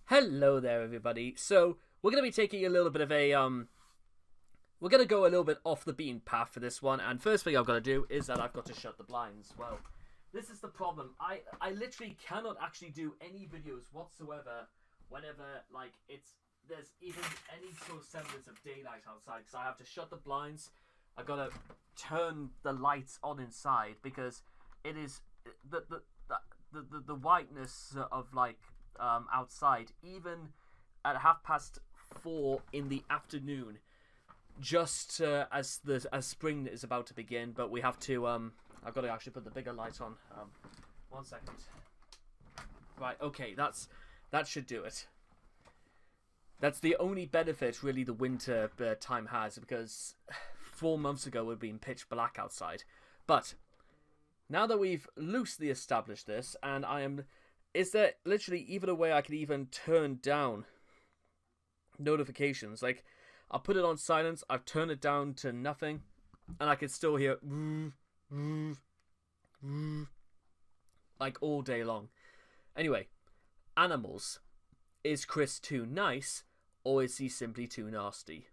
Hello there, everybody. So we're gonna be taking a little bit of a we're gonna go a little bit off the beaten path for this one. And first thing I've got to do is that I've got to shut the blinds. Well, this is the problem. I literally cannot actually do any videos whatsoever whenever there's even any sort of semblance of daylight outside because I have to shut the blinds. I've got to turn the lights on inside because it is the whiteness of outside, even at 4:30 in the afternoon, just as spring is about to begin. But we have to I've got to actually put the bigger light on. 1 second. Right, okay, that should do it. That's the only benefit really the winter time has, because 4 months ago it would have been pitch black outside. But now that we've loosely established this, and is there literally even a way I could even turn down notifications? Like, I'll put it on silence, I've turned it down to nothing, and I can still hear like all day long. Anyway, animals. Is Chris too nice, or is he simply too nasty?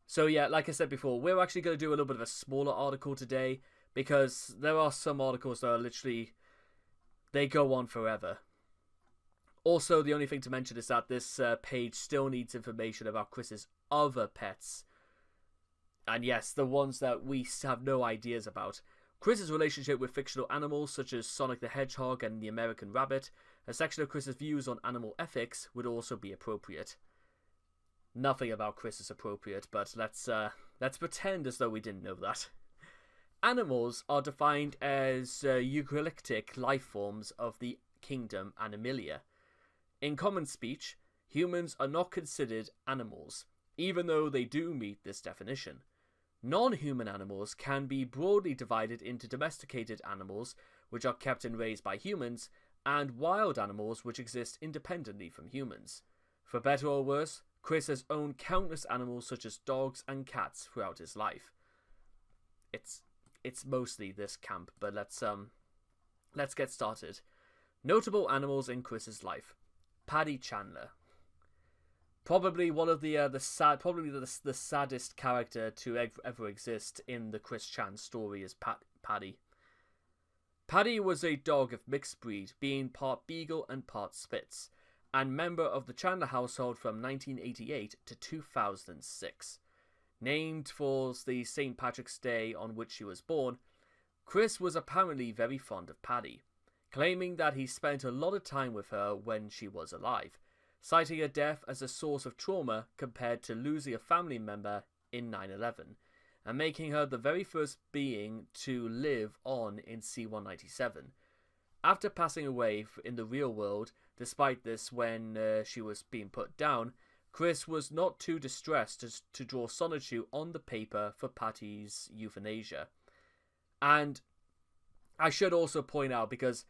So yeah, like I said before, we're actually going to do a little bit of a smaller article today, because there are some articles that are literally, they go on forever. Also, the only thing to mention is that this page still needs information about Chris's other pets. And yes, the ones that we have no ideas about. Chris's relationship with fictional animals such as Sonic the Hedgehog and the American Rabbit. A section of Chris's views on animal ethics would also be appropriate. Nothing about Chris is appropriate, but let's pretend as though we didn't know that. Animals are defined as eukaryotic life forms of the kingdom Animalia. In common speech, humans are not considered animals, even though they do meet this definition. Non-human animals can be broadly divided into domesticated animals, which are kept and raised by humans, and wild animals which exist independently from humans. For better or worse, Chris has owned countless animals such as dogs and cats throughout his life. It's mostly this camp, but let's get started. Notable animals in Chris's life. Patti Chandler. Probably one of the saddest character to ever exist in the Chris Chan story is Patti. Patti was a dog of mixed breed, being part Beagle and part Spitz, and member of the Chandler household from 1988 to 2006. Named for the St. Patrick's Day on which she was born, Chris was apparently very fond of Patti, claiming that he spent a lot of time with her when she was alive, citing her death as a source of trauma compared to losing a family member in 9/11, and making her the very first being to live on in C-197. After passing away in the real world, despite this when she was being put down, Chris was not too distressed to draw Sonichu on the paper for Patti's euthanasia. And I should also point out, because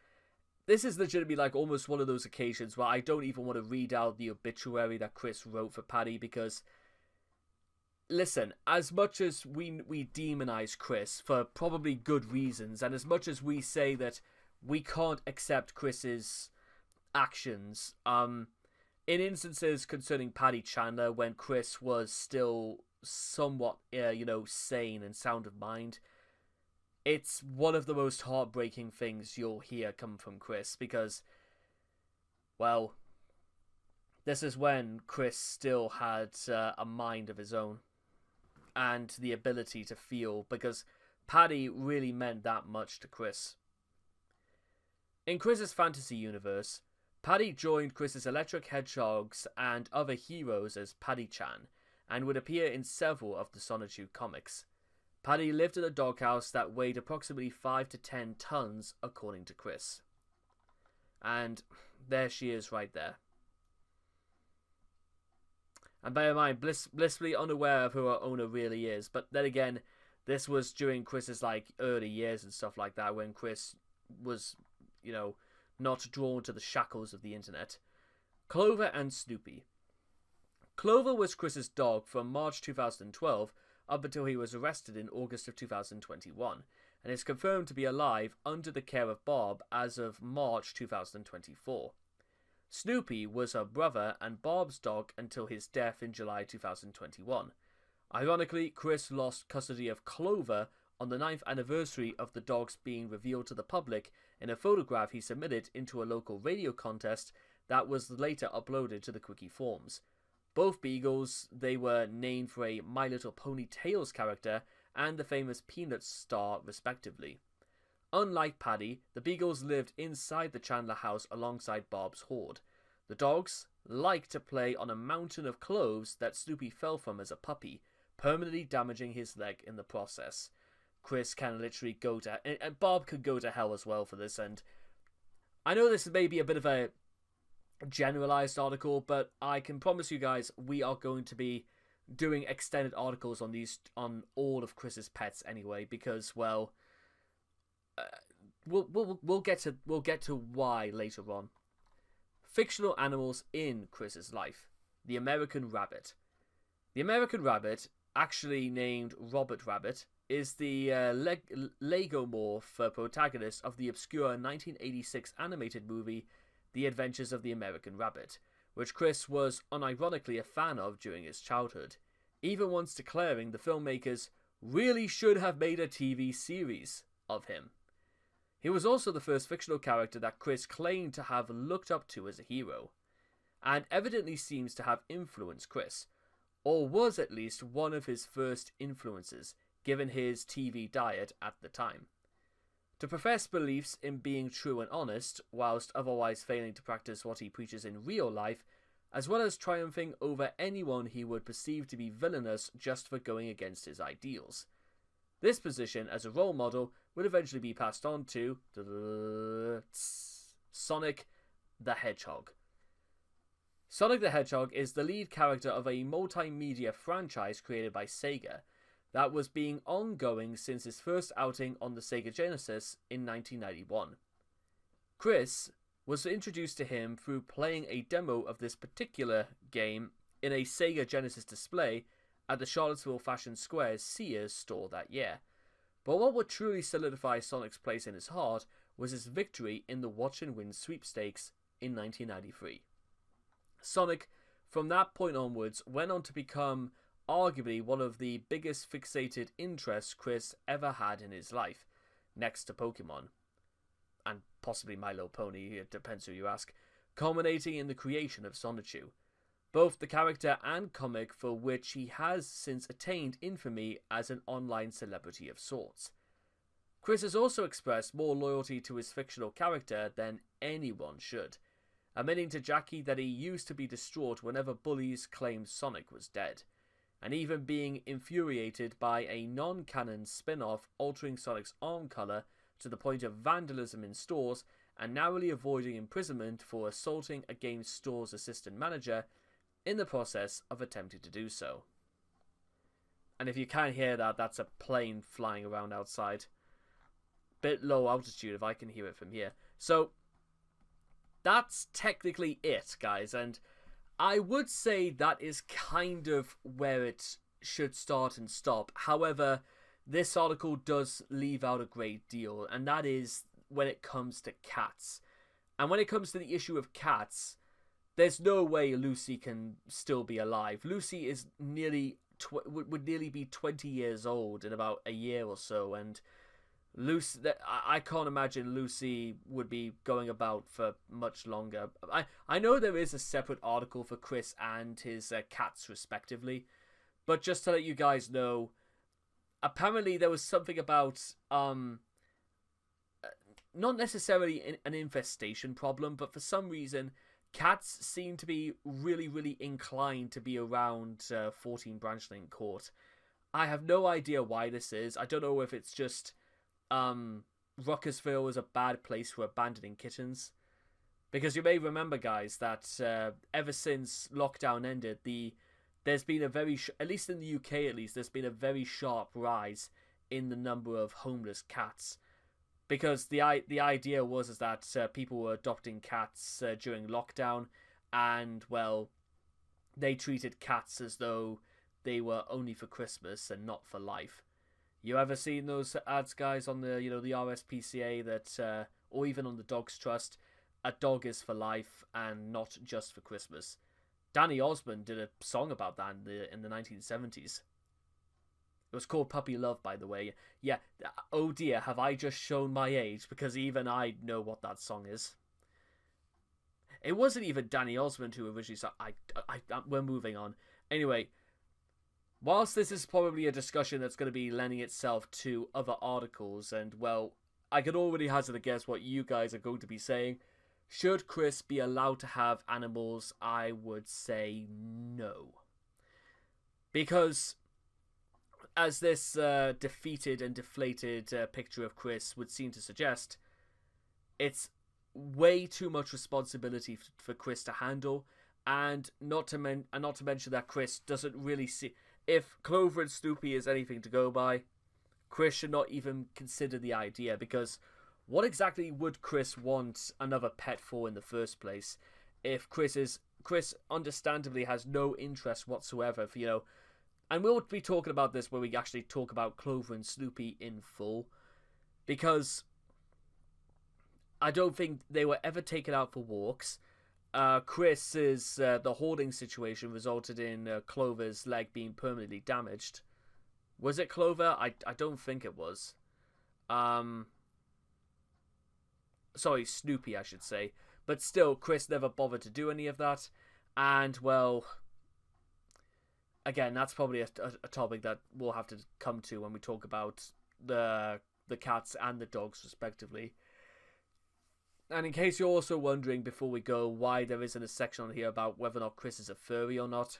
this is legitimately like almost one of those occasions where I don't even want to read out the obituary that Chris wrote for Patti, because listen, as much as we demonize Chris for probably good reasons, and as much as we say that we can't accept Chris's actions, in instances concerning Patti Chandler when Chris was still somewhat, sane and sound of mind, it's one of the most heartbreaking things you'll hear come from Chris, because, well, this is when Chris still had a mind of his own and the ability to feel, because Patti really meant that much to Chris. In Chris's fantasy universe, Patti joined Chris's electric hedgehogs and other heroes as Patti-chan, and would appear in several of the Sonichu comics. Patti lived in a doghouse that weighed approximately 5 to 10 tons, according to Chris. And there she is right there. And bear in mind, blissfully unaware of who her owner really is. But then again, this was during Chris's early years and stuff like that, when Chris was, not drawn to the shackles of the internet. Clover and Snoopy. Clover was Chris's dog from March 2012 up until he was arrested in August of 2021, and is confirmed to be alive under the care of Bob as of March 2024. Snoopy was her brother and Bob's dog until his death in July 2021. Ironically, Chris lost custody of Clover on the 9th anniversary of the dogs being revealed to the public in a photograph he submitted into a local radio contest that was later uploaded to the Cwiki forums. Both beagles, they were named for a My Little Pony Tales character and the famous Peanuts star, respectively. Unlike Paddy, the beagles lived inside the Chandler house alongside Bob's horde. The dogs liked to play on a mountain of cloves that Snoopy fell from as a puppy, permanently damaging his leg in the process. Chris can literally go to... and Bob could go to hell as well for this, and I know this may be a bit of a generalized article, but I can promise you guys we are going to be doing extended articles on all of Chris's pets anyway, because, well... we'll get to why later on. Fictional animals in Chris's life. The American Rabbit. The American Rabbit, actually named Robert Rabbit, is the Legomorph protagonist of the obscure 1986 animated movie The Adventures of the American Rabbit, which Chris was unironically a fan of during his childhood, even once declaring the filmmakers really should have made a TV series of him. He was also the first fictional character that Chris claimed to have looked up to as a hero, and evidently seems to have influenced Chris, or was at least one of his first influences, given his TV diet at the time. To profess beliefs in being true and honest, whilst otherwise failing to practice what he preaches in real life, as well as triumphing over anyone he would perceive to be villainous just for going against his ideals. This position as a role model would eventually be passed on to Sonic the Hedgehog. Sonic the Hedgehog is the lead character of a multimedia franchise created by Sega that was being ongoing since his first outing on the Sega Genesis in 1991. Chris was introduced to him through playing a demo of this particular game in a Sega Genesis display at the Charlottesville Fashion Square's Sears store that year. But what would truly solidify Sonic's place in his heart was his victory in the Watch and Win sweepstakes in 1993. Sonic, from that point onwards, went on to become arguably one of the biggest fixated interests Chris ever had in his life, next to Pokemon, and possibly My Little Pony, it depends who you ask, culminating in the creation of Sonichu, both the character and comic for which he has since attained infamy as an online celebrity of sorts. Chris has also expressed more loyalty to his fictional character than anyone should, admitting to Jackie that he used to be distraught whenever bullies claimed Sonic was dead, and even being infuriated by a non-canon spin-off altering Sonic's arm colour to the point of vandalism in stores and narrowly avoiding imprisonment for assaulting a game store's assistant manager in the process of attempting to do so. And if you can't hear that, that's a plane flying around outside. Bit low altitude if I can hear it from here. So, that's technically it, guys, and I would say that is kind of where it should start and stop. However, this article does leave out a great deal, and that is when it comes to cats. And when it comes to the issue of cats, there's no way Lucy can still be alive. Lucy is would nearly be 20 years old in about a year or so, and Lucy, I can't imagine Lucy would be going about for much longer. I know there is a separate article for Chris and his cats respectively, but just to let you guys know, apparently there was something about not necessarily an infestation problem, but for some reason cats seem to be really, really inclined to be around 14 Branchling Court. I have no idea why this is. I don't know if it's just Ruckersville is a bad place for abandoning kittens. Because you may remember, guys, that ever since lockdown ended, there's been a very, at least in the UK at least, there's been a very sharp rise in the number of homeless cats. Because the idea was that people were adopting cats during lockdown, and, well, they treated cats as though they were only for Christmas and not for life. You ever seen those ads, guys, on the the RSPCA that, or even on the Dogs Trust, a dog is for life and not just for Christmas. Danny Osmond did a song about that in the 1970s. It was called Puppy Love, by the way. Yeah, oh dear, have I just shown my age? Because even I know what that song is. It wasn't even Danny Osmond who originally sang. We're moving on. Anyway, whilst this is probably a discussion that's going to be lending itself to other articles, and, well, I can already hazard a guess what you guys are going to be saying. Should Chris be allowed to have animals? I would say no. Because, as this defeated and deflated picture of Chris would seem to suggest, it's way too much responsibility for Chris to handle, and not to mention that Chris doesn't really see. If Clover and Snoopy is anything to go by, Chris should not even consider the idea, because what exactly would Chris want another pet for in the first place? If Chris understandably has no interest whatsoever for, and we'll be talking about this when we actually talk about Clover and Snoopy in full, because I don't think they were ever taken out for walks. Chris's the hoarding situation resulted in Clover's leg being permanently damaged. Was it Clover? I don't think it was. Sorry, Snoopy, I should say. But still, Chris never bothered to do any of that. And, well, again, that's probably a topic that we'll have to come to when we talk about the cats and the dogs, respectively. And in case you're also wondering, before we go, why there isn't a section on here about whether or not Chris is a furry or not,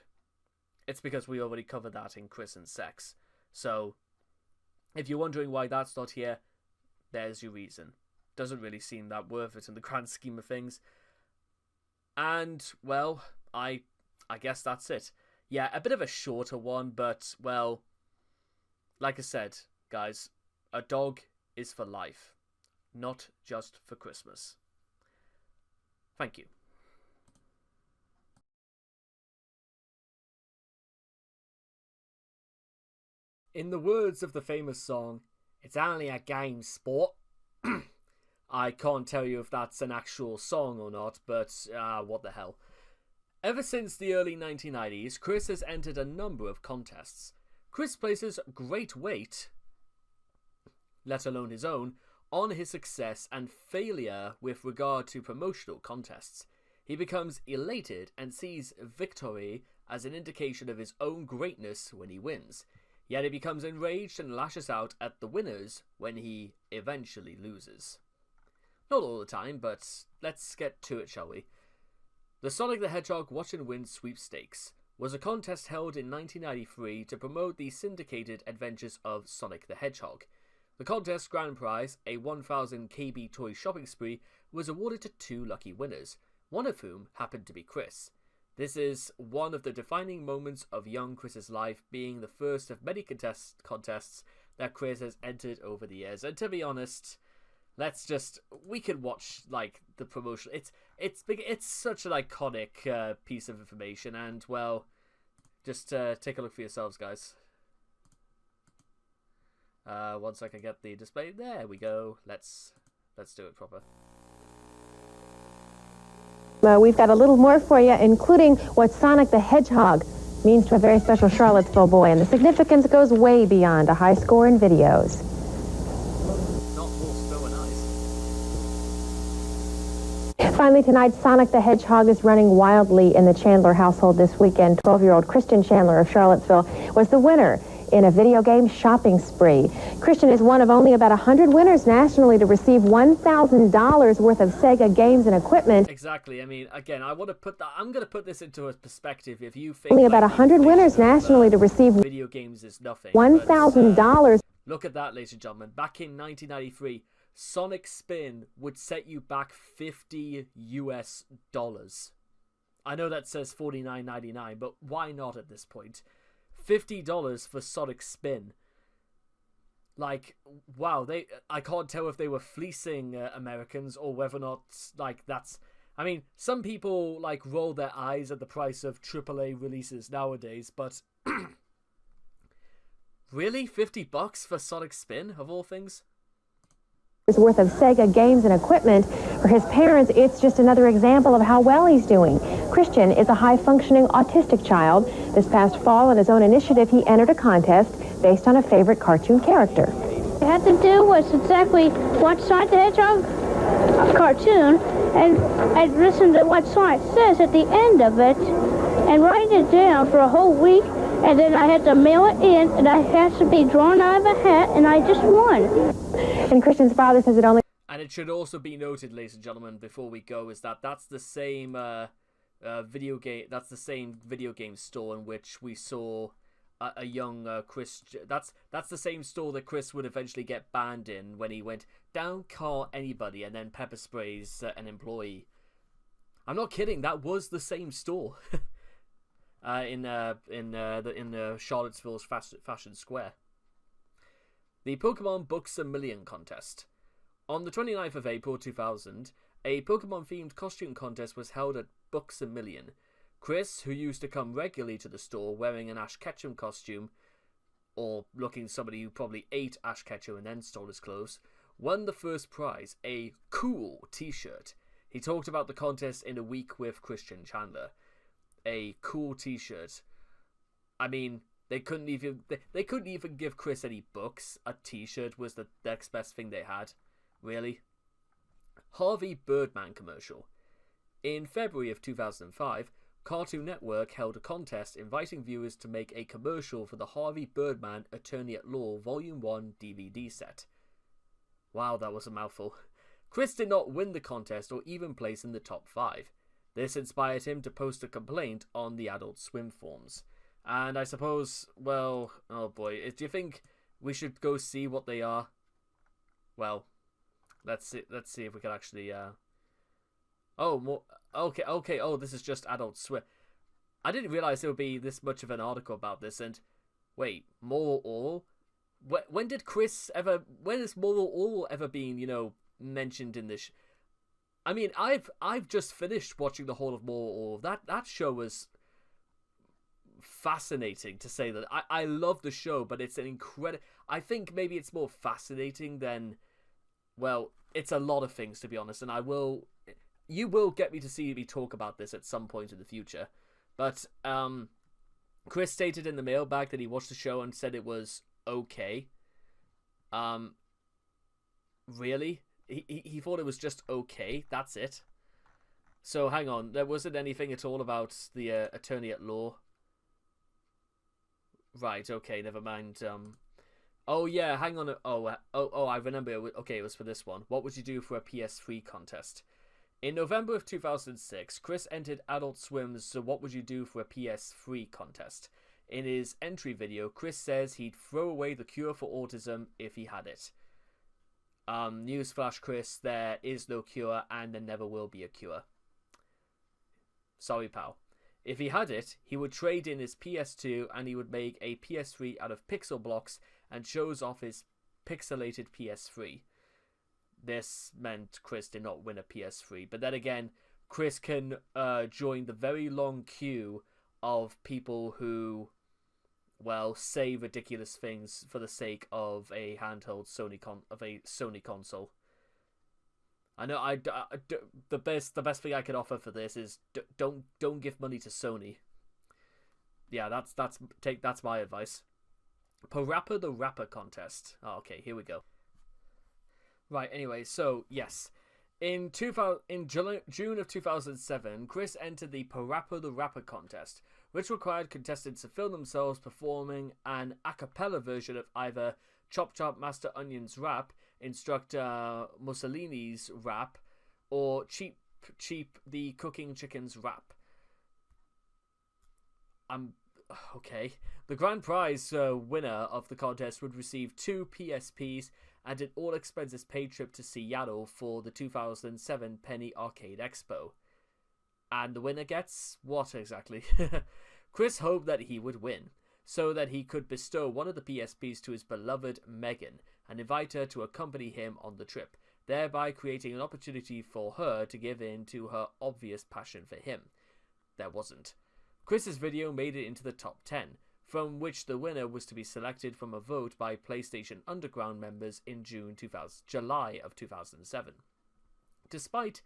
it's because we already covered that in Chris and Sex. So, if you're wondering why that's not here, there's your reason. Doesn't really seem that worth it in the grand scheme of things. And, well, I guess that's it. Yeah, a bit of a shorter one, but, well, like I said, guys, a dog is for life, not just for Christmas. Thank you. In the words of the famous song, "It's only a game, sport." I can't tell you if that's an actual song or not, but what the hell. Ever since the early 1990s, Chris has entered a number of contests. Chris places great weight, let alone his own, on his success and failure with regard to promotional contests. He becomes elated and sees victory as an indication of his own greatness when he wins. Yet he becomes enraged and lashes out at the winners when he eventually loses. Not all the time, but let's get to it, shall we? The Sonic the Hedgehog Watch and Win Sweepstakes was a contest held in 1993 to promote the syndicated adventures of Sonic the Hedgehog. The contest's grand prize, a 1,000 KB toy shopping spree, was awarded to 2 lucky winners, one of whom happened to be Chris. This is one of the defining moments of young Chris's life, being the first of many contests that Chris has entered over the years. And to be honest, we could watch like the promotion. It's such an iconic piece of information, and well, just take a look for yourselves, guys. Once I can get the display, there we go. Let's do it proper. We've got a little more for you, including what Sonic the Hedgehog means to a very special Charlottesville boy, and the significance goes way beyond a high score in videos. Not all snow and ice. Finally tonight, Sonic the Hedgehog is running wildly in the Chandler household this weekend. 12-year-old Christian Chandler of Charlottesville was the winner in a video game shopping spree. Christian is one of only about 100 winners nationally to receive $1,000 worth of Sega games and equipment. Exactly. I mean, again, I'm going to put this into a perspective. If you think only about 100 winners nationally to receive video games is nothing. $1,000. Look at that, ladies and gentlemen. Back in 1993, Sonic Spin would set you back $50 US. I know that says $49.99, but why not at this point? $50 for Sonic Spin. Like, wow, I can't tell if they were fleecing Americans or whether or not, like, that's... I mean, some people, like, roll their eyes at the price of AAA releases nowadays, but... Really? $50 for Sonic Spin, of all things? worth of Sega games and equipment. For his parents, it's just another example of how well he's doing. Christian is a high-functioning autistic child. This past fall, on his own initiative, he entered a contest based on a favorite cartoon character. What I had to do was exactly watch Sonic the Hedgehog cartoon, and I'd listen to what Sonic says at the end of it, and write it down for a whole week, and then I had to mail it in, and I had to be drawn out of a hat, and I just won. And Christian's father says it only... And it should also be noted, ladies and gentlemen, before we go, is that that's the same video game store in which we saw a young Chris. That's the same store that Chris would eventually get banned in when he went, "Don't call anybody," and then pepper sprays an employee. I'm not kidding. That was the same store in Charlottesville's Fashion Square. The Pokemon Books a Million contest. On the 29th of April 2000, a Pokemon-themed costume contest was held at Books a Million. Chris, who used to come regularly to the store wearing an Ash Ketchum costume, or looking somebody who probably ate Ash Ketchum and then stole his clothes, won the first prize, a cool t-shirt. He talked about the contest in A Week with Christian Chandler. A cool t-shirt. I mean, they couldn't even give Chris any books. A t-shirt was the next best thing they had. Really? Harvey Birdman commercial. In February of 2005, Cartoon Network held a contest inviting viewers to make a commercial for the Harvey Birdman Attorney at Law Volume 1 DVD set. Wow, that was a mouthful. Chris did not win the contest or even place in the top 5. This inspired him to post a complaint on the Adult Swim forums. And I suppose, well, oh boy, do you think we should go see what they are? Well, let's see if we can actually, oh, more, okay, oh, this is just Adult Swim. I didn't realize there would be this much of an article about this, and, wait, Moral Oral? When has Moral Oral ever been, mentioned in this? I mean, I've just finished watching the whole of Moral Oral. That show was fascinating, to say that. I love the show, but it's an incredible... I think maybe it's more fascinating than... Well, it's a lot of things, to be honest, and you will get me to see me talk about this at some point in the future. But Chris stated in the mailbag that he watched the show and said it was okay. Really? He thought it was just okay. That's it. So hang on, there wasn't anything at all about the Attorney at Law. Right. Okay. Never mind. Oh yeah. Hang on. Oh. I remember. Okay, it was for this one. What would you do for a PS3 contest? In November of 2006, Chris entered Adult Swim's "So What Would You Do for a PS3 contest. In his entry video, Chris says he'd throw away the cure for autism if he had it. Newsflash, Chris, there is no cure and there never will be a cure. Sorry, pal. If he had it, he would trade in his PS2 and he would make a PS3 out of pixel blocks and shows off his pixelated PS3. This meant Chris did not win a PS3, but then again, Chris can join the very long queue of people who, well, say ridiculous things for the sake of a handheld Sony console. I know the best thing I could offer for this is don't give money to Sony. Yeah, that's my advice. Parappa the Rapper contest. Oh, okay, here we go. Right, anyway, so yes. In June of 2007, Chris entered the Parappa the Rapper contest, which required contestants to film themselves performing an a cappella version of either Chop Chop Master Onion's rap, Instructor Mussolini's rap, or Cheap the Cooking Chicken's rap. Okay. The grand prize winner of the contest would receive 2 PSPs and an all-expenses-paid trip to Seattle for the 2007 Penny Arcade Expo. And the winner gets what exactly? Chris hoped that he would win, so that he could bestow one of the PSPs to his beloved Megan and invite her to accompany him on the trip, thereby creating an opportunity for her to give in to her obvious passion for him. There wasn't. Chris's video made it into the top 10, from which the winner was to be selected from a vote by PlayStation Underground members in July of 2007. Despite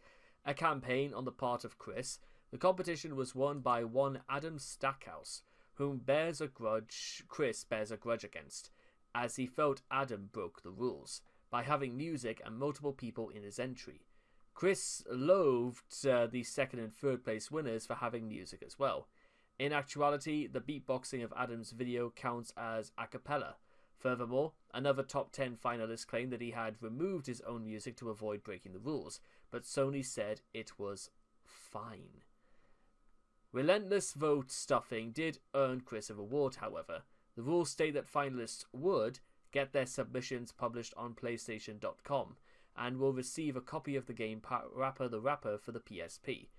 a campaign on the part of Chris, the competition was won by one Adam Stackhouse, whom Chris bears a grudge against, as he felt Adam broke the rules by having music and multiple people in his entry. Chris loathed the second and third place winners for having music as well. In actuality, the beatboxing of Adam's video counts as a cappella. Furthermore, another top 10 finalist claimed that he had removed his own music to avoid breaking the rules, but Sony said it was fine. Relentless vote stuffing did earn Chris a reward, however. The rules state that finalists would get their submissions published on PlayStation.com and will receive a copy of the game Parappa the Rapper for the PSP,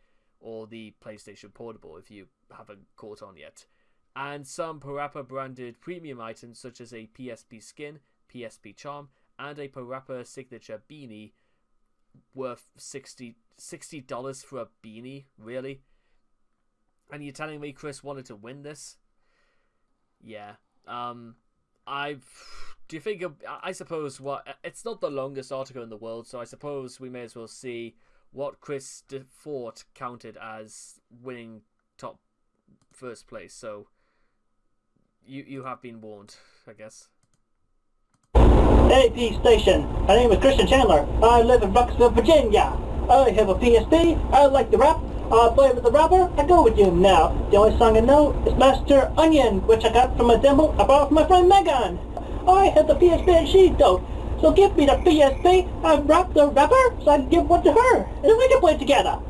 or the PlayStation Portable if you haven't caught on yet, and some Parappa branded premium items such as a PSP skin, PSP charm, and a Parappa signature beanie worth $60 for a beanie? Really? And you're telling me Chris wanted to win this? Yeah. I suppose it's not the longest article in the world, so I suppose we may as well see what Chris thought counted as winning top first place. So you have been warned, I guess. AP Station. My name is Christian Chandler. I live in Rocksville, Virginia. I have a PSP. I like the rap. I play with the rapper. I go with you now. The only song I know is Master Onion, which I got from a demo I borrowed from my friend Megan. I have the PSP and she don't. So give me the PSP and rap the rapper so I can give one to her. And then we can play it together.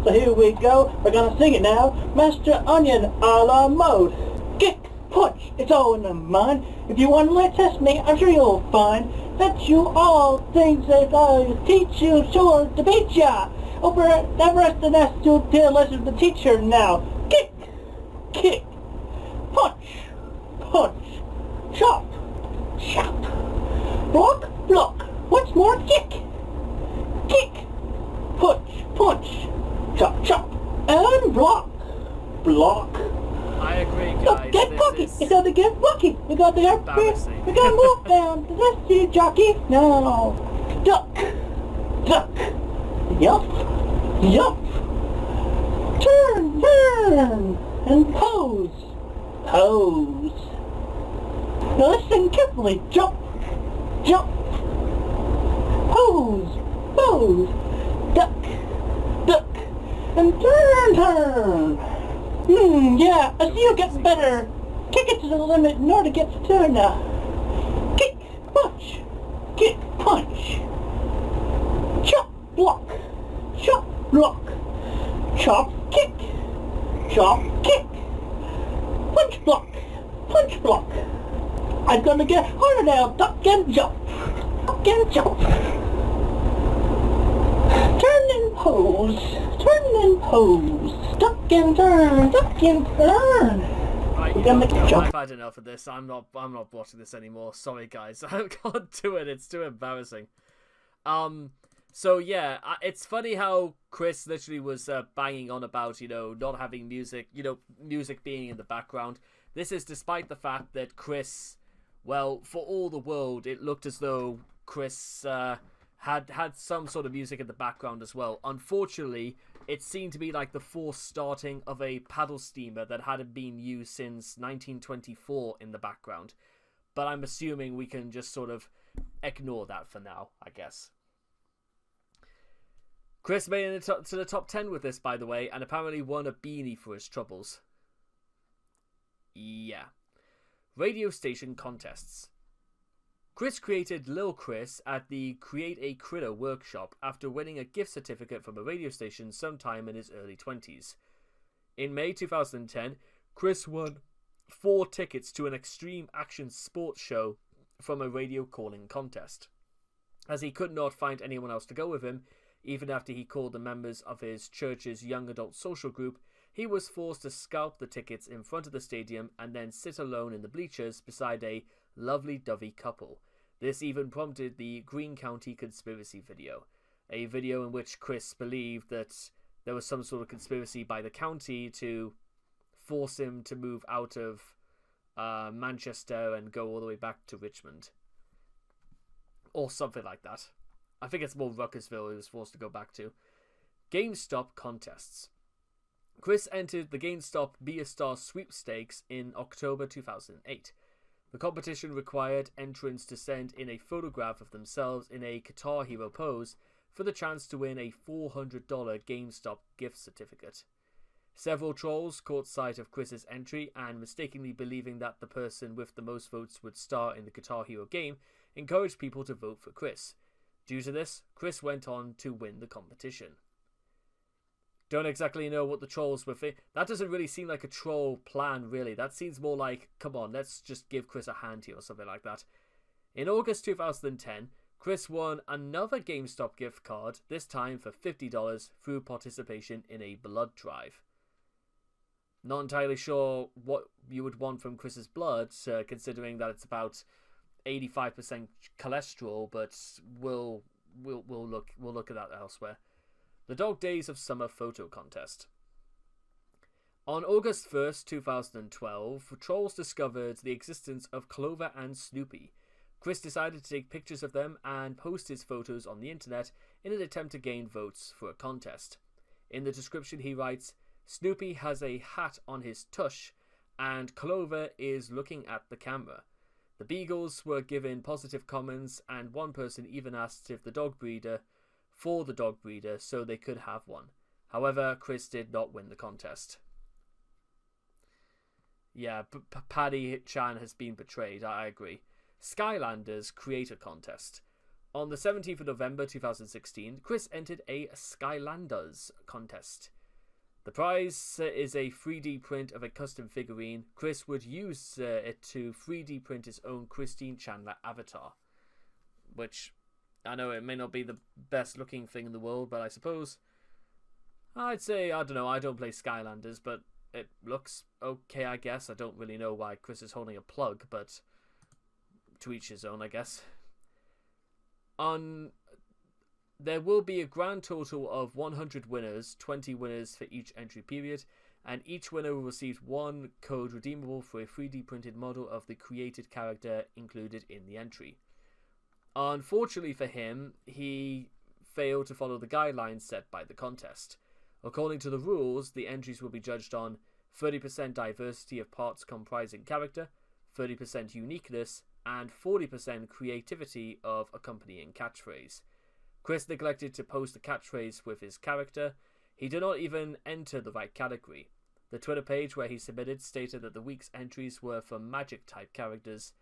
So here we go. We're gonna sing it now. Master Onion a la mode. Kick, punch, it's all in the mind. If you want to test me, I'm sure you'll find that you all things that I teach you sure to beat ya. Over the rest of that to listen to the teacher now. Kick, kick, punch, punch, chop, chop, block, block. Once more, kick, kick, punch, punch, chop, chop, and block, block. I agree, guys. Get cocky. It's time to get lucky. We got the airplane. We gotta move down to the sea jockey. Now, duck, duck. Yup, yup. Turn, turn, and pose, pose. Now listen carefully. Jump, jump. Pose, pose. Duck, duck, and turn, turn. Yeah, I see you getting better. Kick it to the limit in order to get the turn now. Kick, punch, kick, punch. Chop, block, chop, block. Chop, kick, chop, kick. Punch, block, punch, block. I'm gonna get harder now. Duck and jump, duck and jump. Turn and pose, turn and pose. Duck and turn, duck and turn. Right, We're gonna make a jump. I've had enough of this. I'm not watching this anymore. Sorry, guys. I can't do it. It's too embarrassing. So yeah, it's funny how Chris literally was banging on about, not having music, music being in the background. This is despite the fact that Chris, well, for all the world, it looked as though Chris had some sort of music in the background as well. Unfortunately, it seemed to be like the forced starting of a paddle steamer that hadn't been used since 1924 in the background. But I'm assuming we can just sort of ignore that for now, I guess. Chris made it to the top 10 with this, by the way, and apparently won a beanie for his troubles. Yeah. Radio station contests. Chris created Lil Chris at the Create a Critter workshop after winning a gift certificate from a radio station sometime in his early 20s. In May 2010, Chris won 4 tickets to an extreme action sports show from a radio calling contest. As he could not find anyone else to go with him, even after he called the members of his church's young adult social group, he was forced to scalp the tickets in front of the stadium and then sit alone in the bleachers beside a lovely-dovey couple. This even prompted the Greene County Conspiracy video, a video in which Chris believed that there was some sort of conspiracy by the county to force him to move out of Manchester and go all the way back to Richmond. Or something like that. I think it's more Ruckersville he was forced to go back to. GameStop contests. Chris entered the GameStop Be a Star sweepstakes in October 2008. The competition required entrants to send in a photograph of themselves in a Guitar Hero pose for the chance to win a $400 GameStop gift certificate. Several trolls caught sight of Chris's entry and, mistakenly believing that the person with the most votes would star in the Guitar Hero game, encouraged people to vote for Chris. Due to this, Chris went on to win the competition. Don't exactly know what the trolls were thinking. That doesn't really seem like a troll plan, really. That seems more like, come on, let's just give Chris a hand here or something like that. In August 2010, Chris won another GameStop gift card, this time for $50 through participation in a blood drive. Not entirely sure what you would want from Chris's blood, considering that it's about 85% cholesterol, but we'll look at that elsewhere. The Dog Days of Summer Photo Contest. On August 1st, 2012, trolls discovered the existence of Clover and Snoopy. Chris decided to take pictures of them and post his photos on the internet in an attempt to gain votes for a contest. In the description he writes, "Snoopy has a hat on his tush, and Clover is looking at the camera." The beagles were given positive comments, and one person even asked if the dog breeder so they could have one. However, Chris did not win the contest. Yeah, Patti Chan has been betrayed, I agree. Skylanders Creator Contest. On the 17th of November 2016, Chris entered a Skylanders contest. The prize is a 3D print of a custom figurine. Chris would use it to 3D print his own Christine Chandler avatar. Which, I know it may not be the best looking thing in the world, but I suppose I'd say, I don't know, I don't play Skylanders, but it looks okay, I guess. I don't really know why Chris is holding a plug, but to each his own, I guess. There will be a grand total of 100 winners, 20 winners for each entry period, and each winner will receive one code redeemable for a 3D printed model of the created character included in the entry. Unfortunately for him, he failed to follow the guidelines set by the contest. According to the rules, the entries will be judged on 30% diversity of parts comprising character, 30% uniqueness, and 40% creativity of accompanying catchphrase. Chris neglected to post the catchphrase with his character. He did not even enter the right category. The Twitter page where he submitted stated that the week's entries were for magic type characters.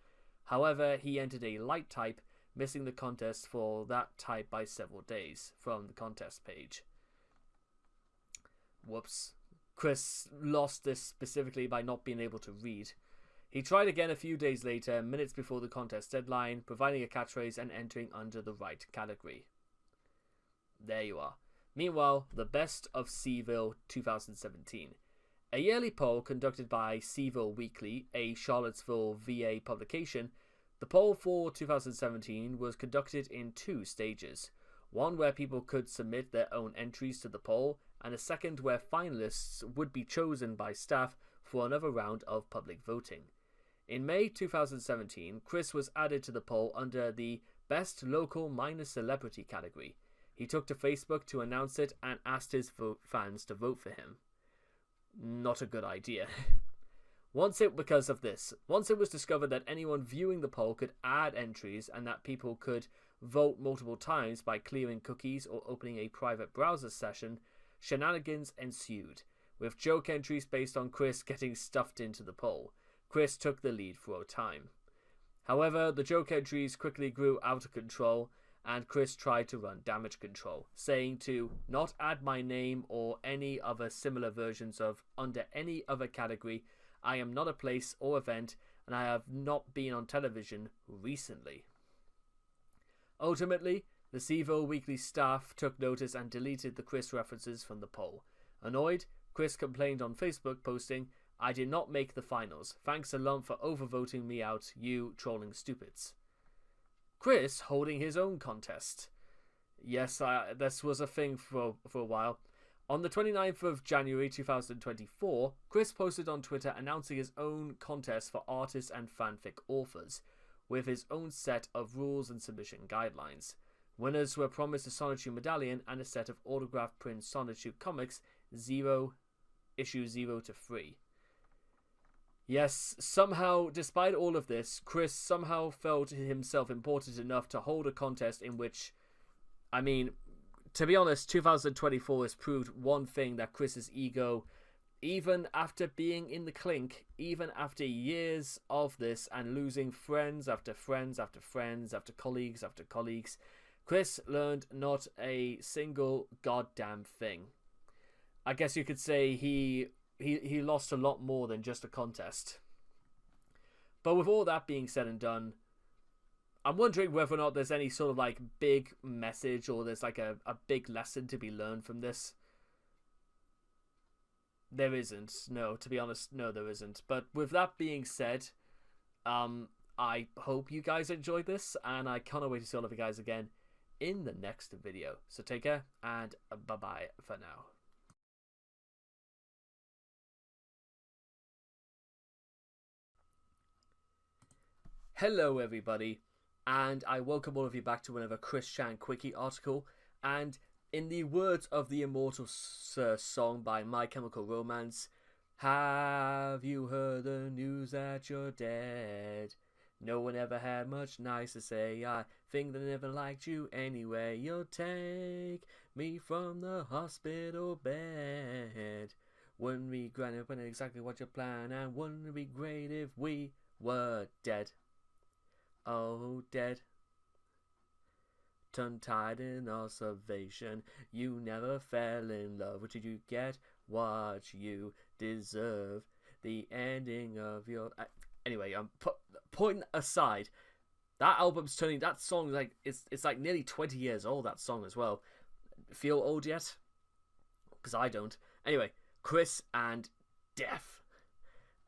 However, he entered a light type, missing the contest for that type by several days from the contest page. Whoops. Chris lost this specifically by not being able to read. He tried again a few days later, minutes before the contest deadline, providing a catchphrase and entering under the right category. There you are. Meanwhile, the Best of C-ville 2017. A yearly poll conducted by C-ville Weekly, a Charlottesville, VA publication. The poll for 2017 was conducted in 2 stages. One where people could submit their own entries to the poll, and a second where finalists would be chosen by staff for another round of public voting. In May 2017, Chris was added to the poll under the Best Local Minor Celebrity category. He took to Facebook to announce it and asked his fans to vote for him. Not a good idea. Once it was discovered that anyone viewing the poll could add entries and that people could vote multiple times by clearing cookies or opening a private browser session, shenanigans ensued, with joke entries based on Chris getting stuffed into the poll. Chris took the lead for a time. However, the joke entries quickly grew out of control, and Chris tried to run damage control, saying to not add my name or any other similar versions of under any other category. I am not a place or event, and I have not been on television recently. Ultimately, the C-ville Weekly staff took notice and deleted the Chris references from the poll. Annoyed, Chris complained on Facebook, posting, "I did not make the finals. Thanks a lump for overvoting me out, you trolling stupids." Chris holding his own contest. Yes, this was a thing for a while. On the 29th of January 2024, Chris posted on Twitter announcing his own contest for artists and fanfic authors, with his own set of rules and submission guidelines. Winners were promised a Sonichu medallion and a set of autographed print Sonichu comics issue 0 to 3. Yes, somehow, despite all of this, Chris somehow felt himself important enough to hold a contest in which, I mean, to be honest, 2024 has proved one thing, that Chris's ego, even after being in the clink, even after years of this and losing friends after friends after friends after colleagues, Chris learned not a single goddamn thing. I guess you could say he lost a lot more than just a contest. But with all that being said and done, I'm wondering whether or not there's any sort of like big message, or there's like a big lesson to be learned from this. There isn't. No, to be honest, no, there isn't. But with that being said, I hope you guys enjoyed this, and I can't wait to see all of you guys again in the next video. So take care, and bye-bye for now. Hello everybody, and I welcome all of you back to another Chris Chan Quickie article. And in the words of the immortal song by My Chemical Romance, have you heard the news that you're dead? No one ever had much nice to say. I think they never liked you anyway. You'll take me from the hospital bed. Wouldn't be great if we knew exactly what you plan, and wouldn't it be great if we were dead? Oh, dead. Tongue-tied in observation, you never fell in love. What did you get? What you deserve. The ending of your... Anyway, point aside, that album's turning... That song, like, it's like nearly 20 years old, that song as well. Feel old yet? Because I don't. Anyway, Chris and death.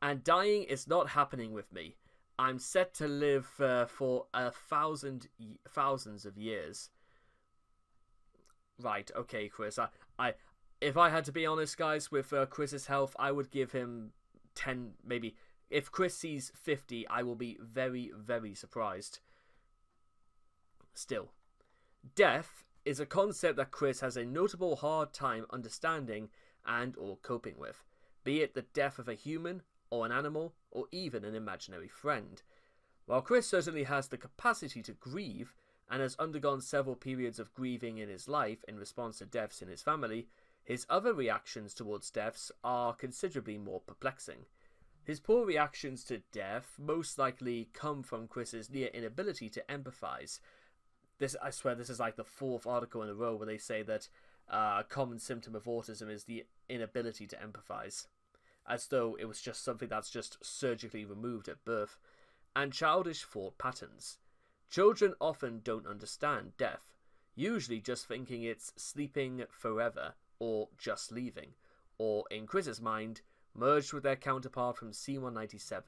And dying is not happening with me. I'm set to live for thousands of years. Right, okay, Chris. If I had to be honest, guys, with Chris's health, I would give him 10, maybe. If Chris sees 50, I will be very, very surprised. Still, death is a concept that Chris has a notable hard time understanding and or coping with, be it the death of a human, or an animal, or even an imaginary friend. While Chris certainly has the capacity to grieve, and has undergone several periods of grieving in his life in response to deaths in his family, his other reactions towards deaths are considerably more perplexing. His poor reactions to death most likely come from Chris's near inability to empathize. I swear this is like the 4th article in a row where they say that a common symptom of autism is the inability to empathize, as though it was just something that's just surgically removed at birth, and childish thought patterns. Children often don't understand death, usually just thinking it's sleeping forever, or just leaving, or, in Chris's mind, merged with their counterpart from C-197.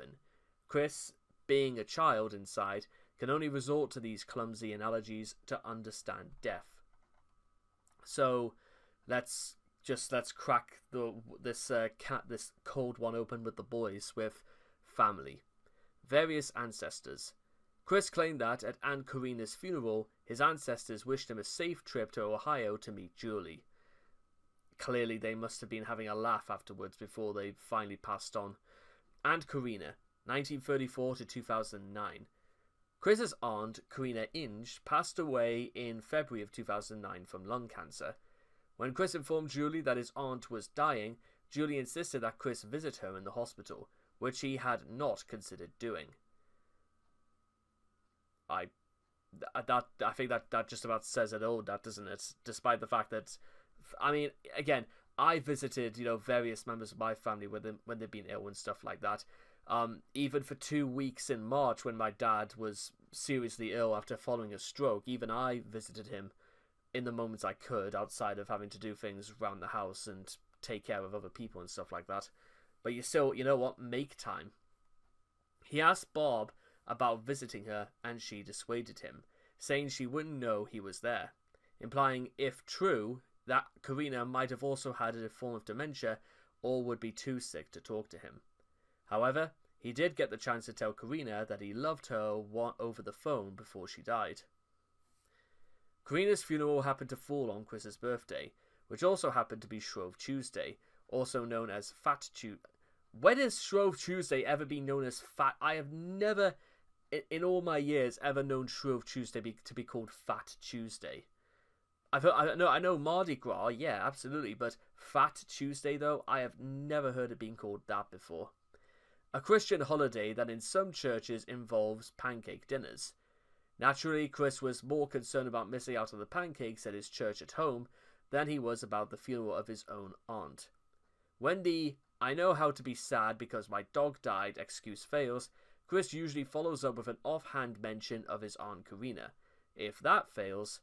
Chris, being a child inside, can only resort to these clumsy analogies to understand death. So, let's crack this cold one open with the boys with family. Various ancestors. Chris claimed that at Aunt Karina's funeral, his ancestors wished him a safe trip to Ohio to meet Julie. Clearly they must have been having a laugh afterwards before they finally passed on. Aunt Karina, 1934 to 2009. Chris's aunt, Karina Inge, passed away in February of 2009 from lung cancer. When Chris informed Julie that his aunt was dying, Julie insisted that Chris visit her in the hospital, which he had not considered doing. I think that just about says it all, that doesn't it? Despite the fact that, I mean, again, I visited, various members of my family when they've been ill and stuff like that. Even for 2 weeks in March when my dad was seriously ill after following a stroke, even I visited him in the moments I could, outside of having to do things around the house and take care of other people and stuff like that. But you still, you know what, make time. He asked Bob about visiting her, and she dissuaded him, saying she wouldn't know he was there, implying, if true, that Karina might have also had a form of dementia or would be too sick to talk to him. However, he did get the chance to tell Karina that he loved her over the phone before she died. Karina's funeral happened to fall on Chris's birthday, which also happened to be Shrove Tuesday, also known as Fat Tuesday. When has Shrove Tuesday ever been known as Fat? I have never, in all my years, ever known Shrove Tuesday to be called Fat Tuesday. I know Mardi Gras, yeah, absolutely, but Fat Tuesday, though, I have never heard it being called that before. A Christian holiday that in some churches involves pancake dinners. Naturally, Chris was more concerned about missing out on the pancakes at his church at home than he was about the funeral of his own aunt. When the "I know how to be sad because my dog died" excuse fails, Chris usually follows up with an offhand mention of his Aunt Karina. If that fails,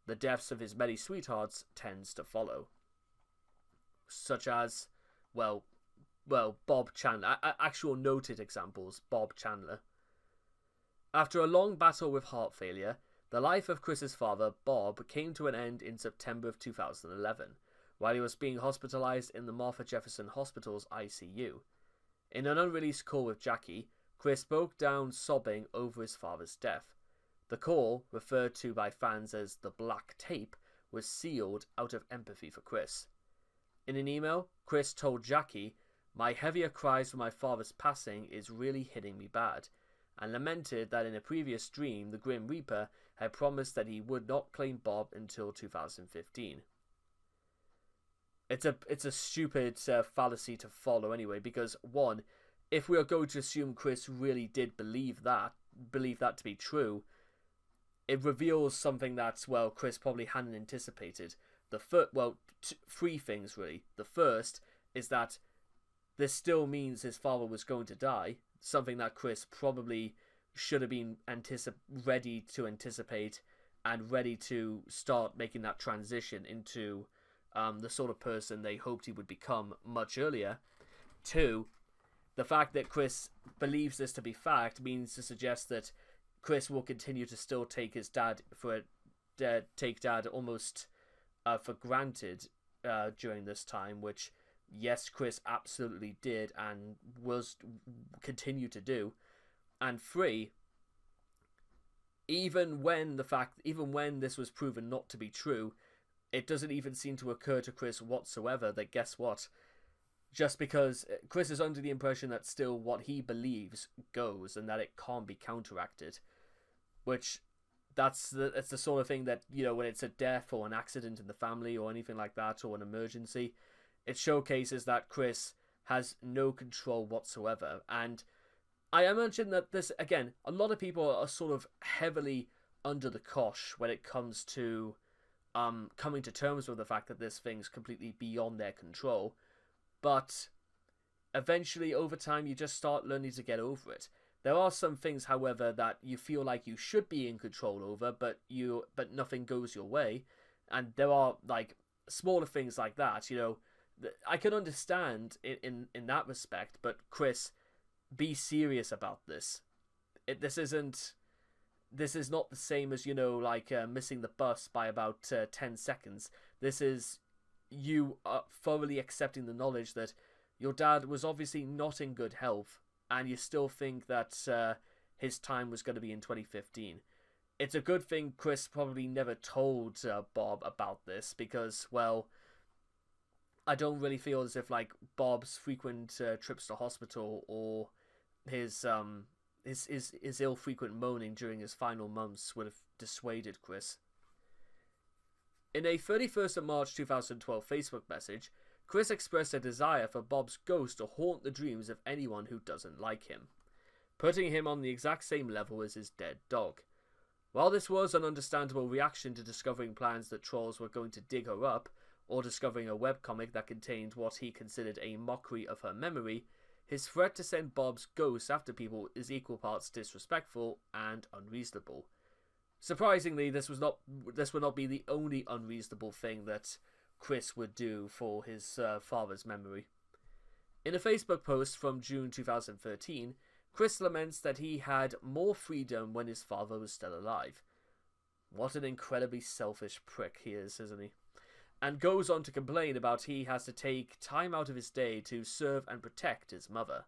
the deaths of his many sweethearts tends to follow. Such as, well, Bob Chandler. Actual noted examples, Bob Chandler. After a long battle with heart failure, the life of Chris's father, Bob, came to an end in September of 2011, while he was being hospitalized in the Martha Jefferson Hospital's ICU. In an unreleased call with Jackie, Chris broke down sobbing over his father's death. The call, referred to by fans as the Black Tape, was sealed out of empathy for Chris. In an email, Chris told Jackie, "My heavier cries for my father's passing is really hitting me bad," and lamented that in a previous dream the Grim Reaper had promised that he would not claim Bob until 2015. It's a stupid fallacy to follow anyway, because one, if we are going to assume Chris really did believe that to be true, it reveals something that, well, Chris probably hadn't anticipated. Three things really. The first is that this still means his father was going to die, something that Chris probably should have been ready to anticipate and ready to start making that transition into the sort of person they hoped he would become much earlier. Two, the fact that Chris believes this to be fact means to suggest that Chris will continue to still take his dad almost for granted during this time, which, yes, Chris absolutely did and was continue to do. And three, even when this was proven not to be true, it doesn't even seem to occur to Chris whatsoever that, guess what, just because Chris is under the impression that still what he believes goes and that it can't be counteracted, which that's the sort of thing that, you know, when it's a death or an accident in the family or anything like that, or an emergency, it showcases that Chris has no control whatsoever. And I imagine that this, again, a lot of people are sort of heavily under the cosh when it comes to coming to terms with the fact that this thing's completely beyond their control. But eventually, over time, you just start learning to get over it. There are some things, however, that you feel like you should be in control over, but nothing goes your way. And there are, like, smaller things like that, you know. I can understand in that respect, but Chris, be serious about this. This is not the same as, you know, like missing the bus by about 10 seconds. This is you thoroughly accepting the knowledge that your dad was obviously not in good health, and you still think that his time was going to be in 2015. It's a good thing Chris probably never told Bob about this, because, well, I don't really feel as if, like, Bob's frequent trips to hospital or his ill-frequent moaning during his final months would have dissuaded Chris. In a 31st of March 2012 Facebook message, Chris expressed a desire for Bob's ghost to haunt the dreams of anyone who doesn't like him, putting him on the exact same level as his dead dog. While this was an understandable reaction to discovering plans that trolls were going to dig her up, or discovering a webcomic that contained what he considered a mockery of her memory, his threat to send Bob's ghost after people is equal parts disrespectful and unreasonable. Surprisingly, this would not be the only unreasonable thing that Chris would do for his father's memory. In a Facebook post from June 2013, Chris laments that he had more freedom when his father was still alive. What an incredibly selfish prick he is, isn't he? and goes on to complain about he has to take time out of his day to serve and protect his mother.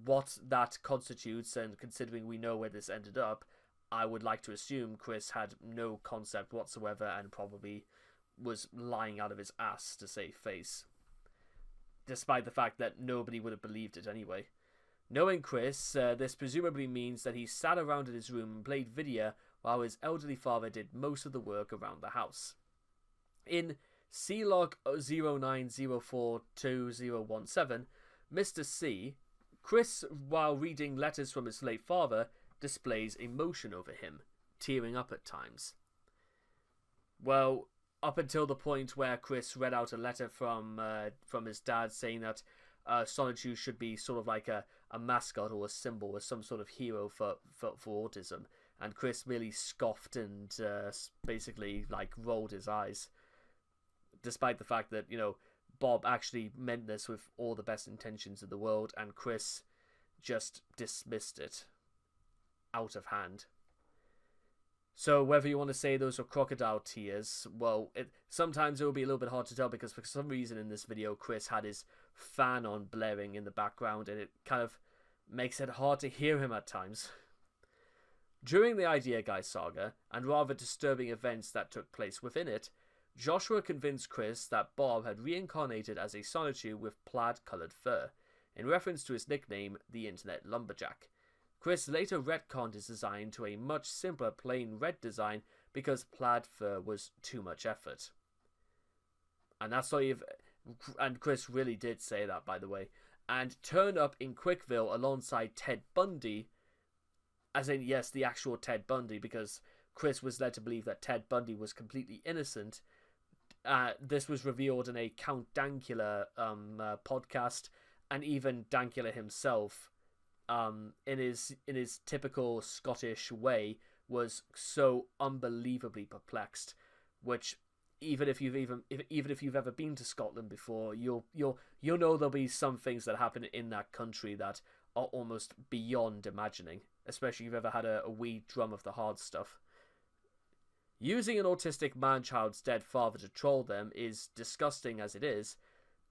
What that constitutes, and considering we know where this ended up, I would like to assume Chris had no concept whatsoever and probably was lying out of his ass to save face. Despite the fact that nobody would have believed it anyway. Knowing Chris, this presumably means that he sat around in his room and played video while his elderly father did most of the work around the house. In C-log 09042017, Mr. C, Chris, while reading letters from his late father, displays emotion over him, tearing up at times. Well, up until the point where Chris read out a letter from his dad saying that Rosechu should be sort of like a mascot or a symbol or some sort of hero for autism, and Chris really scoffed and basically like rolled his eyes, despite the fact that, you know, Bob actually meant this with all the best intentions in the world, and Chris just dismissed it out of hand. So whether you want to say those were crocodile tears, well, sometimes it will be a little bit hard to tell, because for some reason in this video Chris had his fan on blaring in the background, and it kind of makes it hard to hear him at times. During the Idea Guy saga, and rather disturbing events that took place within it, Joshua convinced Chris that Bob had reincarnated as a Rosechu with plaid-coloured fur, in reference to his nickname, the Internet Lumberjack. Chris later retconned his design to a much simpler plain red design because plaid fur was too much effort. And that's all and Chris really did say that, by the way, and turn up in Quickville alongside Ted Bundy, as in, yes, the actual Ted Bundy, because Chris was led to believe that Ted Bundy was completely innocent. This was revealed in a Count Dankula podcast, and even Dankula himself, in his typical Scottish way, was so unbelievably perplexed. Which, even if you've ever been to Scotland before, you'll know there'll be some things that happen in that country that are almost beyond imagining. Especially if you've ever had a wee drum of the hard stuff. Using an autistic man-child's dead father to troll them is disgusting as it is.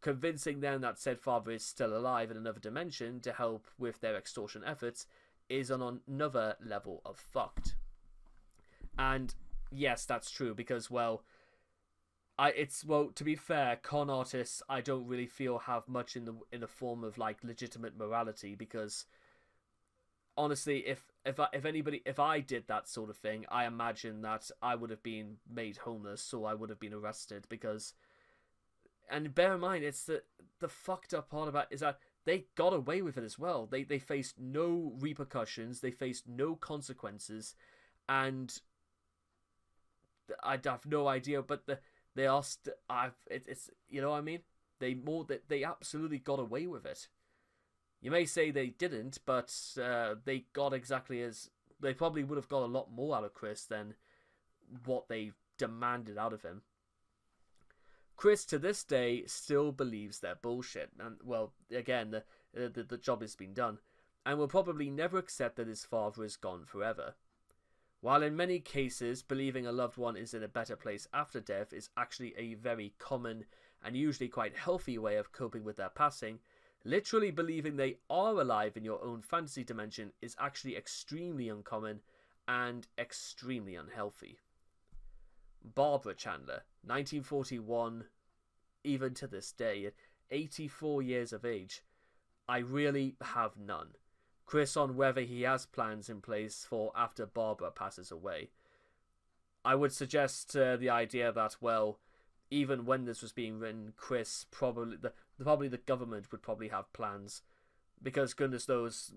Convincing them that said father is still alive in another dimension to help with their extortion efforts is on another level of fucked. And yes, that's true, because, well, to be fair, con artists I don't really feel have much in the form of like legitimate morality, because honestly, if I did that sort of thing, I imagine that I would have been made homeless, or I would have been arrested, because, and bear in mind, it's the fucked up part about is that they got away with it as well. They faced no repercussions, they faced no consequences, and I'd have no idea, but they are it's you know what I mean? They absolutely got away with it. You may say they didn't, but they got exactly as... They probably would have got a lot more out of Chris than what they demanded out of him. Chris, to this day, still believes they're bullshit. And, well, again, the job has been done. And will probably never accept that his father is gone forever. While in many cases, believing a loved one is in a better place after death is actually a very common and usually quite healthy way of coping with their passing, literally believing they are alive in your own fantasy dimension is actually extremely uncommon and extremely unhealthy. Barbara Chandler, 1941, even to this day, at 84 years of age. I really have none. Chris on whether he has plans in place for after Barbara passes away. I would suggest the idea that, well, even when this was being written, Chris probably the government would probably have plans, because goodness knows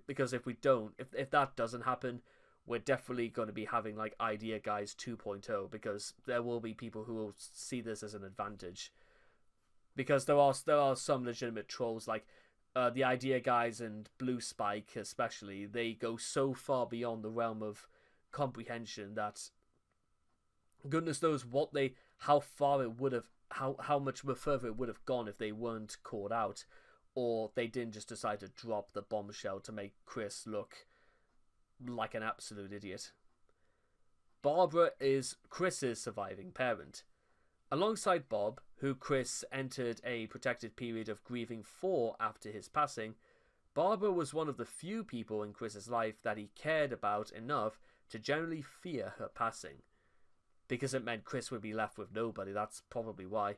because if we don't, if that doesn't happen, we're definitely going to be having like Idea Guys 2.0, because there will be people who will see this as an advantage, because there are some legitimate trolls like the Idea Guys and Blue Spike especially. They go so far beyond the realm of comprehension that goodness knows how far it would have, how much further it would have gone if they weren't caught out, or they didn't just decide to drop the bombshell to make Chris look like an absolute idiot. Barbara is Chris's surviving parent. Alongside Bob, who Chris entered a protected period of grieving for after his passing, Barbara was one of the few people in Chris's life that he cared about enough to generally fear her passing. Because it meant Chris would be left with nobody, that's probably why.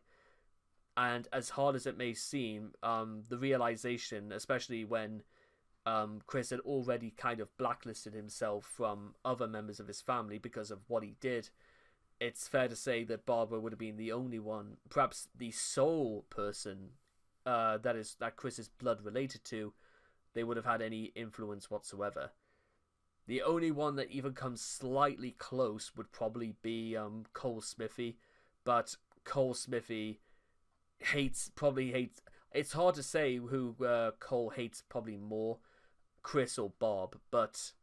And as hard as it may seem, the realization, especially when Chris had already kind of blacklisted himself from other members of his family because of what he did, it's fair to say that Barbara would have been the only one, perhaps the sole person that Chris is blood related to, they would have had any influence whatsoever. The only one that even comes slightly close would probably be Cole Smithy, but Cole Smithy probably hates. It's hard to say who Cole hates probably more, Chris or Bob, but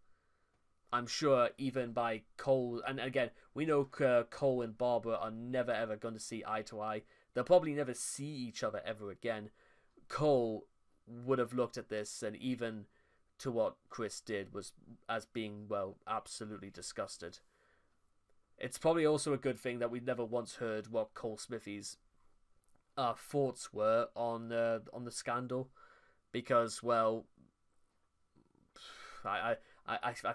I'm sure even by Cole, and again, we know Cole and Barbara are never ever going to see eye to eye. They'll probably never see each other ever again. Cole would have looked at this, and even to what Chris did, was as being, well, absolutely disgusted. It's probably also a good thing that we never once heard what Cole Smithy's thoughts were on the scandal, because, well, I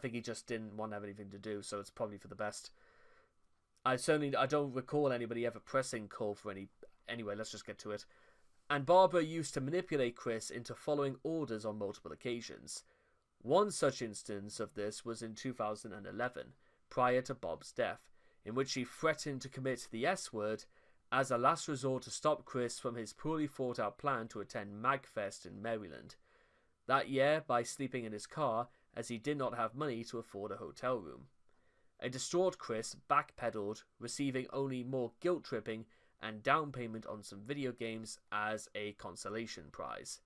think he just didn't want to have anything to do, so it's probably for the best. I don't recall anybody ever pressing Cole for any. Anyway, let's just get to it. And Barbara used to manipulate Chris into following orders on multiple occasions. One such instance of this was in 2011, prior to Bob's death, in which she threatened to commit the S-word as a last resort to stop Chris from his poorly thought out plan to attend MagFest in Maryland. That year, by sleeping in his car, as he did not have money to afford a hotel room. A distraught Chris backpedaled, receiving only more guilt-tripping and down payment on some video games as a consolation prize.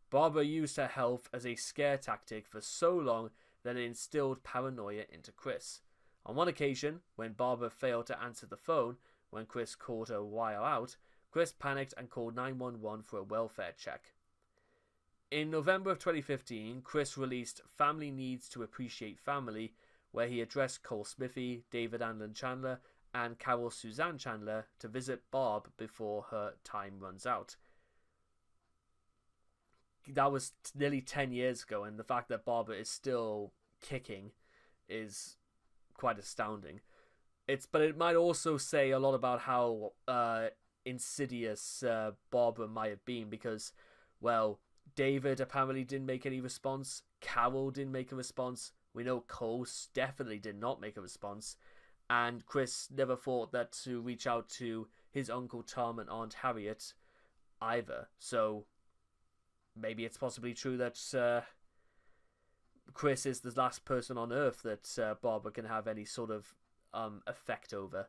Barbara used her health as a scare tactic for so long that it instilled paranoia into Chris. On one occasion, when Barbara failed to answer the phone when Chris called her a while out, Chris panicked and called 911 for a welfare check. In November of 2015, Chris released Family Needs to Appreciate Family, where he addressed Cole Smithy, David Anlin Chandler, and Carol Suzanne Chandler to visit Barb before her time runs out. That was nearly 10 years ago, and the fact that Barbara is still kicking is quite astounding. But it might also say a lot about how insidious Barbara might have been, because, well, David apparently didn't make any response. Carol didn't make a response. We know Cole definitely did not make a response. And Chris never thought that to reach out to his Uncle Tom and Aunt Harriet either. So maybe it's possibly true that Chris is the last person on Earth that Barbara can have any sort of effect over.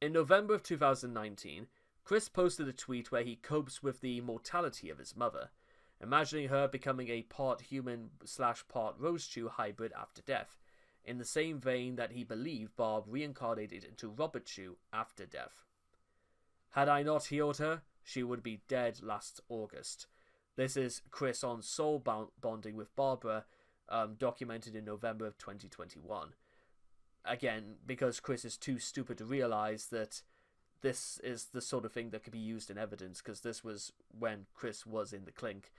In November of 2019, Chris posted a tweet where he copes with the mortality of his mother, imagining her becoming a part human/part Rosechu hybrid after death, in the same vein that he believed Barb reincarnated into Robert Chu after death. Had I not healed her, she would be dead last August. This is Chris on soul bonding with Barbara, documented in November of 2021. Again, because Chris is too stupid to realize that this is the sort of thing that could be used in evidence, because this was when Chris was in the clink.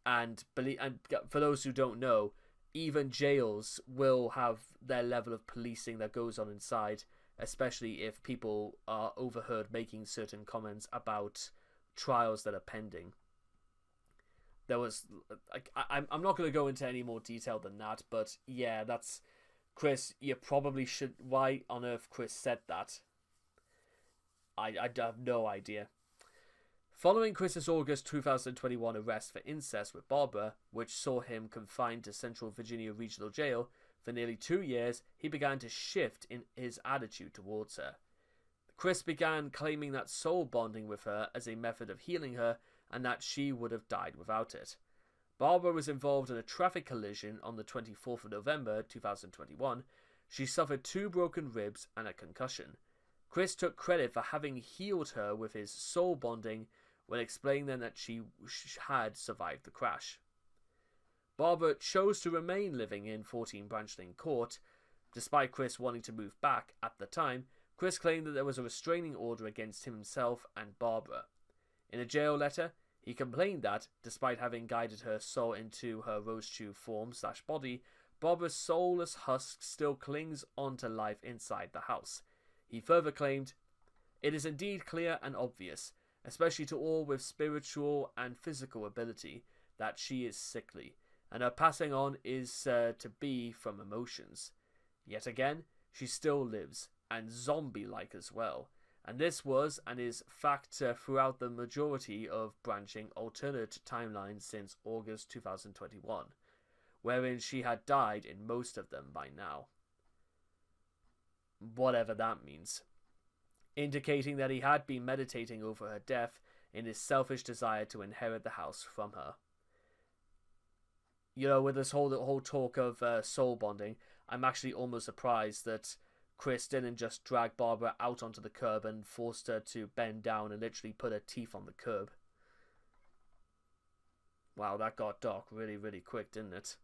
And for those who don't know, even jails will have their level of policing that goes on inside, especially if people are overheard making certain comments about trials that are pending. There was, I'm not going to go into any more detail than that, but yeah, that's Chris. You probably should. Why on earth Chris said that? I have no idea. Following Chris's August 2021 arrest for incest with Barbara, which saw him confined to Central Virginia Regional Jail for nearly 2 years, he began to shift in his attitude towards her. Chris began claiming that soul bonding with her as a method of healing her, and that she would have died without it. Barbara was involved in a traffic collision on the 24th of November 2021. She suffered 2 broken ribs and a concussion. Chris took credit for having healed her with his soul bonding when explaining then that she had survived the crash. Barbara chose to remain living in 14 Branch Lane Court, Despite Chris wanting to move back at the time, Chris claimed that there was a restraining order against himself and Barbara. In a jail letter, he complained that, despite having guided her soul into her Rosechu form/body, Barbara's soulless husk still clings on to life inside the house. He further claimed, "It is indeed clear and obvious, especially to all with spiritual and physical ability, that she is sickly, and her passing on is to be from emotions. Yet again, she still lives, and zombie-like as well, and this was and is fact throughout the majority of branching alternate timelines since August 2021, wherein she had died in most of them by now." Whatever that means. Indicating that he had been meditating over her death in his selfish desire to inherit the house from her. You know, with this whole talk of soul bonding, I'm actually almost surprised that Chris didn't just drag Barbara out onto the curb and forced her to bend down and literally put her teeth on the curb. Wow, that got dark really, really quick, didn't it?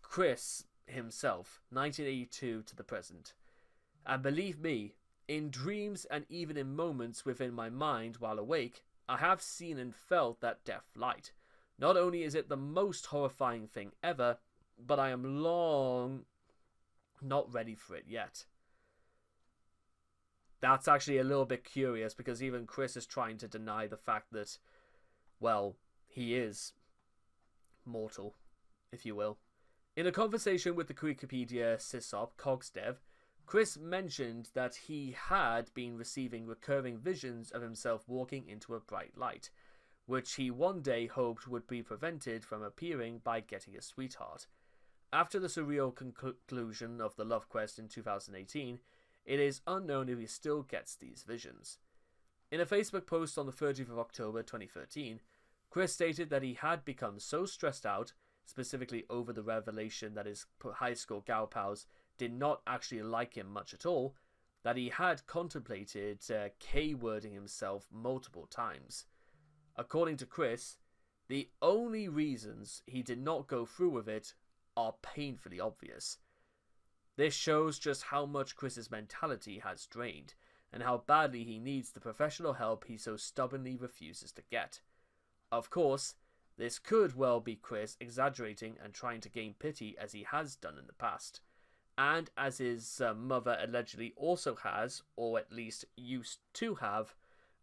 Chris himself, 1982 to the present. And believe me, in dreams and even in moments within my mind while awake, I have seen and felt that death light. Not only is it the most horrifying thing ever, but I am long not ready for it yet. That's actually a little bit curious, because even Chris is trying to deny the fact that, well, he is mortal, if you will. In a conversation with the Wikipedia sysop Cogsdev, Chris mentioned that he had been receiving recurring visions of himself walking into a bright light, which he one day hoped would be prevented from appearing by getting a sweetheart. After the surreal conclusion of the Love Quest in 2018, it is unknown if he still gets these visions. In a Facebook post on the 30th of October 2013, Chris stated that he had become so stressed out, specifically over the revelation that his high school gal pals did not actually like him much at all, that he had contemplated K-wording himself multiple times. According to Chris, the only reasons he did not go through with it are painfully obvious. This shows just how much Chris's mentality has drained, and how badly he needs the professional help he so stubbornly refuses to get. Of course, this could well be Chris exaggerating and trying to gain pity, as he has done in the past, and as his mother allegedly also has, or at least used to have,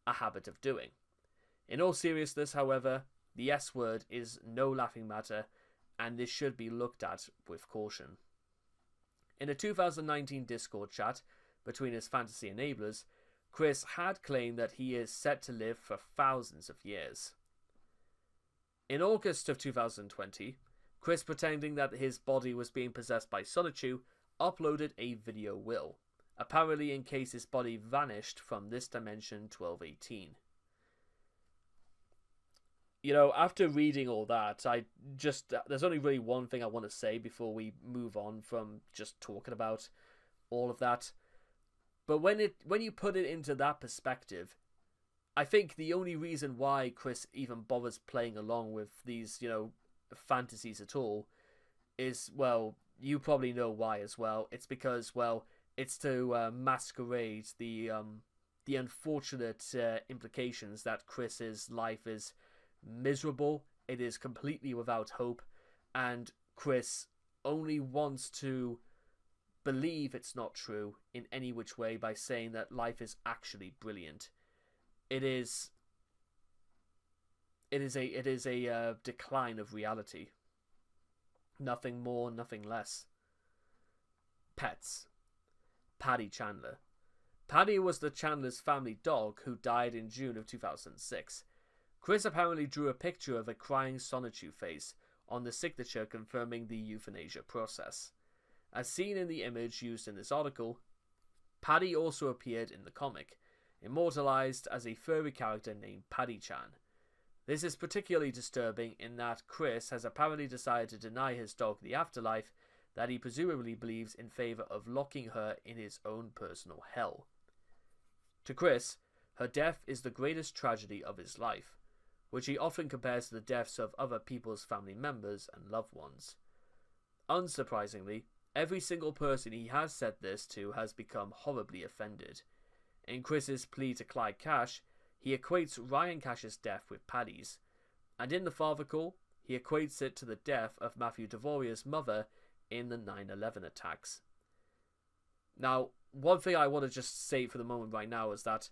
a habit of doing. In all seriousness, however, the S word is no laughing matter, and this should be looked at with caution. In a 2019 Discord chat between his fantasy enablers, Chris had claimed that he is set to live for thousands of years. In August of 2020, Chris, pretending that his body was being possessed by Rosechu, uploaded a video will, apparently in case his body vanished from this dimension 1218. You know, after reading all that, there's only really one thing I want to say before we move on from just talking about all of that. But when you put it into that perspective, I think the only reason why Chris even bothers playing along with these, fantasies at all is, well, you probably know why as well. It's because, well, it's to masquerade the unfortunate implications that Chris's life is miserable, it is completely without hope, and Chris only wants to believe it's not true in any which way by saying that life is actually brilliant. It is a decline of reality. Nothing more, nothing less. Pets. Patti Chandler. Patti was the Chandler's family dog who died in June of 2006. Chris apparently drew a picture of a crying Rosechu face on the signature confirming the euthanasia process. As seen in the image used in this article, Patti also appeared in the comic, immortalized as a furry character named Patti-chan. This is particularly disturbing in that Chris has apparently decided to deny his dog the afterlife that he presumably believes in favor of locking her in his own personal hell. To Chris, her death is the greatest tragedy of his life, which he often compares to the deaths of other people's family members and loved ones. Unsurprisingly, Every single person he has said this to has become horribly offended. In Chris's plea to Clyde Cash, he equates Ryan Cash's death with Paddy's, and in the father call, he equates it to the death of Matthew Devoria's mother in the 9/11 attacks. Now, one thing I want to just say for the moment right now is that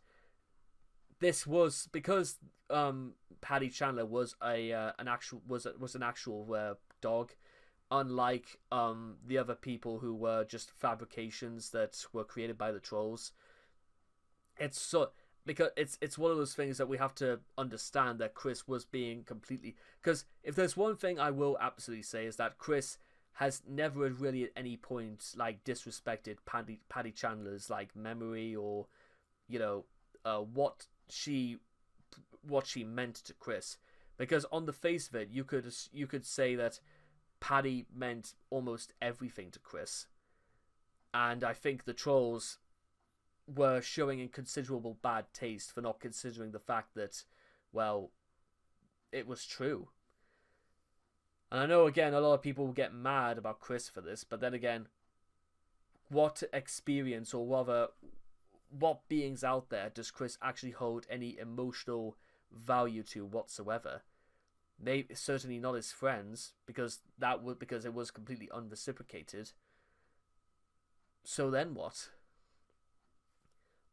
this was because Patti Chandler was an actual dog, unlike the other people who were just fabrications that were created by the trolls. Because it's one of those things that we have to understand that Chris was being completely... Because if there's one thing I will absolutely say is that Chris has never really at any point like disrespected Patti Chandler's like memory or, you know, what she meant to Chris. Because on the face of it, you could say that Patti meant almost everything to Chris. And I think the trolls were showing in considerable bad taste for not considering the fact that, well, it was true. And I know, again, a lot of people will get mad about Chris for this, but then again, what experience, or rather, what beings out there does Chris actually hold any emotional value to whatsoever? Maybe certainly not his friends, because it was completely unreciprocated. So then what?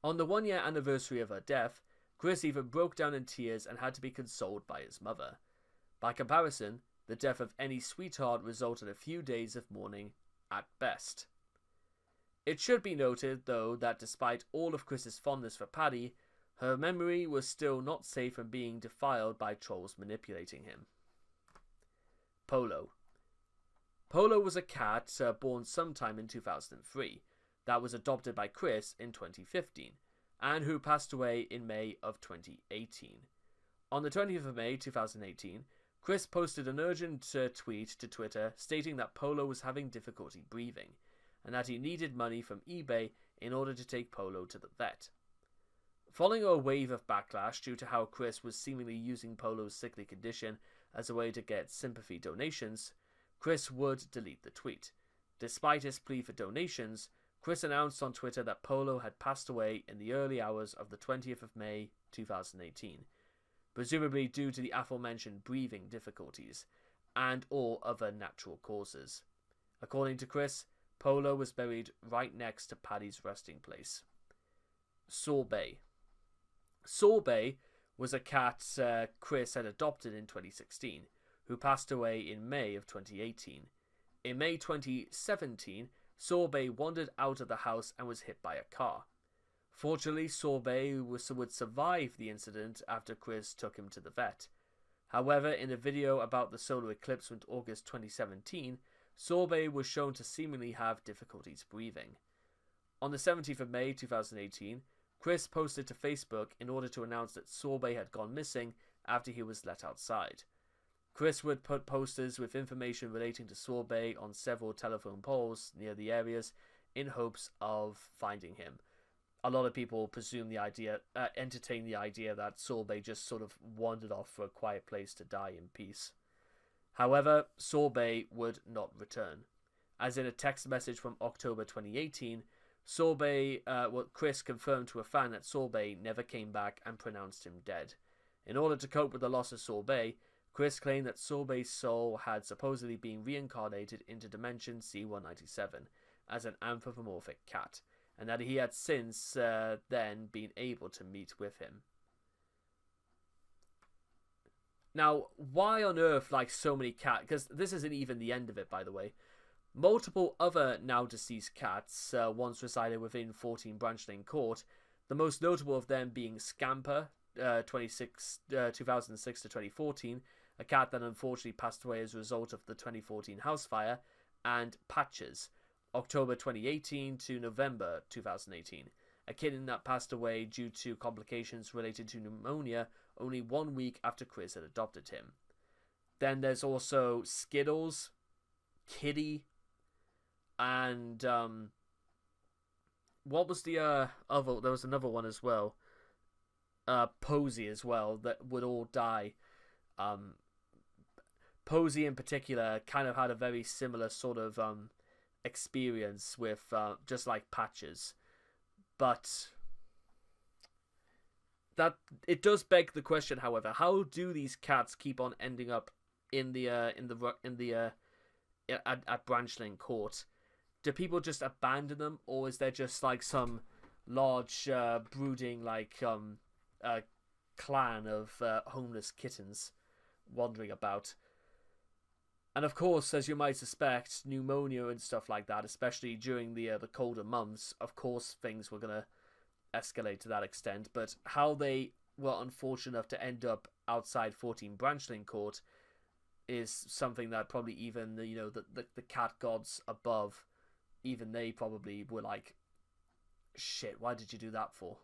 On the 1 year anniversary of her death, Chris even broke down in tears and had to be consoled by his mother. By comparison, the death of any sweetheart resulted in a few days of mourning at best. It should be noted, though, that despite all of Chris's fondness for Patti, her memory was still not safe from being defiled by trolls manipulating him. Polo. Polo was a cat born sometime in 2003 that was adopted by Chris in 2015 and who passed away in May of 2018. On the 20th of May 2018, Chris posted an urgent tweet to Twitter stating that Polo was having difficulty breathing and that he needed money from eBay in order to take Polo to the vet. Following a wave of backlash due to how Chris was seemingly using Polo's sickly condition as a way to get sympathy donations, Chris would delete the tweet. Despite his plea for donations, Chris announced on Twitter that Polo had passed away in the early hours of the 20th of May 2018, presumably due to the aforementioned breathing difficulties and or other natural causes. According to Chris, Polo was buried right next to Paddy's resting place. Sorbet. Sorbet was a cat Chris had adopted in 2016, who passed away in May of 2018. In May 2017, Sorbet wandered out of the house and was hit by a car. Fortunately, Sorbet would survive the incident after Chris took him to the vet. However, in a video about the solar eclipse from August 2017, Sorbet was shown to seemingly have difficulties breathing. On the 17th of May 2018, Chris posted to Facebook in order to announce that Sorbet had gone missing after he was let outside. Chris would put posters with information relating to Sorbet on several telephone poles near the areas in hopes of finding him. A lot of people entertain the idea that Sorbet just sort of wandered off for a quiet place to die in peace. However, Sorbet would not return. As in a text message from October 2018, Chris confirmed to a fan that Sorbet never came back and pronounced him dead. In order to cope with the loss of Sorbet, Chris claimed that Sorbet's soul had supposedly been reincarnated into Dimension C-197 as an anthropomorphic cat, and that he had since then been able to meet with him. Now, why on earth, like so many cats, because this isn't even the end of it, by the way, multiple other now deceased cats once resided within 14 Branch Lane Court, the most notable of them being Scamper, 2006 to 2014, a cat that unfortunately passed away as a result of the 2014 house fire, and Patches, October 2018 to November 2018, a kitten that passed away due to complications related to pneumonia only 1 week after Chris had adopted him. Then there's also Skittles, Kitty, and what was the other? There was another one as well. Posey as well, that would all die. Posey in particular kind of had a very similar sort of experience with just like patches, but that it does beg the question. However, how do these cats keep on ending up at Branchling Court? Do people just abandon them, or is there just like some large brooding like clan of homeless kittens wandering about? And of course, as you might suspect, pneumonia and stuff like that, especially during the colder months, of course things were gonna escalate to that extent. But how they were unfortunate enough to end up outside 14 Branchling Court is something that probably even the cat gods above, even they probably were like, shit, why did you do that for?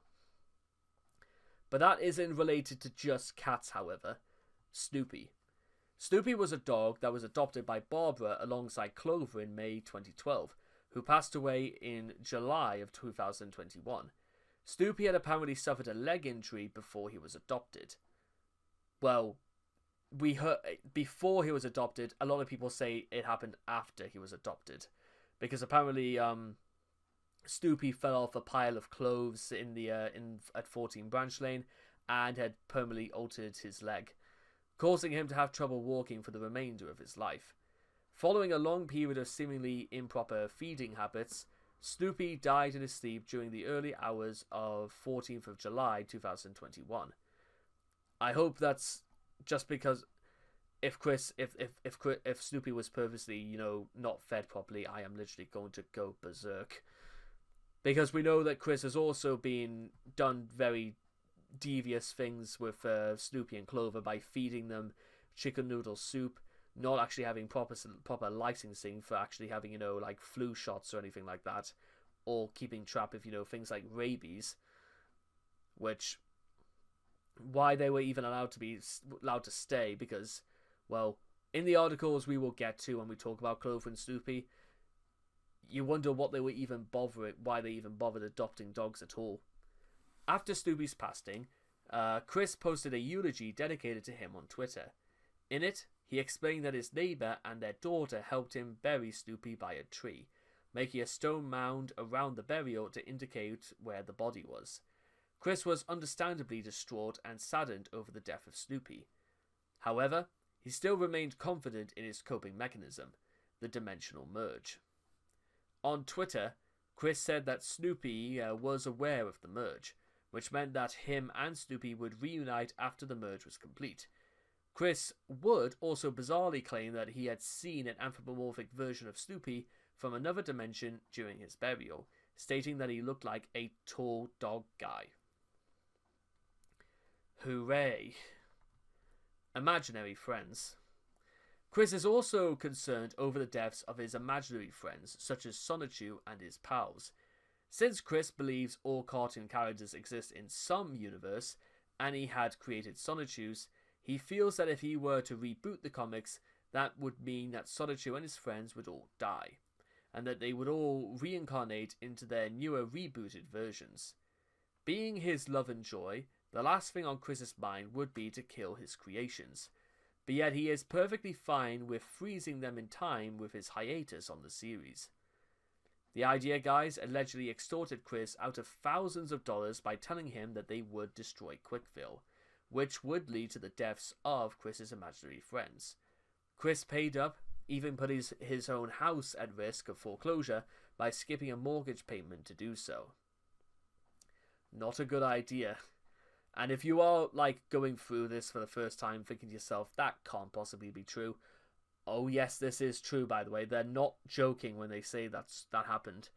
But that isn't related to just cats, however. Snoopy. Snoopy was a dog that was adopted by Barbara alongside Clover in May 2012, who passed away in July of 2021. Snoopy had apparently suffered a leg injury before he was adopted. Well, we heard before he was adopted. A lot of people say it happened after he was adopted, because apparently Snoopy fell off a pile of clothes at 14 Branch Lane and had permanently altered his leg, causing him to have trouble walking for the remainder of his life. Following a long period of seemingly improper feeding habits, Snoopy died in his sleep during the early hours of 14th of July 2021. I hope that's just because if Snoopy was purposely, not fed properly, I am literally going to go berserk. Because we know that Chris has also done very devious things with Snoopy and Clover by feeding them chicken noodle soup, not actually having proper licensing for actually having, like flu shots or anything like that, or keeping track of, things like rabies, which, why they were even allowed to stay, because, well, in the articles we will get to when we talk about Clover and Snoopy, you wonder why they even bothered adopting dogs at all. After Snoopy's passing, Chris posted a eulogy dedicated to him on Twitter. In it, he explained that his neighbour and their daughter helped him bury Snoopy by a tree, making a stone mound around the burial to indicate where the body was. Chris was understandably distraught and saddened over the death of Snoopy. However, he still remained confident in his coping mechanism, the dimensional merge. On Twitter, Chris said that Snoopy was aware of the merge, which meant that him and Snoopy would reunite after the merge was complete. Chris would also bizarrely claim that he had seen an anthropomorphic version of Snoopy from another dimension during his burial, stating that he looked like a tall dog guy. Hooray. Imaginary friends. Chris is also concerned over the deaths of his imaginary friends, such as Sonichu and his pals. Since Chris believes all cartoon characters exist in some universe, and he had created Sonichu's, he feels that if he were to reboot the comics, that would mean that Sonichu and his friends would all die, and that they would all reincarnate into their newer rebooted versions. Being his love and joy, the last thing on Chris's mind would be to kill his creations, but yet he is perfectly fine with freezing them in time with his hiatus on the series. The Idea Guys allegedly extorted Chris out of thousands of dollars by telling him that they would destroy Quickville, which would lead to the deaths of Chris's imaginary friends. Chris paid up, even put his own house at risk of foreclosure by skipping a mortgage payment to do so. Not a good idea. And if you are, going through this for the first time, thinking to yourself, that can't possibly be true. Oh yes, this is true, by the way. They're not joking when they say that happened.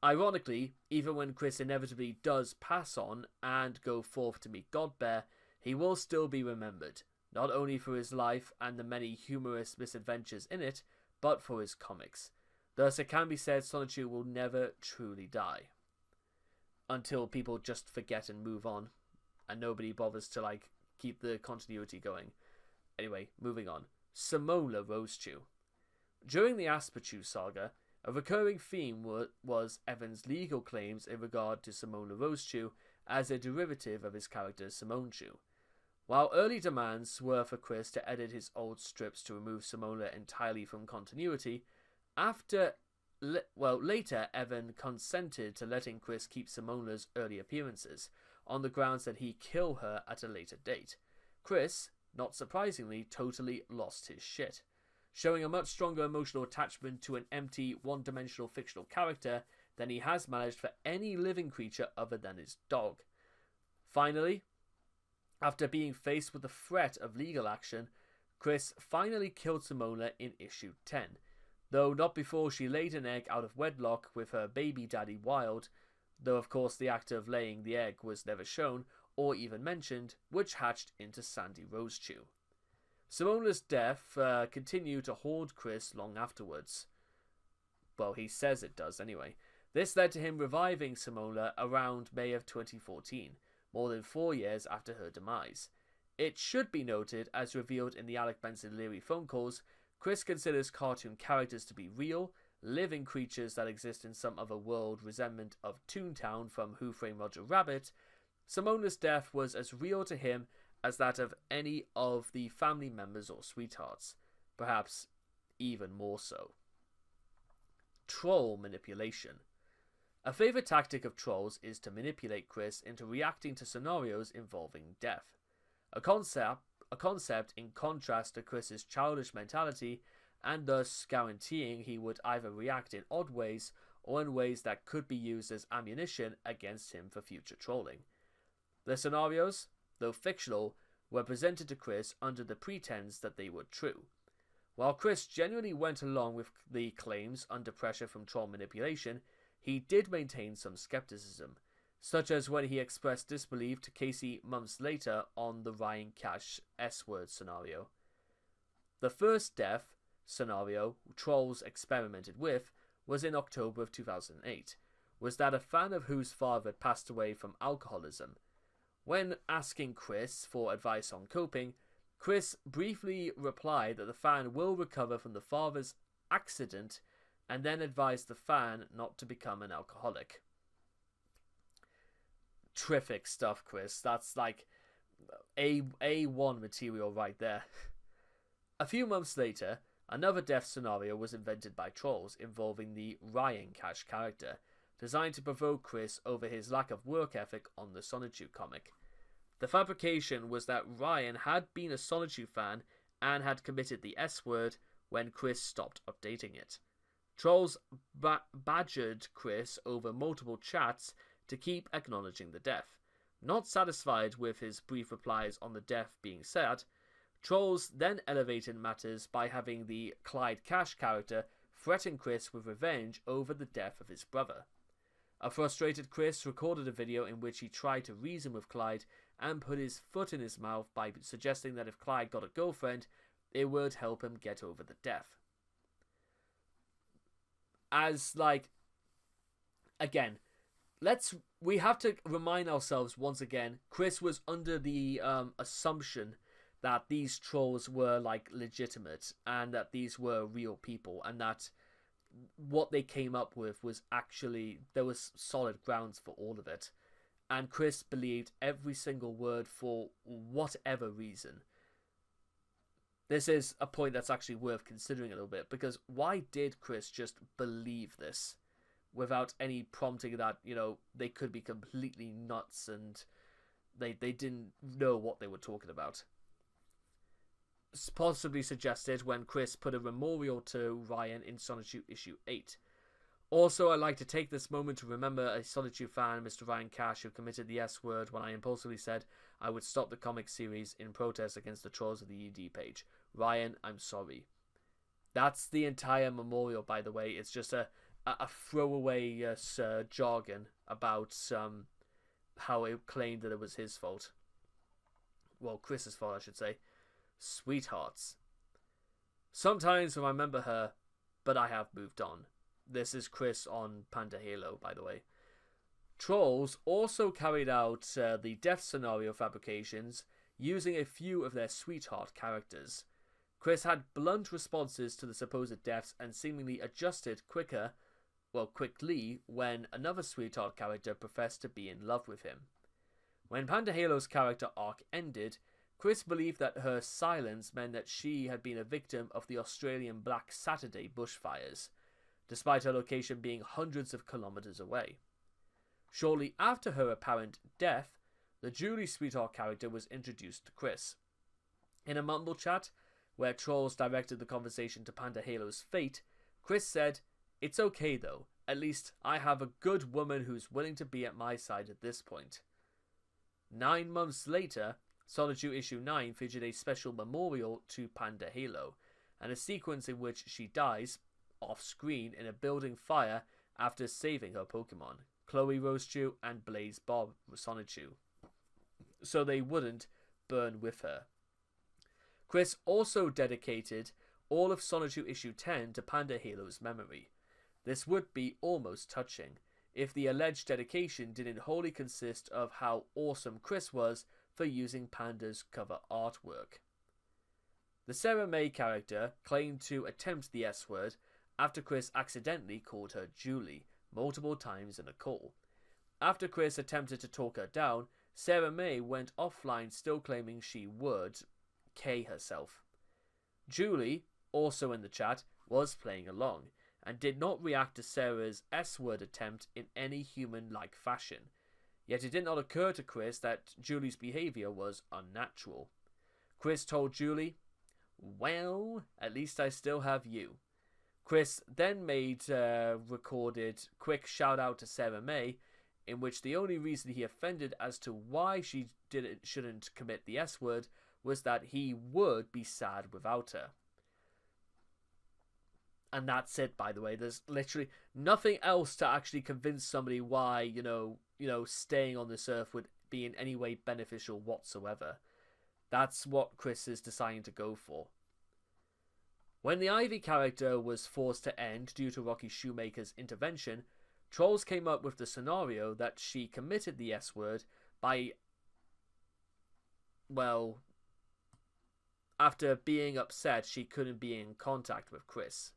Ironically, even when Chris inevitably does pass on and go forth to meet Godbear, he will still be remembered, not only for his life and the many humorous misadventures in it, but for his comics. Thus, it can be said Sonichu will never truly die. Until people just forget and move on, and nobody bothers to, keep the continuity going. Anyway, moving on. Simola Rosechu. During the Asperchu saga, a recurring theme was Evan's legal claims in regard to Simola Rosechu as a derivative of his character Simonchu. While early demands were for Chris to edit his old strips to remove Simola entirely from continuity, after Later, Evan consented to letting Chris keep Simola's early appearances, on the grounds that he kill her at a later date. Chris, not surprisingly, totally lost his shit, showing a much stronger emotional attachment to an empty, one-dimensional fictional character than he has managed for any living creature other than his dog. Finally, after being faced with the threat of legal action, Chris finally killed Simola in issue 10, though not before she laid an egg out of wedlock with her baby daddy Wild, though of course the act of laying the egg was never shown or even mentioned, which hatched into Sandy Rosechu. Simola's death continued to haunt Chris long afterwards. Well, he says it does anyway. This led to him reviving Simola around May of 2014, more than 4 years after her demise. It should be noted, as revealed in the Alec Benson Leary phone calls, Chris considers cartoon characters to be real, living creatures that exist in some other world resemblant of Toontown from Who Framed Roger Rabbit. Simona's death was as real to him as that of any of the family members or sweethearts, perhaps even more so. Troll manipulation. A favourite tactic of trolls is to manipulate Chris into reacting to scenarios involving death. A concept in contrast to Chris's childish mentality, and thus guaranteeing he would either react in odd ways or in ways that could be used as ammunition against him for future trolling. The scenarios, though fictional, were presented to Chris under the pretense that they were true. While Chris genuinely went along with the claims under pressure from troll manipulation, he did maintain some skepticism, such as when he expressed disbelief to Casey months later on the Ryan Cash S-word scenario. The first death scenario trolls experimented with was in October of 2008, was that a fan of whose father had passed away from alcoholism. When asking Chris for advice on coping, Chris briefly replied that the fan will recover from the father's accident and then advised the fan not to become an alcoholic. Terrific stuff, Chris. That's like A1 material right there. A few months later, another death scenario was invented by trolls involving the Ryan Cash character, designed to provoke Chris over his lack of work ethic on the Sonichu comic. The fabrication was that Ryan had been a Sonichu fan and had committed the S-word when Chris stopped updating it. Trolls badgered Chris over multiple chats to keep acknowledging the death. Not satisfied with his brief replies on the death being said, trolls then elevated matters by having the Clyde Cash character threaten Chris with revenge over the death of his brother. A frustrated Chris recorded a video in which he tried to reason with Clyde and put his foot in his mouth by suggesting that if Clyde got a girlfriend, it would help him get over the death. Again, we have to remind ourselves once again, Chris was under the assumption that these trolls were legitimate and that these were real people and that what they came up with was actually, there was solid grounds for all of it. And Chris believed every single word for whatever reason. This is a point that's actually worth considering a little bit, because why did Chris just believe this without any prompting that, they could be completely nuts and they didn't know what they were talking about? It's possibly suggested when Chris put a memorial to Ryan in Sonichu issue 8. Also, I'd like to take this moment to remember a Sonichu fan, Mr. Ryan Cash, who committed the S-word when I impulsively said I would stop the comic series in protest against the trolls of the UD page. Ryan, I'm sorry. That's the entire memorial, by the way. It's just a throwaway jargon about how it claimed that it was his fault. Well, Chris's fault, I should say. Sweethearts. Sometimes I remember her, but I have moved on. This is Chris on Panda Halo, by the way. Trolls also carried out the death scenario fabrications using a few of their sweetheart characters. Chris had blunt responses to the supposed deaths and seemingly adjusted quickly when another sweetheart character professed to be in love with him. When Panda Halo's character arc ended, Chris believed that her silence meant that she had been a victim of the Australian Black Saturday bushfires. despite her location being hundreds of kilometers away. Shortly after her apparent death, the Julie Sweetheart character was introduced to Chris. In a mumble chat, where trolls directed the conversation to Panda Halo's fate, Chris said, "It's okay though, at least I have a good woman who's willing to be at my side at this point." 9 months later, Rosechu issue 9 featured a special memorial to Panda Halo, and a sequence in which she dies, off-screen, in a building fire after saving her Pokemon, Chloe Rosechu and Blaze Bob Rosechu, so they wouldn't burn with her. Chris also dedicated all of Rosechu issue 10 to Panda Halo's memory. This would be almost touching, if the alleged dedication didn't wholly consist of how awesome Chris was for using Panda's cover artwork. The Sarah May character claimed to attempt the S-word after Chris accidentally called her Julie multiple times in a call. After Chris attempted to talk her down, Sarah May went offline still claiming she would K herself. Julie, also in the chat, was playing along, and did not react to Sarah's S-word attempt in any human-like fashion. Yet it did not occur to Chris that Julie's behaviour was unnatural. Chris told Julie, "Well, at least I still have you." Chris then made a recorded quick shout-out to Sarah May, in which the only reason he offended as to why she shouldn't commit the S-word was that he would be sad without her. And that's it, by the way. There's literally nothing else to actually convince somebody why, staying on this earth would be in any way beneficial whatsoever. That's what Chris is deciding to go for. When the Ivy character was forced to end due to Rocky Shoemaker's intervention, trolls came up with the scenario that she committed the S-word by, after being upset she couldn't be in contact with Chris.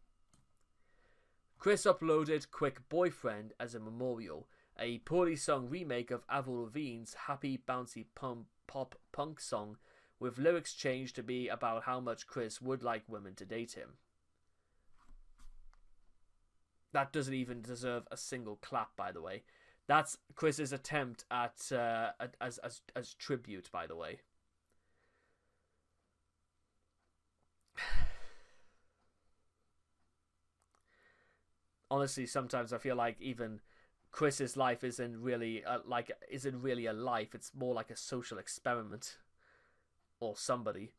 Chris uploaded Quick Boyfriend as a memorial, a poorly sung remake of Avril Lavigne's happy bouncy pop punk song, with lyrics changed to be about how much Chris would like women to date him. That doesn't even deserve a single clap, by the way. That's Chris's attempt at as tribute, by the way. Honestly, sometimes I feel like even Chris's life isn't really a life. It's more like a social experiment, or somebody,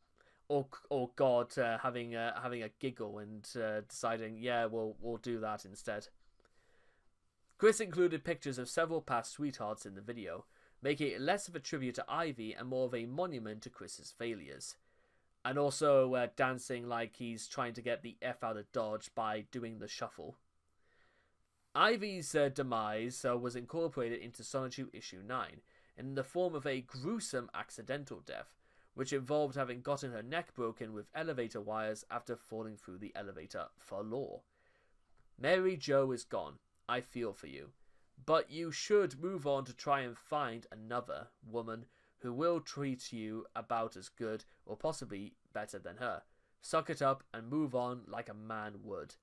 or God having a giggle and deciding, yeah, we'll do that instead. Chris included pictures of several past sweethearts in the video, making it less of a tribute to Ivy and more of a monument to Chris's failures, and also dancing like he's trying to get the F out of Dodge by doing the shuffle. Ivy's demise was incorporated into Rosechu issue 9 in the form of a gruesome accidental death, which involved having gotten her neck broken with elevator wires after falling through the elevator floor. Mary Jo is gone. I feel for you. But you should move on to try and find another woman who will treat you about as good or possibly better than her. Suck it up and move on like a man would.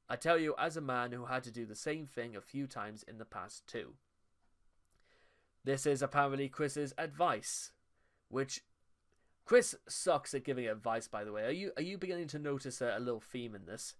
I tell you as a man who had to do the same thing a few times in the past too. This is apparently Chris's advice, which Chris sucks at giving advice, by the way. Are you beginning to notice a little theme in this?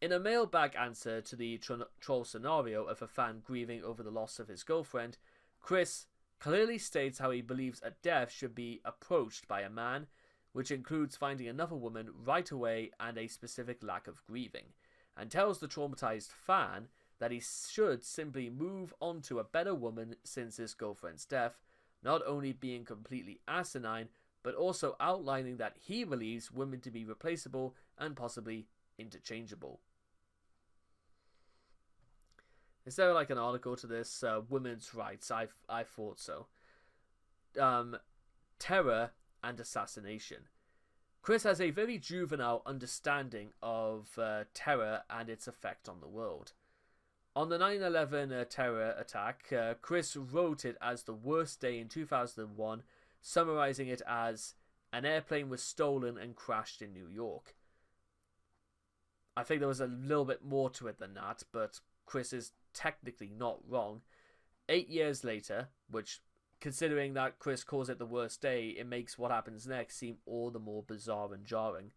In a mailbag answer to the troll scenario of a fan grieving over the loss of his girlfriend, Chris clearly states how he believes a death should be approached by a man, which includes finding another woman right away and a specific lack of grieving, and tells the traumatized fan that he should simply move on to a better woman since his girlfriend's death, not only being completely asinine, but also outlining that he believes women to be replaceable and possibly interchangeable. Is there like an article to this? Women's rights, I thought so. Terror and assassination. Chris has a very juvenile understanding of terror and its effect on the world. On the 9/11 terror attack, Chris wrote it as the worst day in 2001, summarizing it as, an airplane was stolen and crashed in New York. I think there was a little bit more to it than that, but Chris is technically not wrong. 8 years later, which, considering that Chris calls it the worst day, it makes what happens next seem all the more bizarre and jarring.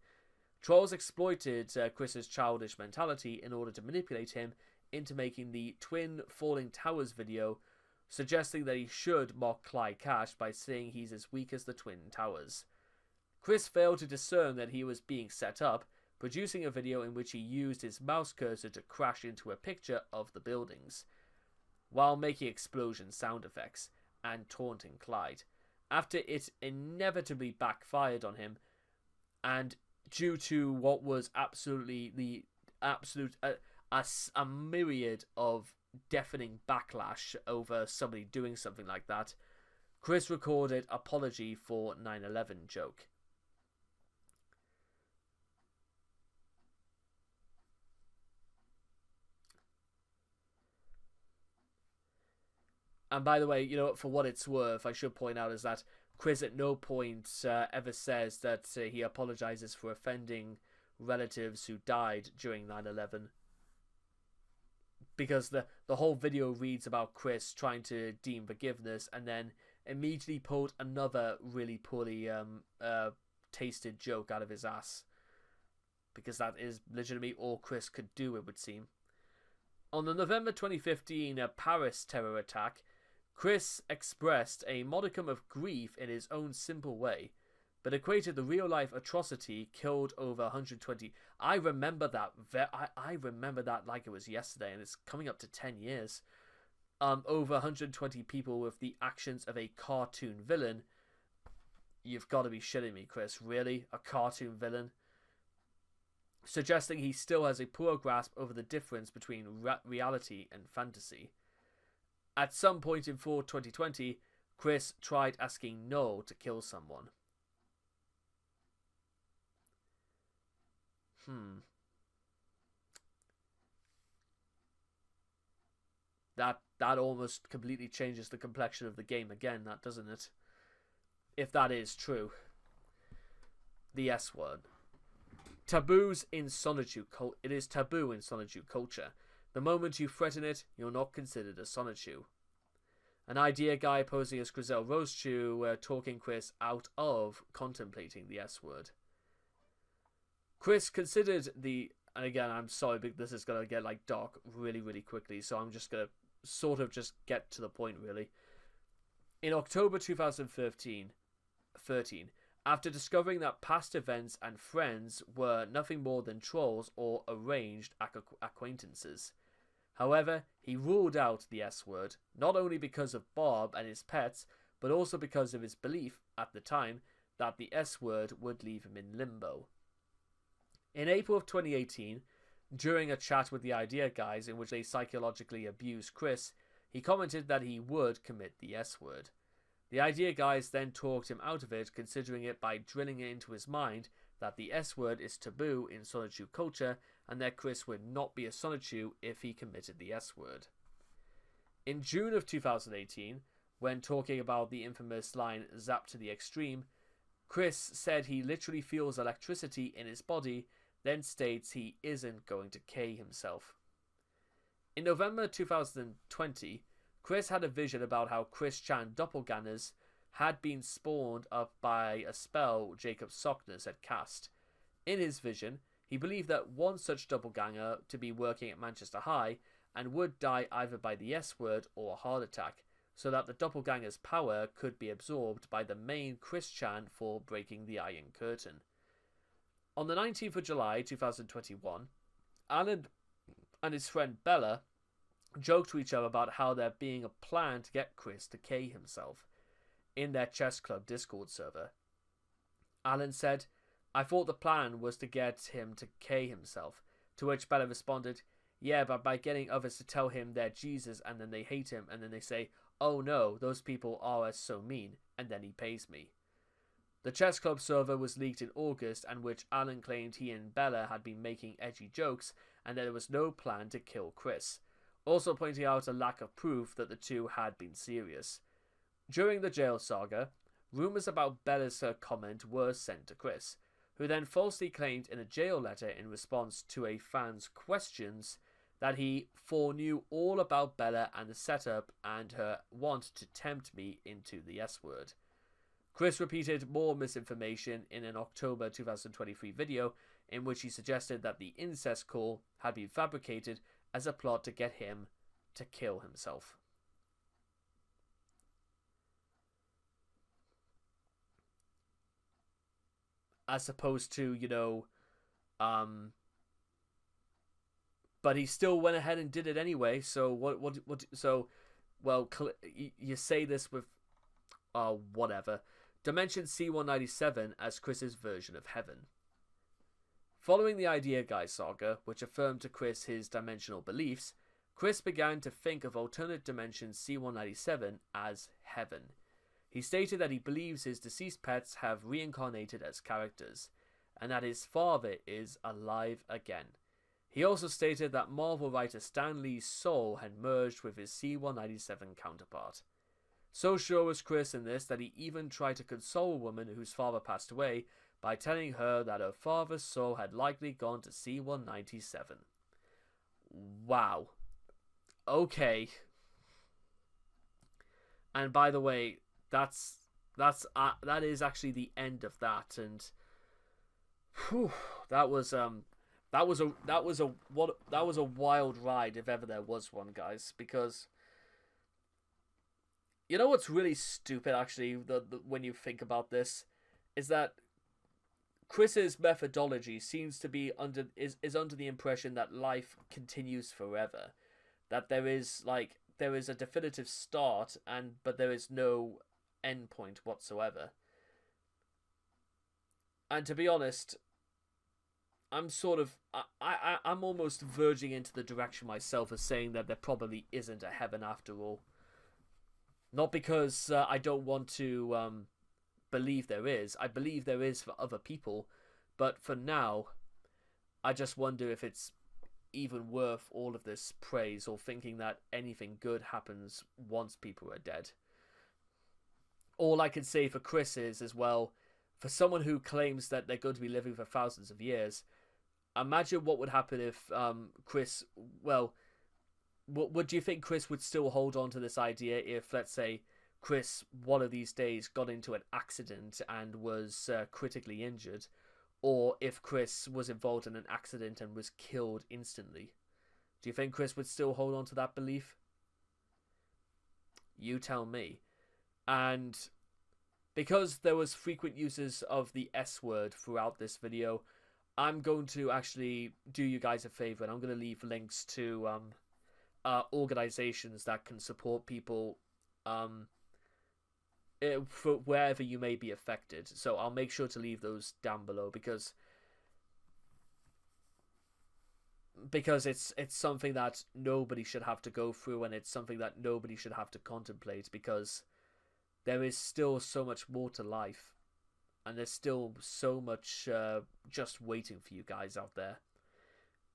Trolls exploited Chris's childish mentality in order to manipulate him into making the Twin Falling Towers video, suggesting that he should mock Clyde Cash by saying he's as weak as the Twin Towers. Chris failed to discern that he was being set up, producing a video in which he used his mouse cursor to crash into a picture of the buildings, while making explosion sound effects and taunting Clyde, after it inevitably backfired on him, and due to what was a myriad of deafening backlash over somebody doing something like that, Chris recorded apology for 9/11 joke. And by the way, for what it's worth, I should point out is that Chris at no point ever says that he apologizes for offending relatives who died during 9/11. Because the whole video reads about Chris trying to deem forgiveness and then immediately pulled another really poorly tasted joke out of his ass. Because that is legitimately all Chris could do, it would seem. On the November 2015 Paris terror attack, Chris expressed a modicum of grief in his own simple way, but equated the real-life atrocity killed over 120. I remember that. I remember that like it was yesterday, and it's coming up to 10 years. Over 120 people with the actions of a cartoon villain. You've got to be shitting me, Chris. Really? A cartoon villain? Suggesting he still has a poor grasp over the difference between reality and fantasy. At some point in fall 2020, Chris tried asking Noel to kill someone. That almost completely changes the complexion of the game again, that doesn't it? If that is true. The S word. Taboos in solitude. It is taboo in solitude culture. The moment you threaten it, you're not considered a solitude. An idea guy posing as Simola Rosechu talking Chris out of contemplating the S word. Chris considered and again, I'm sorry, but this is going to get dark really, really quickly, so I'm just going to sort of just get to the point, really. In October 2013, after discovering that past events and friends were nothing more than trolls or arranged acquaintances. However, he ruled out the S word, not only because of Bob and his pets, but also because of his belief, at the time, that the S word would leave him in limbo. In April of 2018, during a chat with the Idea Guys in which they psychologically abused Chris, he commented that he would commit the S word. The Idea Guys then talked him out of it, considering it by drilling it into his mind that the S word is taboo in solitude culture and that Chris would not be a solitude if he committed the S word. In June of 2018, when talking about the infamous line "zapped to the extreme," Chris said he literally feels electricity in his body, then states he isn't going to K himself. In November 2020, Chris had a vision about how Chris Chan doppelgangers had been spawned up by a spell Jacob Sockness had cast. In his vision, he believed that one such doppelganger to be working at Manchester High and would die either by the S word or a heart attack, so that the doppelganger's power could be absorbed by the main Chris Chan for breaking the Iron Curtain. On the 19th of July 2021, Alan and his friend Bella joked to each other about how there being a plan to get Chris to K himself in their chess club Discord server. Alan said, "I thought the plan was to get him to K himself," to which Bella responded, "Yeah, but by getting others to tell him they're Jesus and then they hate him and then they say, 'Oh no, those people are so mean,' and then he pays me." The chess club server was leaked in August, and which Alan claimed he and Bella had been making edgy jokes and that there was no plan to kill Chris, also pointing out a lack of proof that the two had been serious. During the jail saga, rumours about Bella's comment were sent to Chris, who then falsely claimed in a jail letter in response to a fan's questions that he foreknew all about Bella and the setup and her want to tempt me into the S-word. Chris repeated more misinformation in an October 2023 video in which he suggested that the incest call had been fabricated as a plot to get him to kill himself. As opposed to, but he still went ahead and did it anyway. So you say this with, whatever. Dimension C-197 as Chris's version of heaven. Following the Idea Guy saga, which affirmed to Chris his dimensional beliefs, Chris began to think of alternate dimension C-197 as heaven. He stated that he believes his deceased pets have reincarnated as characters, and that his father is alive again. He also stated that Marvel writer Stan Lee's soul had merged with his C-197 counterpart. So sure was Chris in this that he even tried to console a woman whose father passed away by telling her that her father's soul had likely gone to C-197. Wow. Okay. And by the way, that is actually the end of that, and that was a wild ride if ever there was one, guys. Because you know what's really stupid, actually, when you think about this, is that Chris's methodology seems to be under the impression that life continues forever, that there is a definitive start but there is no end point whatsoever. And to be honest, I'm almost verging into the direction myself of saying that there probably isn't a heaven after all. Not because I don't want to believe there is. I believe there is for other people, but for now, I just wonder if it's even worth all of this praise or thinking that anything good happens once people are dead. All I can say for Chris is, as well, for someone who claims that they're going to be living for thousands of years, imagine what would happen if Chris, well, what do you think Chris would still hold on to this idea if, let's say, Chris one of these days got into an accident and was critically injured, or if Chris was involved in an accident and was killed instantly? Do you think Chris would still hold on to that belief? You tell me. And because there was frequent uses of the S word throughout this video, I'm going to actually do you guys a favor, and I'm going to leave links to organizations that can support people for wherever you may be affected. So I'll make sure to leave those down below, because it's something that nobody should have to go through, and it's something that nobody should have to contemplate, because there is still so much more to life, and there's still so much just waiting for you guys out there.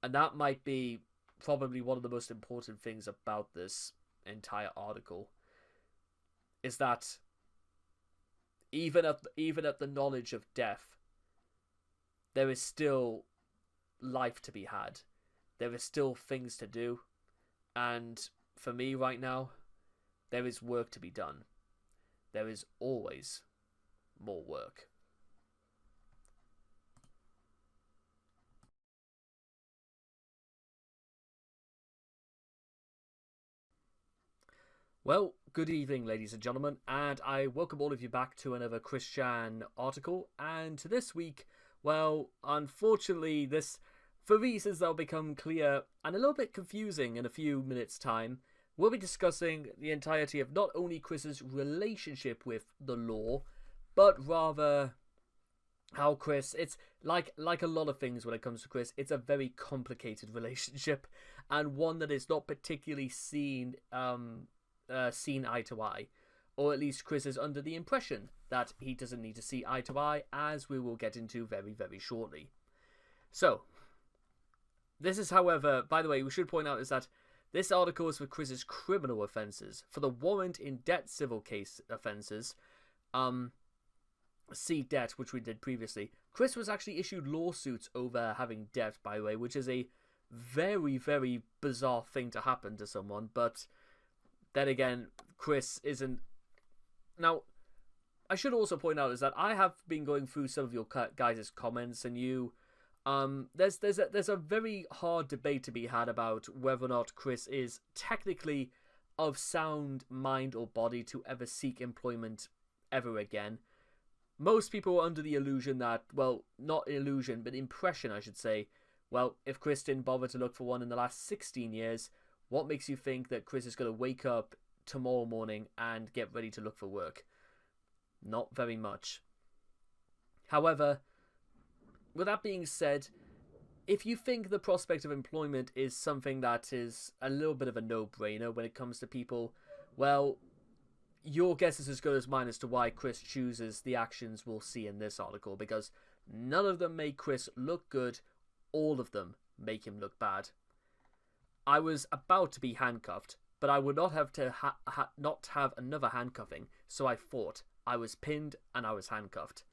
And that might be probably one of the most important things about this entire article, is that even at the knowledge of death, there is still life to be had. There is still things to do, and for me right now, there is work to be done. There is always more work. Well, good evening, ladies and gentlemen, and I welcome all of you back to another Christian article. And this week, well, unfortunately, for reasons that will become clear and a little bit confusing in a few minutes' time, we'll be discussing the entirety of not only Chris's relationship with the law, but rather how Chris, it's like a lot of things when it comes to Chris, it's a very complicated relationship, and one that is not particularly seen eye to eye. Or at least Chris is under the impression that he doesn't need to see eye to eye, as we will get into very, very shortly. So, this is, however, by the way, we should point out is that this article is for Chris's criminal offences. For the warrant in debt civil case offences, seek debt, which we did previously. Chris was actually issued lawsuits over having debt, by the way, which is a very, very bizarre thing to happen to someone. But then again, Chris isn't... Now, I should also point out is that I have been going through some of your guys' comments, and you... there's a very hard debate to be had about whether or not Chris is technically of sound mind or body to ever seek employment ever again. Most people are under the illusion that, well, not illusion, but impression, I should say. Well, if Chris didn't bother to look for one in the last 16 years, what makes you think that Chris is going to wake up tomorrow morning and get ready to look for work? Not very much. However, with that being said, if you think the prospect of employment is something that is a little bit of a no-brainer when it comes to people, well, your guess is as good as mine as to why Chris chooses the actions we'll see in this article, because none of them make Chris look good, all of them make him look bad. I was about to be handcuffed, but I would not have to not have another handcuffing, so I fought. I was pinned and I was handcuffed.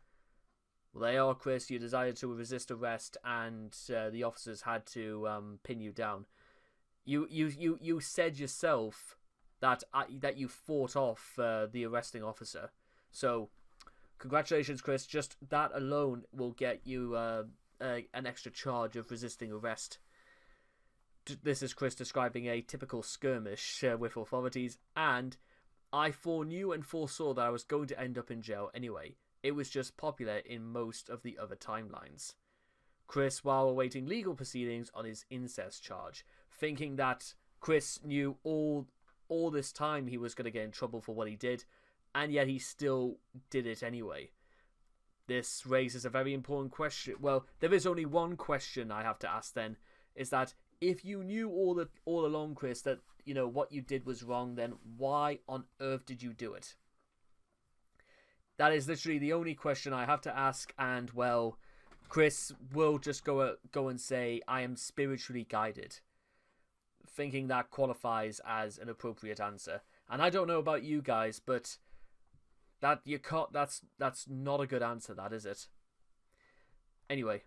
Well, there you are, Chris. You decided to resist arrest, and the officers had to pin you down. You said yourself that you fought off the arresting officer. So, congratulations, Chris. Just that alone will get you an extra charge of resisting arrest. This is Chris describing a typical skirmish with authorities, and I foreknew and foresaw that I was going to end up in jail anyway. It was just popular in most of the other timelines. Chris, while awaiting legal proceedings on his incest charge, thinking that Chris knew all this time he was going to get in trouble for what he did, and yet he still did it anyway. This raises a very important question. Well, there is only one question I have to ask then, is that if you knew all along, Chris, that what you did was wrong, then why on earth did you do it? That is literally the only question I have to ask, and well, Chris will just go and say, I am spiritually guided, thinking that qualifies as an appropriate answer. And I don't know about you guys, but that's not a good answer, that is it? Anyway,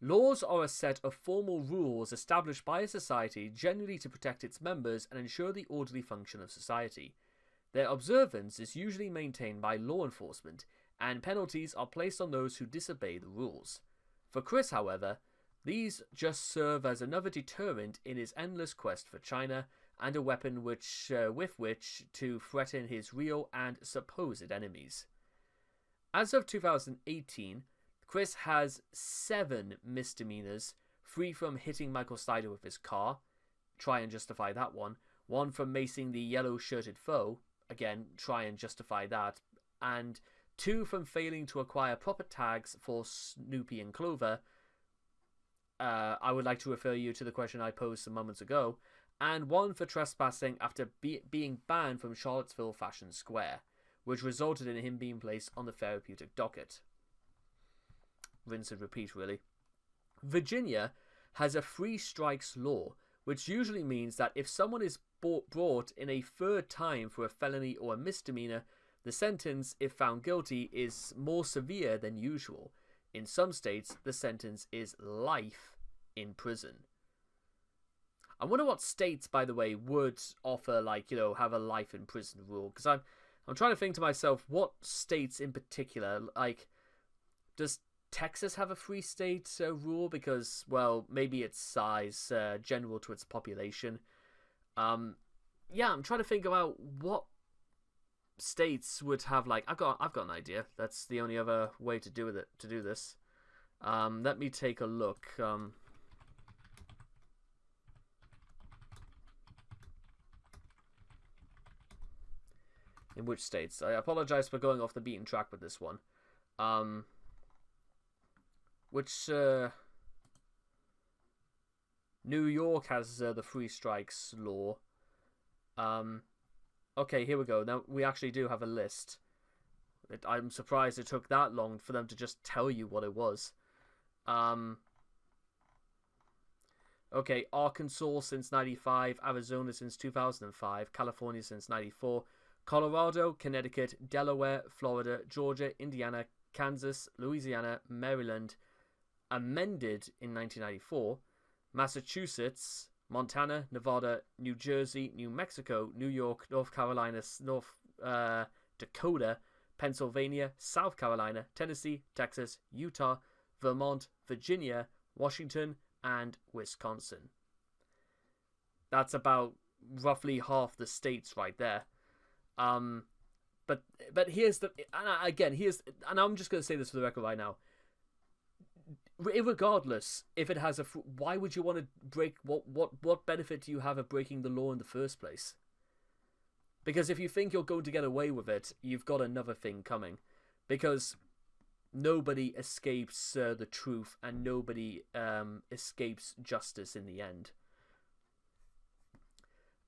laws are a set of formal rules established by a society generally to protect its members and ensure the orderly function of society. Their observance is usually maintained by law enforcement, and penalties are placed on those who disobey the rules. For Chris, however, these just serve as another deterrent in his endless quest for China, and a weapon with which to threaten his real and supposed enemies. As of 2018, Chris has 7 misdemeanors, 3 from hitting Michael Snyder with his car, try and justify that one, 1 from macing the yellow-shirted foe, again, try and justify that, and 2 from failing to acquire proper tags for Snoopy and Clover. I would like to refer you to the question I posed some moments ago, and 1 for trespassing after being banned from Charlottesville Fashion Square, which resulted in him being placed on the therapeutic docket. Rinse and repeat, really. Virginia has a 3 strikes law, which usually means that if someone is brought in a third time for a felony or a misdemeanor, the sentence, if found guilty, is more severe than usual. In some states, the sentence is life in prison. I wonder what states, by the way, would offer, have a life in prison rule, because I'm trying to think to myself, what states in particular, does Texas have a 3-state rule? Because, well, maybe its size, general to its population. Yeah, I'm trying to think about what states would have, I've got an idea. That's the only other way to do this. Let me take a look. In which states? I apologize for going off the beaten track with this one. New York has the 3 strikes law. Okay, here we go. Now, we actually do have a list. I'm surprised it took that long for them to just tell you what it was. Okay, Arkansas since 95, Arizona since 2005, California since 94, Colorado, Connecticut, Delaware, Florida, Georgia, Indiana, Kansas, Louisiana, Maryland, amended in 1994, Massachusetts, Montana, Nevada, New Jersey, New Mexico, New York, North Carolina, North Dakota, Pennsylvania, South Carolina, Tennessee, Texas, Utah, Vermont, Virginia, Washington, and Wisconsin. That's about roughly half the states right there. But here's the, and I'm just going to say this for the record right now. Regardless, if it has why would you want to break, what benefit do you have of breaking the law in the first place? Because if you think you're going to get away with it, you've got another thing coming. Because nobody escapes the truth, and nobody escapes justice in the end.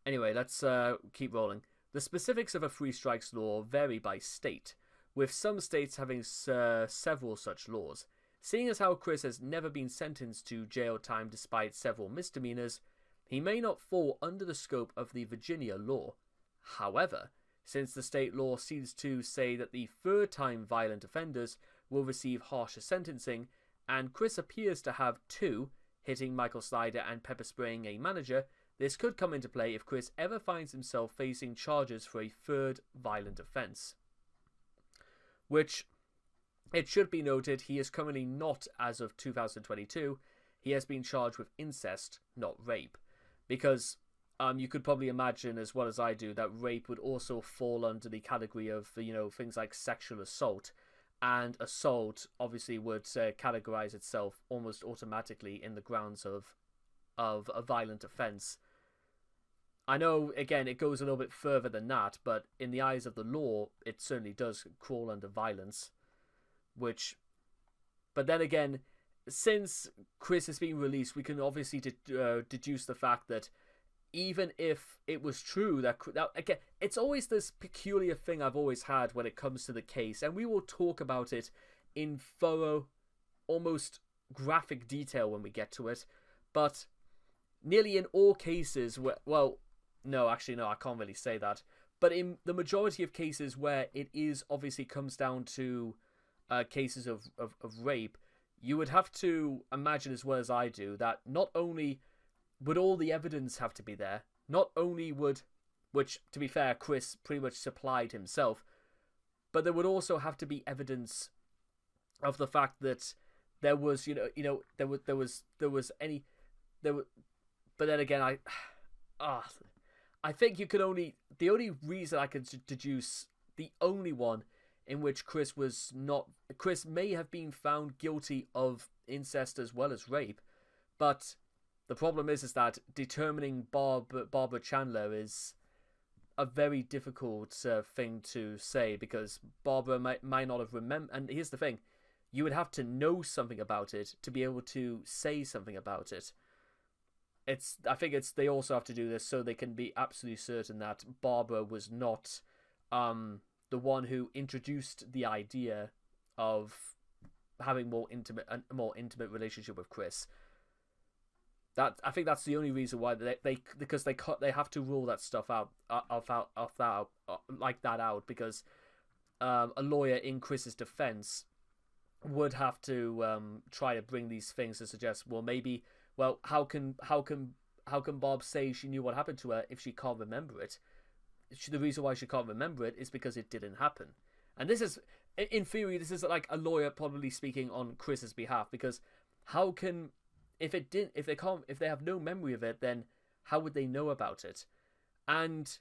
Anyway, let's keep rolling. The specifics of a three strikes law vary by state, with some states having several such laws. Seeing as how Chris has never been sentenced to jail time despite several misdemeanors, he may not fall under the scope of the Virginia law. However, since the state law seems to say that the third-time violent offenders will receive harsher sentencing, and Chris appears to have two, hitting Michael Snyder and pepper spraying a manager, this could come into play if Chris ever finds himself facing charges for a third violent offence. Which, it should be noted, he is currently not as of 2022. He has been charged with incest, not rape. Because you could probably imagine, as well as I do, that rape would also fall under the category of, things like sexual assault. And assault obviously would categorize itself almost automatically in the grounds of a violent offence. I know, again, it goes a little bit further than that, but in the eyes of the law, it certainly does crawl under violence. But then again, since Chris has been released, we can obviously deduce the fact that even if it was true that again, it's always this peculiar thing I've always had when it comes to the case, and we will talk about it in thorough, almost graphic detail when we get to it, but nearly in all cases where, no, I can't really say that, but in the majority of cases where it is obviously comes down to cases of rape, you would have to imagine, as well as I do, that not only would all the evidence have to be there, not only would, which to be fair, Chris pretty much supplied himself, but there would also have to be evidence of the fact that there was, but then again, I think you could only, the only reason I can deduce, the only one in which Chris may have been found guilty of incest as well as rape, but the problem is that determining Barbara Chandler is a very difficult thing to say, because Barbara might not have remembered, and here's the thing, you would have to know something about it to be able to say something about it. I think they also have to do this so they can be absolutely certain that Barbara was not the one who introduced the idea of having a more intimate relationship with Chris. I think that's the only reason why because they have to rule that stuff out like that out, because a lawyer in Chris's defense would have to try to bring these things to suggest, how can Bob say she knew what happened to her if she can't remember it? The reason why she can't remember it is because it didn't happen. And this is, in theory, this is like a lawyer probably speaking on Chris's behalf, because how can, if they have no memory of it, then how would they know about it? And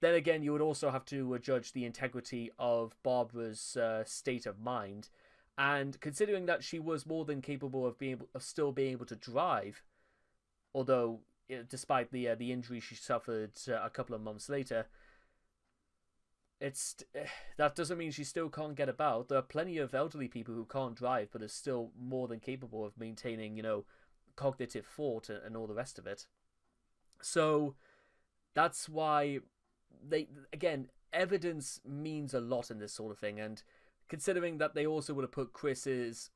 then again, you would also have to judge the integrity of Barbara's state of mind. And considering that she was more than capable of still being able to drive, although despite the injury she suffered a couple of months later, that doesn't mean she still can't get about. There are plenty of elderly people who can't drive but are still more than capable of maintaining, cognitive thought and all the rest of it. So that's why evidence means a lot in this sort of thing, and considering that they also would have put Chris's,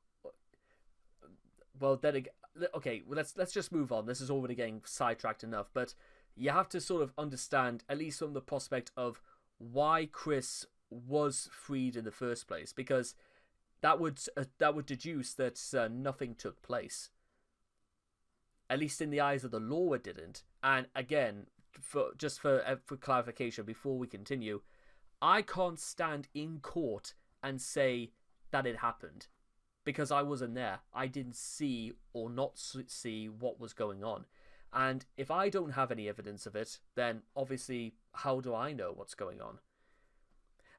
let's just move on. This is already getting sidetracked enough, but you have to sort of understand, at least from the prospect of why Chris was freed in the first place, because that would deduce that nothing took place. At least in the eyes of the law, it didn't. And again, for clarification, before we continue, I can't stand in court and say that it happened, because I wasn't there. I didn't see or not see what was going on. And if I don't have any evidence of it, then obviously, how do I know what's going on?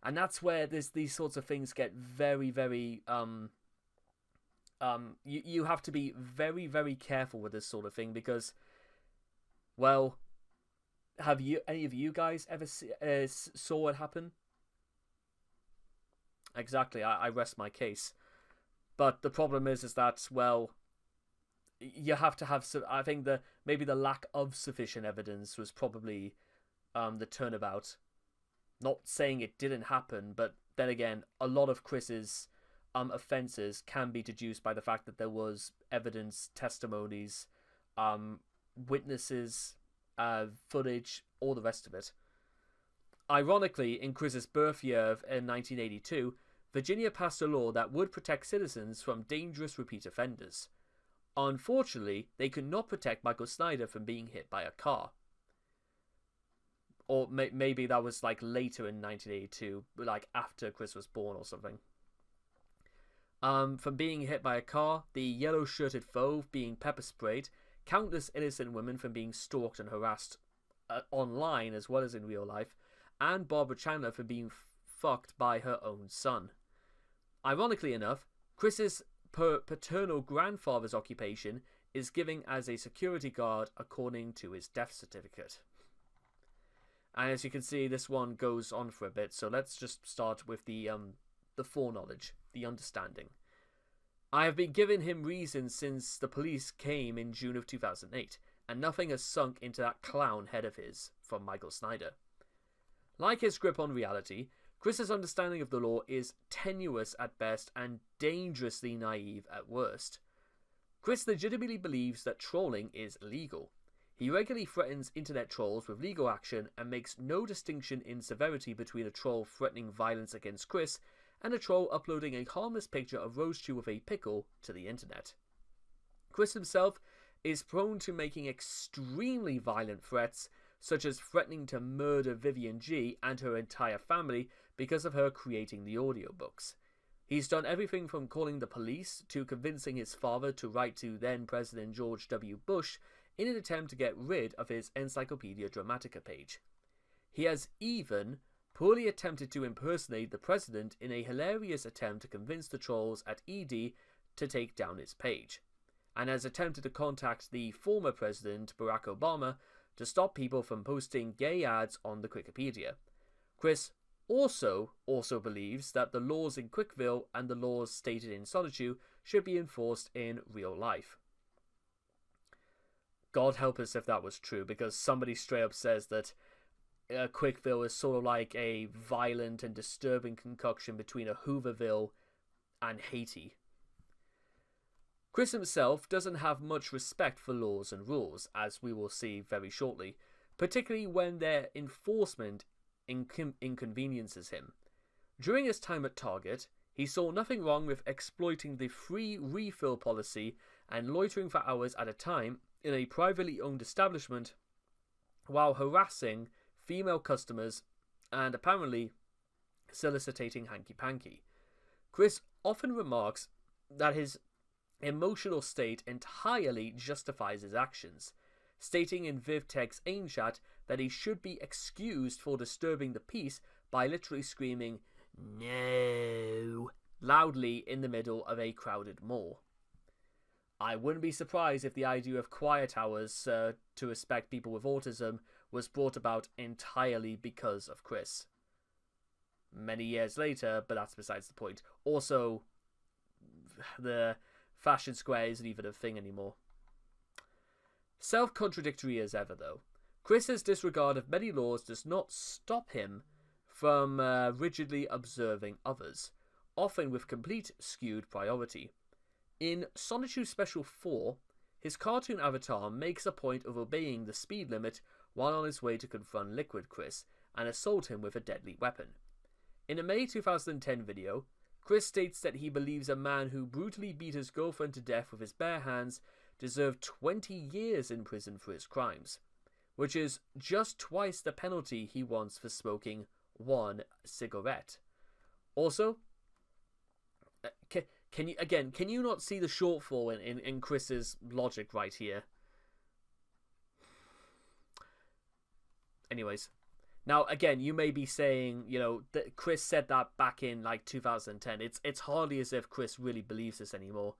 And that's where these sorts of things get very, very... you have to be very, very careful with this sort of thing, because, well, have any of you guys ever saw it happen? Exactly, I rest my case. But the problem is that, well, you have to have... I think maybe the lack of sufficient evidence was probably the turnabout. Not saying it didn't happen, but then again, a lot of Chris's offences can be deduced by the fact that there was evidence, testimonies, witnesses, footage, all the rest of it. Ironically, in Chris's birth year in 1982, Virginia passed a law that would protect citizens from dangerous repeat offenders. Unfortunately, they could not protect Michael Snyder from being hit by a car. Or maybe that was like later in 1982, like after Chris was born or something. From being hit by a car, the yellow-shirted foe being pepper-sprayed, countless innocent women from being stalked and harassed online as well as in real life, and Barbara Chandler for being fucked by her own son. Ironically enough, Chris's paternal grandfather's occupation is giving as a security guard according to his death certificate. And as you can see, this one goes on for a bit, so let's just start with the foreknowledge, the understanding. I have been giving him reason since the police came in June of 2008, and nothing has sunk into that clown head of his, from Michael Snyder. Like his grip on reality, Chris's understanding of the law is tenuous at best and dangerously naive at worst. Chris legitimately believes that trolling is illegal. He regularly threatens internet trolls with legal action and makes no distinction in severity between a troll threatening violence against Chris and a troll uploading a harmless picture of Rosechu with a pickle to the internet. Chris himself is prone to making extremely violent threats, such as threatening to murder Vivian G and her entire family because of her creating the audiobooks. He's done everything from calling the police to convincing his father to write to then-President George W. Bush in an attempt to get rid of his Encyclopedia Dramatica page. He has even poorly attempted to impersonate the president in a hilarious attempt to convince the trolls at ED to take down his page, and has attempted to contact the former president, Barack Obama, to stop people from posting gay ads on the Wikipedia. Chris also believes that the laws in Quickville and the laws stated in Rosechu should be enforced in real life. God help us if that was true, because somebody straight up says that Quickville is sort of like a violent and disturbing concoction between a Hooverville and Haiti. Chris himself doesn't have much respect for laws and rules, as we will see very shortly, particularly when their enforcement inconveniences him. During his time at Target, he saw nothing wrong with exploiting the free refill policy and loitering for hours at a time in a privately owned establishment while harassing female customers and apparently soliciting hanky-panky. Chris often remarks that his emotional state entirely justifies his actions, stating in VivTech's AIM chat that he should be excused for disturbing the peace by literally screaming "No" loudly in the middle of a crowded mall. I wouldn't be surprised if the idea of quiet hours to respect people with autism was brought about entirely because of Chris. Many years later, but that's besides the point. Also, the fashion square isn't even a thing anymore. Self-contradictory as ever, though, Chris's disregard of many laws does not stop him from rigidly observing others, often with complete skewed priority. In Rosechu Special 4, his cartoon avatar makes a point of obeying the speed limit while on his way to confront Liquid Chris and assault him with a deadly weapon. In a May 2010 video, Chris states that he believes a man who brutally beat his girlfriend to death with his bare hands deserved 20 years in prison for his crimes, which is just twice the penalty he wants for smoking one cigarette. Also, can you not see the shortfall in Chris's logic right here? Anyways, now again, you may be saying, that Chris said that back in like 2010. It's hardly as if Chris really believes this anymore.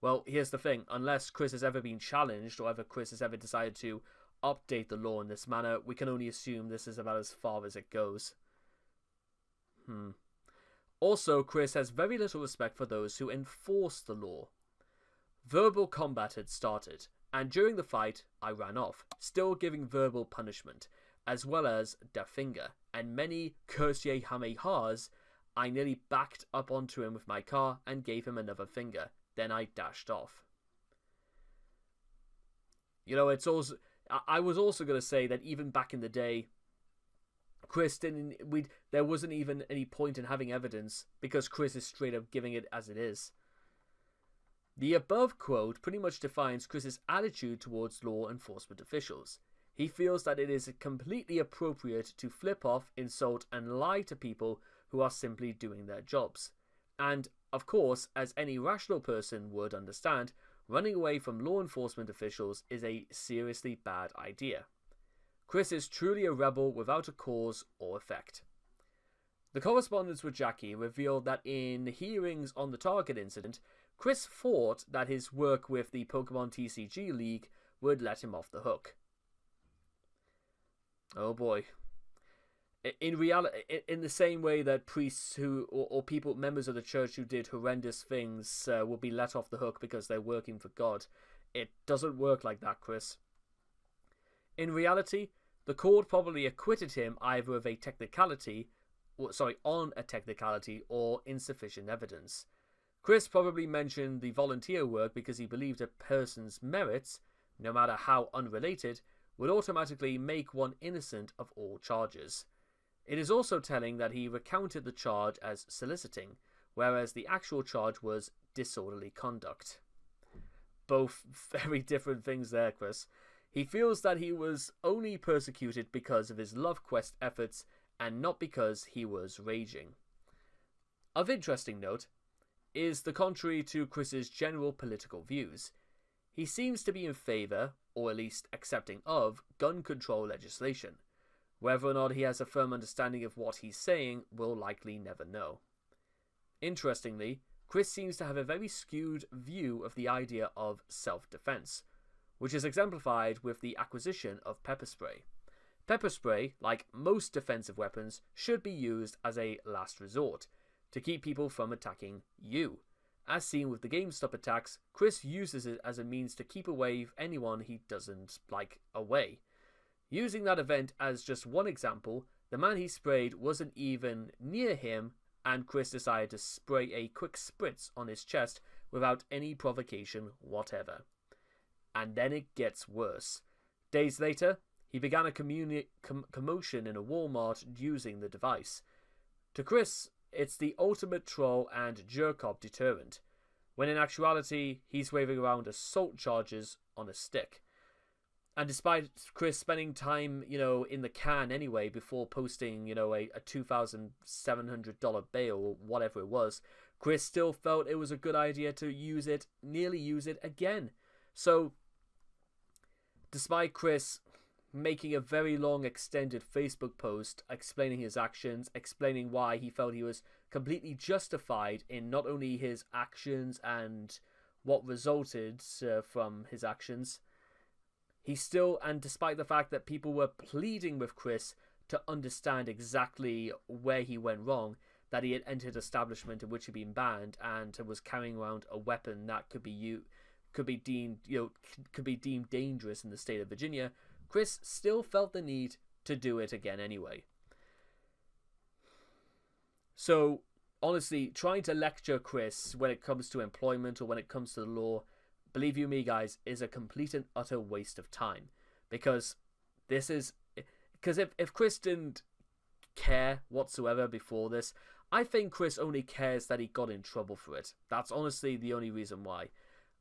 Well, here's the thing: unless Chris has ever been challenged, or ever Chris has ever decided to update the law in this manner, we can only assume this is about as far as it goes. Also, Chris has very little respect for those who enforce the law. Verbal combat had started, and during the fight, I ran off, still giving verbal punishment, as well as the finger, and many curse-ye-hame-has. I nearly backed up onto him with my car and gave him another finger. Then I dashed off. It's also... I was also going to say that even back in the day, Chris didn't... there wasn't even any point in having evidence, because Chris is straight up giving it as it is. The above quote pretty much defines Chris's attitude towards law enforcement officials. He feels that it is completely appropriate to flip off, insult, and lie to people who are simply doing their jobs. And, of course, as any rational person would understand, running away from law enforcement officials is a seriously bad idea. Chris is truly a rebel without a cause or effect. The correspondence with Jackie revealed that in hearings on the Target incident, Chris thought that his work with the Pokemon TCG League would let him off the hook. Oh boy. In reality, in the same way that priests or people, members of the church who did horrendous things will be let off the hook because they're working for God, it doesn't work like that, Chris. In reality, the court probably acquitted him either of on a technicality or insufficient evidence. Chris probably mentioned the volunteer work because he believed a person's merits, no matter how unrelated, would automatically make one innocent of all charges. It is also telling that he recounted the charge as soliciting, whereas the actual charge was disorderly conduct. Both very different things there, Chris. He feels that he was only persecuted because of his love quest efforts and not because he was raging. Of interesting note is the contrary to Chris's general political views. He seems to be in favour, or at least accepting of, gun control legislation. Whether or not he has a firm understanding of what he's saying, we'll likely never know. Interestingly, Chris seems to have a very skewed view of the idea of self-defense, which is exemplified with the acquisition of pepper spray. Pepper spray, like most defensive weapons, should be used as a last resort, to keep people from attacking you. As seen with the GameStop attacks, Chris uses it as a means to keep away anyone he doesn't like away. Using that event as just one example, the man he sprayed wasn't even near him, and Chris decided to spray a quick spritz on his chest without any provocation whatever. And then it gets worse. Days later, he began a commotion in a Walmart using the device. To Chris, it's the ultimate troll and jerk-off deterrent, when in actuality, he's waving around assault charges on a stick. And despite Chris spending time, in the can anyway before posting, a $2,700 bail or whatever it was, Chris still felt it was a good idea to nearly use it again. So, despite Chris making a very long extended Facebook post explaining his actions, explaining why he felt he was completely justified in not only his actions and what resulted from his actions, and despite the fact that people were pleading with Chris to understand exactly where he went wrong, that he had entered establishment in which he'd been banned and was carrying around a weapon that could be deemed dangerous in the state of Virginia, Chris still felt the need to do it again anyway. So, honestly, trying to lecture Chris when it comes to employment or when it comes to the law, believe you me, guys, is a complete and utter waste of time. Because if Chris didn't care whatsoever before this, I think Chris only cares that he got in trouble for it. That's honestly the only reason why.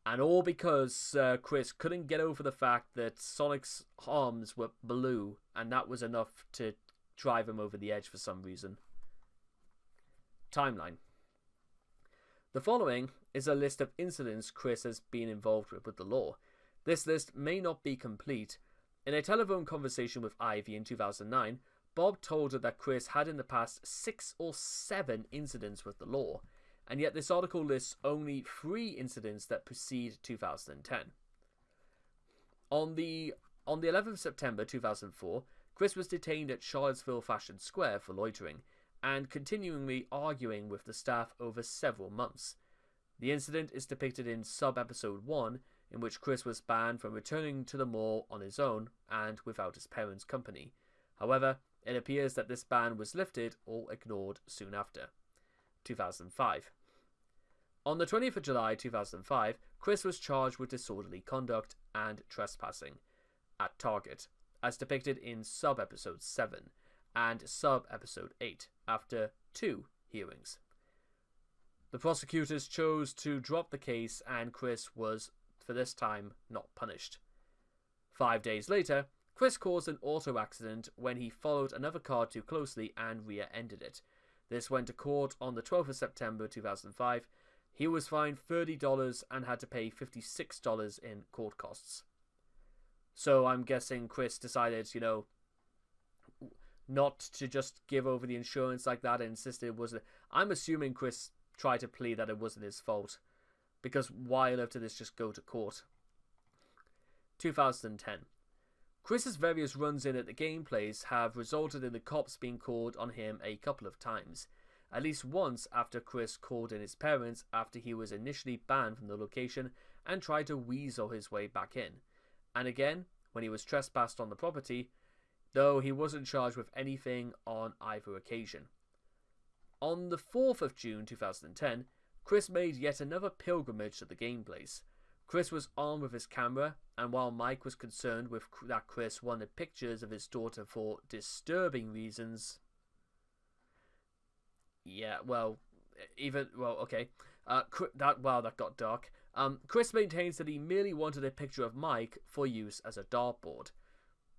And all because Chris couldn't get over the fact that Sonic's arms were blue, and that was enough to drive him over the edge for some reason. Timeline. The following is a list of incidents Chris has been involved with the law. This list may not be complete. In a telephone conversation with Ivy in 2009, Bob told her that Chris had in the past 6 or 7 incidents with the law, and yet this article lists only 3 incidents that precede 2010. On the 11th of September 2004, Chris was detained at Charlottesville Fashion Square for loitering, and continually arguing with the staff over several months. The incident is depicted in sub-episode 1, in which Chris was banned from returning to the mall on his own and without his parents' company. However, it appears that this ban was lifted or ignored soon after. 2005. On the 20th of July 2005, Chris was charged with disorderly conduct and trespassing at Target, as depicted in sub-episode 7 and sub-episode 8, after 2 hearings. The prosecutors chose to drop the case, and Chris was, for this time, not punished. 5 days later, Chris caused an auto accident when he followed another car too closely and rear-ended it. This went to court on the 12th of September 2005. He was fined $30 and had to pay $56 in court costs. So I'm guessing Chris decided, not to just give over the insurance like that and insisted it wasn't. I'm assuming Chris tried to plead that it wasn't his fault, because why on earth did this just go to court? 2010. Chris's various runs-in at the gameplays have resulted in the cops being called on him a couple of times. At least once after Chris called in his parents after he was initially banned from the location and tried to weasel his way back in. And again, when he was trespassed on the property, though he wasn't charged with anything on either occasion. On the 4th of June 2010, Chris made yet another pilgrimage to the gameplays. Chris was armed with his camera, and while Mike was concerned with that Chris wanted pictures of his daughter for disturbing reasons... that got dark. Chris maintains that he merely wanted a picture of Mike for use as a dartboard.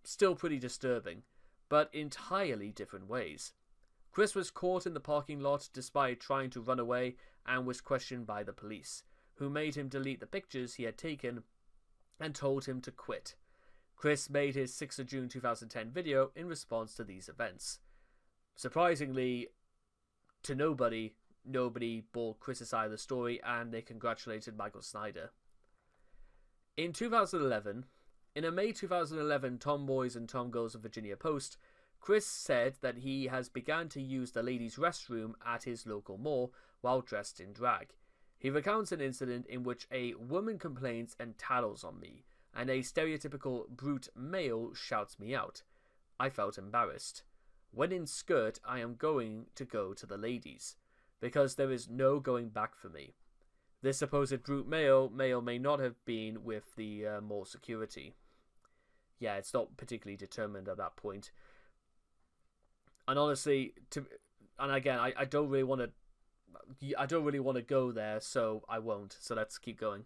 Still pretty disturbing, but entirely different ways. Chris was caught in the parking lot despite trying to run away and was questioned by the police, who made him delete the pictures he had taken and told him to quit. Chris made his 6th of June 2010 video in response to these events. Surprisingly, to nobody bought Chris's side of the story, and they congratulated Michael Snyder. In 2011, in a May 2011 Tomboys and Tomgirls of Virginia post, Chris said that he has begun to use the ladies' restroom at his local mall while dressed in drag. He recounts an incident in which a woman complains and tattles on me, and a stereotypical brute male shouts me out. I felt embarrassed. When in skirt, I am going to go to the ladies, because there is no going back for me. This supposed brute male may or may not have been with the mall security. Yeah, it's not particularly determined at that point. And honestly, I don't really want to go there, so I won't. So let's keep going.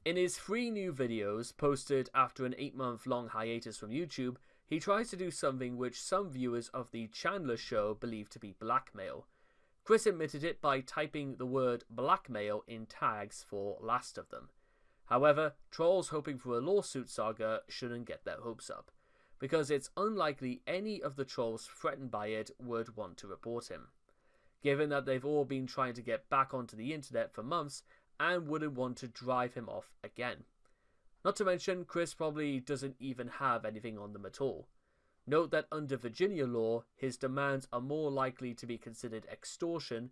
In his 3 new videos posted after an 8-month-long hiatus from YouTube, he tries to do something which some viewers of the Chandler show believe to be blackmail. Chris admitted it by typing the word blackmail in tags for last of them. However, trolls hoping for a lawsuit saga shouldn't get their hopes up, because it's unlikely any of the trolls threatened by it would want to report him, given that they've all been trying to get back onto the internet for months and wouldn't want to drive him off again. Not to mention, Chris probably doesn't even have anything on them at all. Note that under Virginia law, his demands are more likely to be considered extortion,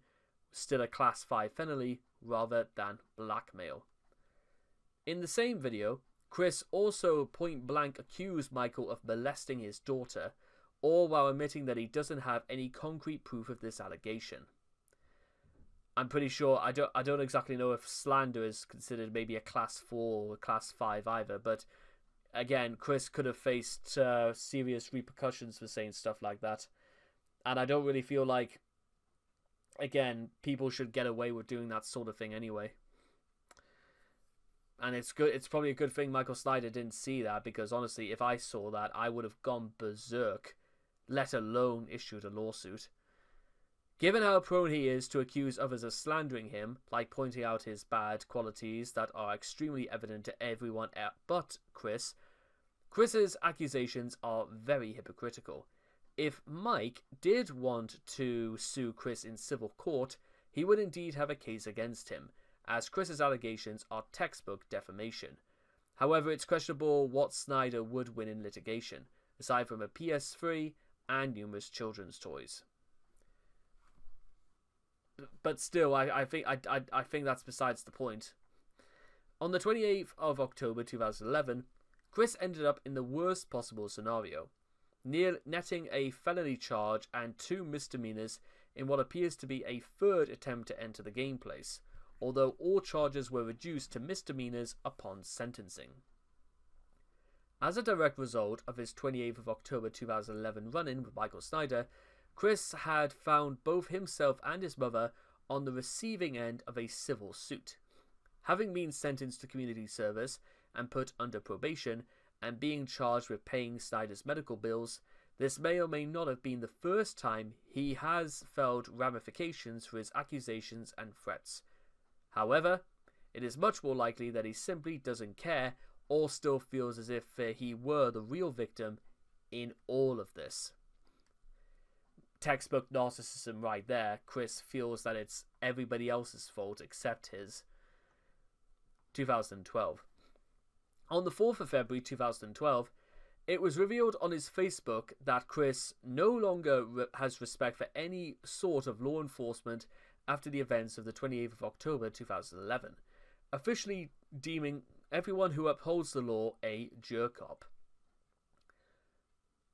still a Class 5 felony, rather than blackmail. In the same video, Chris also point-blank accused Michael of molesting his daughter, all while admitting that he doesn't have any concrete proof of this allegation. I'm pretty sure, I don't exactly know if slander is considered maybe a Class 4 or a Class 5 either, but again, Chris could have faced serious repercussions for saying stuff like that. And I don't really feel like again, people should get away with doing that sort of thing anyway. And it's good. It's probably a good thing Michael Snyder didn't see that, because honestly, if I saw that, I would have gone berserk, let alone issued a lawsuit. Given how prone he is to accuse others of slandering him, like pointing out his bad qualities that are extremely evident to everyone but Chris, Chris's accusations are very hypocritical. If Mike did want to sue Chris in civil court, he would indeed have a case against him, as Chris's allegations are textbook defamation. However, it's questionable what Snyder would win in litigation, aside from a PS3 and numerous children's toys. But still, I think that's besides the point. On the 28th of October 2011, Chris ended up in the worst possible scenario, netting a felony charge and 2 misdemeanors in what appears to be a 3rd attempt to enter the game place, although all charges were reduced to misdemeanors upon sentencing. As a direct result of his 28th of October 2011 run-in with Michael Snyder, Chris had found both himself and his mother on the receiving end of a civil suit. Having been sentenced to community service and put under probation, and being charged with paying Snyder's medical bills, this may or may not have been the first time he has felt ramifications for his accusations and threats. However, it is much more likely that he simply doesn't care, or still feels as if he were the real victim in all of this. Textbook narcissism right there. Chris feels that it's everybody else's fault except his. 2012. On the 4th of February 2012, it was revealed on his Facebook that Chris no longer has respect for any sort of law enforcement after the events of the 28th of October 2011, officially deeming everyone who upholds the law a jerk-op.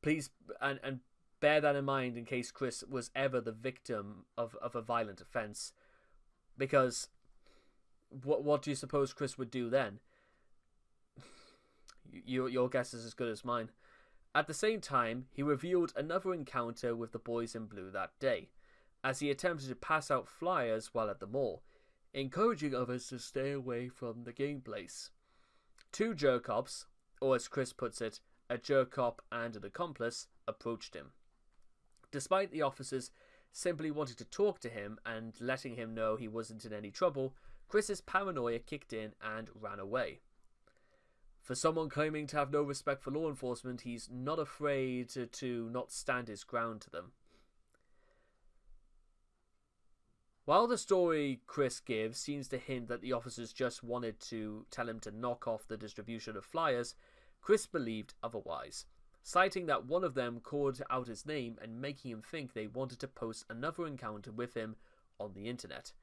Please, and bear that in mind in case Chris was ever the victim of a violent offence, because what do you suppose Chris would do then? Your guess is as good as mine. At the same time, he revealed another encounter with the boys in blue that day, as he attempted to pass out flyers while at the mall, encouraging others to stay away from the game place. 2 jerk-ops, or as Chris puts it, a jerk-op and an accomplice, approached him. Despite the officers simply wanting to talk to him and letting him know he wasn't in any trouble, Chris's paranoia kicked in and ran away. For someone claiming to have no respect for law enforcement, he's not afraid to not stand his ground to them. While the story Chris gives seems to hint that the officers just wanted to tell him to knock off the distribution of flyers, Chris believed otherwise, citing that one of them called out his name and making him think they wanted to post another encounter with him on the internet.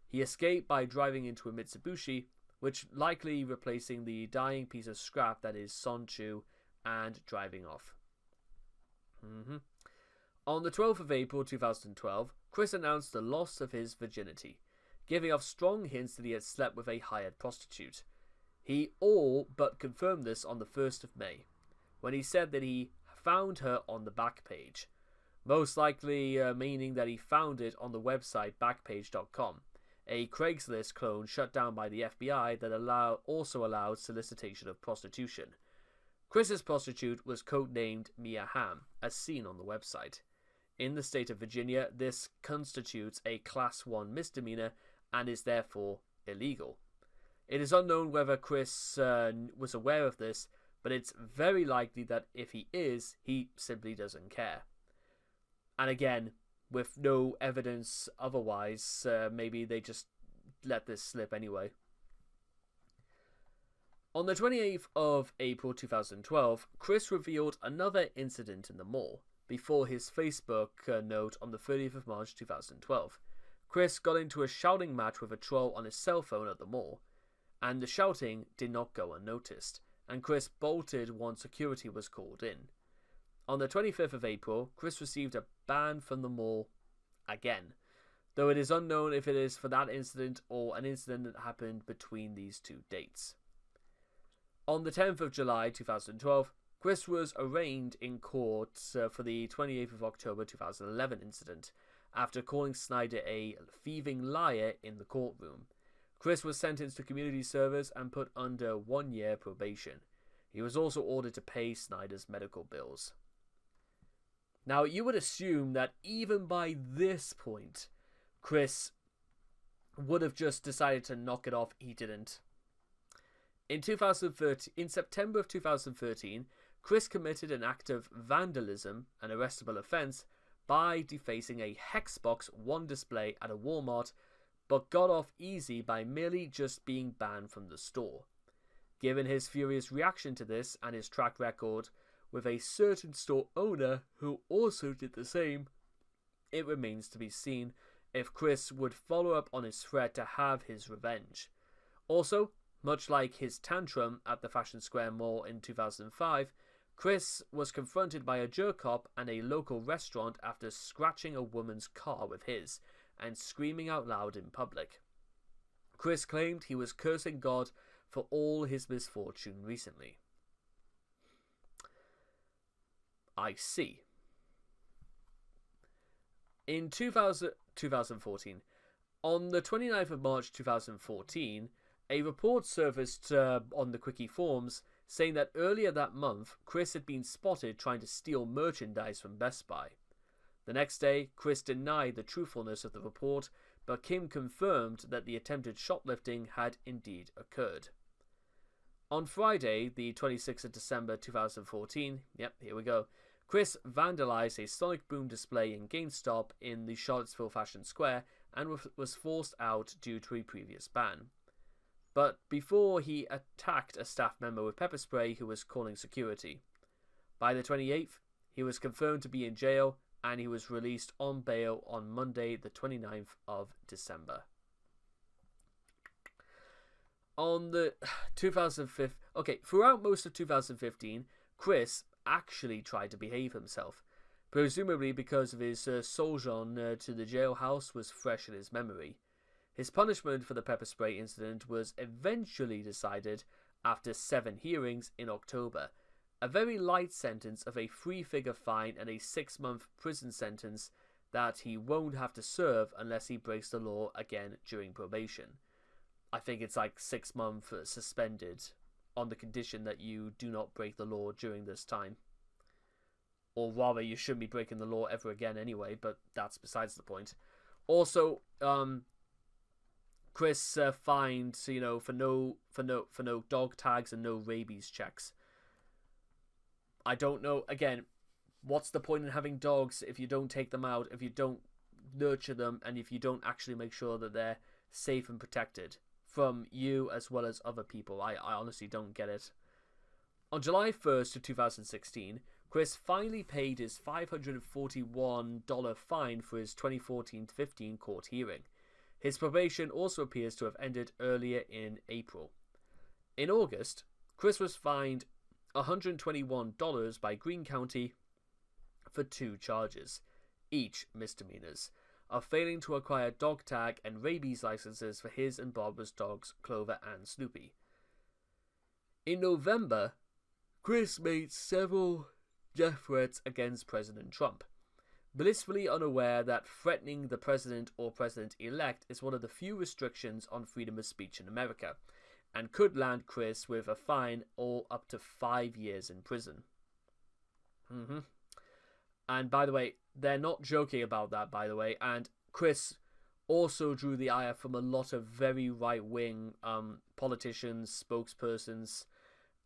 He escaped by driving into a Mitsubishi, which likely replacing the dying piece of scrap that is Sonchu, and driving off. On the 12th of April 2012, Chris announced the loss of his virginity, giving off strong hints that he had slept with a hired prostitute. He all but confirmed this on the 1st of May, when he said that he found her on the Backpage, most likely meaning that he found it on the website Backpage.com, a Craigslist clone shut down by the FBI that also allowed solicitation of prostitution. Chris's prostitute was codenamed Mia Hamm, as seen on the website. In the state of Virginia, this constitutes a Class 1 misdemeanor and is therefore illegal. It is unknown whether Chris was aware of this, but it's very likely that if he is, he simply doesn't care. And again, with no evidence otherwise, maybe they just let this slip anyway. On the 28th of April 2012, Chris revealed another incident in the mall, before his Facebook note on the 30th of March 2012. Chris got into a shouting match with a troll on his cell phone at the mall, and the shouting did not go unnoticed, and Chris bolted once security was called in. On the 25th of April, Chris received a ban from the mall again, though it is unknown if it is for that incident or an incident that happened between these 2 dates. On the 10th of July 2012, Chris was arraigned in court for the 28th of October 2011 incident, after calling Snyder a thieving liar in the courtroom. Chris was sentenced to community service and put under 1-year probation. He was also ordered to pay Snyder's medical bills. Now, you would assume that even by this point, Chris would have just decided to knock it off. He didn't. In September of 2013, Chris committed an act of vandalism, an arrestable offence, by defacing a Hexbox One display at a Walmart, but got off easy by merely just being banned from the store. Given his furious reaction to this and his track record with a certain store owner who also did the same, it remains to be seen if Chris would follow up on his threat to have his revenge. Also, much like his tantrum at the Fashion Square Mall in 2005, Chris was confronted by a jerk cop and a local restaurant after scratching a woman's car with his and screaming out loud in public. Chris claimed he was cursing God for all his misfortune recently. I see. In 2014, on the 29th of March 2014, a report surfaced on the Cwiki forums saying that earlier that month, Chris had been spotted trying to steal merchandise from Best Buy. The next day, Chris denied the truthfulness of the report, but Kim confirmed that the attempted shoplifting had indeed occurred. On Friday, the 26th of December 2014, yep, here we go, Chris vandalized a sonic boom display in GameStop in the Charlottesville Fashion Square and was forced out due to a previous ban. But before he attacked a staff member with pepper spray who was calling security. By the 28th, he was confirmed to be in jail and he was released on bail on Monday, the 29th of December. On the 2005, throughout most of 2015, Chris actually tried to behave himself, presumably because of his sojourn to the jailhouse was fresh in his memory. His punishment for the pepper spray incident was eventually decided after 7 hearings in October, a very light sentence of a 3-figure fine and a 6-month prison sentence that he won't have to serve unless he breaks the law again during probation. I think it's like 6 months suspended on the condition that you do not break the law during this time. Or rather, you shouldn't be breaking the law ever again anyway, but that's besides the point. Also, Chris fined, for no dog tags and no rabies checks. I don't know, again, what's the point in having dogs if you don't take them out, if you don't nurture them, and if you don't actually make sure that they're safe and protected from you as well as other people? I honestly don't get it. On July 1st of 2016, Chris finally paid his $541 fine for his 2014-15 court hearing. His probation also appears to have ended earlier in April. In August, Chris was fined $121 by Greene County for 2 charges, each misdemeanors, of failing to acquire dog tag and rabies licenses for his and Barbara's dogs Clover and Snoopy. In November, Chris made several death threats against President Trump, blissfully unaware that threatening the president or president-elect is one of the few restrictions on freedom of speech in America, and could land Chris with a fine or up to 5 years in prison. And by the way, they're not joking about that, by the way, and Chris also drew the ire from a lot of very right-wing politicians, spokespersons,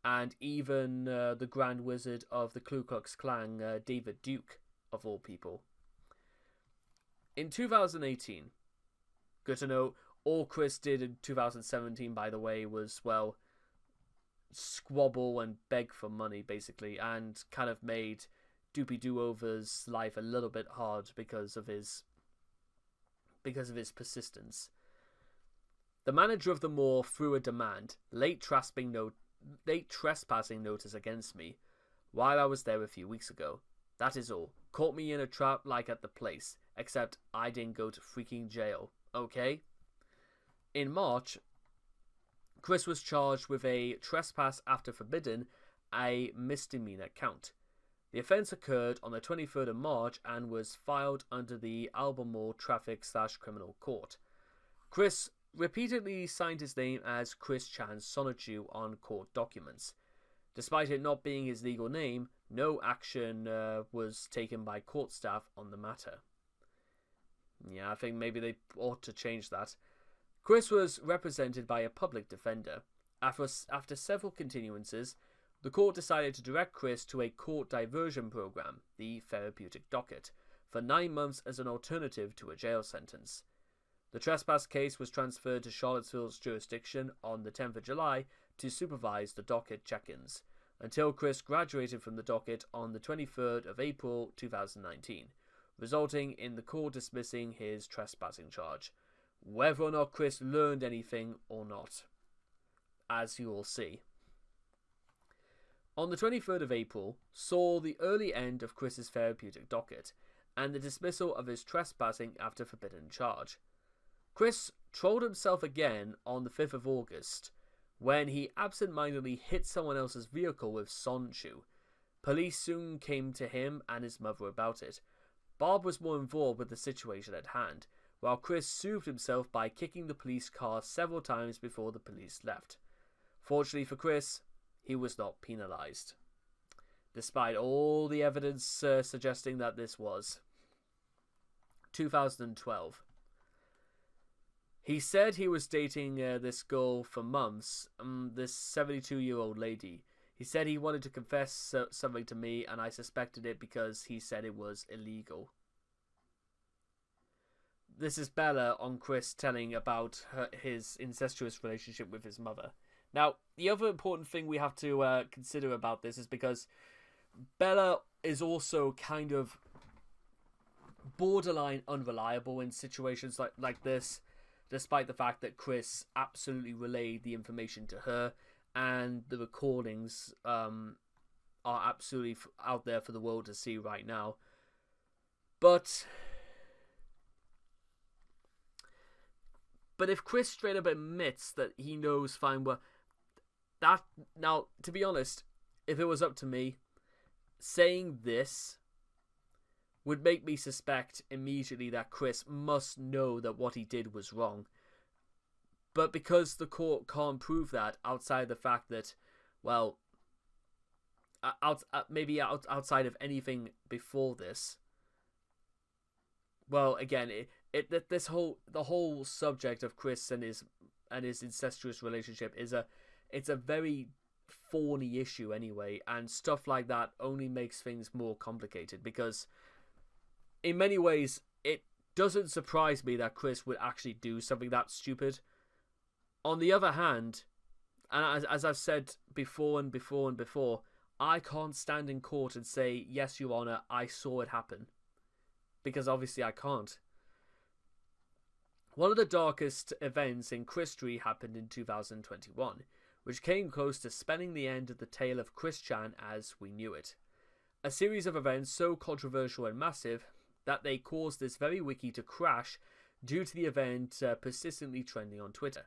and even the Grand Wizard of the Ku Klux Klan, David Duke, of all people. In 2018, good to know, all Chris did in 2017, by the way, was, well, squabble and beg for money, basically, and kind of made Doopy Doo-Over's life a little bit hard because of his persistence. The manager of the mall threw a demand, late trespassing notice against me, while I was there a few weeks ago. That is all. Caught me in a trap like at the place, except I didn't go to freaking jail, okay? In March, Chris was charged with a trespass after forbidden, a misdemeanor count. The offence occurred on the 23rd of March and was filed under the Albemarle Traffic/Criminal Court. Chris repeatedly signed his name as Chris Chan Rosechu on court documents. Despite it not being his legal name, no action was taken by court staff on the matter. Yeah, I think maybe they ought to change that. Chris was represented by a public defender. After several continuances, the court decided to direct Chris to a court diversion program, the therapeutic docket, for 9 months as an alternative to a jail sentence. The trespass case was transferred to Charlottesville's jurisdiction on the 10th of July to supervise the docket check-ins, until Chris graduated from the docket on the 23rd of April 2019, resulting in the court dismissing his trespassing charge, whether or not Chris learned anything or not, as you will see. On the 23rd of April saw the early end of Chris's therapeutic docket, and the dismissal of his trespassing after forbidden charge. Chris trolled himself again on the 5th of August, when he absent-mindedly hit someone else's vehicle with Sonshu. Police soon came to him and his mother about it. Bob was more involved with the situation at hand, while Chris soothed himself by kicking the police car several times before the police left. Fortunately for Chris, he was not penalised, despite all the evidence suggesting that this was. 2012. He said he was dating this girl for months, this 72-year-old lady. He said he wanted to confess something to me, and I suspected it because he said it was illegal. This is Bella on Chris telling about his incestuous relationship with his mother. Now, the other important thing we have to consider about this is because Bella is also kind of borderline unreliable in situations like this, despite the fact that Chris absolutely relayed the information to her, and the recordings are absolutely out there for the world to see right now. But if Chris straight up admits that he knows fine well, that, now, to be honest, if it was up to me, saying this would make me suspect immediately that Chris must know that what he did was wrong. But because the court can't prove that outside the fact that, well, outside of anything before this, well, again, the whole subject of Chris and his incestuous relationship it's a very thorny issue anyway, and stuff like that only makes things more complicated, because in many ways it doesn't surprise me that Chris would actually do something that stupid. On the other hand, and as I've said before, I can't stand in court and say, yes, Your Honour, I saw it happen, because obviously I can't. One of the darkest events in Christory happened in 2021, which came close to spelling the end of the tale of Chris Chan as we knew it. A series of events so controversial and massive that they caused this very wiki to crash due to the event persistently trending on Twitter,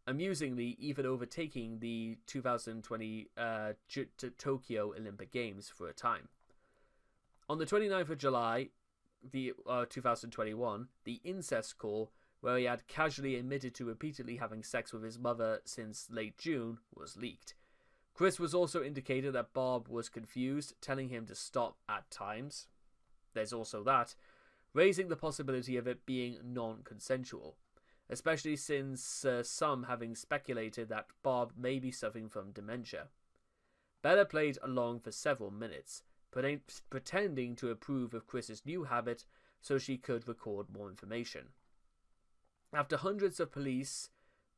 amusingly even overtaking the 2020 Tokyo Olympic Games for a time. On the 29th of July, 2021, the incest call, where he had casually admitted to repeatedly having sex with his mother since late June, was leaked. Chris was also indicated that Bob was confused, telling him to stop at times. There's also that, raising the possibility of it being non-consensual, especially since some having speculated that Bob may be suffering from dementia. Bella played along for several minutes, pretending to approve of Chris's new habit so she could record more information. After hundreds of police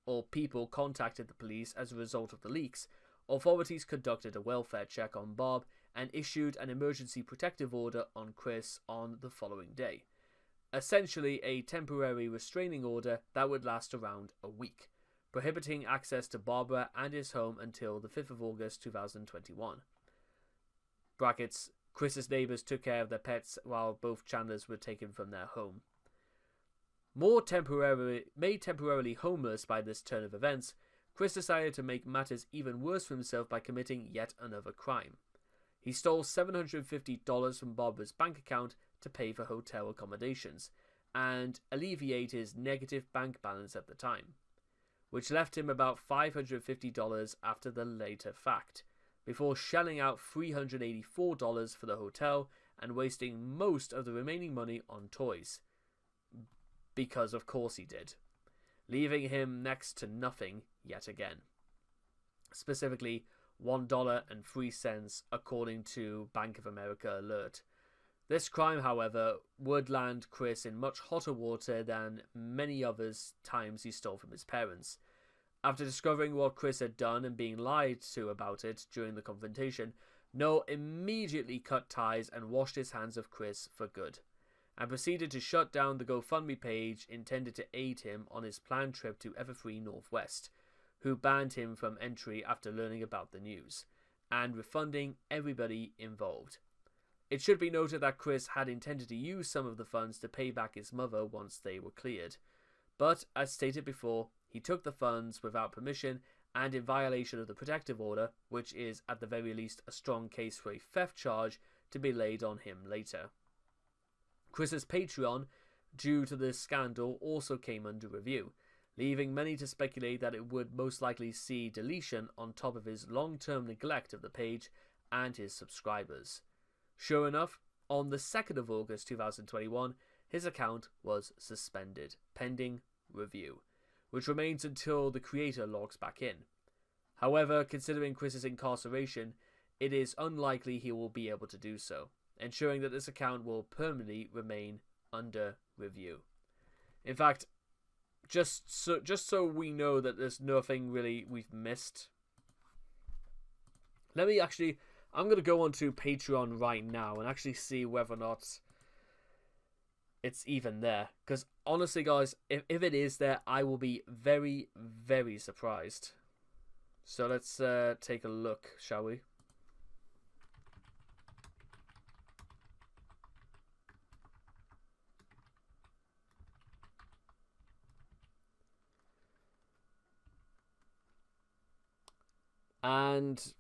or people contacted the police as a result of the leaks, authorities conducted a welfare check on Bob and issued an emergency protective order on Chris on the following day. Essentially a temporary restraining order that would last around a week, prohibiting access to Barbara and his home until the 5th of August 2021. Brackets, Chris's neighbours took care of their pets while both Chandlers were taken from their home. Made temporarily homeless by this turn of events, Chris decided to make matters even worse for himself by committing yet another crime. He stole $750 from Barbara's bank account to pay for hotel accommodations and alleviate his negative bank balance at the time, which left him about $550 after the later fact, before shelling out $384 for the hotel and wasting most of the remaining money on toys. Because of course he did, leaving him next to nothing yet again. Specifically, $1.03 according to Bank of America alert. This crime, however, would land Chris in much hotter water than many others times he stole from his parents. After discovering what Chris had done and being lied to about it during the confrontation, Noel immediately cut ties and washed his hands of Chris for good, and proceeded to shut down the GoFundMe page intended to aid him on his planned trip to Everfree Northwest, who banned him from entry after learning about the news, and refunding everybody involved. It should be noted that Chris had intended to use some of the funds to pay back his mother once they were cleared, but, as stated before, he took the funds without permission and in violation of the protective order, which is at the very least a strong case for a theft charge to be laid on him later. Chris's Patreon, due to this scandal, also came under review, leaving many to speculate that it would most likely see deletion on top of his long-term neglect of the page and his subscribers. Sure enough, on the 2nd of August 2021, his account was suspended, pending review, which remains until the creator logs back in. However, considering Chris's incarceration, it is unlikely he will be able to do so, ensuring that this account will permanently remain under review. In fact, just so we know that there's nothing really we've missed, I'm going to go onto Patreon right now and actually see whether or not it's even there. Because honestly, guys, if it is there, I will be very, very surprised. So let's take a look, shall we? And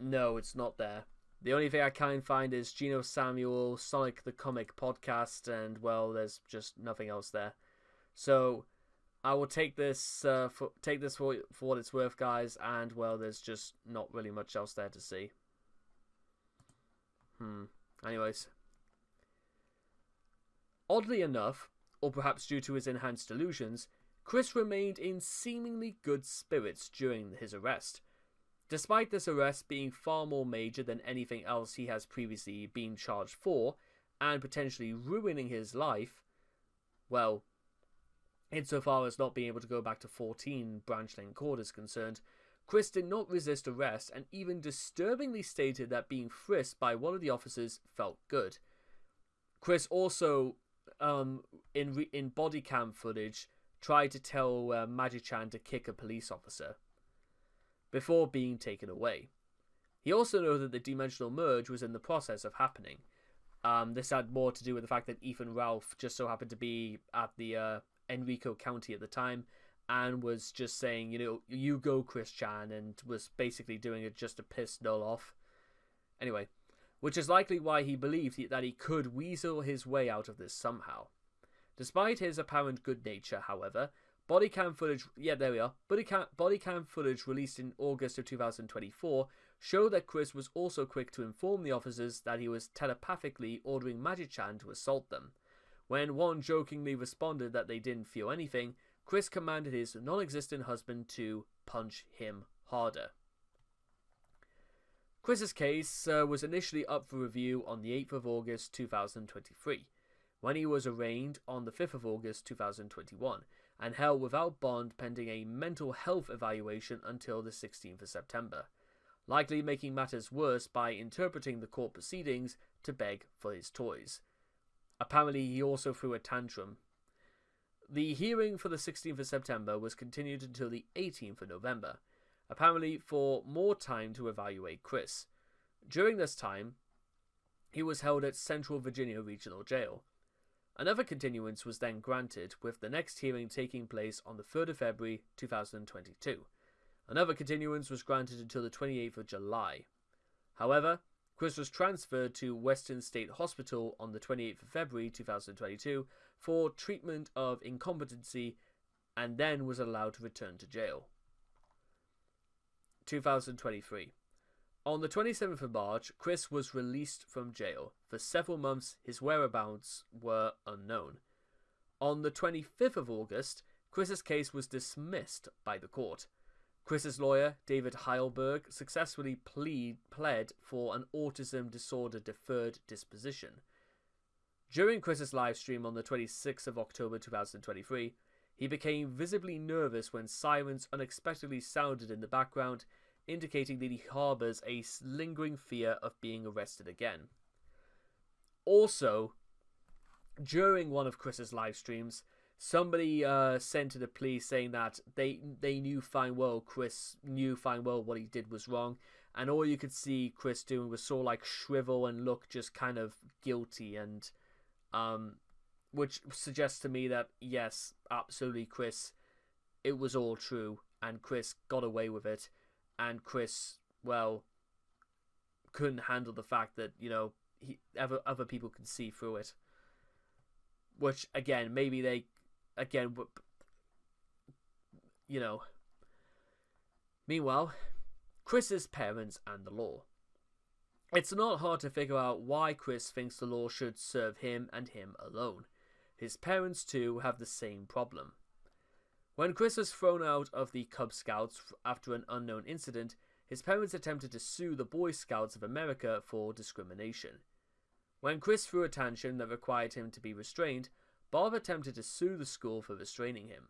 no, it's not there. The only thing I can find is Geno Samuel, Sonic the Comic podcast, and well, there's just nothing else there. So I will take this for what it's worth, guys, and well, there's just not really much else there to see. Anyways, oddly enough, or perhaps due to his enhanced delusions, Chris remained in seemingly good spirits during his arrest. Despite this arrest being far more major than anything else he has previously been charged for, and potentially ruining his life, well, insofar as not being able to go back to 14 Branch Lane Court is concerned, Chris did not resist arrest and even disturbingly stated that being frisked by one of the officers felt good. Chris also, in body cam footage, tried to tell Magi-chan to kick a police officer before being taken away. He also noted that the dimensional merge was in the process of happening. This had more to do with the fact that Ethan Ralph just so happened to be at the Enrico County at the time and was just saying, you go, Chris Chan, and was basically doing it just to piss Noel off. Anyway, which is likely why he believed that he could weasel his way out of this somehow. Despite his apparent good nature, however, body cam footage released in August of 2024 showed that Chris was also quick to inform the officers that he was telepathically ordering Magi-chan to assault them. When one jokingly responded that they didn't feel anything, Chris commanded his non-existent husband to punch him harder. Chris's case was initially up for review on the 8th of August 2023, when he was arraigned on the 5th of August 2021, and held without bond pending a mental health evaluation until the 16th of September, likely making matters worse by interpreting the court proceedings to beg for his toys. Apparently, he also threw a tantrum. The hearing for the 16th of September was continued until the 18th of November, apparently for more time to evaluate Chris. During this time, he was held at Central Virginia Regional Jail. Another continuance was then granted, with the next hearing taking place on the 3rd of February 2022. Another continuance was granted until the 28th of July. However, Chris was transferred to Western State Hospital on the 28th of February 2022 for treatment of incompetency and then was allowed to return to jail. 2023. On the 27th of March, Chris was released from jail. For several months, his whereabouts were unknown. On the 25th of August, Chris's case was dismissed by the court. Chris's lawyer, David Heilberg, successfully pled for an autism disorder deferred disposition. During Chris's live stream on the 26th of October 2023, he became visibly nervous when sirens unexpectedly sounded in the background, indicating that he harbors a lingering fear of being arrested again. Also, during one of Chris's live streams, somebody sent to the police saying that they knew fine well Chris knew fine well what he did was wrong, and all you could see Chris doing was sort of like shrivel and look just kind of guilty, and which suggests to me that yes, absolutely, Chris, it was all true, and Chris got away with it, and Chris, well, couldn't handle the fact that, you know, other people can see through it. Which, again, maybe they, again, you know. Meanwhile, Chris's parents and the law. It's not hard to figure out why Chris thinks the law should serve him and him alone. His parents, too, have the same problem. When Chris was thrown out of the Cub Scouts after an unknown incident, his parents attempted to sue the Boy Scouts of America for discrimination. When Chris threw a tantrum that required him to be restrained, Bob attempted to sue the school for restraining him.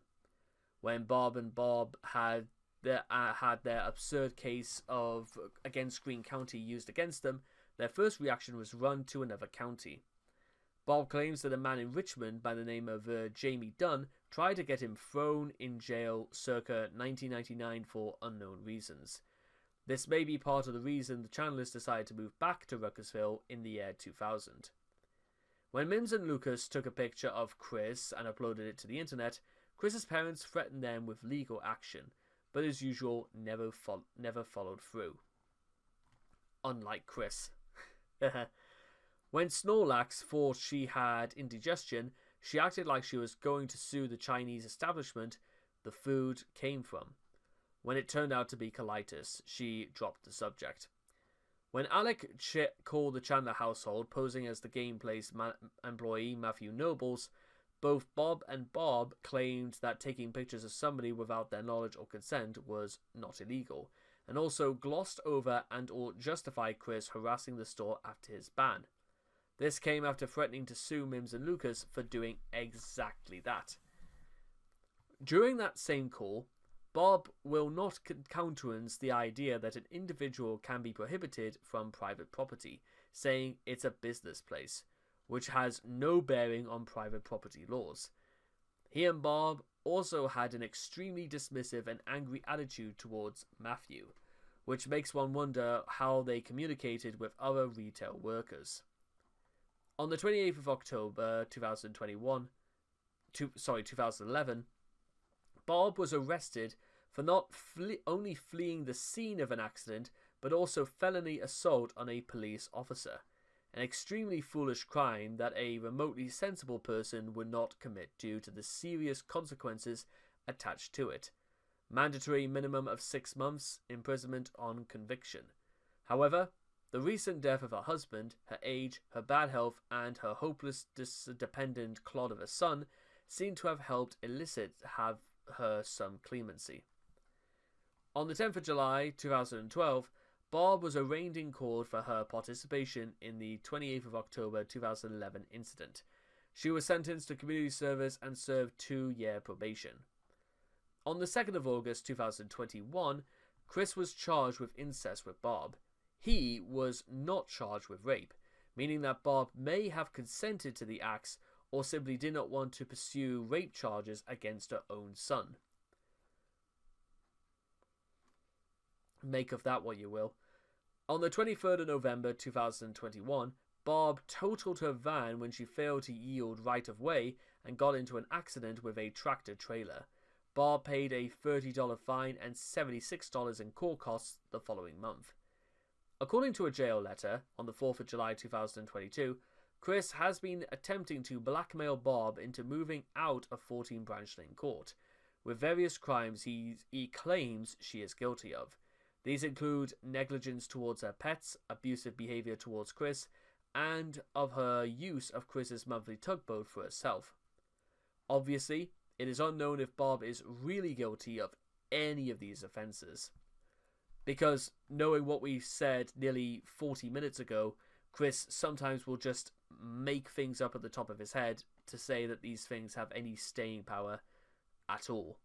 When Bob and Bob had their absurd case of against Greene County used against them, their first reaction was run to another county. Bob claims that a man in Richmond by the name of Jamie Dunn tried to get him thrown in jail circa 1999 for unknown reasons. This may be part of the reason the Chandlers decided to move back to Ruckersville in the year 2000. When Mims and Lucas took a picture of Chris and uploaded it to the internet, Chris's parents threatened them with legal action, but as usual, never followed through. Unlike Chris. When Snorlax thought she had indigestion, she acted like she was going to sue the Chinese establishment the food came from. When it turned out to be colitis, she dropped the subject. When Alec called the Chandler household, posing as the Gameplay's employee Matthew Nobles, both Bob and Bob claimed that taking pictures of somebody without their knowledge or consent was not illegal, and also glossed over and or justified Chris harassing the store after his ban. This came after threatening to sue Mims and Lucas for doing exactly that. During that same call, Bob will not countenance the idea that an individual can be prohibited from private property, saying it's a business place, which has no bearing on private property laws. He and Bob also had an extremely dismissive and angry attitude towards Matthew, which makes one wonder how they communicated with other retail workers. On the 28th of October 2011, Bob was arrested for not only fleeing the scene of an accident, but also felony assault on a police officer, an extremely foolish crime that a remotely sensible person would not commit due to the serious consequences attached to it. Mandatory minimum of 6 months imprisonment on conviction. However, the recent death of her husband, her age, her bad health, and her hopeless dependent clod of a son seem to have helped have her some clemency. On the 10th of July 2012, Bob was arraigned in court for her participation in the 28th of October 2011 incident. She was sentenced to community service and served 2-year probation. On the 2nd of August 2021, Chris was charged with incest with Bob. He was not charged with rape, meaning that Bob may have consented to the acts or simply did not want to pursue rape charges against her own son. Make of that what you will. On the 23rd of November 2021, Bob totaled her van when she failed to yield right of way and got into an accident with a tractor trailer. Bob paid a $30 fine and $76 in court costs the following month. According to a jail letter on the 4th of July 2022, Chris has been attempting to blackmail Bob into moving out of 14 Branch Lane Court, with various crimes he claims she is guilty of. These include negligence towards her pets, abusive behaviour towards Chris, and of her use of Chris's monthly tugboat for herself. Obviously, it is unknown if Bob is really guilty of any of these offences. Because, knowing what we said nearly 40 minutes ago, Chris sometimes will just make things up at the top of his head to say that these things have any staying power at all.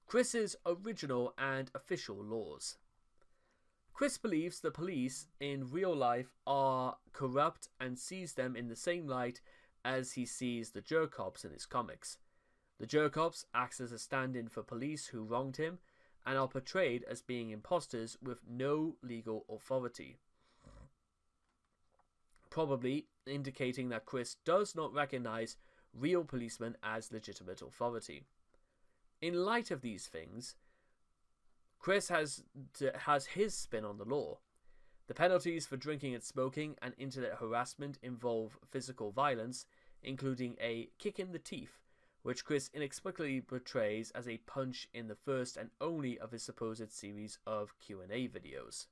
Chris's original and official laws. Chris believes the police in real life are corrupt and sees them in the same light as he sees the jerk-ops in his comics. The jerk-ops acts as a stand-in for police who wronged him and are portrayed as being imposters with no legal authority, probably indicating that Chris does not recognize real policemen as legitimate authority. In light of these things, Chris has his spin on the law. The penalties for drinking and smoking and internet harassment involve physical violence, including a kick in the teeth, which Chris inexplicably portrays as a punch in the first and only of his supposed series of Q&A videos.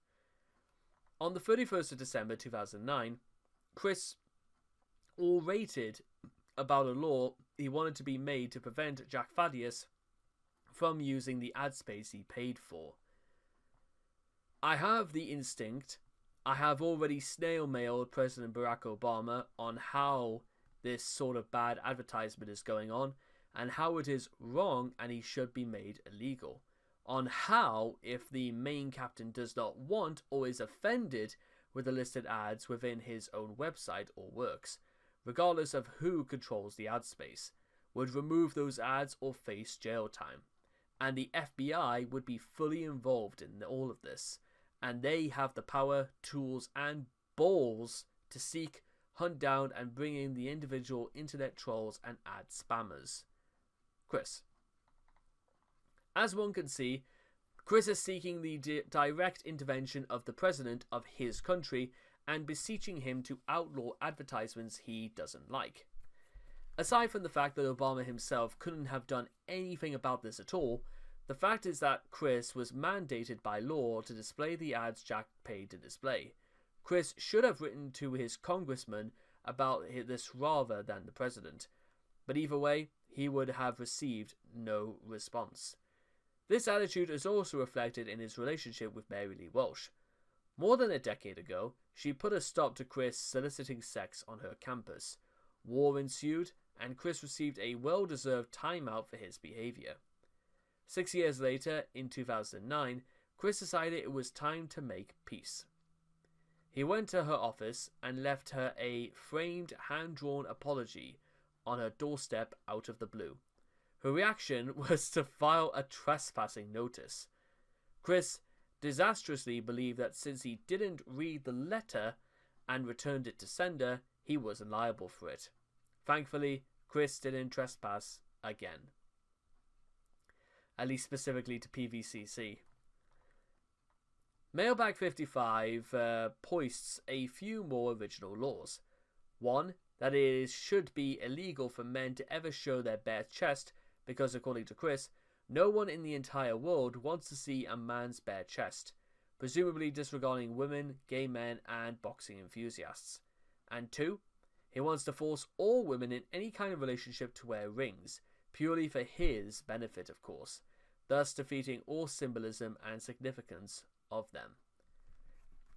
On the 31st of December 2009, Chris orated about a law he wanted to be made to prevent Jack Thaddeus from using the ad space he paid for. I have the instinct. I have already snail-mailed President Barack Obama on how this sort of bad advertisement is going on, and how it is wrong and he should be made illegal. On how, if the main captain does not want or is offended with the listed ads within his own website or works, regardless of who controls the ad space, would remove those ads or face jail time. And the FBI would be fully involved in all of this, and they have the power, tools, and balls to seek, hunt down, and bring in the individual internet trolls and ad spammers. Chris. As one can see, Chris is seeking the direct intervention of the president of his country and beseeching him to outlaw advertisements he doesn't like. Aside from the fact that Obama himself couldn't have done anything about this at all, the fact is that Chris was mandated by law to display the ads Jack paid to display. Chris should have written to his congressman about this rather than the president, but either way, he would have received no response. This attitude is also reflected in his relationship with Mary Lee Walsh. More than a decade ago, she put a stop to Chris soliciting sex on her campus. War ensued, and Chris received a well-deserved timeout for his behavior. 6 years later, in 2009, Chris decided it was time to make peace. He went to her office and left her a framed, hand-drawn apology on her doorstep out of the blue. Her reaction was to file a trespassing notice. Chris disastrously believed that since he didn't read the letter and returned it to sender, he wasn't liable for it. Thankfully, Chris didn't trespass again. At least specifically to PVCC. Mailbag 55 posts a few more original laws. One, that it should be illegal for men to ever show their bare chest because, according to Chris, no one in the entire world wants to see a man's bare chest, presumably disregarding women, gay men, and boxing enthusiasts. And two, he wants to force all women in any kind of relationship to wear rings, purely for his benefit, of course, thus defeating all symbolism and significance of them.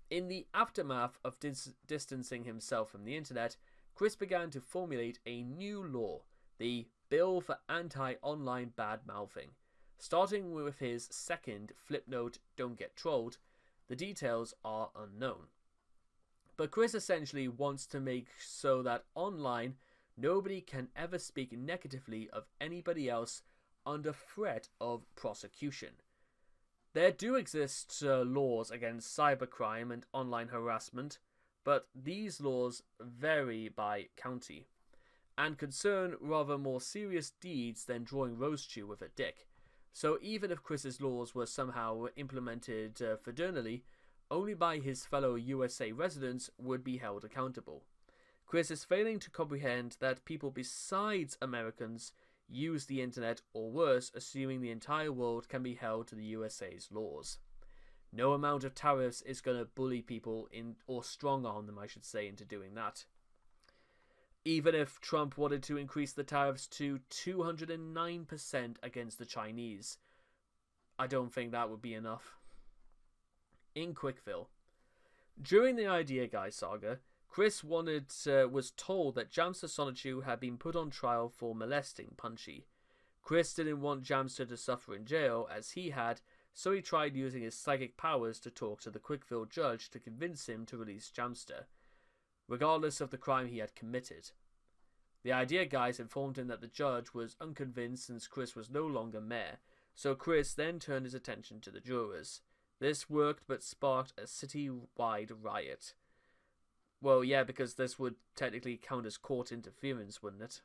In the aftermath of distancing himself from the internet, Chris began to formulate a new law, the Bill for Anti-Online Bad-Mouthing. Starting with his second flipnote, Don't Get Trolled, the details are unknown. But Chris essentially wants to make so that online, nobody can ever speak negatively of anybody else under threat of prosecution. There do exist laws against cybercrime and online harassment, but these laws vary by county, and concern rather more serious deeds than drawing Rosechu with a dick. So even if Chris's laws were somehow implemented fraternally, only by his fellow USA residents would be held accountable. Chris is failing to comprehend that people besides Americans use the internet, or worse, assuming the entire world can be held to the USA's laws. No amount of tariffs is going to bully people or strong arm them, I should say, into doing that. Even if Trump wanted to increase the tariffs to 209% against the Chinese, I don't think that would be enough. In Quickville, during the Idea Guy saga, Chris was told that Jamster Sonichu had been put on trial for molesting Punchy. Chris didn't want Jamster to suffer in jail as he had, so he tried using his psychic powers to talk to the Quickville judge to convince him to release Jamster, regardless of the crime he had committed. The Idea Guys informed him that the judge was unconvinced since Chris was no longer mayor, so Chris then turned his attention to the jurors. This worked but sparked a city-wide riot. Well, yeah, because this would technically count as court interference, wouldn't it?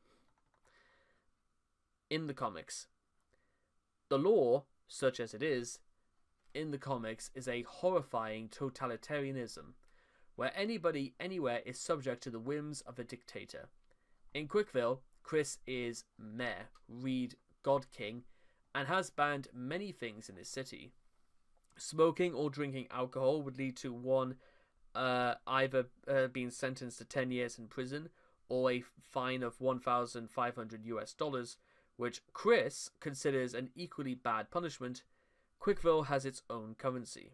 In the comics, the law, such as it is, in the comics is a horrifying totalitarianism, where anybody anywhere is subject to the whims of a dictator. In Quickville, Chris is mayor, read God King, and has banned many things in his city. Smoking or drinking alcohol would lead to one either being sentenced to 10 years in prison or a fine of $1,500, which Chris considers an equally bad punishment. Quickville has its own currency,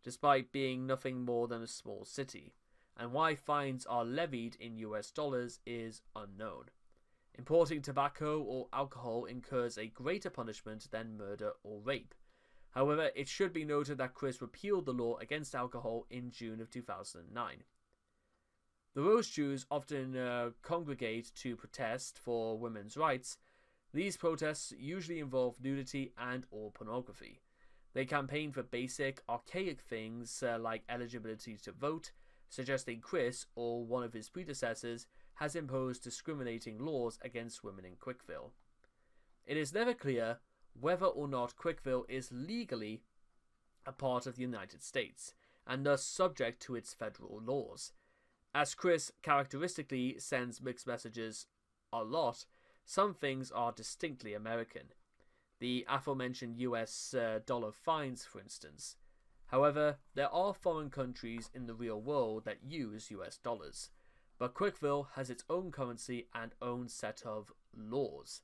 despite being nothing more than a small city, and why fines are levied in US dollars is unknown. Importing tobacco or alcohol incurs a greater punishment than murder or rape. However, it should be noted that Chris repealed the law against alcohol in June of 2009. The Rosechews often congregate to protest for women's rights. These protests usually involve nudity and or pornography. They campaign for basic, archaic things like eligibility to vote, suggesting Chris, or one of his predecessors, has imposed discriminating laws against women in Quickville. It is never clear whether or not Quickville is legally a part of the United States, and thus subject to its federal laws. As Chris characteristically sends mixed messages a lot, some things are distinctly American. The aforementioned US dollar fines, for instance. However, there are foreign countries in the real world that use US dollars, but Quickville has its own currency and own set of laws,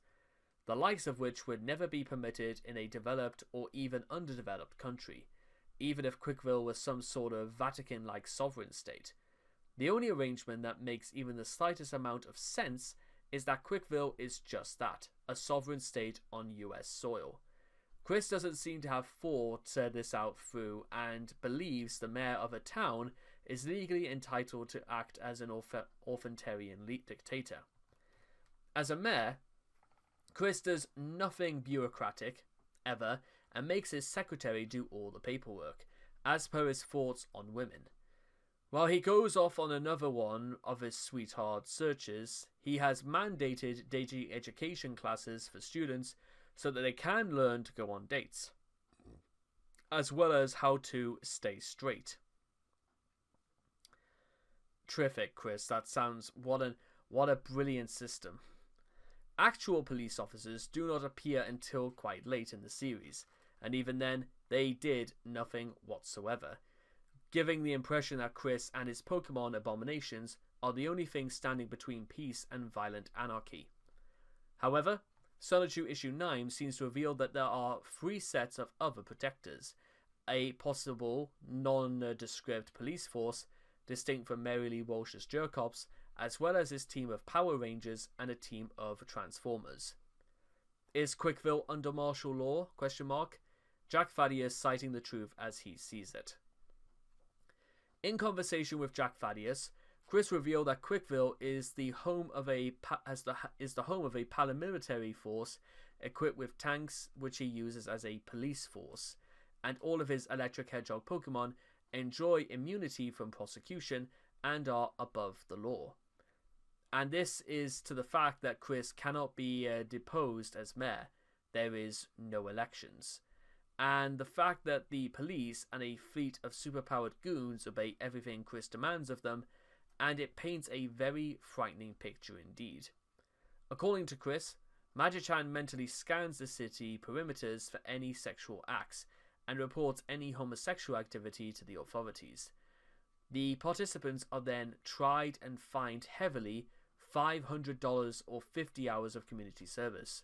the likes of which would never be permitted in a developed or even underdeveloped country, even if Quickville was some sort of Vatican-like sovereign state. The only arrangement that makes even the slightest amount of sense is that Quickville is just that, a sovereign state on US soil. Chris doesn't seem to have thought this out through and believes the mayor of a town is legally entitled to act as an authoritarian dictator. As a mayor, Chris does nothing bureaucratic, ever, and makes his secretary do all the paperwork, as per his thoughts on women. While he goes off on another one of his sweetheart searches, he has mandated dating education classes for students so that they can learn to go on dates, as well as how to stay straight. Terrific, Chris. That sounds... What a brilliant system. Actual police officers do not appear until quite late in the series, and even then, they did nothing whatsoever, giving the impression that Chris and his Pokemon abominations are the only thing standing between peace and violent anarchy. However, Sonichu Issue 9 seems to reveal that there are 3 sets of other protectors, a possible nondescript police force distinct from Mary Lee Walsh's Jerkops, as well as his team of Power Rangers and a team of Transformers. Is Quickville under martial law? Jack Thaddeus citing the truth as he sees it. In conversation with Jack Thaddeus, Chris revealed that Quickville is the home of a paramilitary force equipped with tanks, which he uses as a police force, and all of his electric hedgehog Pokemon enjoy immunity from prosecution and are above the law. And this is to the fact that Chris cannot be deposed as mayor, there is no elections. And the fact that the police and a fleet of superpowered goons obey everything Chris demands of them, and it paints a very frightening picture indeed. According to Chris, Magi-chan mentally scans the city perimeters for any sexual acts, and reports any homosexual activity to the authorities. The participants are then tried and fined heavily, $500 or 50 hours of community service.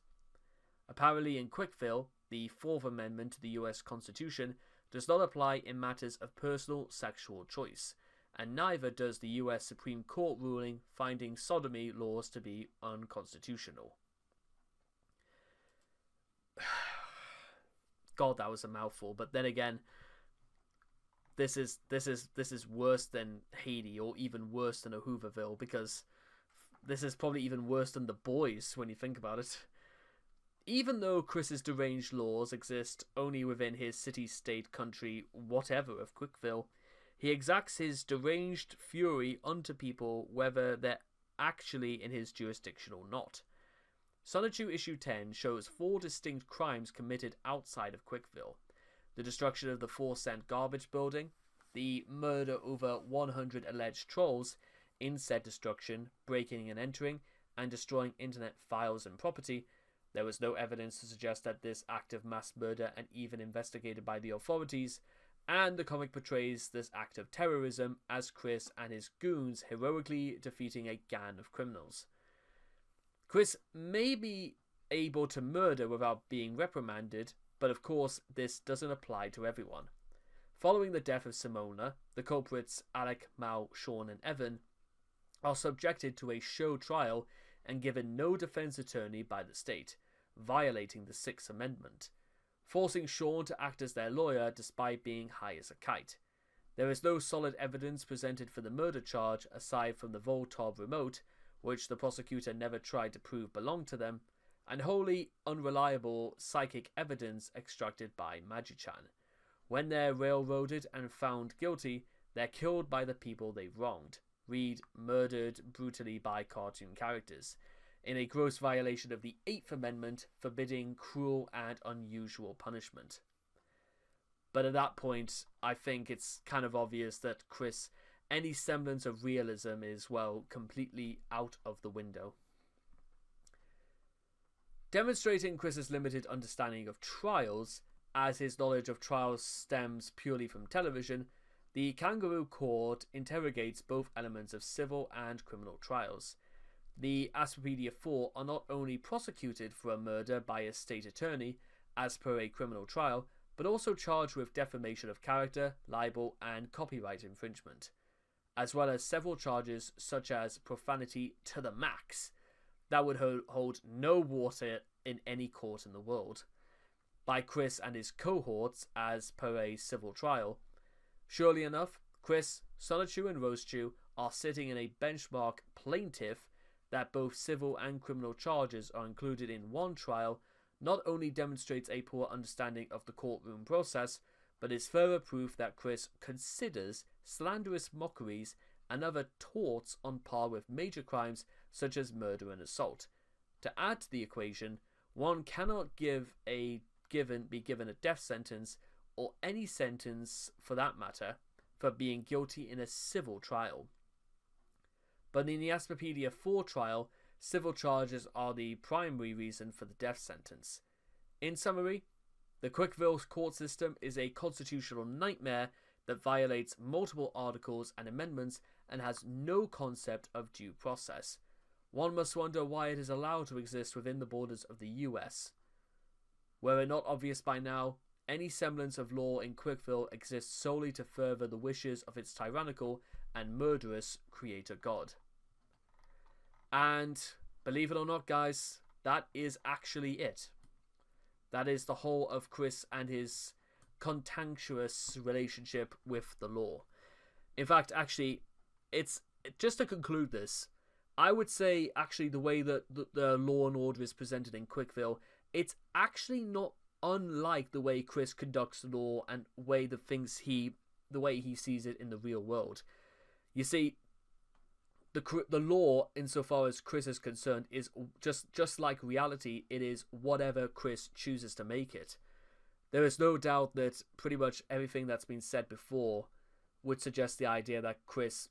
Apparently in Quickville, the Fourth Amendment to the US Constitution does not apply in matters of personal sexual choice, and neither does the US Supreme Court ruling finding sodomy laws to be unconstitutional. God, that was a mouthful, but then again, this is worse than Haiti, or even worse than a Hooverville, because this is probably even worse than The Boys when you think about it. Even though Chris's deranged laws exist only within his city-state country whatever of Quickville, he exacts his deranged fury onto people whether they're actually in his jurisdiction or not. Rosechu issue 10 shows 4 distinct crimes committed outside of Quickville: the destruction of the 4-cent garbage building, the murder over 100 alleged trolls in said destruction, breaking and entering, and destroying internet files and property. There was no evidence to suggest that this act of mass murder and even investigated by the authorities, and the comic portrays this act of terrorism as Chris and his goons heroically defeating a gang of criminals. Chris may be able to murder without being reprimanded, but of course this doesn't apply to everyone. Following the death of Simola, the culprits Alec, Mal, Sean and Evan are subjected to a show trial and given no defense attorney by the state, violating the 6th Amendment, forcing Sean to act as their lawyer despite being high as a kite. There is no solid evidence presented for the murder charge aside from the Voltov remote, which the prosecutor never tried to prove belonged to them, and wholly unreliable psychic evidence extracted by Magi-chan. When they're railroaded and found guilty, they're killed by the people they wronged. Read, murdered brutally by cartoon characters, in a gross violation of the 8th Amendment forbidding cruel and unusual punishment. But at that point, I think it's kind of obvious that Chris, any semblance of realism is, well, completely out of the window. Demonstrating Chris's limited understanding of trials, as his knowledge of trials stems purely from television, the Kangaroo Court interrogates both elements of civil and criminal trials. The Asperpedia 4 are not only prosecuted for a murder by a state attorney, as per a criminal trial, but also charged with defamation of character, libel, and copyright infringement, as well as several charges such as profanity to the max that would hold no water in any court in the world, by Chris and his cohorts as per a civil trial. Surely enough, Chris, Rosechu, and Rosechu are sitting in a benchmark plaintiff that both civil and criminal charges are included in one trial not only demonstrates a poor understanding of the courtroom process, but is further proof that Chris considers slanderous mockeries and other torts on par with major crimes such as murder and assault. To add to the equation, one cannot be given a death sentence, or any sentence for that matter, for being guilty in a civil trial. But in the Asperpedia 4 trial, civil charges are the primary reason for the death sentence. In summary, the Quickville court system is a constitutional nightmare that violates multiple articles and amendments and has no concept of due process. One must wonder why it is allowed to exist within the borders of the US. Were it not obvious by now, any semblance of law in Quickville exists solely to further the wishes of its tyrannical and murderous creator god. And believe it or not, guys, that is actually it. That is the whole of Chris and his contentious relationship with the law. In fact, actually, it's just to conclude this, I would say actually the way that the law and order is presented in Quickville, it's actually not unlike the way Chris conducts the law and the way he sees it in the real world. You see, the law, insofar as Chris is concerned, is just like reality. It is whatever Chris chooses to make it. There is no doubt that pretty much everything that's been said before would suggest the idea that Chris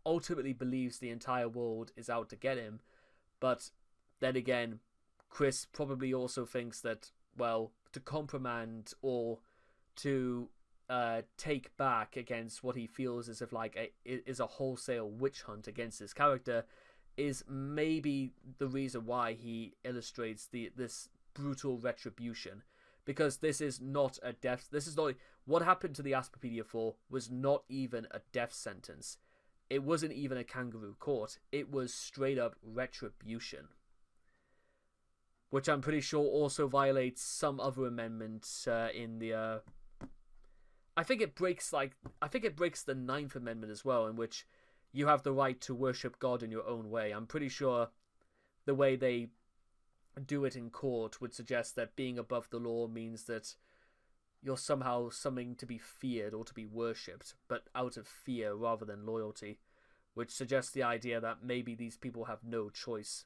ultimately believes the entire world is out to get him. But then again, Chris probably also thinks that, well, to comprimand or to take back against what he feels as if is a wholesale witch hunt against his character is maybe the reason why he illustrates this brutal retribution. Because this is not a death. This is not what happened to the Asperpedia 4 was not even a death sentence. It wasn't even a kangaroo court. It was straight up retribution, which I'm pretty sure also violates some other amendment in the. I think it breaks the Ninth Amendment as well, in which you have the right to worship God in your own way. I'm pretty sure the way they do it in court would suggest that being above the law means that you're somehow something to be feared or to be worshipped, but out of fear rather than loyalty, which suggests the idea that maybe these people have no choice.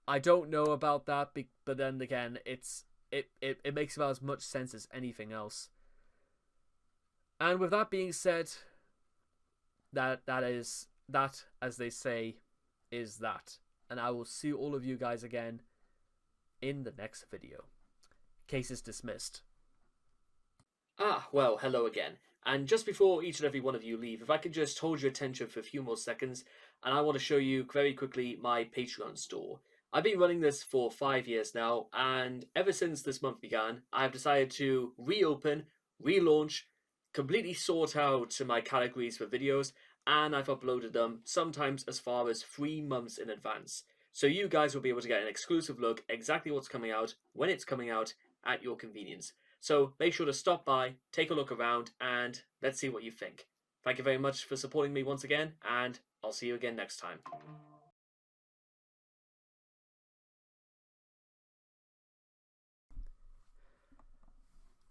I don't know about that, but then again, it makes about as much sense as anything else. And with that being said, that, as they say, is that. And I will see all of you guys again in the next video. Case is dismissed. Well, hello again. And just before each and every one of you leave, if I could just hold your attention for a few more seconds, and I want to show you very quickly my Patreon store. I've been running this for 5 years now, and ever since this month began, I've decided to reopen, relaunch, completely sort out my categories for videos, and I've uploaded them sometimes as far as 3 months in advance. So you guys will be able to get an exclusive look exactly what's coming out, when it's coming out, at your convenience. So make sure to stop by, take a look around, and let's see what you think. Thank you very much for supporting me once again, and I'll see you again next time.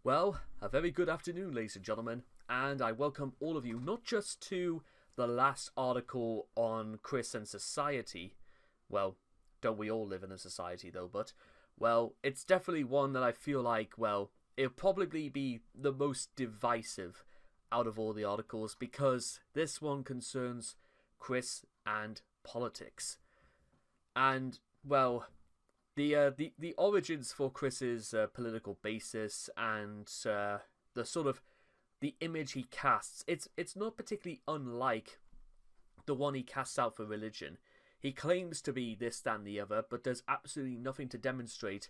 Well, a very good afternoon, ladies and gentlemen, and I welcome all of you not just to the last article on Chris and society. Well, don't we all live in a society though, but, well, it's definitely one that I feel like, well, it'll probably be the most divisive out of all the articles, because this one concerns Chris and politics. And, well, the origins for Chris's political basis and the sort of the image he casts, it's not particularly unlike the one he casts out for religion. He claims to be this, that, and the other, but does absolutely nothing to demonstrate.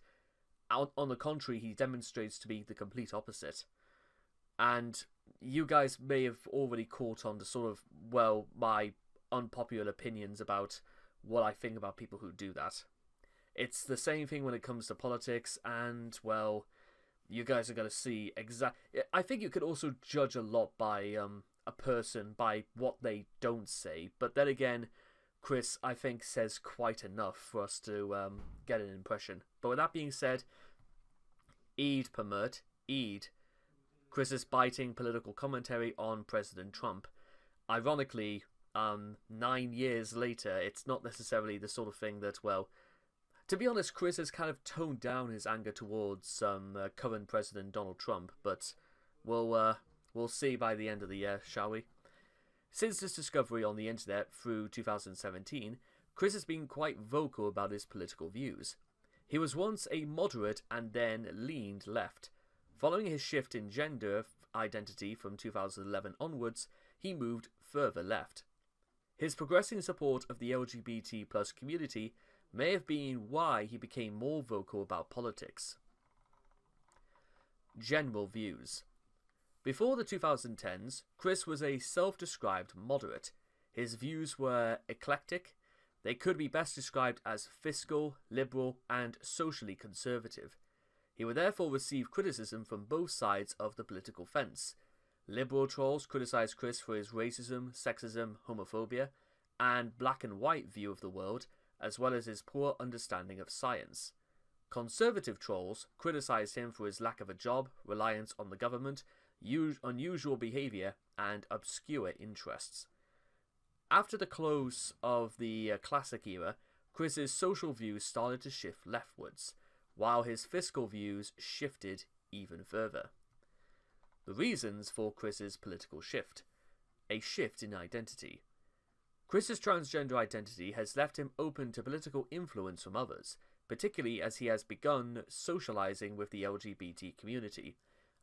On the contrary, he demonstrates to be the complete opposite. And you guys may have already caught on to sort of, well, my unpopular opinions about what I think about people who do that. It's the same thing when it comes to politics, and, well, you guys are going to see I think you could also judge a lot by a person by what they don't say, but then again, Chris, I think, says quite enough for us to get an impression. But with that being said, Eid permit, Eid, Chris's biting political commentary on President Trump. Ironically, 9 years later, it's not necessarily the sort of thing that, well, to be honest, Chris has kind of toned down his anger towards current President Donald Trump, but we'll see by the end of the year, shall we? Since his discovery on the internet through 2017, Chris has been quite vocal about his political views. He was once a moderate and then leaned left. Following his shift in gender identity from 2011 onwards, he moved further left. His progressing support of the LGBT+ community may have been why he became more vocal about politics. General views. Before the 2010s, Chris was a self-described moderate. His views were eclectic. They could be best described as fiscal, liberal, and socially conservative. He would therefore receive criticism from both sides of the political fence. Liberal trolls criticized Chris for his racism, sexism, homophobia, and black and white view of the world, as well as his poor understanding of science. Conservative trolls criticized him for his lack of a job, reliance on the government, unusual behavior, and obscure interests. After the close of the classic era, Chris's social views started to shift leftwards, while his fiscal views shifted even further. The reasons for Chris's political shift: a shift in identity. Chris's transgender identity has left him open to political influence from others, particularly as he has begun socializing with the LGBT community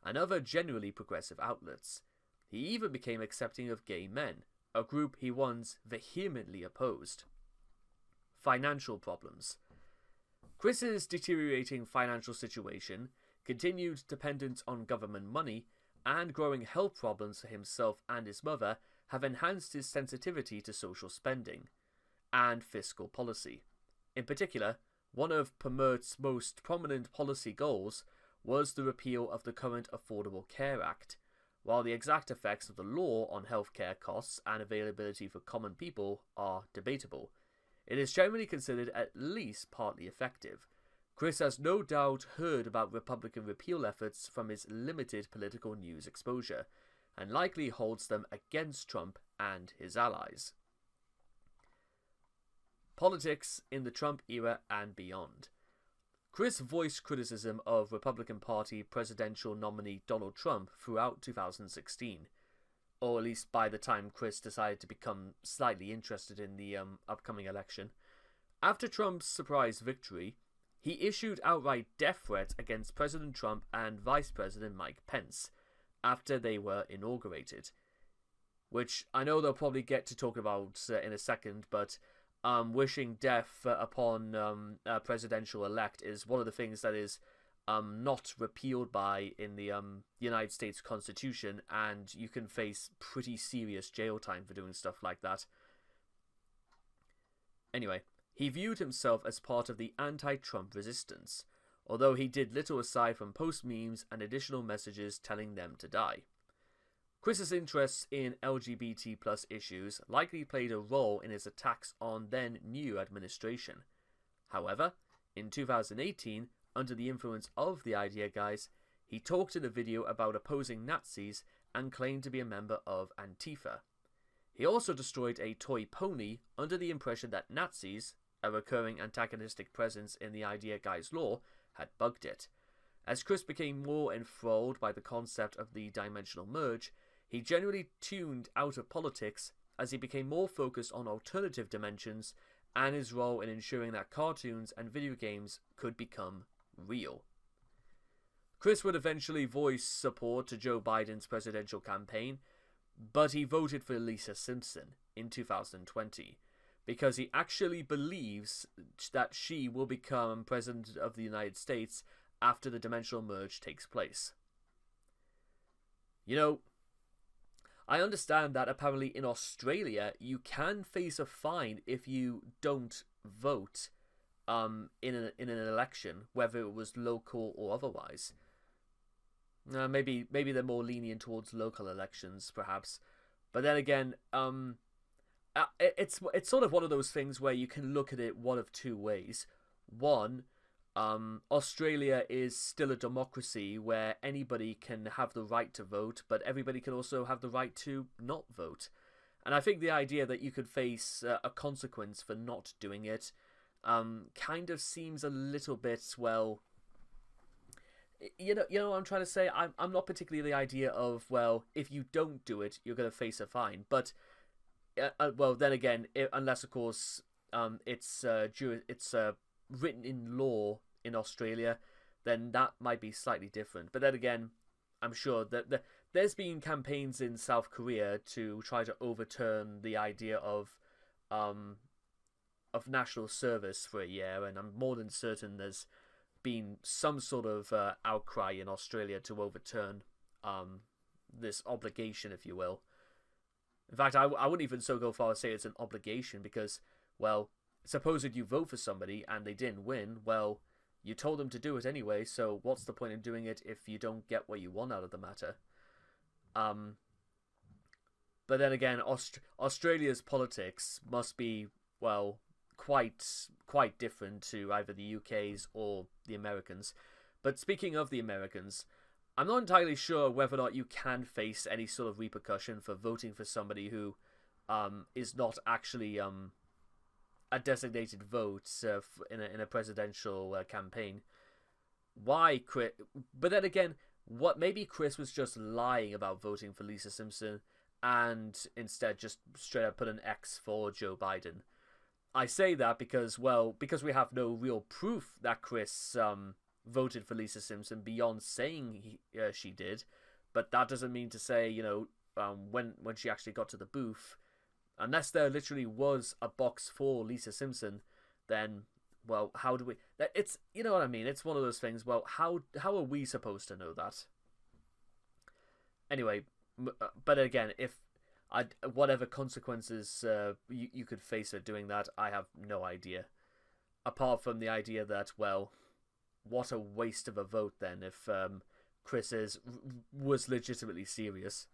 and other generally progressive outlets. He even became accepting of gay men, a group he once vehemently opposed. Financial problems. Chris's deteriorating financial situation, continued dependence on government money, and growing health problems for himself and his mother have enhanced his sensitivity to social spending and fiscal policy. In particular, one of Permert's most prominent policy goals was the repeal of the current Affordable Care Act. While the exact effects of the law on healthcare costs and availability for common people are debatable, it is generally considered at least partly effective. Chris has no doubt heard about Republican repeal efforts from his limited political news exposure, and likely holds them against Trump and his allies. Politics in the Trump era and beyond. Chris voiced criticism of Republican Party presidential nominee Donald Trump throughout 2016, or at least by the time Chris decided to become slightly interested in the upcoming election. After Trump's surprise victory, he issued outright death threats against President Trump and Vice President Mike Pence after they were inaugurated, which I know they'll probably get to talk about in a second, but wishing death upon a presidential-elect is one of the things that is not repealed by in the United States Constitution, and you can face pretty serious jail time for doing stuff like that. Anyway, he viewed himself as part of the anti-Trump resistance, although he did little aside from post memes and additional messages telling them to die. Chris's interests in LGBT plus issues likely played a role in his attacks on then new administration. However, in 2018, under the influence of the Idea Guys, he talked in a video about opposing Nazis and claimed to be a member of Antifa. He also destroyed a toy pony under the impression that Nazis, a recurring antagonistic presence in the Idea Guys lore, had bugged it. As Chris became more enthralled by the concept of the dimensional merge, he generally tuned out of politics as he became more focused on alternative dimensions and his role in ensuring that cartoons and video games could become real. Chris would eventually voice support to Joe Biden's presidential campaign, but he voted for Lisa Simpson in 2020 because he actually believes that she will become President of the United States after the dimensional merge takes place. You know, I understand that apparently in Australia you can face a fine if you don't vote in an election, whether it was local or otherwise. Maybe they're more lenient towards local elections, perhaps. But then again, it's sort of one of those things where you can look at it one of two ways. One, Australia is still a democracy where anybody can have the right to vote, but everybody can also have the right to not vote. And I think the idea that you could face a consequence for not doing it kind of seems a little bit, well, you know what I'm trying to say? I'm not particularly the idea of, well, if you don't do it, you're going to face a fine. But, well, then again, unless, of course, it's written in law in Australia, then that might be slightly different. But then again, I'm sure that there's been campaigns in South Korea to try to overturn the idea of national service for a year, and I'm more than certain there's been some sort of outcry in Australia to overturn this obligation, if you will. In fact, I wouldn't even so go far as say it's an obligation, because, well, suppose you vote for somebody and they didn't win, well, you told them to do it anyway, so what's the point in doing it if you don't get what you want out of the matter? But then again, Australia's politics must be, well, quite different to either the UK's or the Americans. But speaking of the Americans, I'm not entirely sure whether or not you can face any sort of repercussion for voting for somebody who is not actually a designated vote in a presidential campaign. Why Chris? But then again, maybe Chris was just lying about voting for Lisa Simpson and instead just straight up put an X for Joe Biden. I say that because we have no real proof that Chris voted for Lisa Simpson beyond saying she did, but that doesn't mean to say, when she actually got to the booth, unless there literally was a box for Lisa Simpson, then, well, how do we... It's, you know what I mean? It's one of those things, well, how are we supposed to know that? Anyway, but again, whatever consequences you could face for doing that, I have no idea. Apart from the idea that, well, what a waste of a vote then if Chris was legitimately serious.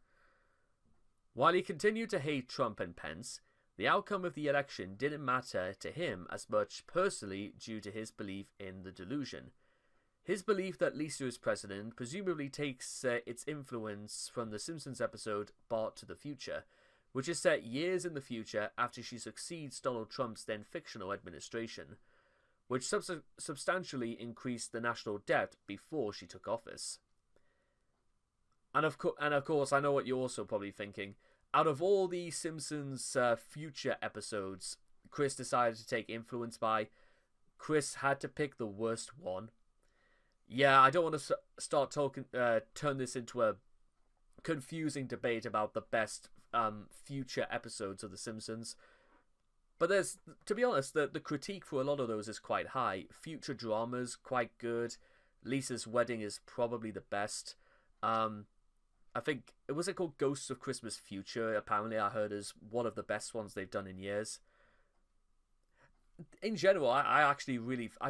While he continued to hate Trump and Pence, the outcome of the election didn't matter to him as much personally due to his belief in the delusion. His belief that Lisa is president presumably takes its influence from the Simpsons episode Bart to the Future, which is set years in the future after she succeeds Donald Trump's then fictional administration, which substantially increased the national debt before she took office. And of course, I know what you're also probably thinking. Out of all the Simpsons future episodes Chris decided to take influence by, Chris had to pick the worst one. Yeah, I don't want to start turn this into a confusing debate about the best future episodes of The Simpsons. But to be honest, the critique for a lot of those is quite high. Future drama's quite good. Lisa's wedding is probably the best. I think, was it called Ghosts of Christmas Future? Apparently I heard is one of the best ones they've done in years. In general, I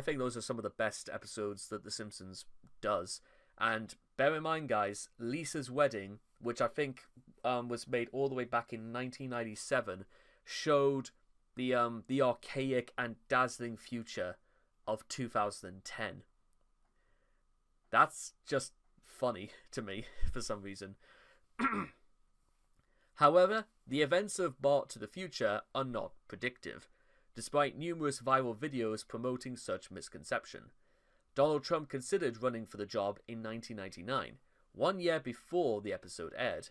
think those are some of the best episodes that The Simpsons does. And bear in mind, guys, Lisa's wedding, which I think was made all the way back in 1997, showed the archaic and dazzling future of 2010. That's just funny to me for some reason. However, the events of Bart to the Future are not predictive, despite numerous viral videos promoting such misconception. Donald Trump considered running for the job in 1999, 1 year before the episode aired,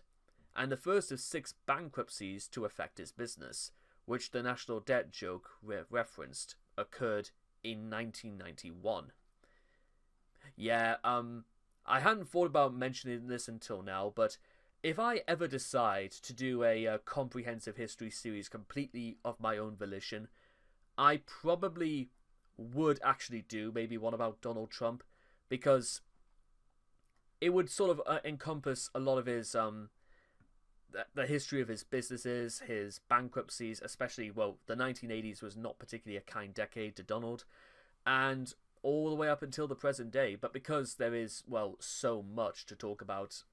and the first of 6 bankruptcies to affect his business, which the national debt joke referenced, occurred in 1991. Yeah, I hadn't thought about mentioning this until now, but if I ever decide to do a comprehensive history series completely of my own volition, I probably would actually do maybe one about Donald Trump, because it would sort of encompass a lot of his the history of his businesses, his bankruptcies, especially, well, the 1980s was not particularly a kind decade to Donald, and all the way up until the present day. But because there is, well, so much to talk about,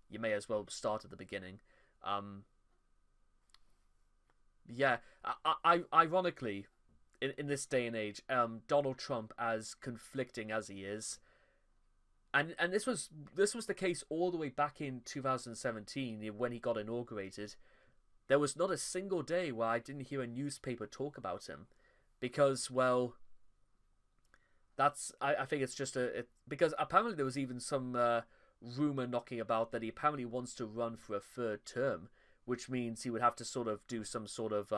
you may as well start at the beginning. Yeah, ironically, in this day and age, Donald Trump, as conflicting as he is, and this was the case all the way back in 2017 when he got inaugurated, there was not a single day where I didn't hear a newspaper talk about him, because, well, I think it's just because apparently there was even some rumor knocking about that he apparently wants to run for a 3rd term, which means he would have to sort of do some sort of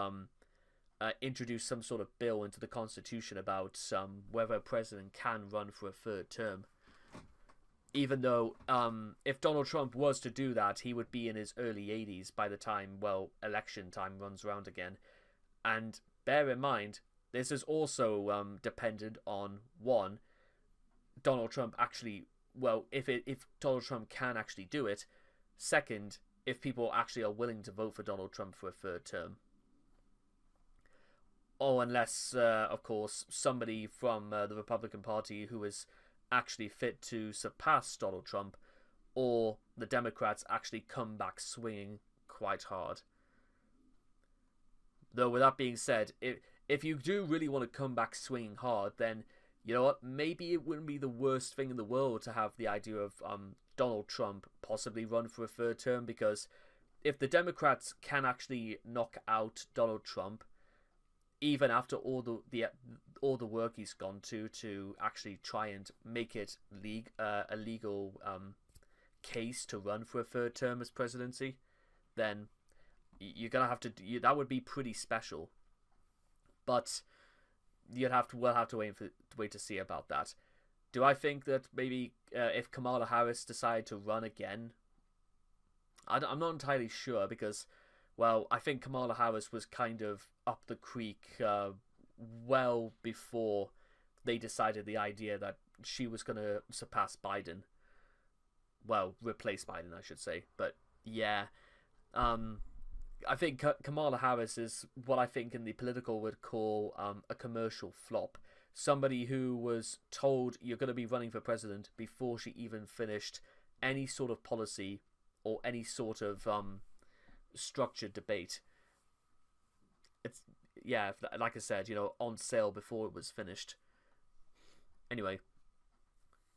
introduce some sort of bill into the Constitution about whether a president can run for a 3rd term. Even though if Donald Trump was to do that, he would be in his early 80s by the time, well, election time runs around again. And bear in mind, this is also dependent on, one, Donald Trump actually, well, if Donald Trump can actually do it. Second, if people actually are willing to vote for Donald Trump for a 3rd term. Or unless, of course, somebody from the Republican Party who is actually fit to surpass Donald Trump, or the Democrats actually come back swinging quite hard. Though, with that being said, if you do really want to come back swinging hard, then, you know what, maybe it wouldn't be the worst thing in the world to have the idea of Donald Trump possibly run for a 3rd term, because if the Democrats can actually knock out Donald Trump, even after all the work he's gone to actually try and make it a legal case to run for a third term as presidency, then you're gonna have to. That would be pretty special. But we'll have to wait to see about that. Do I think that maybe if Kamala Harris decided to run again, I'm not entirely sure because, well, I think Kamala Harris was kind of up the creek well before they decided the idea that she was going to surpass Biden. Well, replace Biden, I should say. But yeah, I think Kamala Harris is what I think in the political would call a commercial flop. Somebody who was told you're going to be running for president before she even finished any sort of policy or any sort of structured debate. It's, yeah, like I said, on sale before it was finished. Anyway,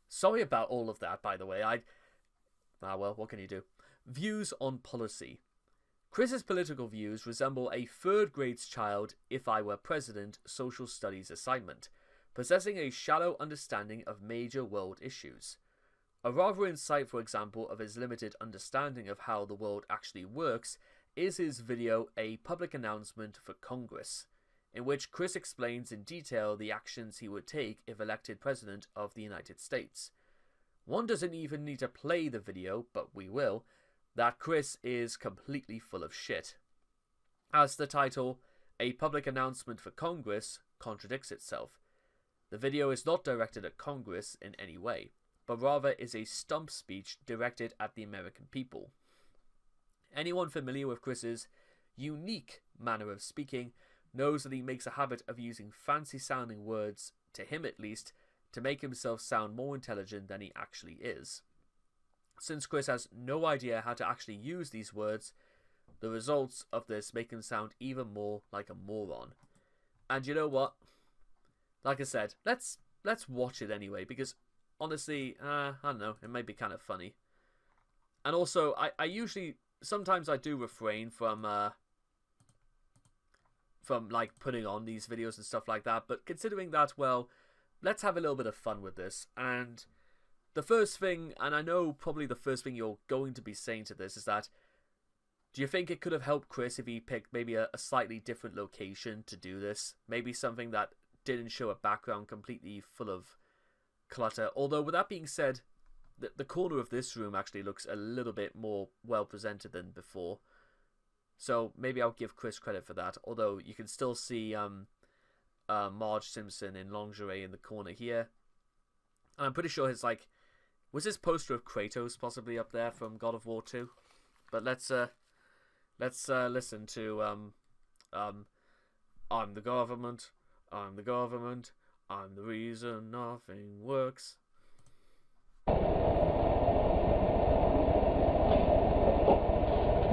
sorry about all of that, by the way. Well, what can you do? Views on policy. Chris's political views resemble a third grade child if I were president social studies assignment, possessing a shallow understanding of major world issues. A rather insightful example of his limited understanding of how the world actually works is his video A Public Announcement for Congress, in which Chris explains in detail the actions he would take if elected President of the United States. One doesn't even need to play the video, but we will, that Chris is completely full of shit. As the title, A Public Announcement for Congress, contradicts itself. The video is not directed at Congress in any way, but rather is a stump speech directed at the American people. Anyone familiar with Chris's unique manner of speaking knows that he makes a habit of using fancy-sounding words, to him at least, to make himself sound more intelligent than he actually is. Since Chris has no idea how to actually use these words, the results of this make him sound even more like a moron. And you know what? Like I said, let's watch it anyway, because honestly, I don't know, it might be kind of funny. And also, I usually, sometimes I do refrain from like putting on these videos and stuff like that, but considering that, well, let's have a little bit of fun with this. And the first thing, and I know probably the first thing you're going to be saying to this is that, do you think it could have helped Chris if he picked maybe a slightly different location to do this? Maybe something that didn't show a background completely full of clutter. Although, with that being said, the corner of this room actually looks a little bit more well presented than before. So maybe I'll give Chris credit for that. Although you can still see Marge Simpson in lingerie in the corner here. And I'm pretty sure his, like, was his poster of Kratos possibly up there from God of War 2? But let's listen to I'm the government, I'm the government, I'm the reason nothing works.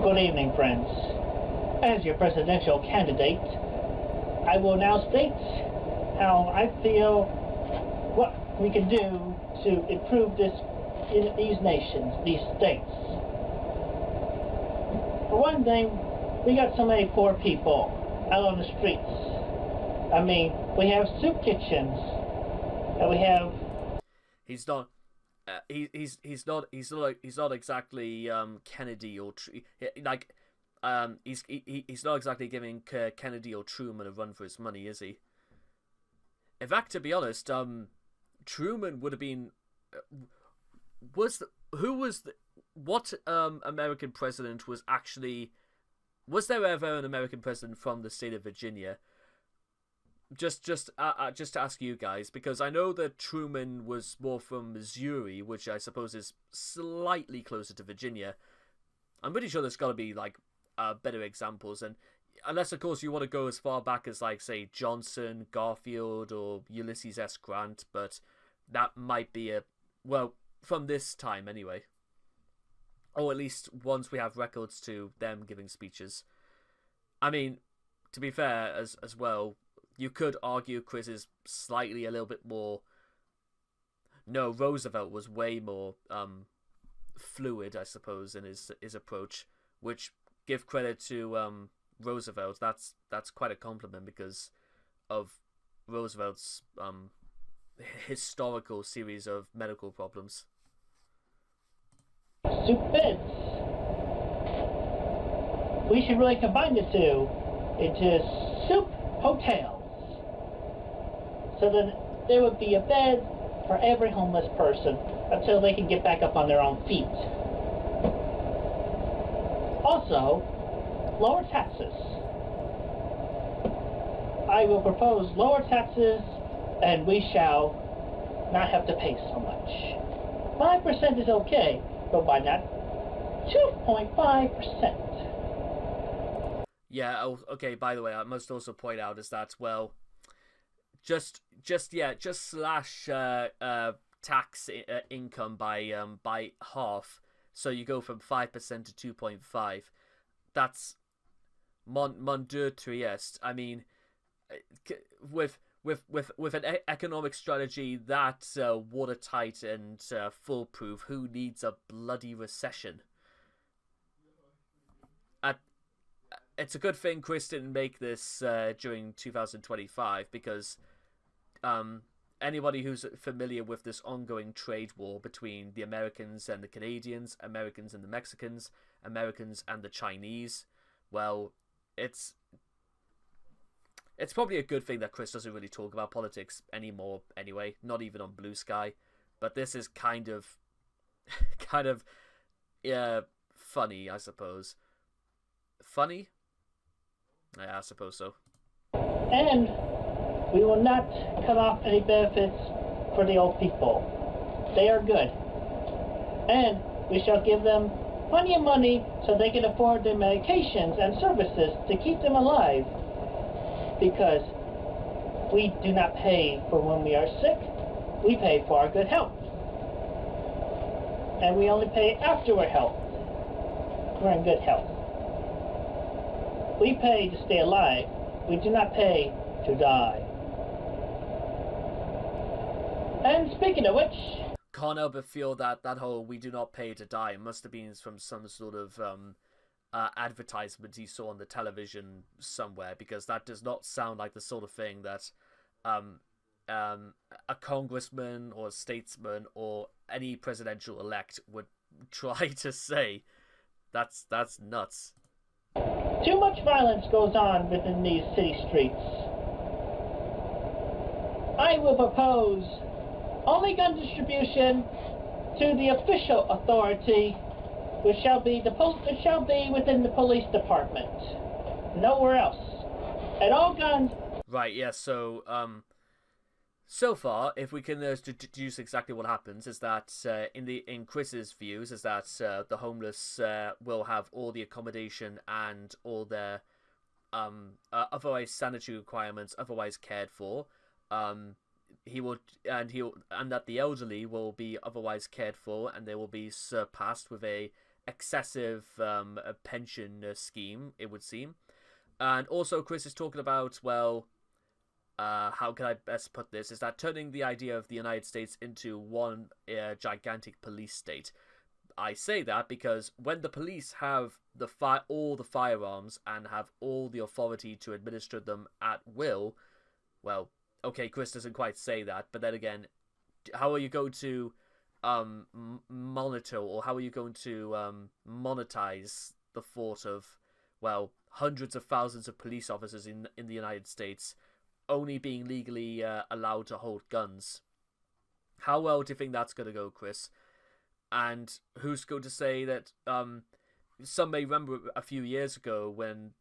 Good evening, friends. As your presidential candidate, I will now state how I feel what we can do to improve this in these nations, these states. For one thing, we got so many poor people out on the streets. I mean, we have soup kitchens, and we have. He's not exactly Kennedy or he's not exactly giving Kennedy or Truman a run for his money, is he? In fact, to be honest, Truman would have been. What American president was actually? Was there ever an American president from the state of Virginia? Just to ask you guys, because I know that Truman was more from Missouri, which I suppose is slightly closer to Virginia. I'm pretty sure there's got to be like better examples, and unless of course you want to go as far back as like say Johnson, Garfield, or Ulysses S. Grant, but that might be from this time anyway, or at least once we have records to them giving speeches. I mean, to be fair as well. You could argue Chris is slightly a little bit more. No, Roosevelt was way more fluid, I suppose, in his approach, which give credit to Roosevelt. That's quite a compliment because of Roosevelt's historical series of medical problems. Soup beds. We should really combine the two into soup hotels. So that there would be a bed for every homeless person until they can get back up on their own feet. Also, lower taxes. I will propose lower taxes, and we shall not have to pay so much. 5% is okay, but why not 2.5%? Yeah, okay, by the way, I must also point out is that, well, just slash tax income by half, so you go from 5% to 2.5. That's mon deux trieste. I mean, with an economic strategy that watertight and foolproof, who needs a bloody recession? It's a good thing Chris didn't make this during 2025, because anybody who's familiar with this ongoing trade war between the Americans and the Canadians, Americans and the Mexicans, Americans and the Chinese, well, it's probably a good thing that Chris doesn't really talk about politics anymore anyway, not even on Blue Sky. But this is kind of funny, I suppose. Funny? Yeah, I suppose so. And we will not cut off any benefits for the old people. They are good. And we shall give them plenty of money so they can afford their medications and services to keep them alive. Because we do not pay for when we are sick, we pay for our good health. And we only pay after we're in good health. We pay to stay alive, we do not pay to die. And speaking of which, can't help but feel that whole "we do not pay to die" must have been from some sort of advertisement he saw on the television somewhere, because that does not sound like the sort of thing that a congressman or a statesman or any presidential elect would try to say. That's nuts. Too much violence goes on within these city streets. I will propose only gun distribution to the official authority, which shall be within the police department, nowhere else. And all guns. Right. Yeah. So so far, if we can deduce exactly what happens, is that in Chris's views, is that the homeless will have all the accommodation and all their otherwise sanitary requirements otherwise cared for. And that the elderly will be otherwise cared for, and they will be surpassed with a excessive pension scheme, it would seem. And also, Chris is talking about, well, how can I best put this? Is that turning the idea of the United States into one gigantic police state? I say that because when the police have all the firearms and have all the authority to administer them at will, well, okay, Chris doesn't quite say that, but then again, how are you going to monitor, or how are you going to monetize the thought of, well, hundreds of thousands of police officers in the United States only being legally allowed to hold guns? How well do you think that's going to go, Chris? And who's going to say that some may remember a few years ago when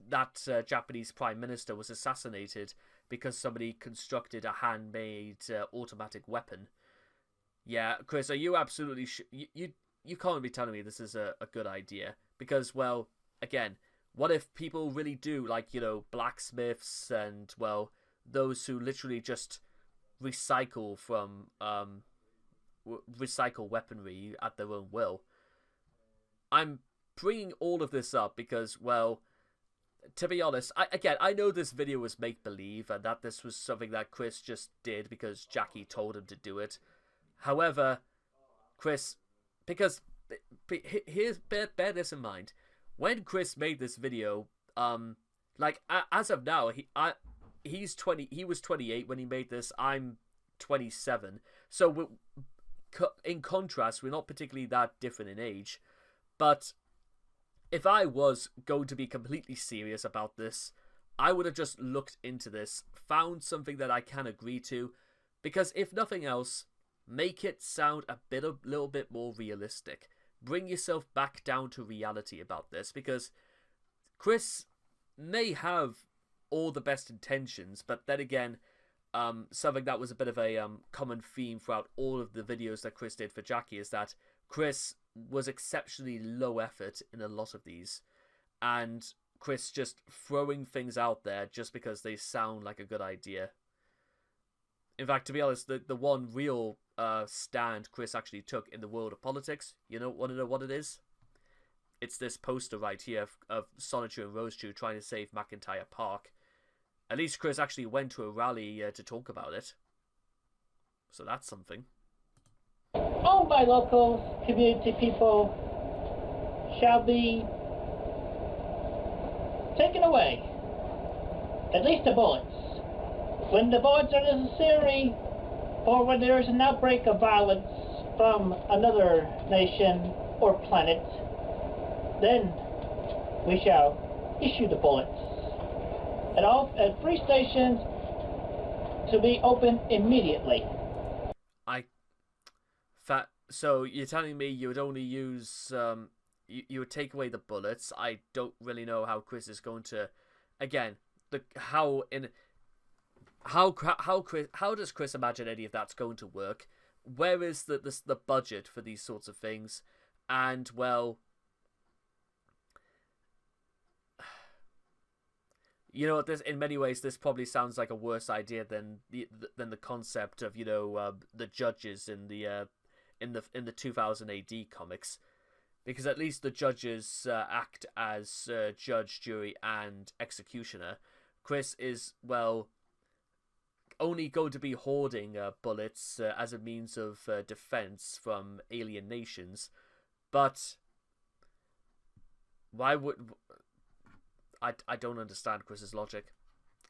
that Japanese prime minister was assassinated because somebody constructed a handmade automatic weapon. Yeah, Chris, are you absolutely you can't be telling me this is a good idea? Because, well, again, what if people really do, like, blacksmiths and, well, those who literally just recycle from recycle weaponry at their own will? I'm bringing all of this up because, well, to be honest, I know this video was make-believe and that this was something that Chris just did because Jackie told him to do it. However, Chris, because here's bear this in mind. When Chris made this video, like as of now, he's 20. He was 28 when he made this. I'm 27. So in contrast, we're not particularly that different in age. But if I was going to be completely serious about this, I would have just looked into this, found something that I can agree to, because if nothing else, make it sound a little bit more realistic. Bring yourself back down to reality about this, because Chris may have all the best intentions, but then again, something that was a bit of a common theme throughout all of the videos that Chris did for Jackie is that Chris was exceptionally low effort in a lot of these, and Chris just throwing things out there just because they sound like a good idea. In fact, to be honest, the one real stand Chris actually took in the world of politics, want to know what it is? It's this poster right here of Sonichu and Rosechu trying to save McIntyre Park. At least Chris actually went to a rally to talk about it. So that's something. All my local community people shall be taken away. At least the bullets. When the bullets are necessary, or when there is an outbreak of violence from another nation or planet, then we shall issue the bullets. And all free stations to be open immediately. So you're telling me you would only use you would take away the bullets? I don't really know how Chris is going to, again, how does Chris imagine any of that's going to work? Where is the budget for these sorts of things? And well, this in many ways this probably sounds like a worse idea than the concept of the judges in the 2000 AD comics, because at least the judges act as judge, jury, and executioner. Chris is only going to be hoarding bullets as a means of defense from alien nations, but why would I don't understand Chris's logic.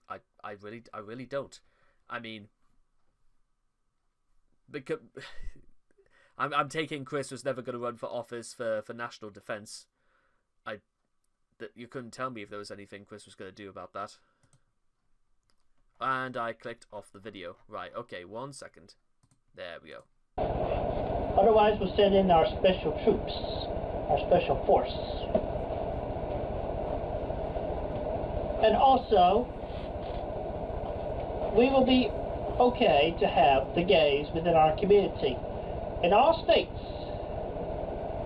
I really don't. I mean, because I'm taking Chris was never going to run for office for national defense. That you couldn't tell me if there was anything Chris was going to do about that. And I clicked off the video. Right, okay, 1 second. There we go. Otherwise, we'll send in our special troops, our special force. And also, we will be okay to have the gays within our community. In all states,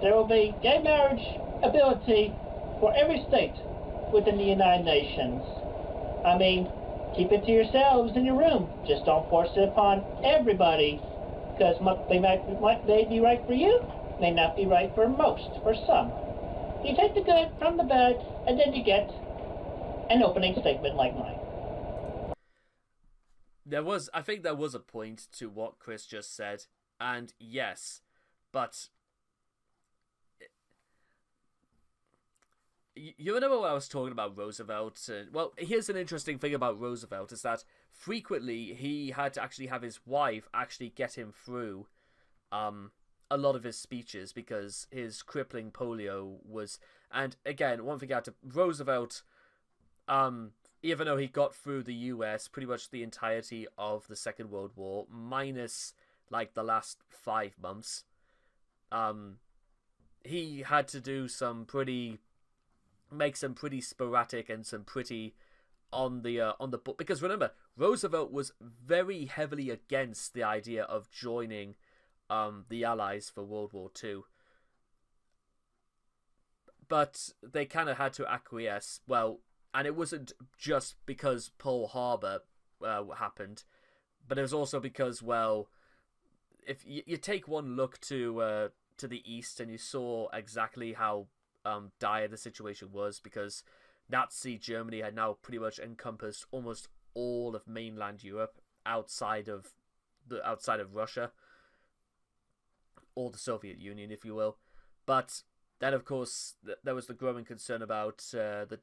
there will be gay marriage ability for every state within the United Nations. I mean, keep it to yourselves in your room. Just don't force it upon everybody, because what may be right for you may not be right for most, for some. You take the good from the bad, and then you get an opening statement like mine. I think there was a point to what Chris just said, and yes, but you remember when I was talking about Roosevelt? Well, here's an interesting thing about Roosevelt is that frequently he had to actually have his wife actually get him through a lot of his speeches because his crippling polio was. And again, one thing Roosevelt, even though he got through the US pretty much the entirety of the Second World War, minus like the last 5 months, he had to do make some pretty sporadic and some pretty on the book, because remember, Roosevelt was very heavily against the idea of joining the Allies for World War II, but they kind of had to acquiesce. Well, and it wasn't just because Pearl Harbor happened, but it was also because, well, if you take one look to the east and you saw exactly how dire the situation was, because Nazi Germany had now pretty much encompassed almost all of mainland Europe outside of Russia, or the Soviet Union, if you will. But then, of course, there was the growing concern about the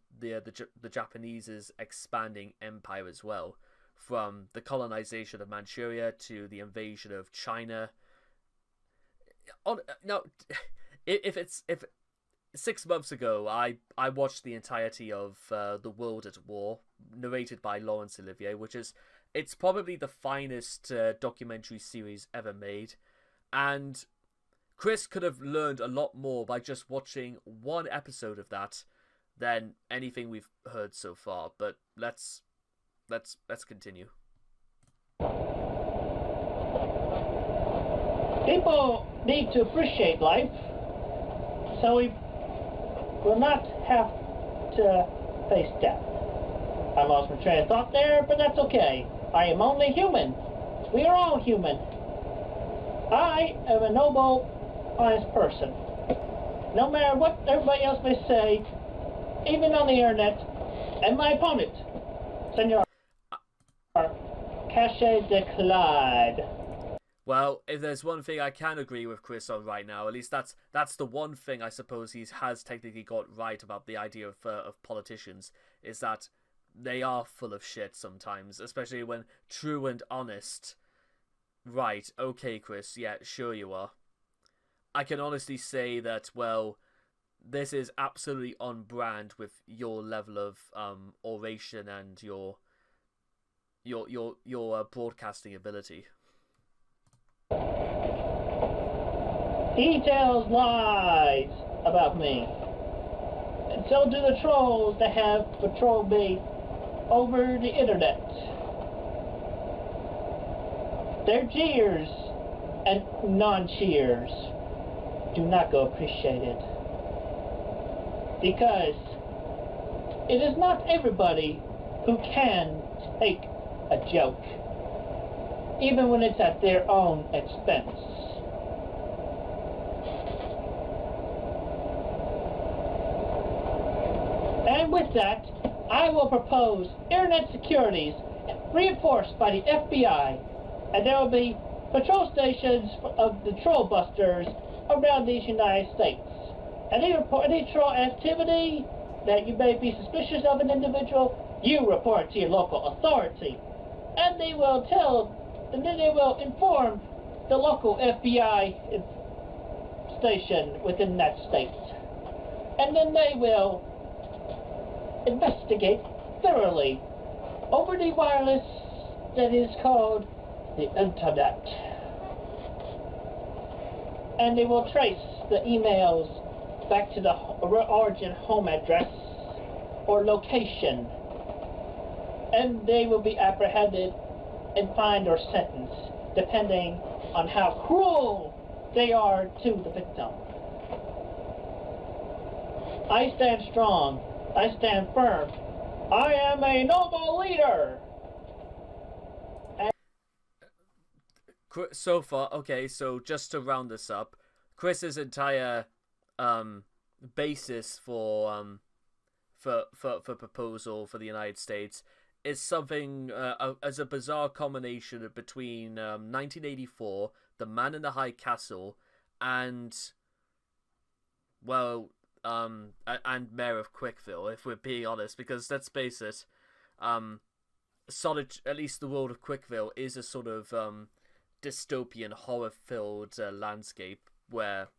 Japanese's expanding empire as well, from the colonization of Manchuria to the invasion of China. Now, if 6 months ago, I watched the entirety of The World at War, narrated by Laurence Olivier, it's probably the finest documentary series ever made, and Chris could have learned a lot more by just watching one episode of that than anything we've heard so far. But let's continue. People need to appreciate life, so we will not have to face death. I lost my train of thought there, but that's okay. I am only human. We are all human. I am a noble, honest person. No matter what everybody else may say, even on the internet, and my opponent, Senor Cachet de Claude. Well, if there's one thing I can agree with Chris on right now, at least that's the one thing I suppose he has technically got right about the idea of politicians, is that they are full of shit sometimes, especially when true and honest. Right, okay, Chris, yeah, sure you are. I can honestly say that, well, this is absolutely on brand with your level of oration and your broadcasting ability. He tells lies about me. And so do the trolls that have patrolled me over the internet. Their jeers and non-cheers do not go appreciated. Because it is not everybody who can take a joke, even when it's at their own expense. And with that, I will propose internet securities reinforced by the FBI, and there will be patrol stations of the troll busters around these United States. Any troll activity that you may be suspicious of an individual, you report to your local authority, and they will inform the local FBI station within that state, and then they will investigate thoroughly over the wireless that is called the internet, and they will trace the emails back to the origin home address or location, and they will be apprehended and fined or sentenced depending on how cruel they are to the victim. I stand strong. I stand firm. I am a noble leader. So far, okay, so just to round this up, Chris's entire basis for proposal for the United States is something as a bizarre combination between 1984, The Man in the High Castle, and and Mayor of Quickville, if we're being honest, because let's face it, at least the world of Quickville is a sort of dystopian, horror-filled landscape where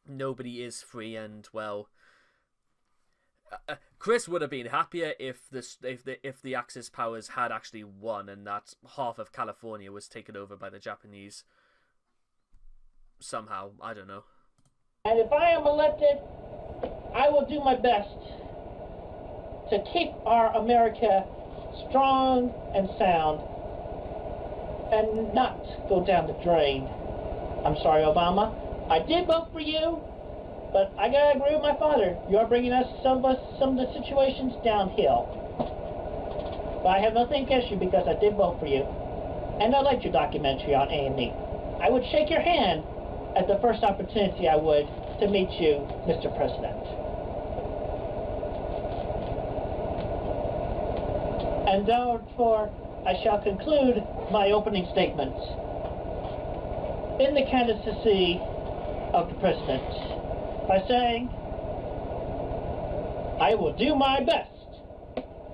nobody is free, and well, Chris would have been happier if the Axis powers had actually won and that half of California was taken over by the Japanese somehow. I don't know. And if I am elected, I will do my best to keep our America strong and sound and not go down the drain. I'm sorry, Obama. I did vote for you, but I gotta agree with my father. You are bringing some of the situations downhill. But I have nothing against you because I did vote for you, and I liked your documentary on A&E. I would shake your hand at the first opportunity I would to meet you, Mr. President. And therefore, I shall conclude my opening statements. In the candidacy of the President, by saying, I will do my best,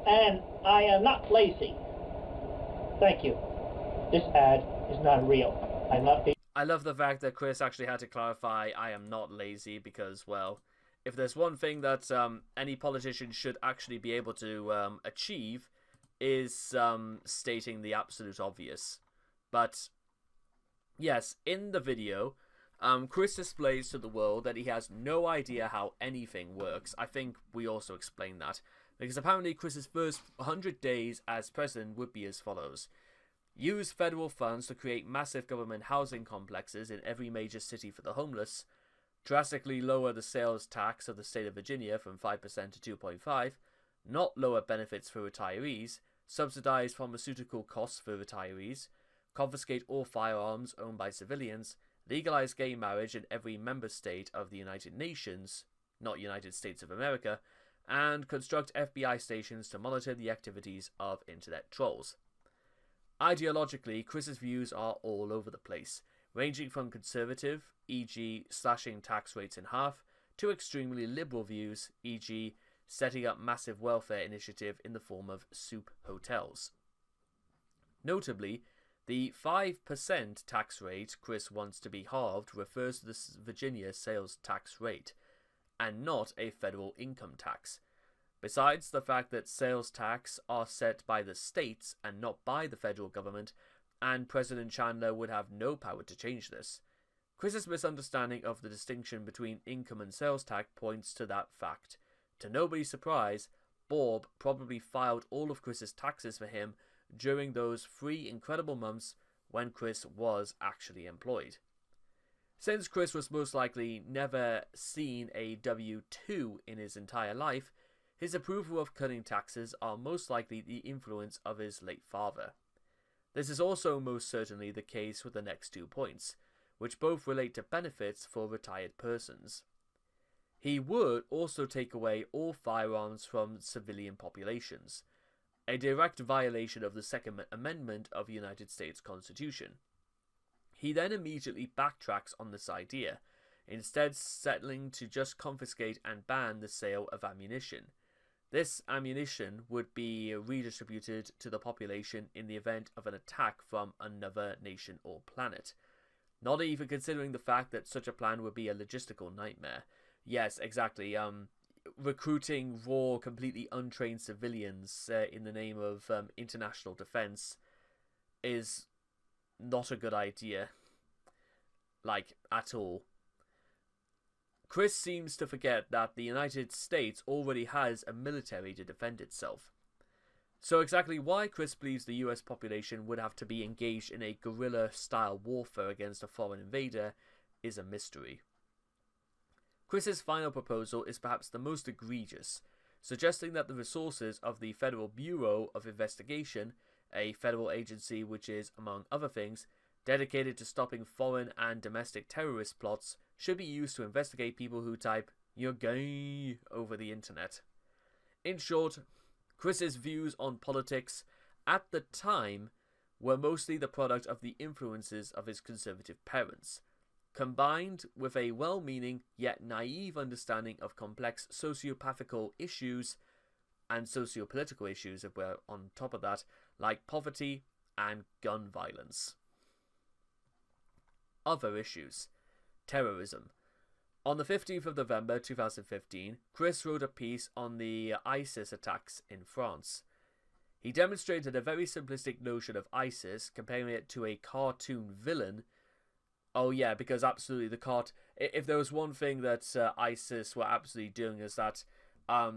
and I am not lazy. Thank you. This ad is not real. I'm not being... I love the fact that Chris actually had to clarify, I am not lazy, because, well, if there's one thing that any politician should actually be able to achieve, is stating the absolute obvious. But, yes, in the video, Chris displays to the world that he has no idea how anything works. I think we also explained that, because apparently Chris's first 100 days as president would be as follows. Use federal funds to create massive government housing complexes in every major city for the homeless, drastically lower the sales tax of the state of Virginia from 5% to 2.5%, not lower benefits for retirees, subsidize pharmaceutical costs for retirees, confiscate all firearms owned by civilians, legalize gay marriage in every member state of the United Nations, not United States of America, and construct FBI stations to monitor the activities of internet trolls. Ideologically, Chris's views are all over the place, ranging from conservative, e.g. slashing tax rates in half, to extremely liberal views, e.g. setting up massive welfare initiative in the form of soup hotels. Notably, the 5% tax rate Chris wants to be halved refers to the Virginia sales tax rate, and not a federal income tax. Besides the fact that sales tax are set by the states and not by the federal government, and President Chandler would have no power to change this. Chris's misunderstanding of the distinction between income and sales tax points to that fact. To nobody's surprise, Bob probably filed all of Chris's taxes for him during those 3 incredible months when Chris was actually employed. Since Chris was most likely never seen a W-2 in his entire life, his approval of cutting taxes are most likely the influence of his late father. This is also most certainly the case with the next 2 points, which both relate to benefits for retired persons. He would also take away all firearms from civilian populations, a direct violation of the Second Amendment of the United States Constitution. He then immediately backtracks on this idea, instead settling to just confiscate and ban the sale of ammunition. This ammunition would be redistributed to the population in the event of an attack from another nation or planet, not even considering the fact that such a plan would be a logistical nightmare. Yes, exactly. Recruiting raw, completely untrained civilians in the name of international defense is not a good idea. Like, at all. Chris seems to forget that the United States already has a military to defend itself. So exactly why Chris believes the US population would have to be engaged in a guerrilla-style warfare against a foreign invader is a mystery. Chris's final proposal is perhaps the most egregious, suggesting that the resources of the Federal Bureau of Investigation, a federal agency which is, among other things, dedicated to stopping foreign and domestic terrorist plots, should be used to investigate people who type "you're gay" over the internet. In short, Chris's views on politics at the time were mostly the product of the influences of his conservative parents, combined with a well-meaning yet naive understanding of complex sociopathical issues and sociopolitical issues, if we're on top of that, like poverty and gun violence. Other issues. Terrorism. On the 15th of November 2015, Chris wrote a piece on the ISIS attacks in France. He demonstrated a very simplistic notion of ISIS, comparing it to a cartoon villain. Oh yeah, because absolutely if there was one thing that ISIS were absolutely doing is that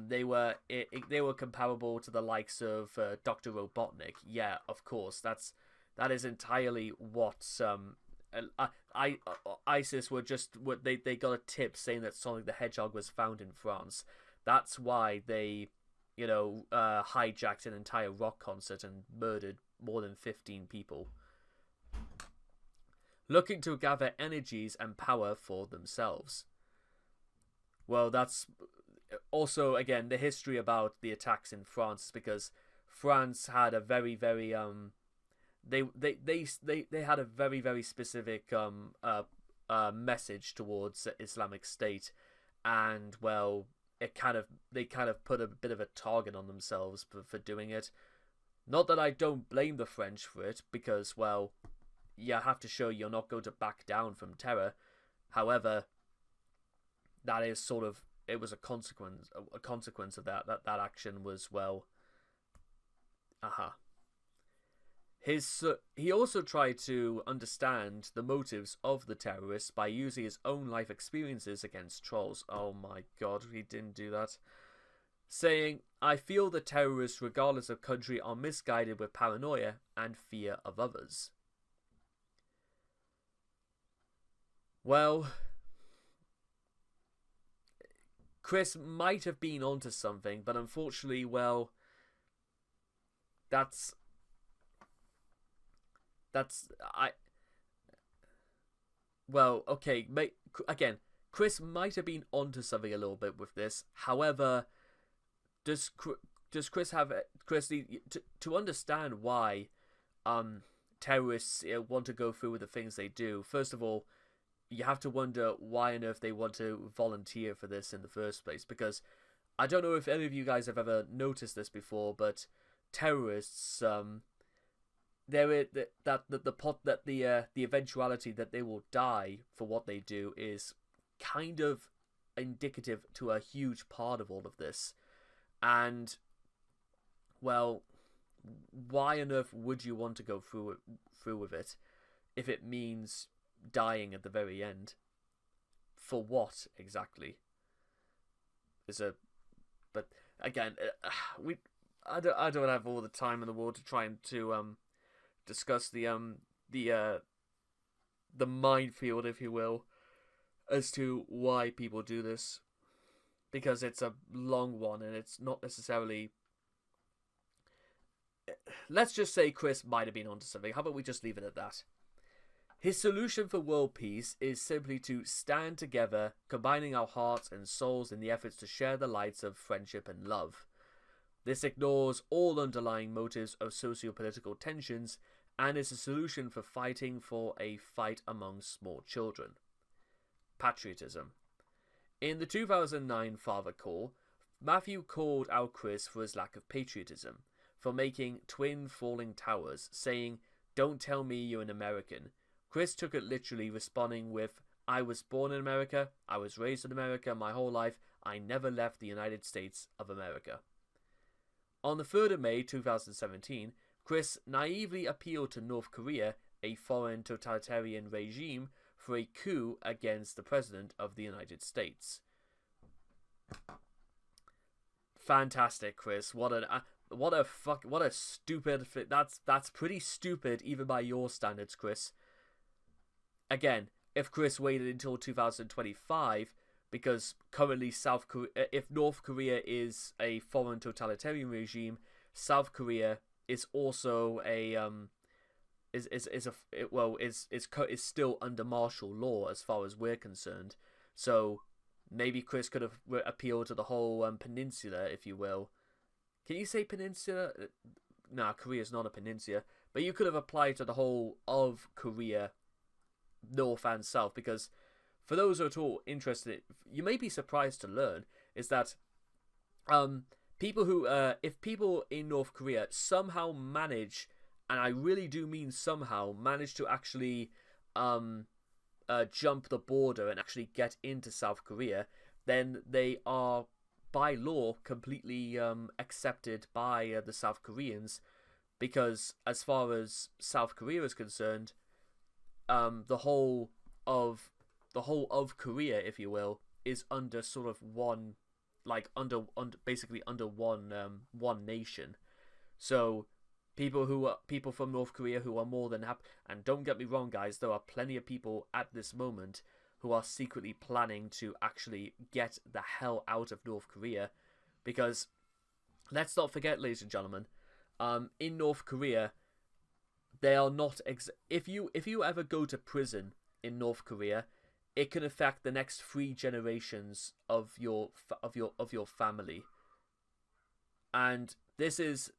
they were comparable to the likes of Dr. Robotnik. Yeah, of course, that is entirely what ISIS were just what they got a tip saying that Sonic the Hedgehog was found in France. That's why they, hijacked an entire rock concert and murdered more than 15 people, looking to gather energies and power for themselves. Well, that's also again the history about the attacks in France, because France had a very, very they had a very, very specific message towards Islamic State, and well, they kind of put a bit of a target on themselves for doing it. Not that I don't blame the French for it, because well, you have to show you're not going to back down from terror. However, that is sort of, it was a consequence of that action was, well, he also tried to understand the motives of the terrorists by using his own life experiences against trolls. Oh my god, he didn't do that. Saying, I feel the terrorists, regardless of country, are misguided with paranoia and fear of others. Well, Chris might have been onto something, but unfortunately, well, well, okay, again, Chris might have been onto something a little bit with this. However, does Chris need to understand why terrorists want to go through with the things they do? First of all, you have to wonder why on earth they want to volunteer for this in the first place, because I don't know if any of you guys have ever noticed this before, but terrorists, the eventuality that they will die for what they do is kind of indicative to a huge part of all of this. And well, why on earth would you want to go through with it if it means dying at the very end? For what exactly? But again, I don't have all the time in the world to try and to discuss the minefield, if you will, as to why people do this, because it's a long one and it's not necessarily. Let's just say Chris might have been onto something. How about we just leave it at that? His solution for world peace is simply to stand together, combining our hearts and souls in the efforts to share the lights of friendship and love. This ignores all underlying motives of socio-political tensions and is a solution for fighting for a fight among small children. Patriotism. In the 2009 Father Call, Matthew called out Chris for his lack of patriotism, for making twin falling towers, saying, "Don't tell me you're an American." Chris took it literally, responding with, "I was born in America, I was raised in America my whole life, I never left the United States of America." On the 3rd of May 2017, Chris naively appealed to North Korea, a foreign totalitarian regime, for a coup against the President of the United States. Fantastic, Chris. What a stupid. That's pretty stupid even by your standards, Chris. Again, if Chris waited until 2025, because currently if North Korea is a foreign totalitarian regime, South Korea is also a is still under martial law as far as we're concerned. So maybe Chris could have appealed to the whole peninsula, if you will. Can you say peninsula? Nah, Korea's not a peninsula, but you could have applied to the whole of Korea, North and South, because for those who are at all interested, you may be surprised to learn is that people who if people in North Korea somehow manage, and I really do mean somehow, manage to actually jump the border and actually get into South Korea, then they are by law completely accepted by the South Koreans, because as far as South Korea is concerned, the whole of Korea, if you will, is under sort of one, like under basically under one nation. So people from North Korea who are more than happy, and don't get me wrong, guys, there are plenty of people at this moment who are secretly planning to actually get the hell out of North Korea, because let's not forget, ladies and gentlemen, in North Korea, they are not if you ever go to prison in North Korea, it can affect the next 3 generations of your family. And this is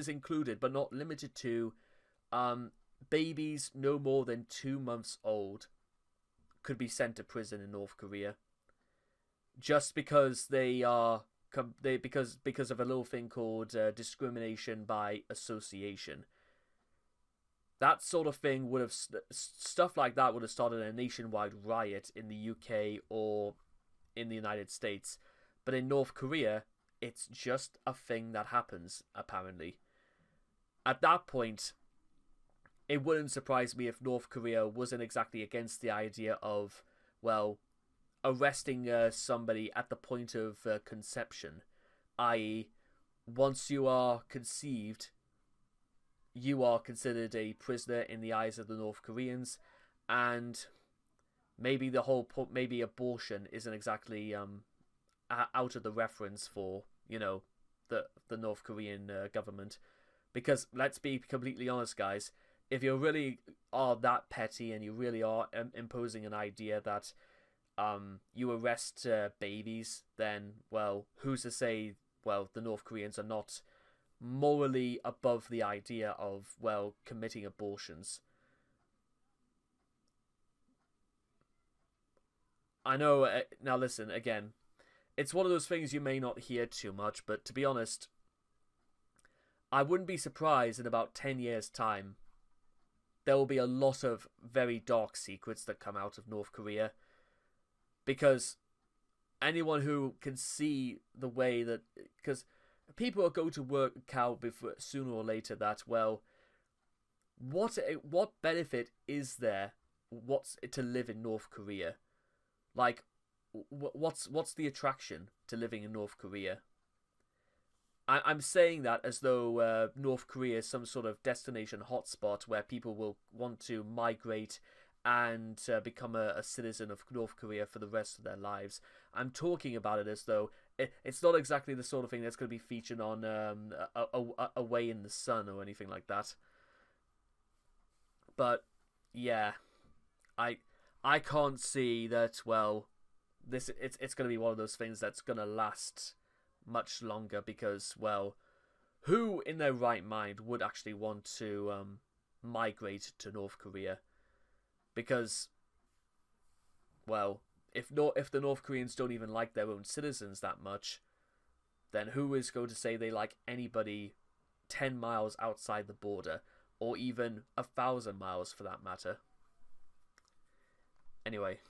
included but not limited to babies no more than 2 months old could be sent to prison in North Korea. just because they are because of a little thing called discrimination by association. That sort of thing would have stuff like that would have started a nationwide riot in the UK or in the United States, but in North Korea, it's just a thing that happens. Apparently, at that point, it wouldn't surprise me if North Korea wasn't exactly against the idea of, well, arresting somebody at the point of conception, i.e., once you are conceived, you are considered a prisoner in the eyes of the North Koreans, and maybe maybe abortion isn't exactly out of the reference for, you know, the North Korean government, because let's be completely honest, guys, if you really are that petty and you really are imposing an idea that you arrest babies, then, well, who's to say, well, the North Koreans are not morally above the idea of, well, committing abortions. I know, now listen, again, it's one of those things you may not hear too much, but to be honest, I wouldn't be surprised in about 10 years' time there will be a lot of very dark secrets that come out of North Korea, because anyone who can see the way that, because people will go to work out before, sooner or later, that, well, what benefit is there to live in North Korea? Like, what's the attraction to living in North Korea? I'm saying that as though North Korea is some sort of destination hotspot where people will want to migrate and become a citizen of North Korea for the rest of their lives. I'm talking about it as though it's not exactly the sort of thing that's going to be featured on Away in the Sun or anything like that. But yeah, I can't see that. Well, it's going to be one of those things that's going to last much longer, because, well, who in their right mind would actually want to migrate to North Korea? Because, well, if the North Koreans don't even like their own citizens that much, then who is going to say they like anybody 10 miles outside the border, or even 1,000 miles for that matter? Anyway,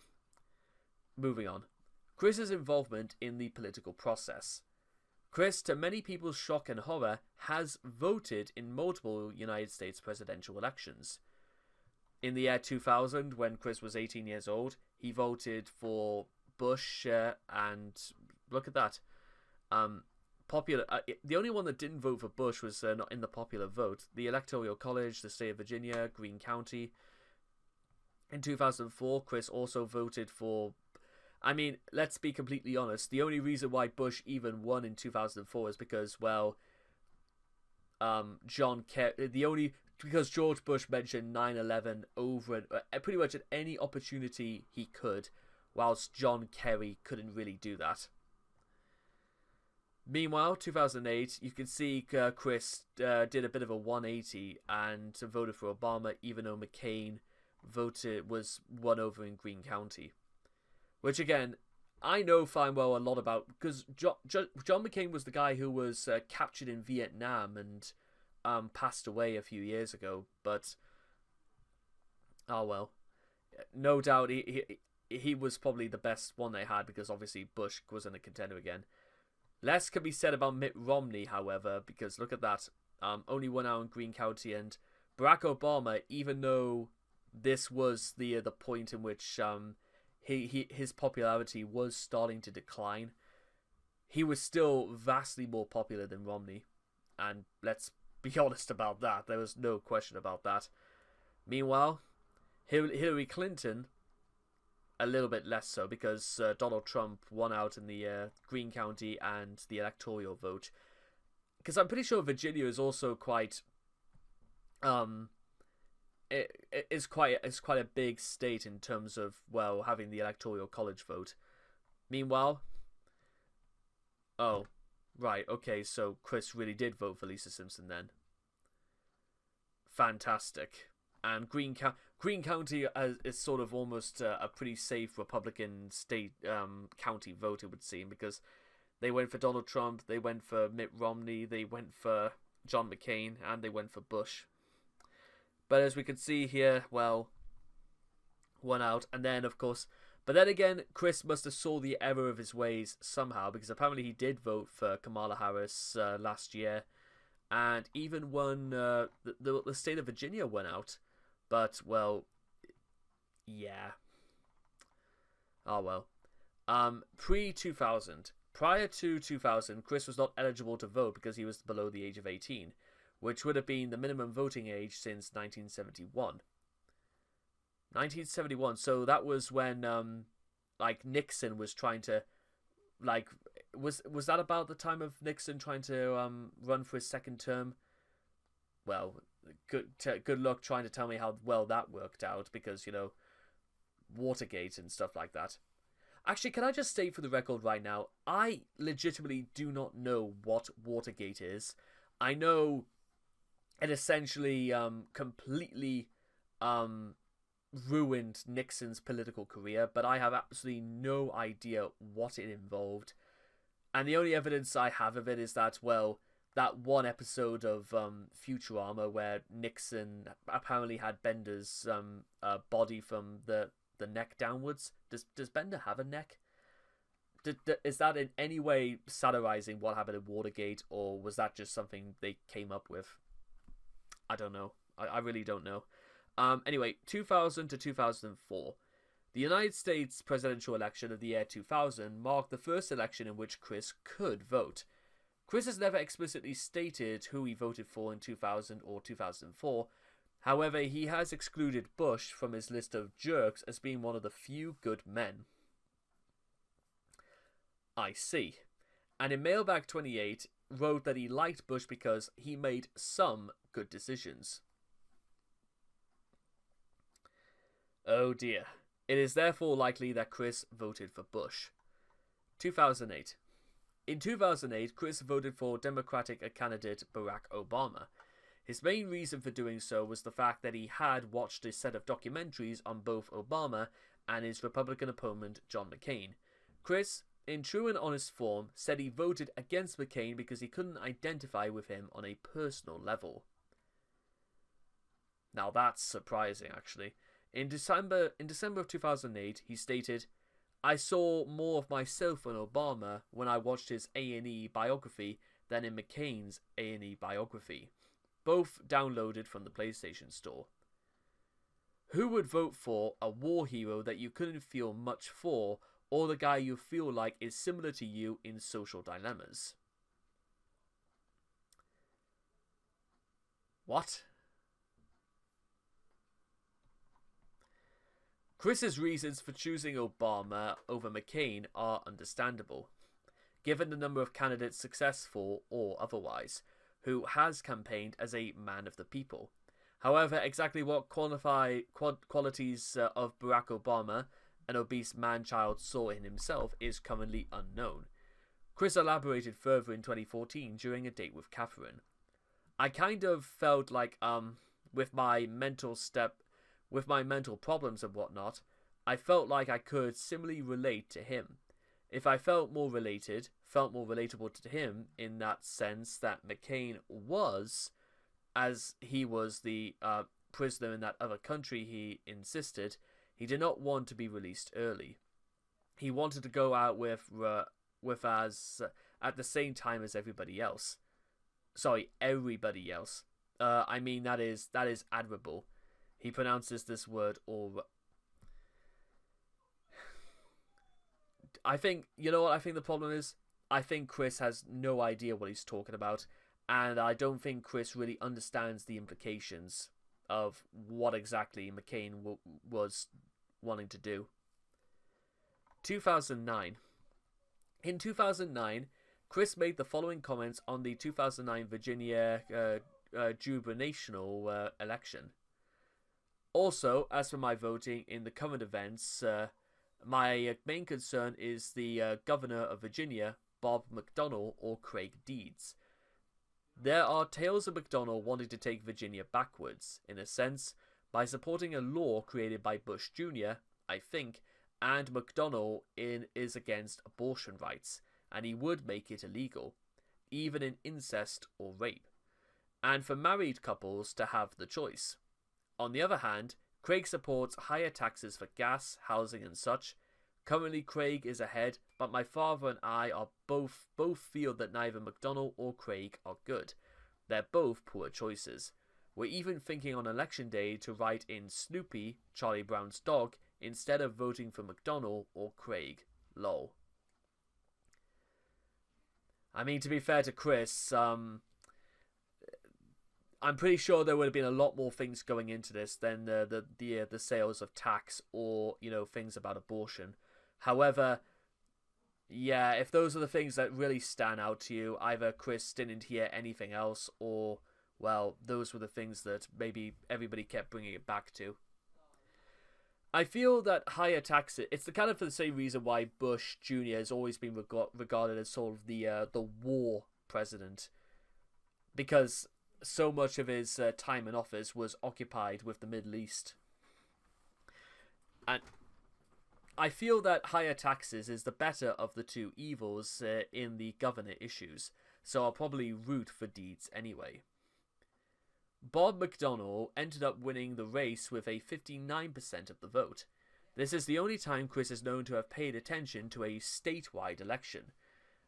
moving on. Chris's involvement in the political process. Chris, to many people's shock and horror, has voted in multiple United States presidential elections. In the year 2000, when Chris was 18 years old, he voted for Bush, and look at that. The only one that didn't vote for Bush was not in the popular vote. The Electoral College, the state of Virginia, Greene County. In 2004, Chris also voted for... I mean, let's be completely honest. The only reason why Bush even won in 2004 is because, well, because George Bush mentioned 9/11 over and pretty much at any opportunity he could, whilst John Kerry couldn't really do that. Meanwhile, 2008, you can see Chris did a bit of a 180 and voted for Obama, even though McCain was won over in Greene County. Which, again, I know fine well a lot about, because John McCain was the guy who was captured in Vietnam and passed away a few years ago, but oh well. No doubt he was probably the best one they had, because obviously Bush wasn't a contender again. Less can be said about Mitt Romney, however, because look at that. Only 1 hour in Greene County, and Barack Obama, even though this was the point in which his popularity was starting to decline, he was still vastly more popular than Romney, and let's be honest about that. There was no question about that. Meanwhile, Hillary Clinton, a little bit less so, because Donald Trump won out in the Greene County and the electoral vote. Because I'm pretty sure Virginia is also quite it's quite a big state in terms of, well, having the electoral college vote. Meanwhile, oh, right, okay, so Chris really did vote for Lisa Simpson then. Fantastic. And Greene County is sort of almost a pretty safe Republican state county vote, it would seem, because they went for Donald Trump, they went for Mitt Romney, they went for John McCain, and they went for Bush. But as we can see here, well, one out, and then, of course... But then again, Chris must have saw the error of his ways somehow, because apparently he did vote for Kamala Harris last year, and even won, the state of Virginia went out. But, well, yeah. Oh, well. Pre-2000. Prior to 2000, Chris was not eligible to vote because he was below the age of 18, which would have been the minimum voting age since 1971. 1971, so that was when, like, Nixon was trying to, like, was that about the time of Nixon trying to, run for his second term? Well, good luck trying to tell me how well that worked out, because, you know, Watergate and stuff like that. Actually, can I just state for the record right now, I legitimately do not know what Watergate is. I know it essentially, completely, ruined Nixon's political career, but I have absolutely no idea what it involved. And the only evidence I have of it is that, well, that one episode of Futurama where Nixon apparently had Bender's body from the neck downwards. Does Bender have a neck? Is that in any way satirizing what happened in Watergate, or was that just something they came up with? I don't know. I really don't know. Anyway, 2000 to 2004. The United States presidential election of the year 2000 marked the first election in which Chris could vote. Chris has never explicitly stated who he voted for in 2000 or 2004. However, he has excluded Bush from his list of jerks as being one of the few good men. I see. And in Mailbag 28, wrote that he liked Bush because he made some good decisions. Oh dear. It is therefore likely that Chris voted for Bush. 2008. In 2008, Chris voted for Democratic candidate Barack Obama. His main reason for doing so was the fact that he had watched a set of documentaries on both Obama and his Republican opponent John McCain. Chris, in true and honest form, said he voted against McCain because he couldn't identify with him on a personal level. Now that's surprising, actually. In December of 2008, he stated, "I saw more of myself in Obama when I watched his A&E biography than in McCain's A&E biography. Both downloaded from the PlayStation Store." Who would vote for a war hero that you couldn't feel much for, or the guy you feel like is similar to you in social dilemmas? What? Chris's reasons for choosing Obama over McCain are understandable, given the number of candidates successful or otherwise, who has campaigned as a man of the people. However, exactly what qualities of Barack Obama, an obese man-child, saw in himself is currently unknown. Chris elaborated further in 2014 during a date with Catherine. "I kind of felt like, with my mental problems and whatnot, I felt like I could similarly relate to him. If I felt more relatable to him in that sense that McCain was, as he was the prisoner in that other country he insisted, he did not want to be released early. He wanted to go out with us at the same time as everybody else. Sorry, everybody else. I mean, that is admirable." He pronounces this word all. I think, you know what I think the problem is? I think Chris has no idea what he's talking about, and I don't think Chris really understands the implications of what exactly McCain was wanting to do. 2009. In 2009, Chris made the following comments on the 2009 Virginia gubernatorial election. "Also, as for my voting in the current events, my main concern is the governor of Virginia, Bob McDonnell or Craig Deeds. There are tales of McDonnell wanting to take Virginia backwards, in a sense, by supporting a law created by Bush Jr., I think, and McDonnell is against abortion rights, and he would make it illegal, even in incest or rape, and for married couples to have the choice. On the other hand, Craig supports higher taxes for gas, housing and such. Currently Craig is ahead, but my father and I are both feel that neither McDonnell or Craig are good. They're both poor choices. We're even thinking on election day to write in Snoopy, Charlie Brown's dog, instead of voting for McDonnell or Craig. Lol. I mean, to be fair to Chris, I'm pretty sure there would have been a lot more things going into this than the sales of tax or, you know, things about abortion. However, yeah, if those are the things that really stand out to you, either Chris didn't hear anything else, or, well, those were the things that maybe everybody kept bringing it back to. I feel that higher taxes, it's the kind of for the same reason why Bush Jr. has always been regarded as sort of the war president, because so much of his time in office was occupied with the Middle East. And I feel that higher taxes is the better of the two evils in the governor issues, so I'll probably root for Deeds anyway. Bob McDonnell ended up winning the race with a 59% of the vote. This is the only time Chris is known to have paid attention to a statewide election.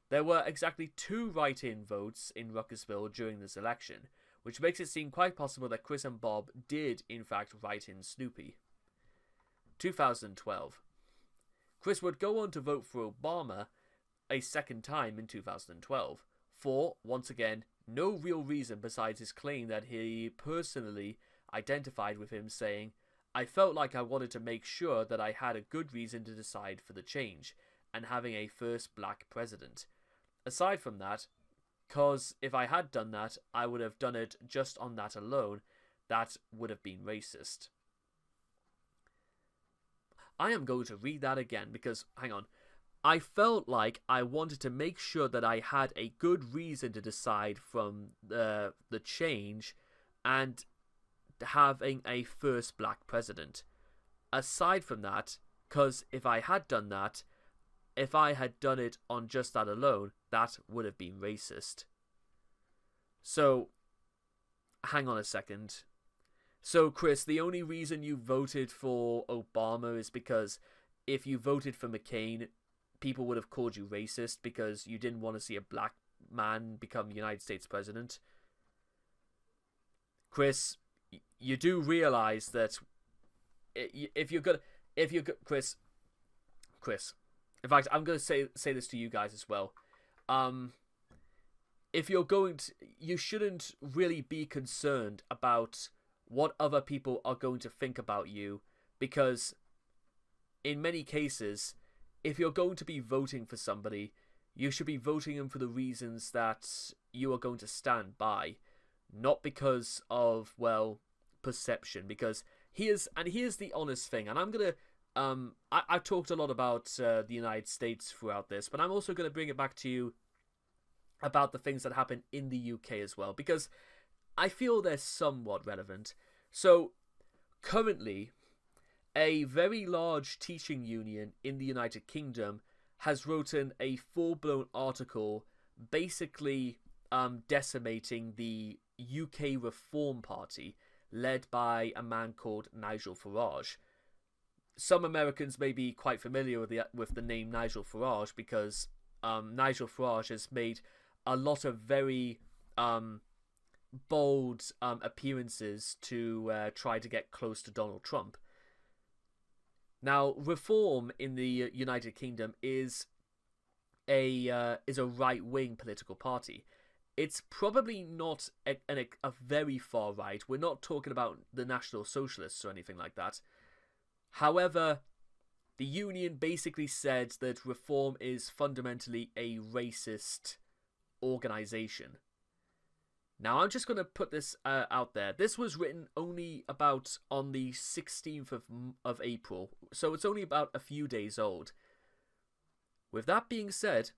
There were exactly 2 write-in votes in Ruckersville during this election, which makes it seem quite possible that Chris and Bob did in fact write in Snoopy. 2012. Chris would go on to vote for Obama a second time in 2012, for, once again, no real reason besides his claim that he personally identified with him, saying, "I felt like I wanted to make sure that I had a good reason to decide for the change, and having a first black president. Aside from that, cause if I had done that, I would have done it just on that alone. That would have been racist." I am going to read that again because, hang on. I felt like I wanted to make sure that I had a good reason to decide from the change and having a first black president. Aside from that, because if I had done that, if I had done it on just that alone, that would have been racist. So, hang on a second. So, Chris, the only reason you voted for Obama is because if you voted for McCain, people would have called you racist because you didn't want to see a black man become United States president. Chris, you do realize that if you're good, Chris, in fact, I'm going to say this to you guys as well. If you're going to, you shouldn't really be concerned about what other people are going to think about you, because in many cases, if you're going to be voting for somebody, you should be voting them for the reasons that you are going to stand by, not because of, well, perception. Because here's the honest thing, and I'm gonna I've talked a lot about the United States throughout this, but I'm also going to bring it back to you about the things that happen in the UK as well, because I feel they're somewhat relevant. So, currently, a very large teaching union in the United Kingdom has written a full-blown article basically decimating the UK Reform Party, led by a man called Nigel Farage. Some Americans may be quite familiar with the name Nigel Farage because Nigel Farage has made a lot of very bold appearances to try to get close to Donald Trump. Now, Reform in the United Kingdom is a right-wing political party. It's probably not a very far right. We're not talking about the National Socialists or anything like that. However, the union basically said that Reform is fundamentally a racist organization. Now, I'm just going to put this out there. This was written only about on the 16th of April, so it's only about a few days old. With that being said,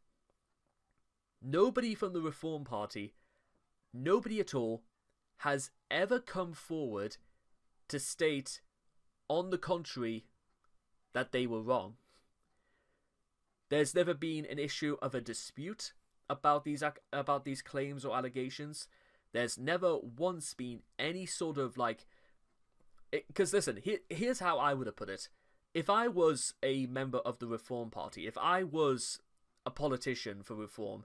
nobody from the Reform Party, nobody at all, has ever come forward to state, on the contrary, that they were wrong. There's never been an issue of a dispute about these claims or allegations. There's never once been any sort of like... Because listen, here's how I would have put it. If I was a member of the Reform Party, if I was a politician for Reform,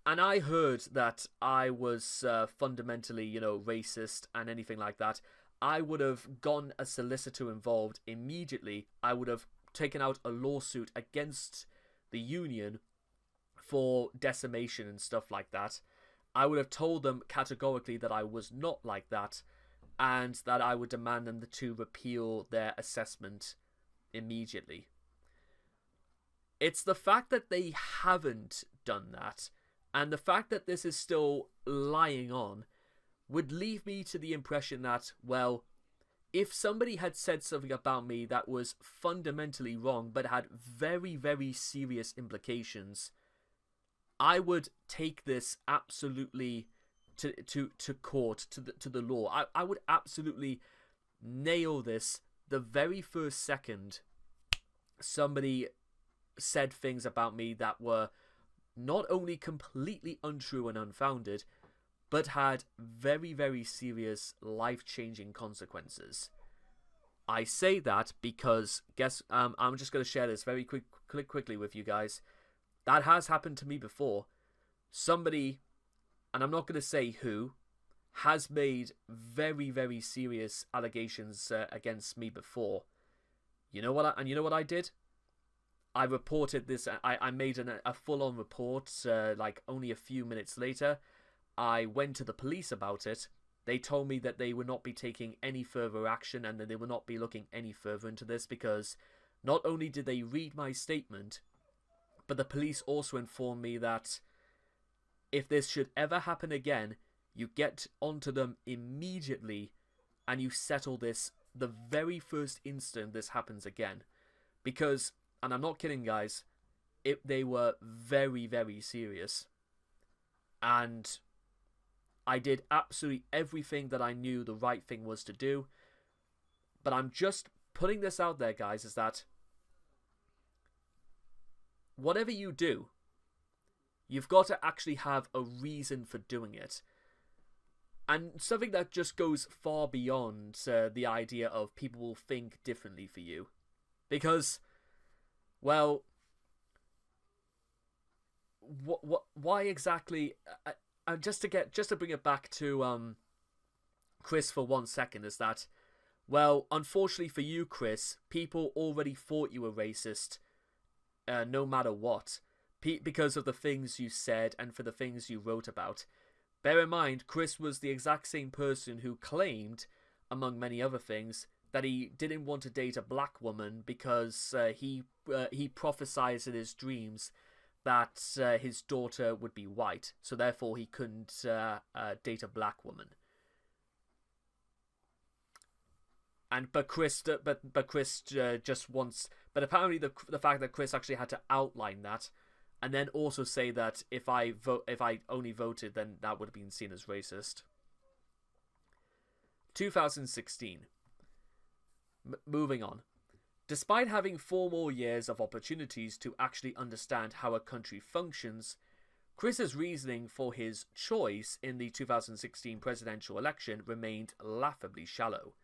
and I heard that I was fundamentally, racist and anything like that, I would have gotten a solicitor involved immediately. I would have taken out a lawsuit against the union for decimation and stuff like that. I would have told them categorically that I was not like that, and that I would demand them to repeal their assessment immediately. It's the fact that they haven't done that, and the fact that this is still lying on, would leave me to the impression that, well, if somebody had said something about me that was fundamentally wrong but had very, very serious implications, I would take this absolutely to court, to the law. I would absolutely nail this the very first second somebody said things about me that were not only completely untrue and unfounded, but had very, very serious life-changing consequences. I say that because, I'm just going to share this very quickly with you guys. That has happened to me before. Somebody, and I'm not going to say who, has made very, very serious allegations against me before. You know what I did? I reported this. I made a full-on report. Like only a few minutes later, I went to the police about it. They told me that they would not be taking any further action and that they would not be looking any further into this, because not only did they read my statement, but the police also informed me that if this should ever happen again, you get onto them immediately and you settle this the very first instant this happens again. Because, and I'm not kidding guys, they were very, very serious. And I did absolutely everything that I knew the right thing was to do. But I'm just putting this out there, guys, is that whatever you do, you've got to actually have a reason for doing it. And something that just goes far beyond the idea of people will think differently for you. Because, well, why exactly? Just to bring it back to Chris for 1 second, is that, well, unfortunately for you, Chris, people already thought you were racist, no matter what, because of the things you said and for the things you wrote about. Bear in mind, Chris was the exact same person who claimed, among many other things, that he didn't want to date a black woman because he prophesied in his dreams that his daughter would be white, so therefore he couldn't date a black woman. But Chris just wants. But apparently the fact that Chris actually had to outline that, and then also say that if I only voted, then that would have been seen as racist. 2016. Moving on. Despite having 4 more years of opportunities to actually understand how a country functions, Chris's reasoning for his choice in the 2016 presidential election remained laughably shallow.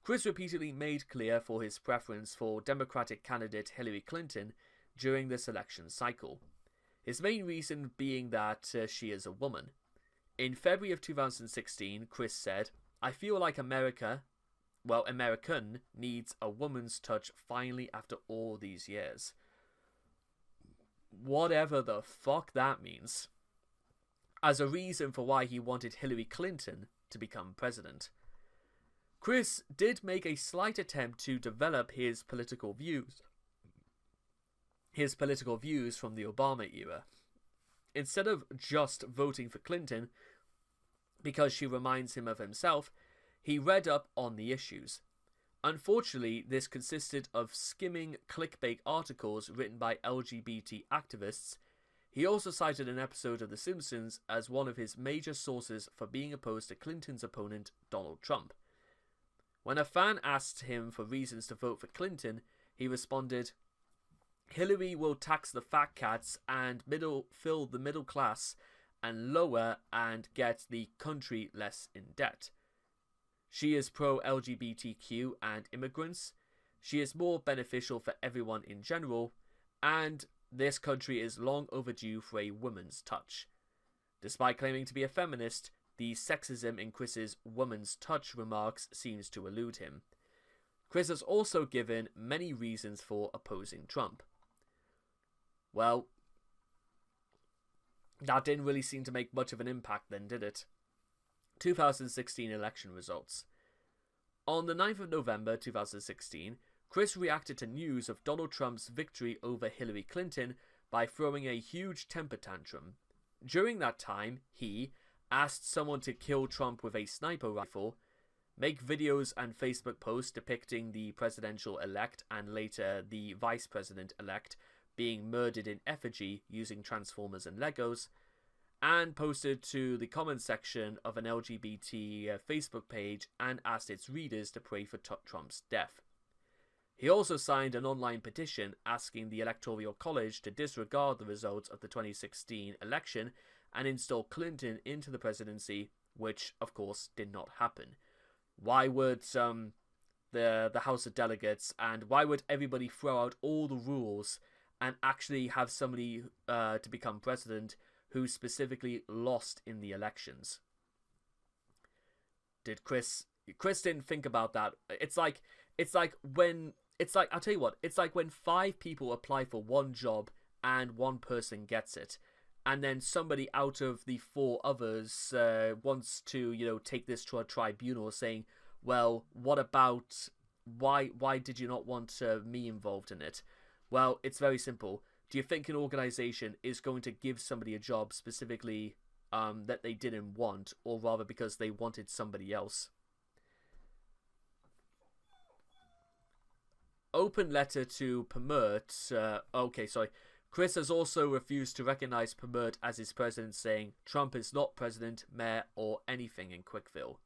Chris repeatedly made clear for his preference for Democratic candidate Hillary Clinton during this election cycle, his main reason being that she is a woman. In February of 2016, Chris said, "I feel like American needs a woman's touch finally after all these years." Whatever the fuck that means. As a reason for why he wanted Hillary Clinton to become president. Chris did make a slight attempt to develop his political views from the Obama era. Instead of just voting for Clinton because she reminds him of himself, he read up on the issues. Unfortunately, this consisted of skimming clickbait articles written by LGBT activists. He also cited an episode of The Simpsons as one of his major sources for being opposed to Clinton's opponent, Donald Trump. When a fan asked him for reasons to vote for Clinton, he responded, "Hillary will tax the fat cats and fill the middle class and lower and get the country less in debt. She is pro-LGBTQ and immigrants. She is more beneficial for everyone in general, and this country is long overdue for a woman's touch." Despite claiming to be a feminist, the sexism in Chris's woman's touch remarks seems to elude him. Chris has also given many reasons for opposing Trump. Well, that didn't really seem to make much of an impact then, did it? 2016 election results. On the 9th of November 2016, Chris reacted to news of Donald Trump's victory over Hillary Clinton by throwing a huge temper tantrum. During that time, he asked someone to kill Trump with a sniper rifle, make videos and Facebook posts depicting the presidential-elect and later the vice president-elect being murdered in effigy using Transformers and Legos, and posted to the comment section of an LGBT Facebook page and asked its readers to pray for Trump's death. He also signed an online petition asking the Electoral College to disregard the results of the 2016 election and install Clinton into the presidency, which, of course, did not happen. Why would the House of Delegates and why would everybody throw out all the rules and actually have somebody to become president who specifically lost in the elections? Did Chris didn't think about that. I'll tell you what, it's like when 5 people apply for one job and 1 person gets it, and then somebody out of the 4 others wants to, take this to a tribunal saying, well, what about, why did you not want me involved in it? Well, it's very simple. Do you think an organization is going to give somebody a job specifically that they didn't want, or rather because they wanted somebody else? Open letter to Permert. Chris has also refused to recognize Permert as his president, saying Trump is not president, mayor, or anything in Quickville.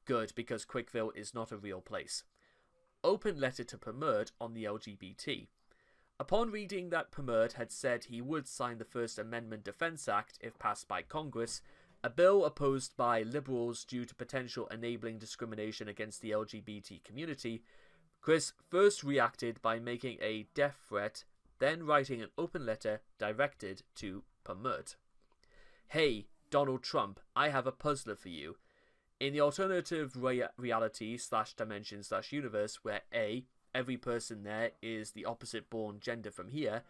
Good, because Quickville is not a real place. Open letter to Permert on the LGBT. Upon reading that Permert had said he would sign the First Amendment Defense Act if passed by Congress, a bill opposed by liberals due to potential enabling discrimination against the LGBT community, Chris first reacted by making a death threat, then writing an open letter directed to Permert. Hey, Donald Trump, I have a puzzler for you. In the alternative reality/dimension/universe where A, every person there is the opposite born gender from here,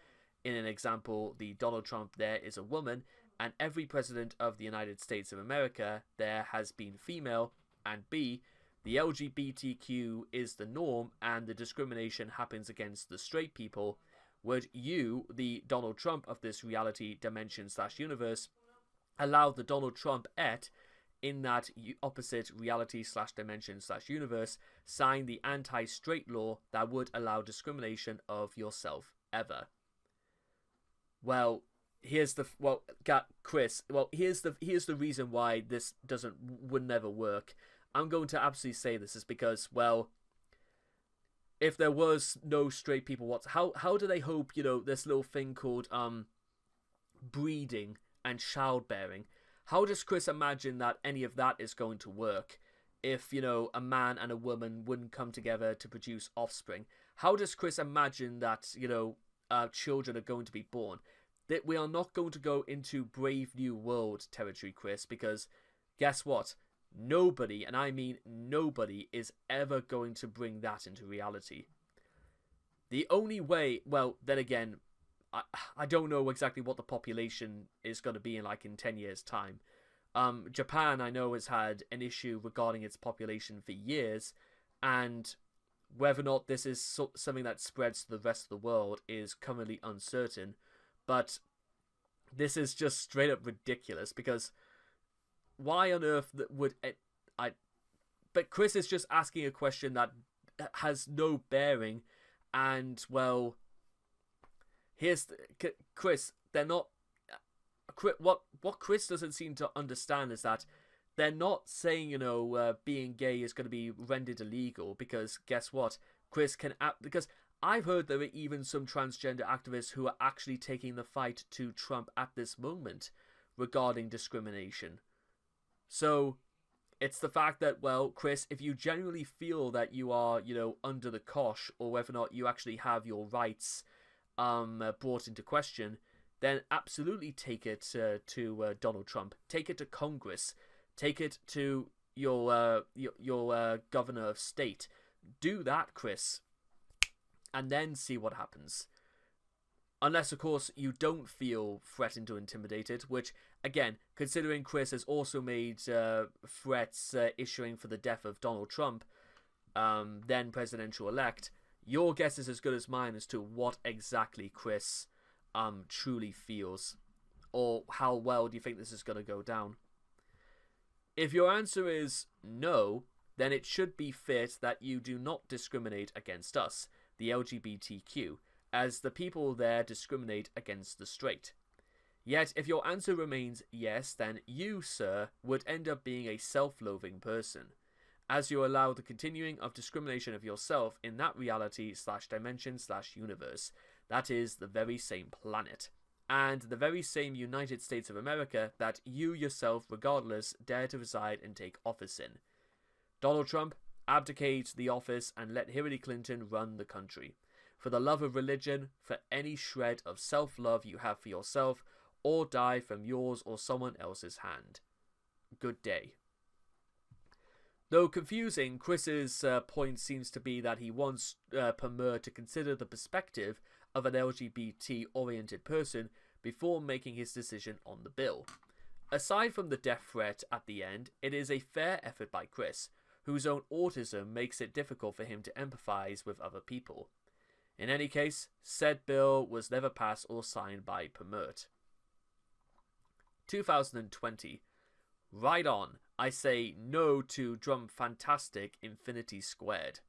in an example, the Donald Trump there is a woman, and every president of the United States of America there has been female, and B, the LGBTQ is the norm and the discrimination happens against the straight people, would you, the Donald Trump of this reality dimension/universe, allow the Donald Trump in that opposite reality/dimension/universe sign the anti-straight law that would allow discrimination of yourself ever? Well, here's the reason why this would never work. I'm going to absolutely say this is because, well, if there was no straight people, how do they hope, this little thing called breeding and childbearing, how does Chris imagine that any of that is going to work if, a man and a woman wouldn't come together to produce offspring? How does Chris imagine that, children are going to be born? That we are not going to go into Brave New World territory, Chris, because guess what? Nobody, and I mean nobody, is ever going to bring that into reality. The only way, well, then again, I don't know exactly what the population is going to be in 10 years' time. Japan, I know, has had an issue regarding its population for years, and whether or not this is something that spreads to the rest of the world is currently uncertain. But this is just straight up ridiculous, because why on earth would but Chris is just asking a question that has no bearing, and well, Chris, they're not. What Chris doesn't seem to understand is that they're not saying, being gay is going to be rendered illegal, because guess what? Chris can... Because I've heard there are even some transgender activists who are actually taking the fight to Trump at this moment regarding discrimination. So, it's the fact that, well, Chris, if you genuinely feel that you are, under the cosh, or whether or not you actually have your rights brought into question, then absolutely take it to Donald Trump. Take it to Congress. Take it to your governor of state. Do that, Chris. And then see what happens. Unless, of course, you don't feel threatened or intimidated, which, again, considering Chris has also made threats issuing for the death of Donald Trump, then presidential-elect, your guess is as good as mine as to what exactly Chris truly feels, or how well do you think this is going to go down. If your answer is no, then it should be fit that you do not discriminate against us, the LGBTQ, as the people there discriminate against the straight. Yet, if your answer remains yes, then you, sir, would end up being a self-loathing person, as you allow the continuing of discrimination of yourself in that reality/dimension/universe, that is, the very same planet, and the very same United States of America that you yourself, regardless, dare to reside and take office in. Donald Trump, abdicate the office and let Hillary Clinton run the country. For the love of religion, for any shred of self-love you have for yourself, or die from yours or someone else's hand. Good day. Though confusing, Chris's point seems to be that he wants Permer to consider the perspective of an LGBT-oriented person before making his decision on the bill. Aside from the death threat at the end, it is a fair effort by Chris, whose own autism makes it difficult for him to empathize with other people. In any case, said bill was never passed or signed by Permert. 2020. Right on. I say no to Trump Fantastic Infinity Squared.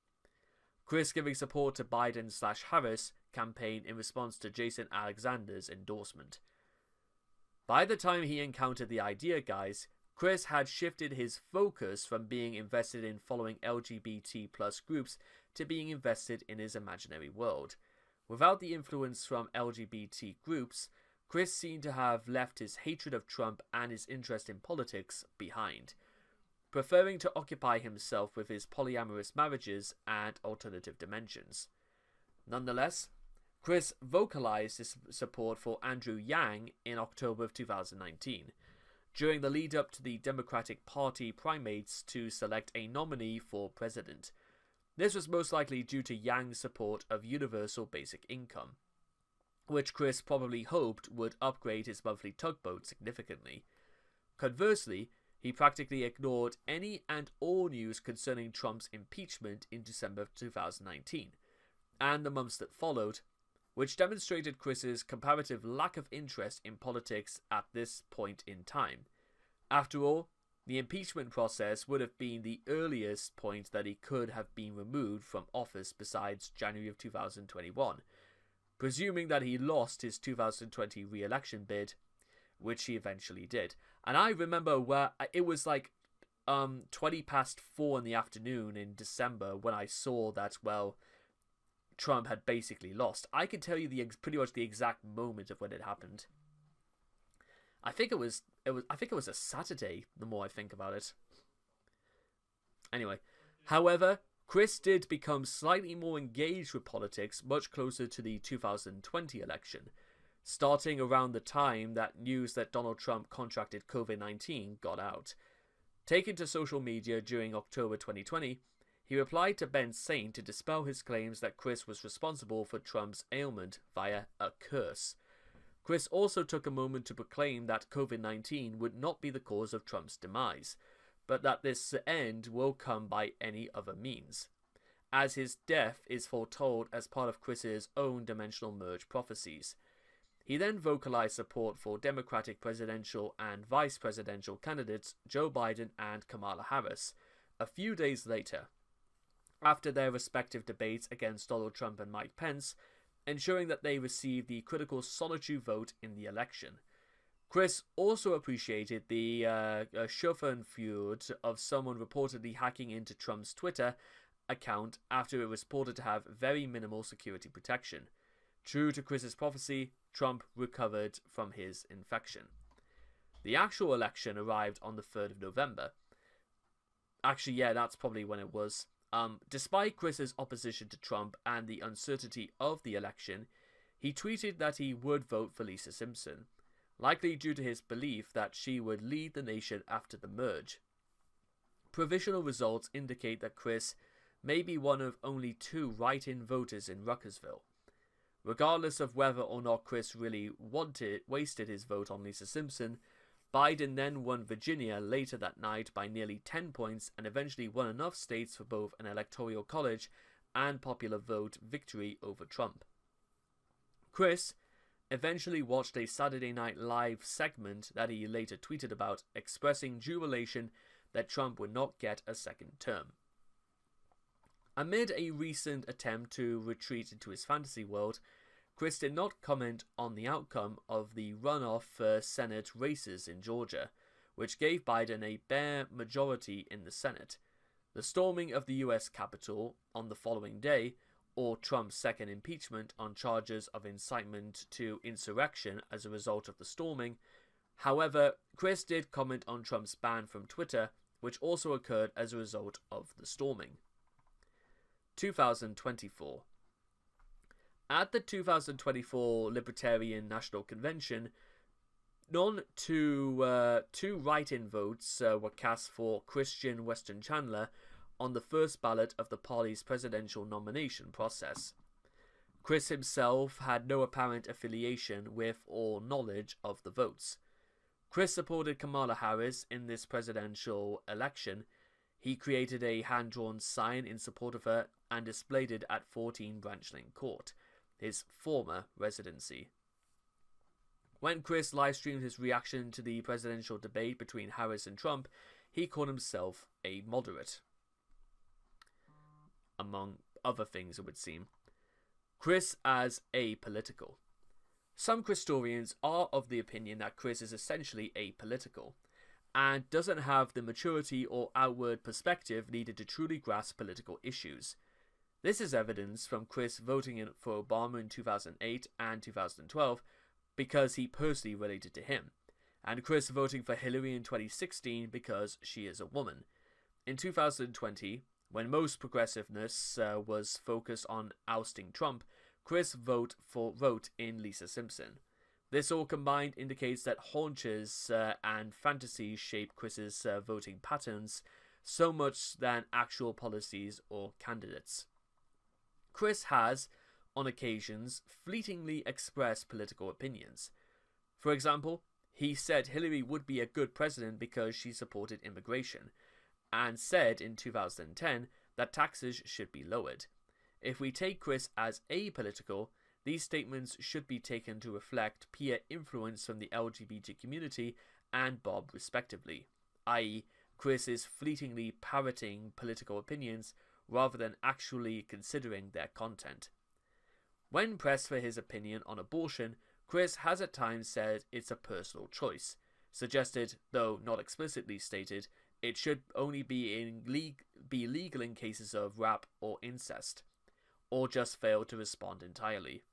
Chris giving support to Biden/Harris campaign in response to Jason Alexander's endorsement. By the time he encountered the idea guys, Chris had shifted his focus from being invested in following LGBT plus groups to being invested in his imaginary world. Without the influence from LGBT groups, Chris seemed to have left his hatred of Trump and his interest in politics behind, preferring to occupy himself with his polyamorous marriages and alternative dimensions. Nonetheless, Chris vocalized his support for Andrew Yang in October of 2019, during the lead-up to the Democratic Party primates to select a nominee for president. This was most likely due to Yang's support of universal basic income, which Chris probably hoped would upgrade his monthly tugboat significantly. Conversely, he practically ignored any and all news concerning Trump's impeachment in December of 2019, and the months that followed, which demonstrated Chris's comparative lack of interest in politics at this point in time. After all, the impeachment process would have been the earliest point that he could have been removed from office besides January of 2021, presuming that he lost his 2020 re-election bid, which he eventually did. And I remember where it was like 20 past 4 in the afternoon in December when I saw that, well, Trump had basically lost. I can tell you pretty much the exact moment of when it happened. I think it was a Saturday, the more I think about it. Anyway, however, Chris did become slightly more engaged with politics much closer to the 2020 election, starting around the time that news that Donald Trump contracted COVID-19 got out. Taken to social media during October 2020, he replied to Ben Saint to dispel his claims that Chris was responsible for Trump's ailment via a curse. Chris also took a moment to proclaim that COVID-19 would not be the cause of Trump's demise, but that this end will come by any other means, as his death is foretold as part of Chris's own dimensional merge prophecies. He then vocalized support for Democratic presidential and vice presidential candidates Joe Biden and Kamala Harris a few days later, after their respective debates against Donald Trump and Mike Pence, ensuring that they received the critical solitude vote in the election. Chris also appreciated the Schadenfreude of someone reportedly hacking into Trump's Twitter account after it was reported to have very minimal security protection. True to Chris's prophecy, Trump recovered from his infection. The actual election arrived on the 3rd of November. Actually, yeah, that's probably when it was. Despite Chris's opposition to Trump and the uncertainty of the election, he tweeted that he would vote for Lisa Simpson, likely due to his belief that she would lead the nation after the merge. Provisional results indicate that Chris may be one of only 2 write-in voters in Ruckersville. Regardless of whether or not Chris really wasted his vote on Lisa Simpson, Biden then won Virginia later that night by nearly 10 points and eventually won enough states for both an electoral college and popular vote victory over Trump. Chris eventually watched a Saturday Night Live segment that he later tweeted about, expressing jubilation that Trump would not get a second term. Amid a recent attempt to retreat into his fantasy world, Chris did not comment on the outcome of the runoff for Senate races in Georgia, which gave Biden a bare majority in the Senate. The storming of the US Capitol on the following day, or Trump's second impeachment on charges of incitement to insurrection as a result of the storming. However, Chris did comment on Trump's ban from Twitter, which also occurred as a result of the storming. 2024. At the 2024 Libertarian National Convention, two write-in votes were cast for Christian Weston Chandler on the first ballot of the party's presidential nomination process. Chris himself had no apparent affiliation with or knowledge of the votes. Chris supported Kamala Harris in this presidential election. He created a hand-drawn sign in support of her and displayed it at 14 Branchland Court, his former residency. When Chris livestreamed his reaction to the presidential debate between Harris and Trump, he called himself a moderate. Among other things, it would seem. Chris as apolitical. Some Christorians are of the opinion that Chris is essentially apolitical, and doesn't have the maturity or outward perspective needed to truly grasp political issues. This is evidence from Chris voting for Obama in 2008 and 2012 because he personally related to him, and Chris voting for Hillary in 2016 because she is a woman. In 2020, when most progressiveness was focused on ousting Trump, Chris wrote in Lisa Simpson. This all combined indicates that haunches and fantasies shape Chris's voting patterns so much than actual policies or candidates. Chris has, on occasions, fleetingly expressed political opinions. For example, he said Hillary would be a good president because she supported immigration, and said in 2010 that taxes should be lowered. If we take Chris as apolitical, these statements should be taken to reflect peer influence from the LGBT community and Bob respectively, i.e., Chris is fleetingly parroting political opinions rather than actually considering their content. When pressed for his opinion on abortion, Chris has at times said it's a personal choice, suggested, though not explicitly stated, it should only be legal in cases of rape or incest, or just failed to respond entirely.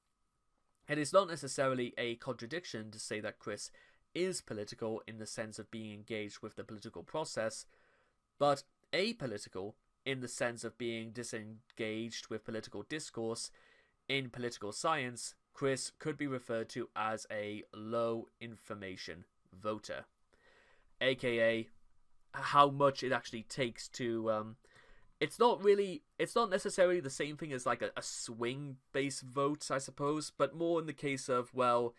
It is not necessarily a contradiction to say that Chris is political in the sense of being engaged with the political process, but apolitical in the sense of being disengaged with political discourse. In political science, Chris could be referred to as a low information voter, aka how much it actually takes to it's not necessarily the same thing as like a swing based vote, I suppose, but more in the case of, well,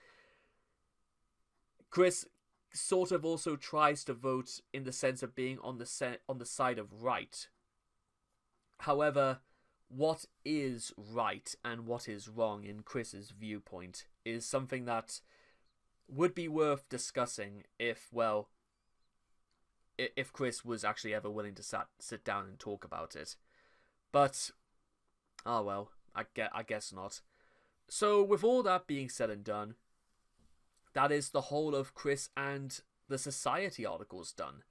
Chris sort of also tries to vote in the sense of being on the side of right. However, what is right and what is wrong in Chris's viewpoint is something that would be worth discussing if Chris was actually ever willing to sit down and talk about it. But, oh well, I guess not. So with all that being said and done, that is the whole of Chris and the Society articles done.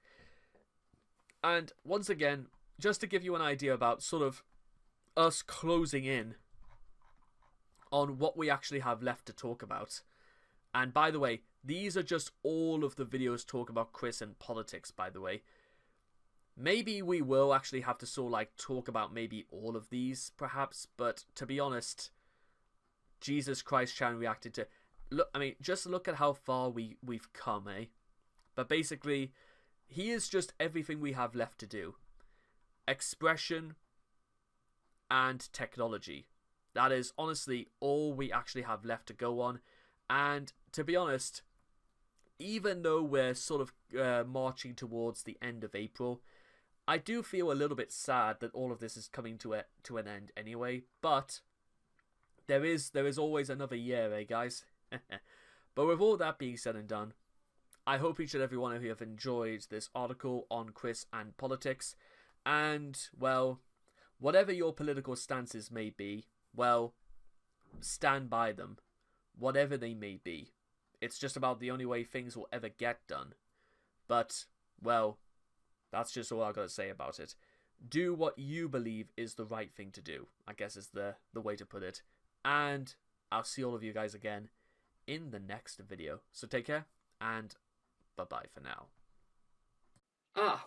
And once again, just to give you an idea about sort of us closing in on what we actually have left to talk about. And by the way, these are just all of the videos talk about Chris and politics, by the way. Maybe we will actually have to sort of like talk about maybe all of these, perhaps. But to be honest, Jesus Christ Chan reacted to... Look, I mean, just look at how far we've come, eh? But basically, he is just everything we have left to do. Expression and technology. That is honestly all we actually have left to go on. And to be honest, even though we're sort of marching towards the end of April, I do feel a little bit sad that all of this is coming to an end anyway. But there is always another year, eh, guys? But with all that being said and done, I hope each and every one of you have enjoyed this article on Chris and politics. And, well, whatever your political stances may be, well, stand by them. Whatever they may be. It's just about the only way things will ever get done. But, well, that's just all I've got to say about it. Do what you believe is the right thing to do, I guess is the way to put it. And I'll see all of you guys again in the next video. So take care, and bye-bye for now.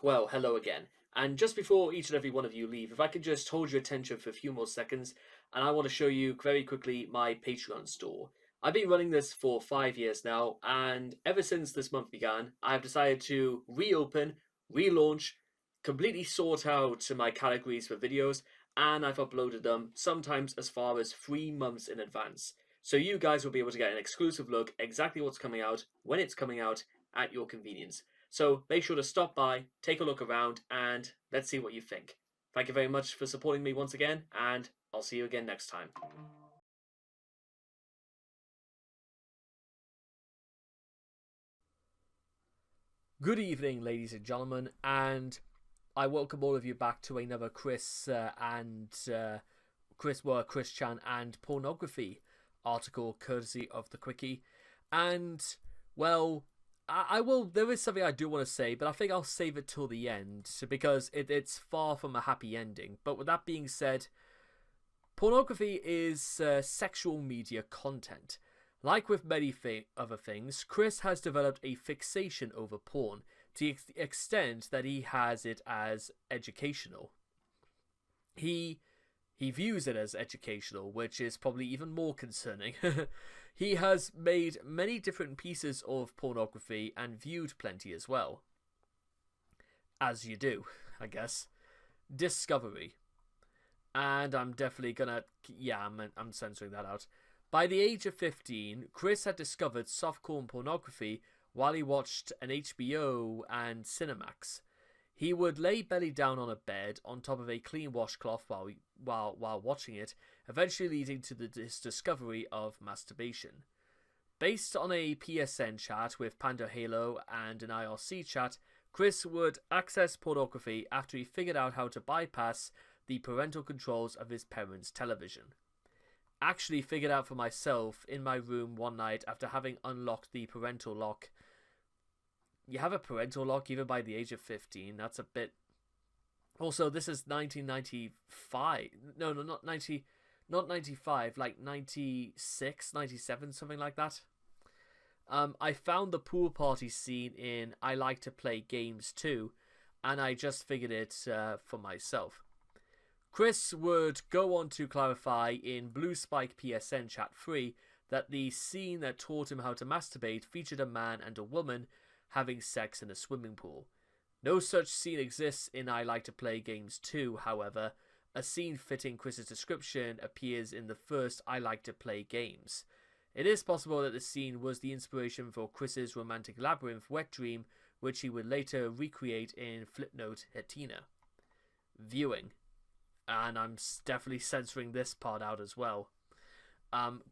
Well, hello again. And just before each and every one of you leave, if I could just hold your attention for a few more seconds, and I want to show you very quickly my Patreon store. I've been running this for 5 years now, and ever since this month began, I've decided to reopen, relaunch, completely sort out my categories for videos, and I've uploaded them sometimes as far as 3 months in advance. So you guys will be able to get an exclusive look exactly what's coming out, when it's coming out, at your convenience. So make sure to stop by, take a look around, and let's see what you think. Thank you very much for supporting me once again, and I'll see you again next time. Good evening, ladies and gentlemen, and I welcome all of you back to another Chris Chan and pornography article courtesy of the Cwiki. And, well, there is something I do want to say, but I think I'll save it till the end because it's far from a happy ending. But with that being said, pornography is sexual media content. Like with many other things, Chris has developed a fixation over porn to the extent that he has it as educational. He views it as educational, which is probably even more concerning. He has made many different pieces of pornography and viewed plenty as well. As you do, I guess. Discovery. And I'm definitely gonna... Yeah, I'm censoring that out. By the age of 15, Chris had discovered softcore pornography while he watched an HBO and Cinemax. He would lay belly down on a bed on top of a clean washcloth while watching it, eventually leading to his discovery of masturbation. Based on a PSN chat with Panda Halo and an IRC chat, Chris would access pornography after he figured out how to bypass the parental controls of his parents' television. Actually figured out for myself in my room one night after having unlocked the parental lock. You have a parental lock even by the age of 15. That's a bit... Also, this is 1995. No, not 95. Like 96, 97, something like that. I found the pool party scene in I Like to Play Games Too, and I just figured it for myself. Chris would go on to clarify in Blue Spike PSN Chat 3 that the scene that taught him how to masturbate featured a man and a woman having sex in a swimming pool. No such scene exists in I Like to Play Games 2, however. A scene fitting Chris's description appears in the first I Like to Play Games. It is possible that the scene was the inspiration for Chris's romantic labyrinth wet dream, which he would later recreate in Flipnote Hetina. Viewing. And I'm definitely censoring this part out as well.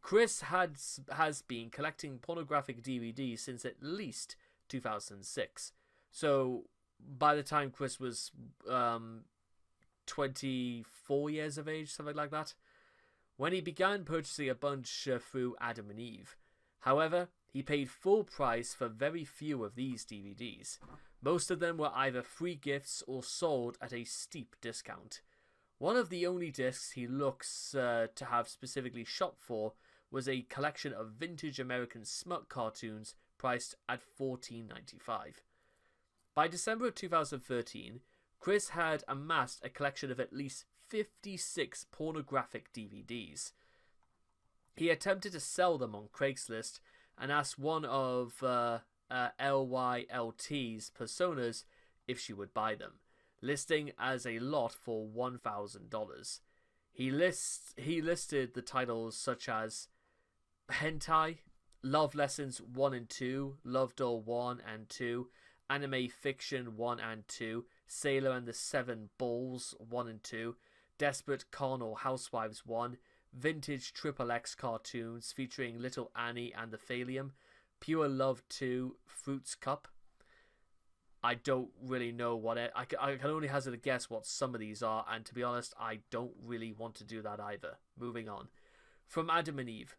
Chris has been collecting pornographic DVDs since at least 2006. So by the time Chris was 24 years of age, something like that, when he began purchasing a bunch through Adam and Eve. However, He paid full price for very few of these DVDs. Most of them were either free gifts or sold at a steep discount. One of the only discs he looks to have specifically shopped for was a collection of vintage American smut cartoons priced at $14.95. By December of 2013, Chris had amassed a collection of at least 56 pornographic DVDs. He attempted to sell them on Craigslist and asked one of LYLT's personas if she would buy them, listing as a lot for $1,000. He listed the titles such as Hentai, Love Lessons 1 and 2, Love Doll 1 and 2, Anime Fiction 1 and 2, Sailor and the Seven Balls 1 and 2, Desperate Carnal Housewives 1, Vintage XXX cartoons featuring Little Annie and the Thallium, Pure Love 2, Fruits Cup. I don't really know what I can only hazard a guess what some of these are, and to be honest, I don't really want to do that either. Moving on. From Adam and Eve.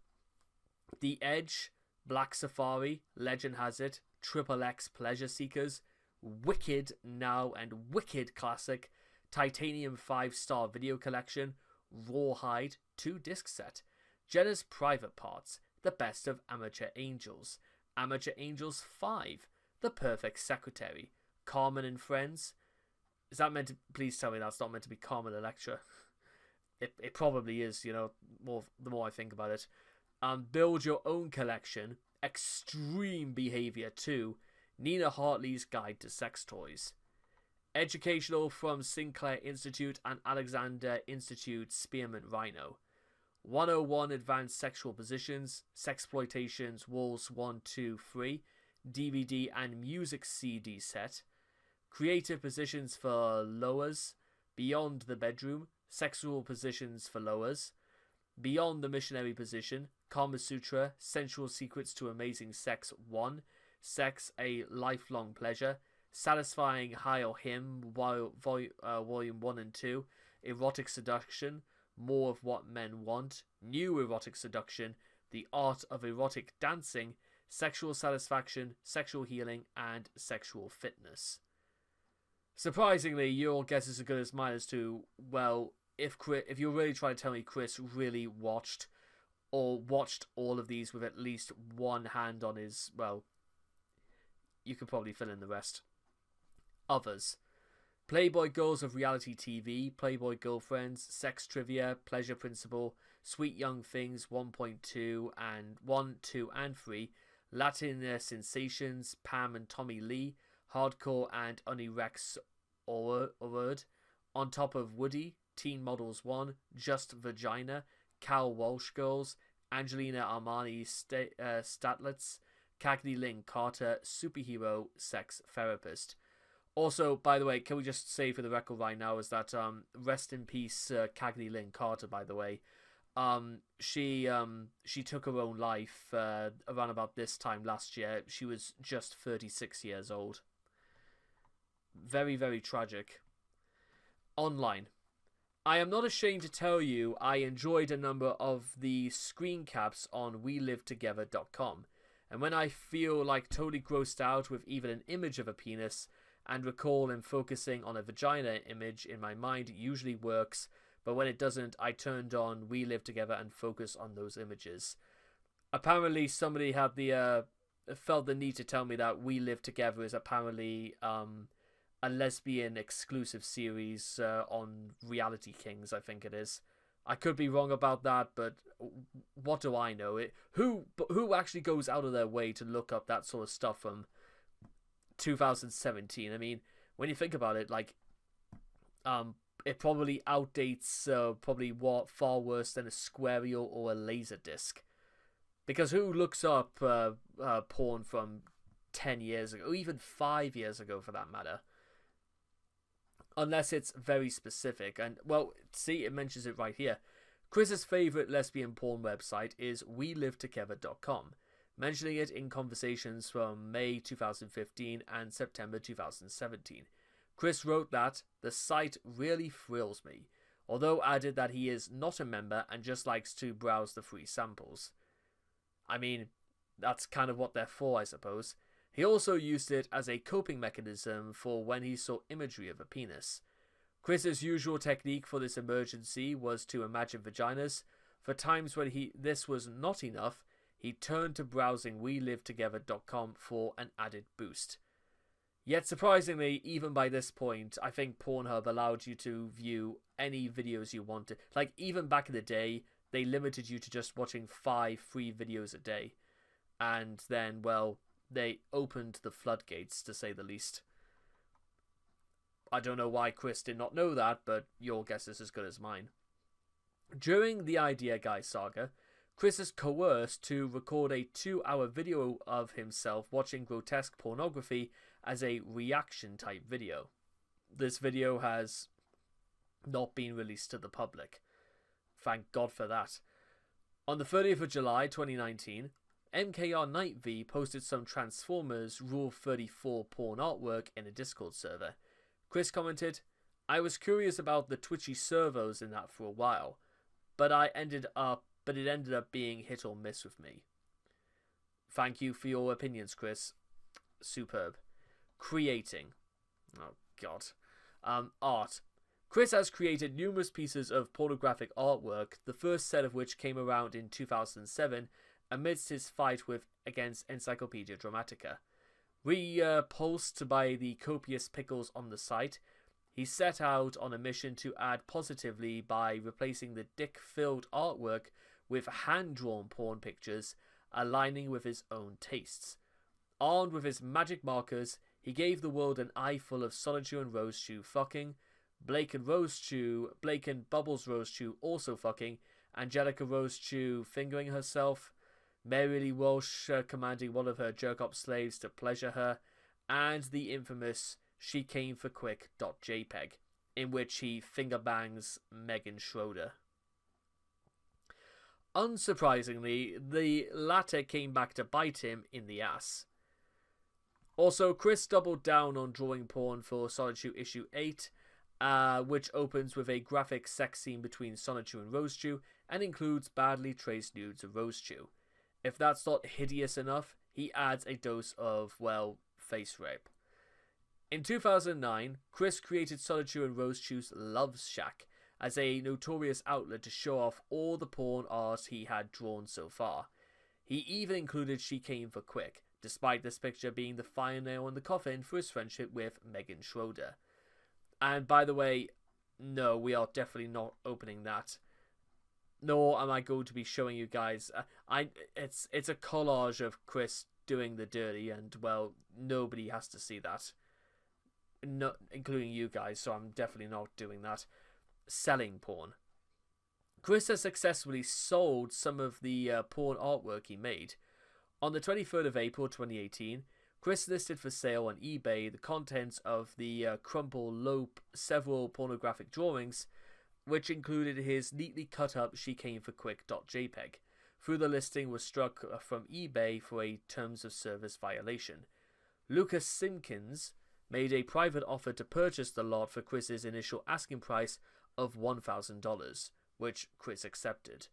The Edge, Black Safari, Legend Has It, XXX Pleasure Seekers, Wicked Now and Wicked Classic, Titanium 5-star video collection, Rawhide 2-disc set, Jenna's Private Parts, The Best of Amateur Angels, Amateur Angels 5, The Perfect Secretary, Carmen and Friends. Is that meant to... Please tell me that's not meant to be Carmen Electra. It probably is, you know, the more I think about it. Build Your Own Collection, Extreme Behavior 2, Nina Hartley's Guide to Sex Toys. Educational from Sinclair Institute and Alexander Institute Spearmint Rhino. 101 Advanced Sexual Positions, Sexploitations Walls 1, 2, 3, DVD and music CD set. Creative Positions for Lowers, Beyond the Bedroom, Sexual Positions for Lowers, Beyond the Missionary Position, Kama Sutra, Sensual Secrets to Amazing Sex 1, Sex a Lifelong Pleasure, Satisfying High or Him, Volume 1 and 2, Erotic Seduction, More of What Men Want, New Erotic Seduction, The Art of Erotic Dancing, Sexual Satisfaction, Sexual Healing, and Sexual Fitness. Surprisingly, your guess is as good as mine as to, well, if you're really trying to tell me Chris really watched all of these with at least one hand on his, well, you could probably fill in the rest. Others. Playboy Girls of Reality TV, Playboy Girlfriends, Sex Trivia, Pleasure Principle, Sweet Young Things 1.2 and 1, 2 and 3, Latin Sensations, Pam and Tommy Lee, Hardcore and Unirex Word, On Top of Woody, Teen Models 1, Just Vagina, Cal Walsh Girls, Angelina Armani Statlets, Cagney Lynn Carter, Superhero Sex Therapist. Also, by the way, can we just say for the record right now is that rest in peace, Cagney Lynn Carter. By the way, she took her own life around about this time last year. She was just 36 years old. Very, very tragic. Online. I am not ashamed to tell you I enjoyed a number of the screen caps on WeLiveTogether.com, and when I feel like totally grossed out with even an image of a penis, and recall and focusing on a vagina image in my mind usually works, but when it doesn't, I turned on We Live Together and focus on those images. Apparently somebody had felt the need to tell me that We Live Together is apparently a lesbian exclusive series on Reality Kings, I think it is. I could be wrong about that, but what do I know? Who actually goes out of their way to look up that sort of stuff from 2017? I mean, when you think about it, like, it probably outdates far worse than a Squareo or a Laserdisc. Because who looks up porn from 10 years ago, or even 5 years ago for that matter? Unless it's very specific. And, well, see, it mentions it right here. Chris's favourite lesbian porn website is WeLiveTogether.com, mentioning it in conversations from May 2015 and September 2017. Chris wrote that, the site really thrills me, although added that he is not a member and just likes to browse the free samples. I mean, that's kind of what they're for, I suppose. He also used it as a coping mechanism for when he saw imagery of a penis. Chris's usual technique for this emergency was to imagine vaginas. For times when this was not enough, he turned to browsing WeLiveTogether.com for an added boost. Yet surprisingly, even by this point, I think Pornhub allowed you to view any videos you wanted. Like, even back in the day, they limited you to just watching 5 free videos a day. And then, well, they opened the floodgates, to say the least. I don't know why Chris did not know that, but your guess is as good as mine. During the Idea Guy saga, Chris is coerced to record a 2-hour video of himself watching grotesque pornography as a reaction-type video. This video has not been released to the public. Thank God for that. On the 30th of July 2019, MKR Night V posted some Transformers Rule 34 porn artwork in a Discord server. Chris commented, "I was curious about the twitchy servos in that for a while, but it ended up being hit or miss with me." Thank you for your opinions, Chris. Superb. Creating. Oh, God. Art. Chris has created numerous pieces of pornographic artwork, the first set of which came around in 2007 amidst his fight against Encyclopedia Dramatica. Repulsed by the copious pickles on the site, he set out on a mission to add positively by replacing the dick-filled artwork with hand-drawn porn pictures, aligning with his own tastes. Armed with his magic markers, he gave the world an eye full of Rosechu and Rosechu fucking, Blake and Bubbles Rosechu also fucking, Angelica Rosechu fingering herself, Mary Lee Walsh commanding one of her jerk-up slaves to pleasure her, and the infamous She Came for Quick.jpg, in which he finger bangs Megan Schroeder. Unsurprisingly, the latter came back to bite him in the ass. Also, Chris doubled down on drawing porn for Rosechu issue 8, which opens with a graphic sex scene between Rosechu and Rosechu, and includes badly traced nudes of Rosechu. If that's not hideous enough, he adds a dose of, well, face rape. In 2009, Chris created Rosechu and Rosechu's Love Shack as a notorious outlet to show off all the porn art he had drawn so far. He even included She Came for Quick, despite this picture being the final nail in the coffin for his friendship with Megan Schroeder. And by the way, no, we are definitely not opening that. Nor am I going to be showing you guys. It's a collage of Chris doing the dirty, and well, nobody has to see that, not including you guys. So I'm definitely not doing that. Selling porn. Chris has successfully sold some of the porn artwork he made. On the 23rd of April 2018, Chris listed for sale on eBay the contents of the crumple lope several pornographic drawings, which included his neatly cut up She Came for Quick.jpg. Through the listing was struck from eBay for a terms of service violation. Lucas Simpkins made a private offer to purchase the lot for Chris's initial asking price of $1,000, which Chris accepted.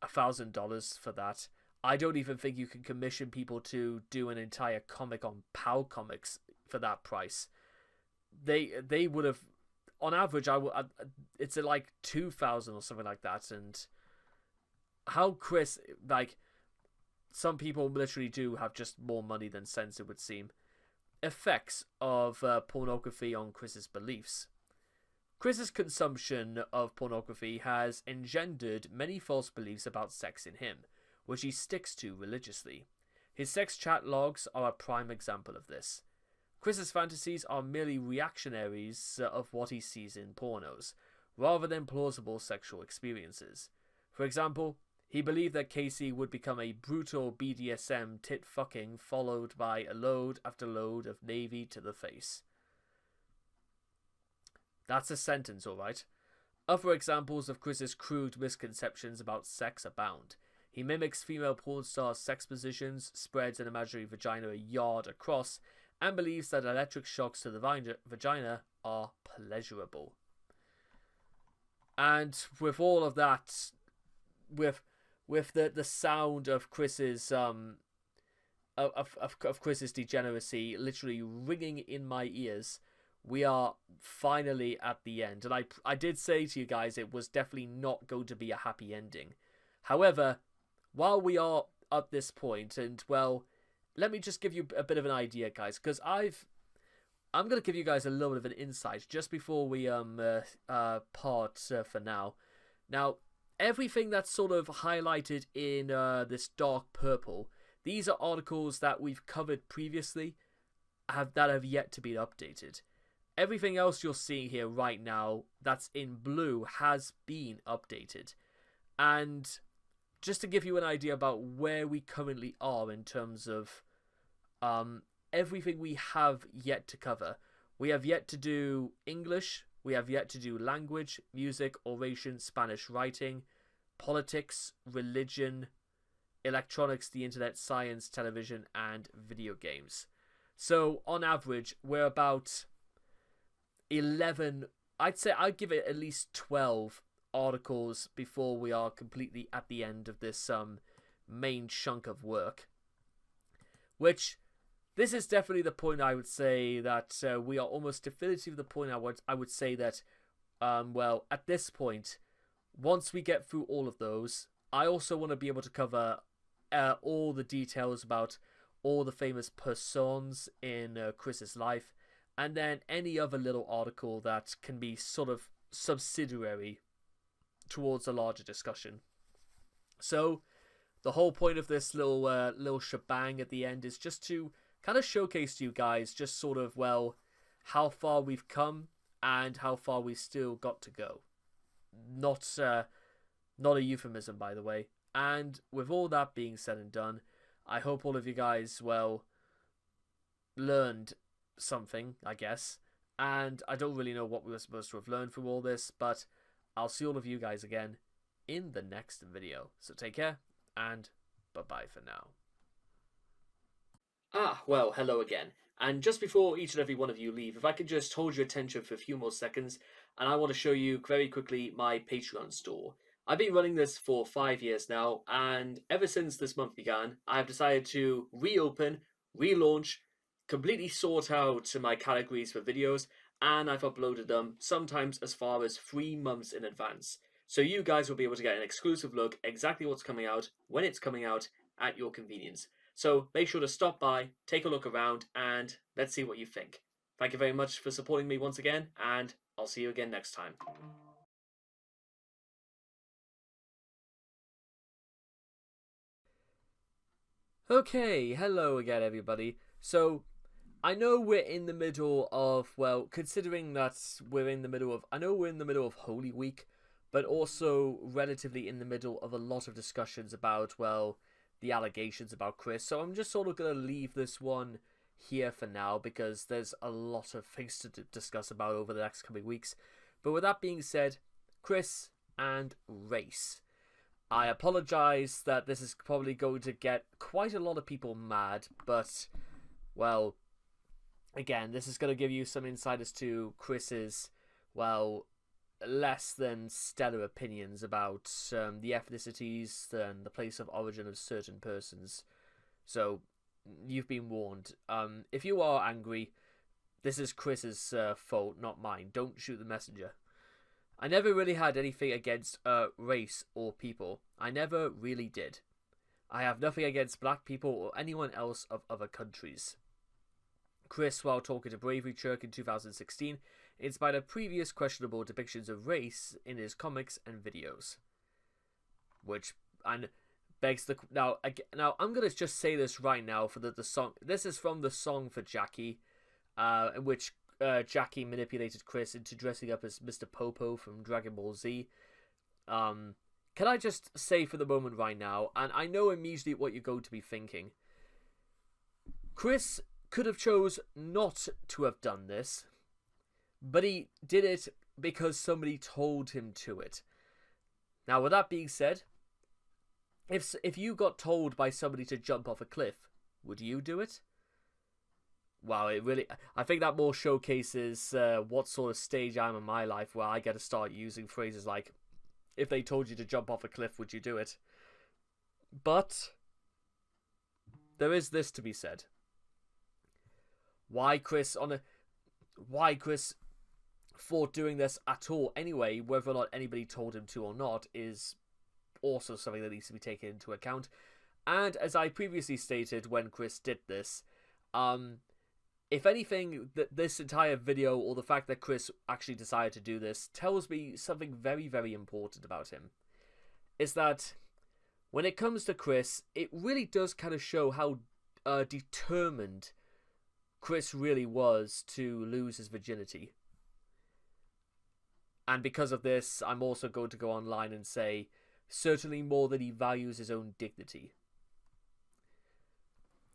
$1,000 for that. I don't even think you can commission people to do an entire comic on POW Comics for that price. They would have, on average, it's at like 2,000 or something like that. And how Chris, like, some people literally do have just more money than sense, it would seem. Effects of pornography on Chris's beliefs. Chris's consumption of pornography has engendered many false beliefs about sex in him, which he sticks to religiously. His sex chat logs are a prime example of this. Chris's fantasies are merely reactionaries of what he sees in pornos, rather than plausible sexual experiences. For example, he believed that Casey would become a brutal BDSM tit fucking followed by a load after load of Navy to the face. That's a sentence, alright. Other examples of Chris's crude misconceptions about sex abound. He mimics female porn stars' sex positions, spreads an imaginary vagina a yard across, and believes that electric shocks to the vagina are pleasurable. And with all of that, with the sound of Chris's of Chris's degeneracy literally ringing in my ears, we are finally at the end. And I did say to you guys it was definitely not going to be a happy ending. However, while we are at this point, and well, let me just give you a bit of an idea, guys, because I'm going to give you guys a little bit of an insight just before we part for now. Now, everything that's sort of highlighted in this dark purple, these are articles that we've covered previously that have yet to be updated. Everything else you're seeing here right now that's in blue has been updated. And just to give you an idea about where we currently are in terms of everything we have yet to cover. We have yet to do English, we have yet to do language, music, oration, Spanish writing, politics, religion, electronics, the internet, science, television, and video games. So, on average, we're about 11, I'd give it at least 12 articles before we are completely at the end of this main chunk of work. Which, this is definitely the point I would say that we are almost definitively the point I would say that, well, at this point, once we get through all of those, I also want to be able to cover all the details about all the famous persons in Chris's life, and then any other little article that can be sort of subsidiary towards a larger discussion. So, the whole point of this little shebang at the end is just to kind of showcase to you guys just sort of, well, how far we've come and how far we still got to go. Not a euphemism, by the way. And with all that being said and done, I hope all of you guys, well, learned something, I guess. And I don't really know what we were supposed to have learned from all this, but I'll see all of you guys again in the next video. So take care, and bye-bye for now. Well, hello again. And just before each and every one of you leave, if I could just hold your attention for a few more seconds, and I want to show you very quickly my Patreon store. I've been running this for 5 years now, and ever since this month began, I've decided to reopen, relaunch, completely sort out my categories for videos, and I've uploaded them sometimes as far as 3 months in advance. So you guys will be able to get an exclusive look exactly what's coming out, when it's coming out, at your convenience. So make sure to stop by, take a look around, and let's see what you think. Thank you very much for supporting me once again, and I'll see you again next time. Okay, hello again everybody. So, I know we're in the middle of, well, considering that we're in the middle of, I know we're in the middle of Holy Week, but also relatively in the middle of a lot of discussions about, well, the allegations about Chris. So I'm just sort of going to leave this one here for now because there's a lot of things to discuss about over the next coming weeks. But with that being said, Chris and race. I apologize that this is probably going to get quite a lot of people mad, but, well, again, this is going to give you some insight as to Chris's, well, less than stellar opinions about the ethnicities and the place of origin of certain persons. So, you've been warned. If you are angry, this is Chris's fault, not mine. Don't shoot the messenger. I never really had anything against race or people. I never really did. I have nothing against black people or anyone else of other countries. Chris, while talking to Bravery Chirk in 2016, inspired previous questionable depictions of race in his comics and videos. Which, and begs the... Now I'm going to just say this right now for the song. This is from the song for Jackie, in which Jackie manipulated Chris into dressing up as Mr. Popo from Dragon Ball Z. Can I just say for the moment right now, and I know immediately what you're going to be thinking. Chris could have chose not to have done this, but he did it because somebody told him to it. Now, with that being said, if you got told by somebody to jump off a cliff, would you do it? wow, I think that more showcases what sort of stage I'm in my life where I get to start using phrases like, if they told you to jump off a cliff, would you do it? But there is this to be said. Why Chris thought doing this at all anyway, whether or not anybody told him to or not, is also something that needs to be taken into account. And as I previously stated when Chris did this, if anything, this entire video, or the fact that Chris actually decided to do this, tells me something very, very important about him. Is that when it comes to Chris, it really does kind of show how determined Chris really was to lose his virginity. And because of this, I'm also going to go online and say, certainly more than he values his own dignity.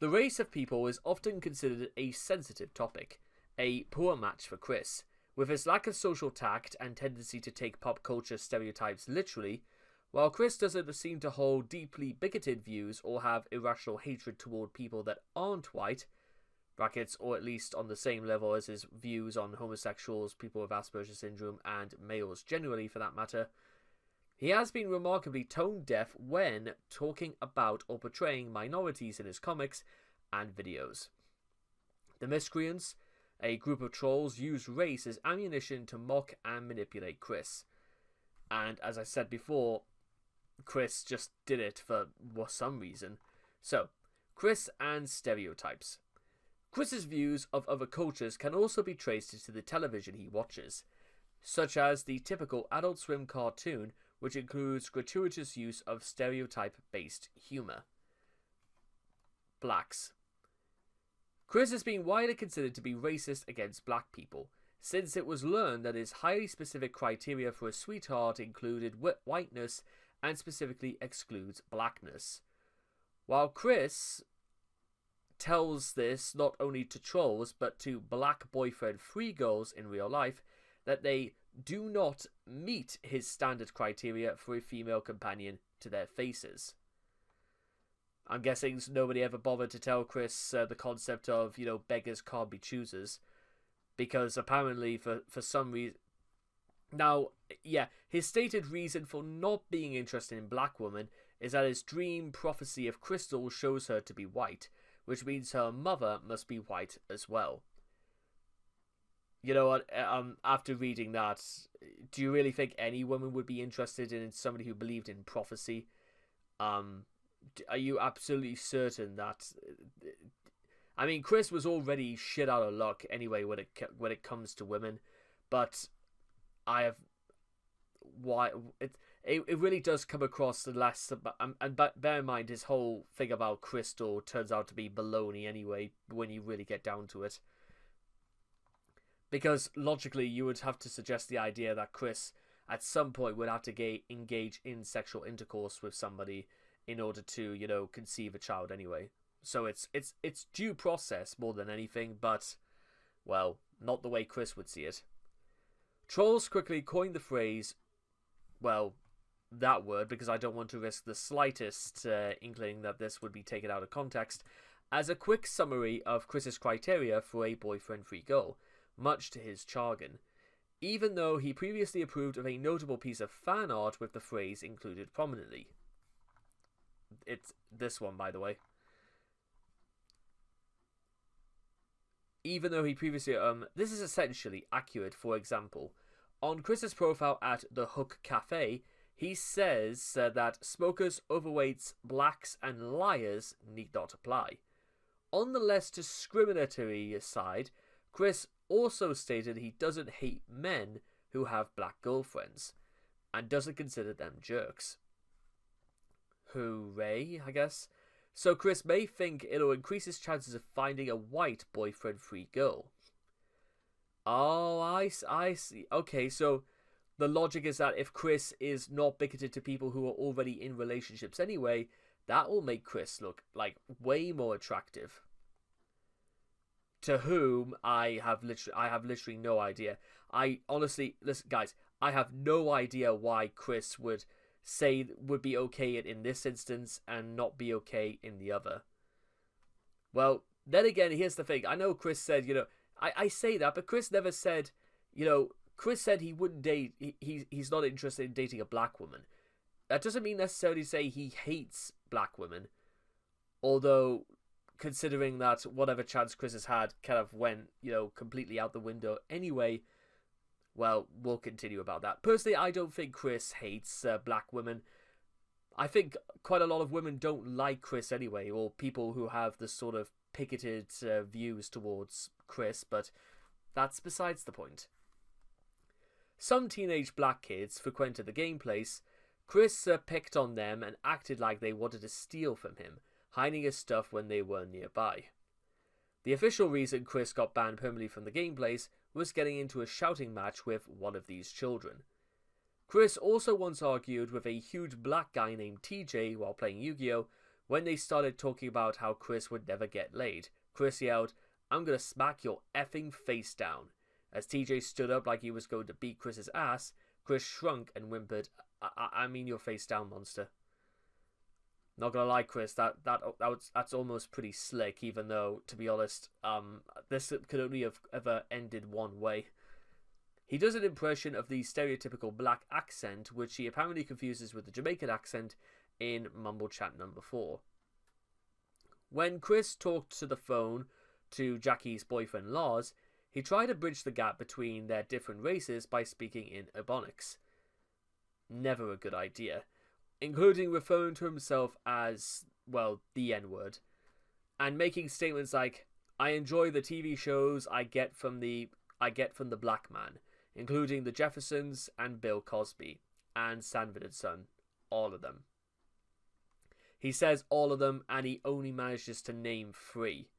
The race of people is often considered a sensitive topic, a poor match for Chris. With his lack of social tact and tendency to take pop culture stereotypes literally, while Chris doesn't seem to hold deeply bigoted views or have irrational hatred toward people that aren't white, brackets, or at least on the same level as his views on homosexuals, people with Asperger's syndrome, and males generally for that matter, he has been remarkably tone-deaf when talking about or portraying minorities in his comics and videos. The Miscreants, a group of trolls, use race as ammunition to mock and manipulate Chris. And as I said before, Chris just did it for some reason. So, Chris and stereotypes. Chris's views of other cultures can also be traced to the television he watches, such as the typical Adult Swim cartoon, which includes gratuitous use of stereotype-based humour. Blacks. Chris has been widely considered to be racist against black people, since it was learned that his highly specific criteria for a sweetheart included whiteness and specifically excludes blackness. While Chris tells this not only to trolls but to black boyfriend-free girls in real life, that they do not meet his standard criteria for a female companion to their faces. I'm guessing nobody ever bothered to tell Chris the concept of, beggars can't be choosers, because apparently for some reason... Now, yeah, his stated reason for not being interested in black women is that his dream prophecy of Crystal shows her to be white, which means her mother must be white as well. You know what, after reading that, do you really think any woman would be interested in somebody who believed in prophecy? Are you absolutely certain that... I mean, Chris was already shit out of luck anyway when it comes to women, but I have... Why... It really does come across the less... And bear in mind, his whole thing about Crystal turns out to be baloney anyway, when you really get down to it. Because logically, you would have to suggest the idea that Chris, at some point, would have to engage in sexual intercourse with somebody in order to, conceive a child anyway. So it's due process more than anything, but, well, not the way Chris would see it. Trolls quickly coined the phrase, well, that word, because I don't want to risk the slightest inkling that this would be taken out of context, as a quick summary of Chris's criteria for a boyfriend-free girl, much to his chagrin, even though he previously approved of a notable piece of fan art with the phrase included prominently. It's this one, by the way. Even though he previously... this is essentially accurate. For example, on Chris's profile at The Hook Cafe, he says that smokers, overweights, blacks, and liars need not apply. On the less discriminatory side, Chris also stated he doesn't hate men who have black girlfriends, and doesn't consider them jerks. Hooray, I guess. So Chris may think it'll increase his chances of finding a white boyfriend-free girl. Oh, I see. Okay, so the logic is that if Chris is not bigoted to people who are already in relationships anyway, that will make Chris look like way more attractive. To whom I have literally no idea. I honestly, listen guys, I have no idea why Chris would be okay in this instance and not be okay in the other. Well, Then again, here's the thing. I know Chris said, I say that, but Chris never said, Chris said he wouldn't date, he's not interested in dating a black woman. That doesn't mean necessarily say he hates black women. Although, considering that whatever chance Chris has had kind of went, completely out the window anyway, well, we'll continue about that. Personally, I don't think Chris hates black women. I think quite a lot of women don't like Chris anyway, or people who have the sort of picketed views towards Chris, but that's besides the point. Some teenage black kids frequented the game place. Chris picked on them and acted like they wanted to steal from him, hiding his stuff when they were nearby. The official reason Chris got banned permanently from the game place was getting into a shouting match with one of these children. Chris also once argued with a huge black guy named TJ while playing Yu-Gi-Oh! When they started talking about how Chris would never get laid. Chris yelled, "I'm gonna smack your effing face down." As TJ stood up like he was going to beat Chris's ass, Chris shrunk and whimpered, I mean your face down, monster." Not gonna lie, Chris, that's almost pretty slick, even though, to be honest, this could only have ever ended one way. He does an impression of the stereotypical black accent, which he apparently confuses with the Jamaican accent in Mumble Chat number 4. When Chris talked to the phone to Jackie's boyfriend Lars, he tried to bridge the gap between their different races by speaking in Ebonics. Never a good idea. Including referring to himself as, well, the N-word. And making statements like, "I enjoy the TV shows I get from the black man, including the Jeffersons and Bill Cosby, and Sanford and Son, all of them." He says all of them, and he only manages to name 3.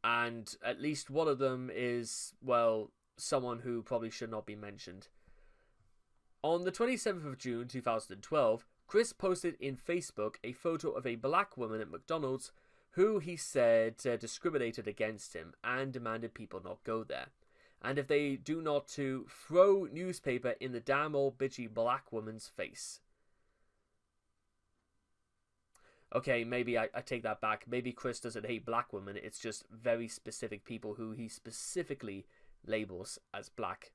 And at least one of them is, well, someone who probably should not be mentioned. On the 27th of June 2012, Chris posted in Facebook a photo of a black woman at McDonald's who he said discriminated against him and demanded people not go there. And if they do not, to throw newspaper in the damn old bitchy black woman's face. Okay, maybe I take that back. Maybe Chris doesn't hate black women. It's just very specific people who he specifically labels as black.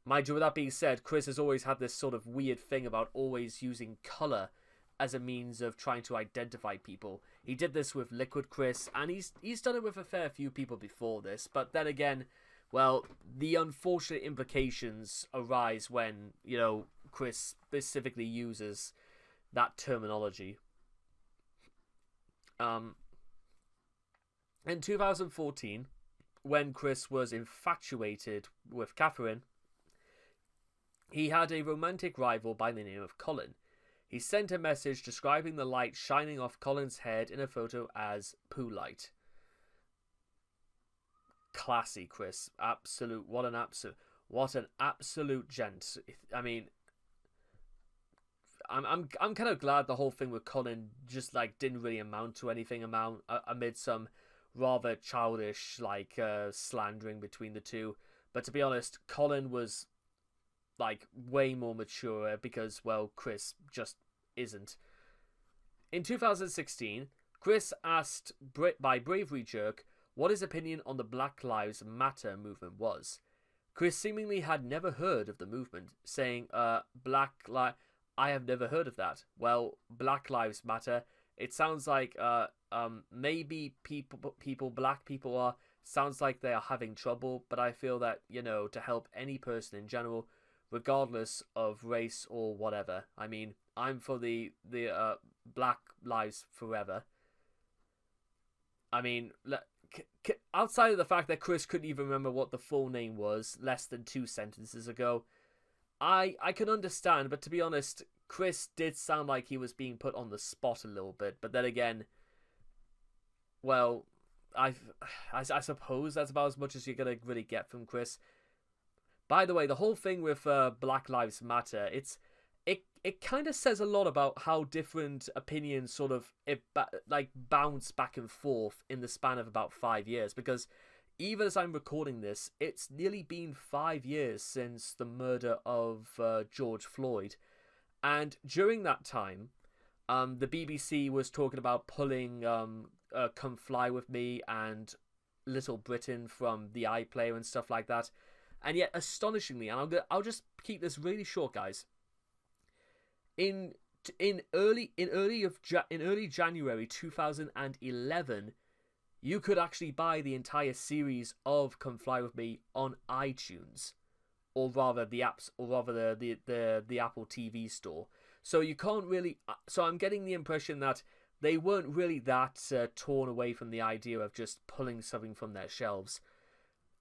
Mind you, with that being said, Chris has always had this sort of weird thing about always using colour as a means of trying to identify people. He did this with Liquid Chris, and he's done it with a fair few people before this. But then again, well, the unfortunate implications arise when, Chris specifically uses that terminology. In 2014, when Chris was infatuated with Catherine, he had a romantic rival by the name of Colin. He sent a message describing the light shining off Colin's head in a photo as poo light. Classy, Chris. What an absolute gent. I mean, I'm kind of glad the whole thing with Colin just didn't really amount to anything amid some rather childish slandering between the two. But to be honest, Colin was way more mature because, well, Chris just isn't. In 2016, Chris asked by Bravery Jerk what his opinion on the Black Lives Matter movement was. Chris seemingly had never heard of the movement, saying, I have never heard of that. Well, Black Lives Matter, it sounds like maybe black people are, sounds like they are having trouble, but I feel that, to help any person in general, regardless of race or whatever. I mean, I'm for the Black Lives Forever. I mean, outside of the fact that Chris couldn't even remember what the full name was less than 2 sentences ago, I can understand, but to be honest, Chris did sound like he was being put on the spot a little bit. But then again, well, I suppose that's about as much as you're going to really get from Chris. By the way, the whole thing with Black Lives Matter, it kind of says a lot about how different opinions sort of bounce back and forth in the span of about 5 years. Because even as I'm recording this, it's nearly been 5 years since the murder of George Floyd. And during that time, the BBC was talking about pulling Come Fly With Me and Little Britain from the iPlayer and stuff like that. And yet, astonishingly, and I'll just keep this really short, guys. In early January 2011, you could actually buy the entire series of Come Fly With Me on iTunes, or rather the apps, or rather the Apple TV store. So you can't really. So I'm getting the impression that they weren't really that torn away from the idea of just pulling something from their shelves.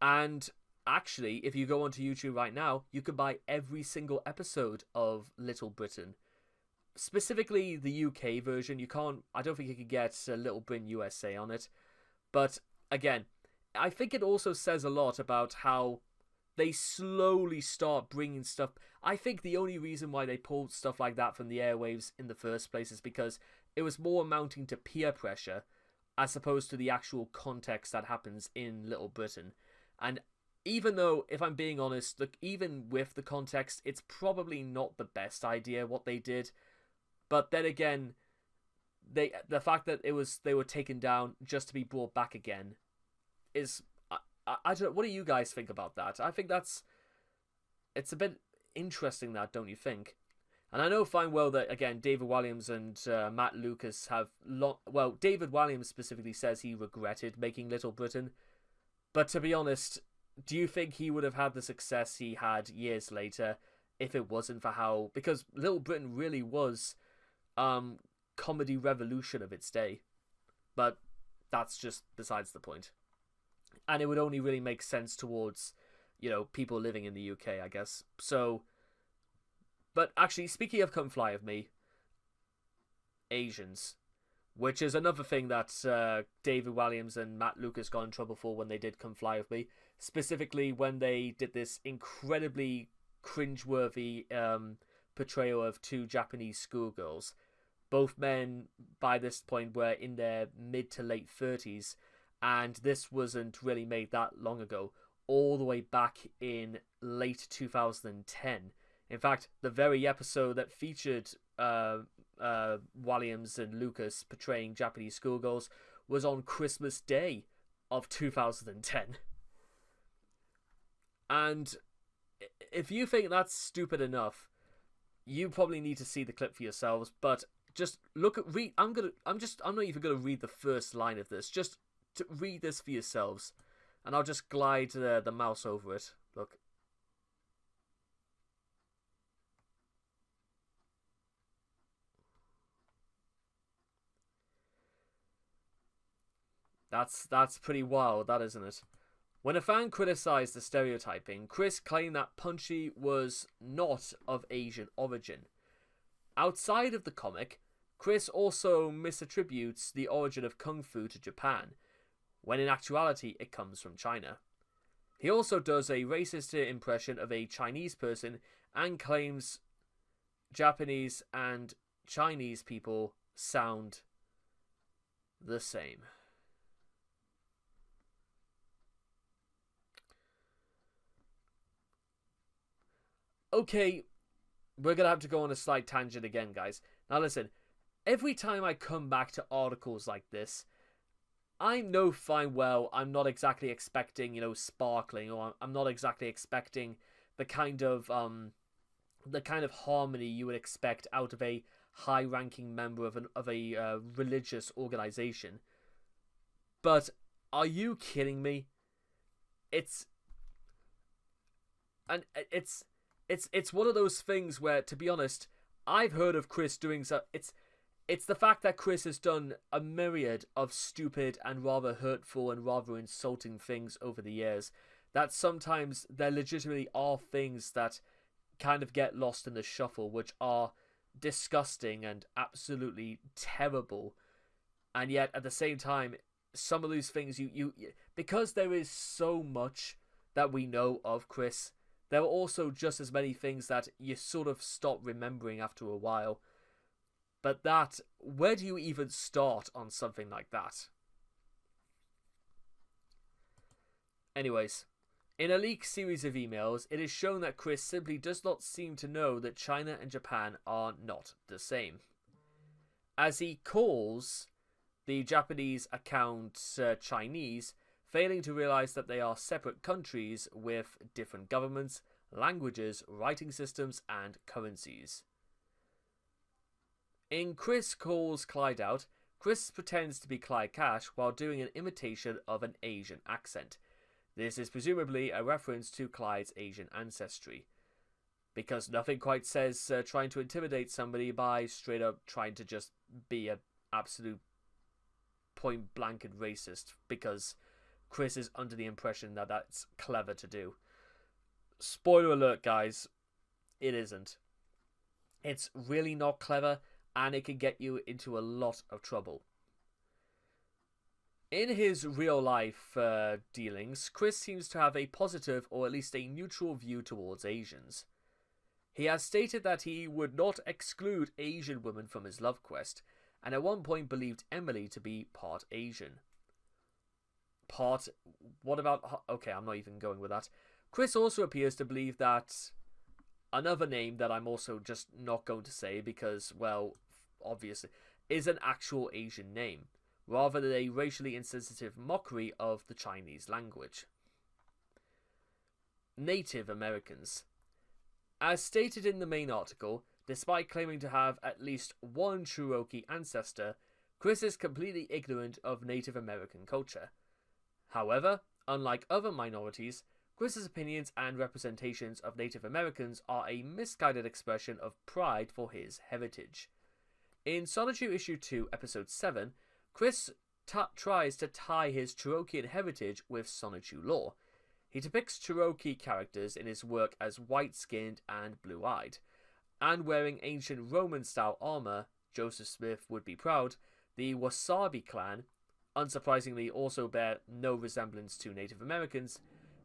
And actually, if you go onto YouTube right now, you can buy every single episode of Little Britain. Specifically the UK version. You can't. I don't think you could get Little Britain USA on it. But again, I think it also says a lot about how they slowly start bringing stuff. I think the only reason why they pulled stuff like that from the airwaves in the first place is because it was more amounting to peer pressure as opposed to the actual context that happens in Little Britain. And even though, if I'm being honest, look, even with the context, it's probably not the best idea what they did. But then again, the fact that they were taken down just to be brought back again is, I don't know, what do you guys think about that? I think it's a bit interesting, that, don't you think? And I know fine well that, again, David Walliams and Matt Lucas have well, David Walliams specifically says he regretted making Little Britain. But to be honest, do you think he would have had the success he had years later if it wasn't for how... Because Little Britain really was comedy revolution of its day. But that's just besides the point. And it would only really make sense towards, people living in the UK, I guess. So... But actually, speaking of Come Fly With Me, Asians, which is another thing that David Walliams and Matt Lucas got in trouble for when they did Come Fly With Me, specifically when they did this incredibly cringeworthy portrayal of two Japanese schoolgirls. Both men, by this point, were in their mid to late 30s, and this wasn't really made that long ago, all the way back in late 2010. In fact, the very episode that featured Walliams and Lucas portraying Japanese schoolgirls was on Christmas Day of 2010. And if you think that's stupid enough, you probably need to see the clip for yourselves. But just look at I'm not even gonna read the first line of this. Just to read this for yourselves, and I'll just glide the mouse over it. Look. That's pretty wild, that, isn't it? When a fan criticised the stereotyping, Chris claimed that Punchy was not of Asian origin. Outside of the comic, Chris also misattributes the origin of Kung Fu to Japan, when in actuality it comes from China. He also does a racist impression of a Chinese person and claims Japanese and Chinese people sound the same. Okay, we're going to have to go on a slight tangent again, guys. Now listen, every time I come back to articles like this, I know fine well I'm not exactly expecting, sparkling, or I'm not exactly expecting the kind of harmony you would expect out of a high-ranking member of a religious organization. But are you kidding me? It's one of those things where, to be honest, I've heard of Chris doing so. It's the fact that Chris has done a myriad of stupid and rather hurtful and rather insulting things over the years, that sometimes there legitimately are things that kind of get lost in the shuffle, which are disgusting and absolutely terrible. And yet, at the same time, some of these things, you because there is so much that we know of Chris, there are also just as many things that you sort of stop remembering after a while. But where do you even start on something like that? Anyways, in a leaked series of emails, it is shown that Chris simply does not seem to know that China and Japan are not the same, as he calls The Japanese account Chinese, failing to realize that they are separate countries with different governments, languages, writing systems, and currencies. In Chris Calls Clyde Out, Chris pretends to be Clyde Cash while doing an imitation of an Asian accent. This is presumably a reference to Clyde's Asian ancestry, because nothing quite says trying to intimidate somebody by straight up trying to just be an absolute point blank and racist, because Chris is under the impression that that's clever to do. Spoiler alert, guys, it isn't. It's really not clever, and it can get you into a lot of trouble. In his real-life dealings, Chris seems to have a positive or at least a neutral view towards Asians. He has stated that he would not exclude Asian women from his love quest, and at one point believed Emily to be part Asian. What about... Okay, I'm not even going with that. Chris also appears to believe that another name that I'm also just not going to say because, well, obviously, is an actual Asian name, rather than a racially insensitive mockery of the Chinese language. Native Americans. As stated in the main article, despite claiming to have at least one Cherokee ancestor, Chris is completely ignorant of Native American culture. However, unlike other minorities, Chris's opinions and representations of Native Americans are a misguided expression of pride for his heritage. In Sonichu Issue 2, Episode 7, Chris tries to tie his Cherokean heritage with Sonichu lore. He depicts Cherokee characters in his work as white-skinned and blue-eyed, and wearing ancient Roman-style armor. Joseph Smith would be proud. The Wasabi clan, unsurprisingly, also bear no resemblance to Native Americans.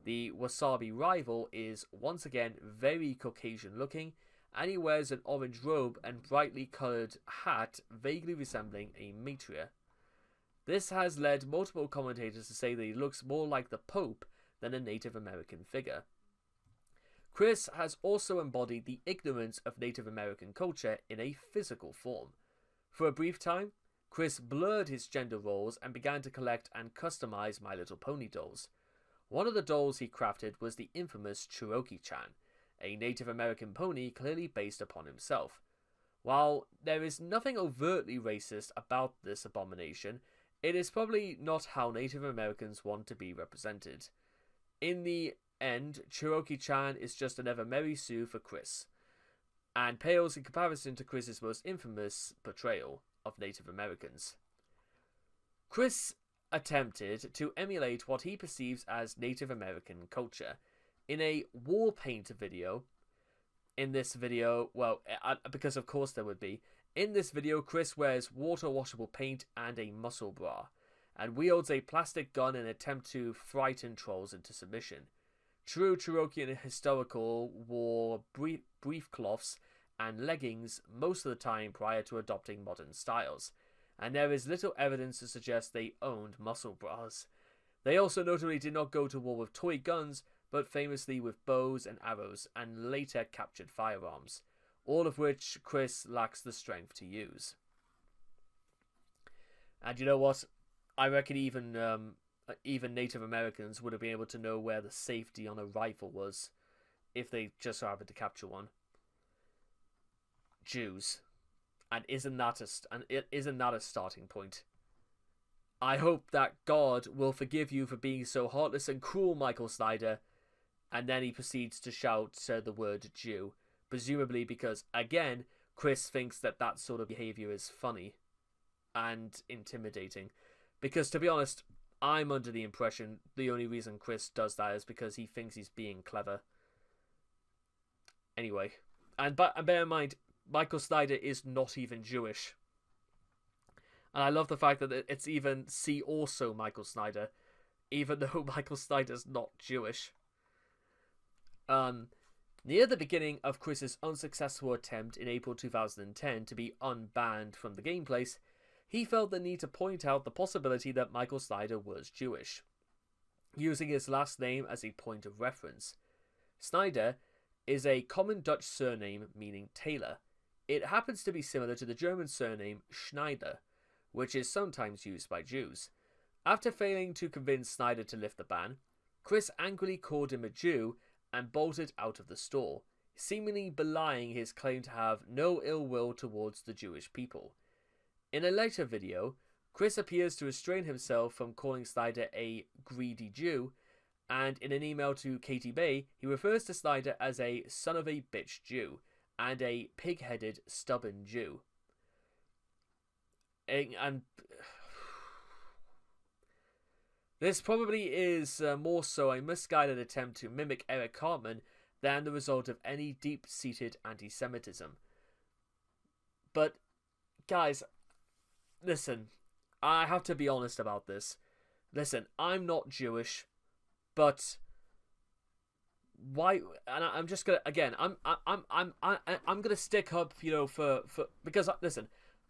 The Wasabi rival is once again very Caucasian-looking, and he wears an orange robe and brightly coloured hat vaguely resembling a meteor. This has led multiple commentators to say that he looks more like the Pope than a Native American figure. Chris has also embodied the ignorance of Native American culture in a physical form. For a brief time, Chris blurred his gender roles and began to collect and customize My Little Pony dolls. One of the dolls he crafted was the infamous Cherokee-chan, a Native American pony clearly based upon himself. While there is nothing overtly racist about this abomination, it is probably not how Native Americans want to be represented. In the end, Cherokee-chan is just another Mary Sue for Chris, and pales in comparison to Chris's most infamous portrayal of Native Americans. Chris attempted to emulate what he perceives as Native American culture in a war paint video. In this video, well, because of course there would be, in this video Chris wears water-washable paint and a muscle bra, and wields a plastic gun in an attempt to frighten trolls into submission. True Cherokean historical wore briefcloths and leggings most of the time prior to adopting modern styles, and there is little evidence to suggest they owned muscle bras. They also notably did not go to war with toy guns, but famously with bows and arrows, and later captured firearms, all of which Chris lacks the strength to use. And you know what? I reckon even Native Americans would have been able to know where the safety on a rifle was, if they just so happened to capture one. Jews. And isn't that a starting point? I hope that God will forgive you for being so heartless and cruel, Michael Snyder. And then he proceeds to shout the word Jew, presumably because, again, Chris thinks that that sort of behaviour is funny and intimidating. Because, to be honest, I'm under the impression the only reason Chris does that is because he thinks he's being clever. Anyway, and bear in mind, Michael Snyder is not even Jewish. And I love the fact that it's even see also Michael Snyder, even though Michael Snyder's not Jewish. Near the beginning of Chris's unsuccessful attempt in April 2010 to be unbanned from the gameplace, he felt the need to point out the possibility that Michael Snyder was Jewish, using his last name as a point of reference. Snyder is a common Dutch surname meaning tailor. It happens to be similar to the German surname Schneider, which is sometimes used by Jews. After failing to convince Snyder to lift the ban, Chris angrily called him a Jew and bolted out of the store, seemingly belying his claim to have no ill will towards the Jewish people. In a later video, Chris appears to restrain himself from calling Snyder a greedy Jew, and in an email to Katie Bay, he refers to Snyder as a son of a bitch Jew and a pig-headed, stubborn Jew. And this probably is more so a misguided attempt to mimic Eric Cartman than the result of any deep-seated anti-Semitism. But, guys, listen, I have to be honest about this. Listen, I'm not Jewish, but why? And I'm just gonna I'm gonna stick up, for because listen,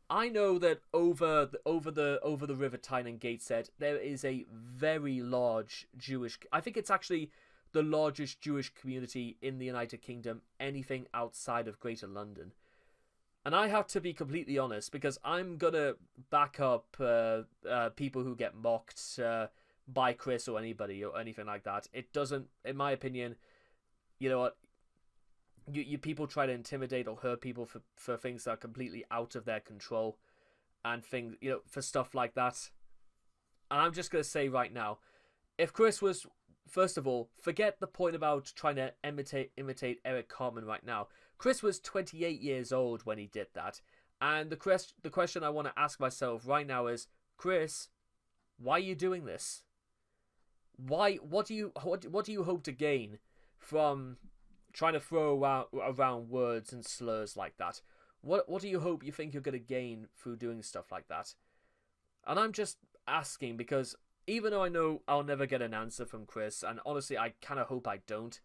I know that over the River Tyne and Gateshead there is a very large Jewish. I think it's actually the largest Jewish community in the United Kingdom, anything outside of Greater London. And I have to be completely honest, because I'm gonna back up people who get mocked by Chris or anybody or anything like that. It doesn't, in my opinion, you know what? You people try to intimidate or hurt people for things that are completely out of their control, and things, for stuff like that. And I'm just gonna say right now, if Chris was, first of all, forget the point about trying to imitate Eric Cartman right now. Chris was 28 years old when he did that, and the question I want to ask myself right now is, Chris, why are you doing this? Why? What do you hope to gain from trying to throw around words and slurs like that? What do you think you're going to gain through doing stuff like that? And I'm just asking because even though I know I'll never get an answer from Chris, and honestly I kind of hope I don't,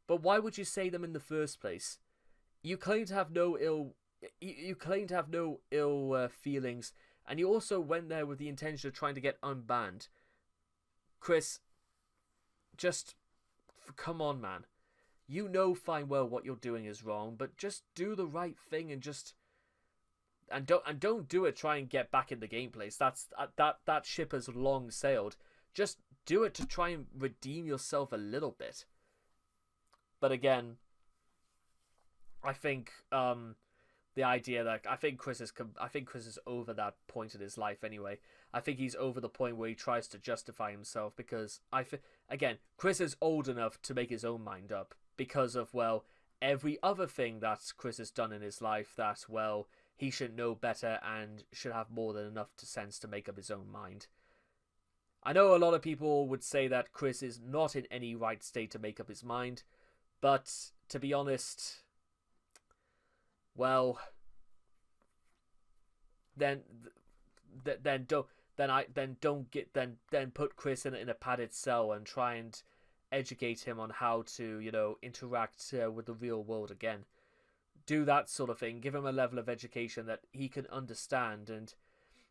but why would you say them in the first place? You claim to have no ill feelings, and you also went there with the intention of trying to get unbanned. Chris, just come on, man. You know fine well what you're doing is wrong, but just do the right thing and don't do it try and get back in the gameplays. That ship has long sailed. Just do it to try and redeem yourself a little bit. But again, I think the idea that I think Chris is over that point in his life anyway. I think he's over the point where he tries to justify himself, because again, Chris is old enough to make his own mind up because of, well, every other thing that Chris has done in his life that, well, he should know better and should have more than enough sense to make up his own mind. I know a lot of people would say that Chris is not in any right state to make up his mind, but to be honest, well, then put Chris in a padded cell and try and educate him on how to interact with the real world again. Do that sort of thing. Give him a level of education that he can understand, and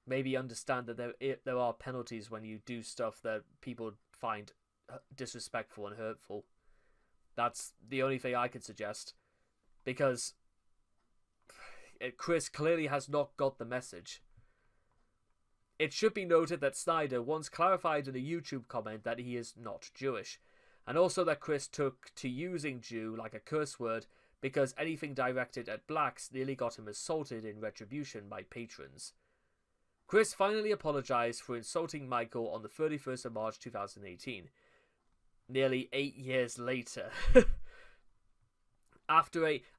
maybe understand that there are penalties when you do stuff that people find disrespectful and hurtful. That's the only thing I could suggest, because Chris clearly has not got the message. It should be noted that Snyder once clarified in a YouTube comment that he is not Jewish, and also that Chris took to using Jew like a curse word because anything directed at blacks nearly got him assaulted in retribution by patrons. Chris finally apologized for insulting Michael on the 31st of March 2018, nearly 8 years later. And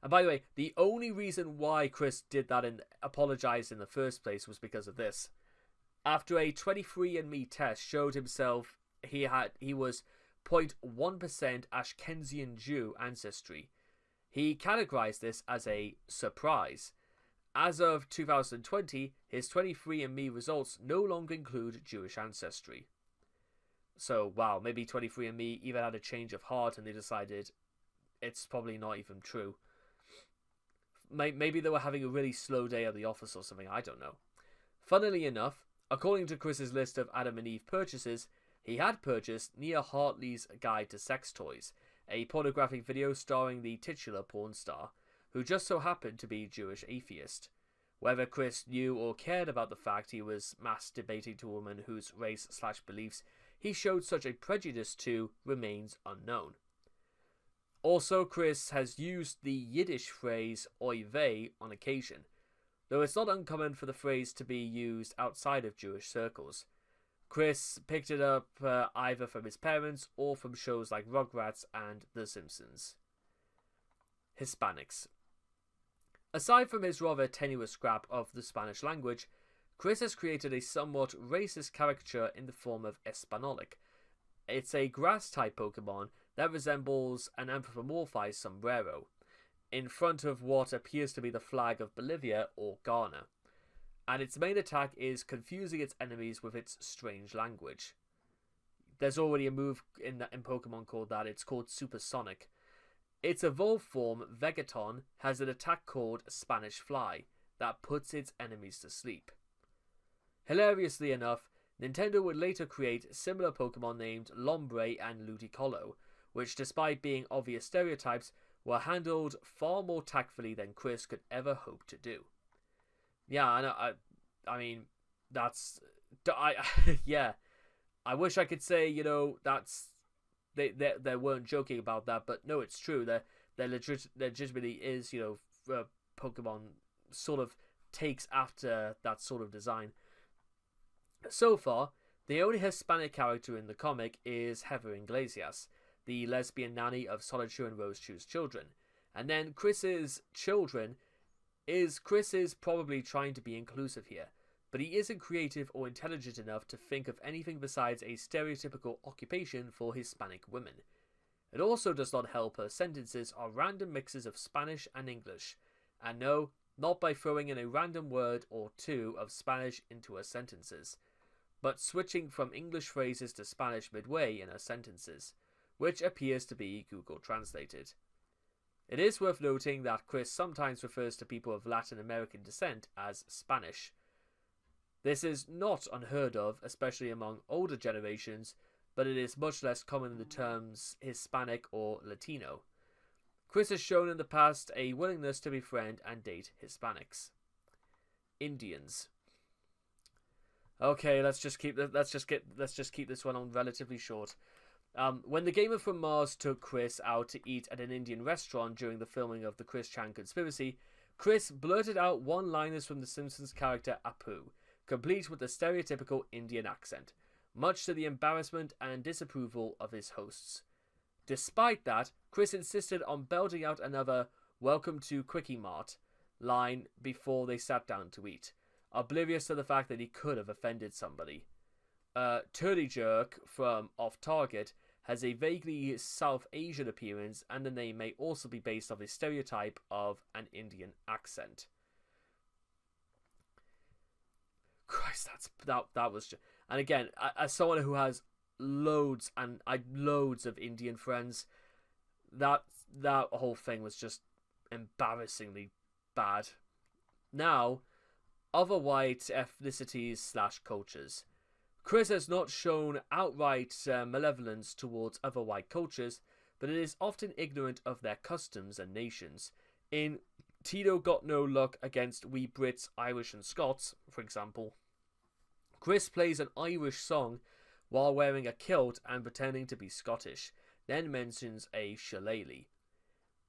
by the way, the only reason why Chris did that and apologized in the first place was because of this. After a 23andMe test showed himself he was 0.1% Ashkenazian Jew ancestry, he categorized this as a surprise. As of 2020, his 23andMe results no longer include Jewish ancestry. So, wow, maybe 23andMe even had a change of heart and they decided it's probably not even true. Maybe they were having a really slow day at the office or something, I don't know. Funnily enough, according to Chris's list of Adam and Eve purchases, he had purchased Nia Hartley's Guide to Sex Toys, a pornographic video starring the titular porn star, who just so happened to be a Jewish atheist. Whether Chris knew or cared about the fact he was masturbating to a woman whose race/beliefs he showed such a prejudice to remains unknown. Also, Chris has used the Yiddish phrase oy vey on occasion, though it's not uncommon for the phrase to be used outside of Jewish circles. Chris picked it up either from his parents or from shows like Rugrats and The Simpsons. Hispanics. Aside from his rather tenuous scrap of the Spanish language, Chris has created a somewhat racist caricature in the form of Espanolic. It's a grass-type Pokemon that resembles an anthropomorphized sombrero, in front of what appears to be the flag of Bolivia or Ghana, and its main attack is confusing its enemies with its strange language. There's already a move in Pokemon called that. It's called Supersonic. Its evolved form, Vegaton, has an attack called Spanish Fly that puts its enemies to sleep. Hilariously enough, Nintendo would later create similar Pokemon named Lombre and Ludicolo, which, despite being obvious stereotypes, were handled far more tactfully than Chris could ever hope to do. Yeah, I mean, that's... yeah. I wish I could say, that's... They weren't joking about that, but no, it's true. There legitimately is, Pokemon sort of takes after that sort of design. So far, the only Hispanic character in the comic is Heather Iglesias, the lesbian nanny of Rosechu and Rosechu's children. And then Chris is probably trying to be inclusive here, but he isn't creative or intelligent enough to think of anything besides a stereotypical occupation for Hispanic women. It also does not help her sentences are random mixes of Spanish and English, and no, not by throwing in a random word or two of Spanish into her sentences, but switching from English phrases to Spanish midway in her sentences, which appears to be Google translated. It is worth noting that Chris sometimes refers to people of Latin American descent as Spanish. This is not unheard of, especially among older generations, but it is much less common in the terms Hispanic or Latino. Chris has shown in the past a willingness to befriend and date Hispanics. Indians. Okay, let's just keep this one on relatively short. When the gamer from Mars took Chris out to eat at an Indian restaurant during the filming of the Chris Chan Conspiracy, Chris blurted out one-liners from The Simpsons character Apu, complete with a stereotypical Indian accent, much to the embarrassment and disapproval of his hosts. Despite that, Chris insisted on belting out another "Welcome to Quickie Mart" line before they sat down to eat, oblivious to the fact that he could have offended somebody. Turdy Jerk from Off Target has a vaguely South Asian appearance, and the name may also be based off a stereotype of an Indian accent. Christ, that was just... And again, as someone who has loads of Indian friends, that whole thing was just embarrassingly bad. Now, other white ethnicities/cultures. Chris has not shown outright malevolence towards other white cultures, but it is often ignorant of their customs and nations. In Tito Got No Luck Against We Brits, Irish and Scots, for example, Chris plays an Irish song while wearing a kilt and pretending to be Scottish, then mentions a shillelagh.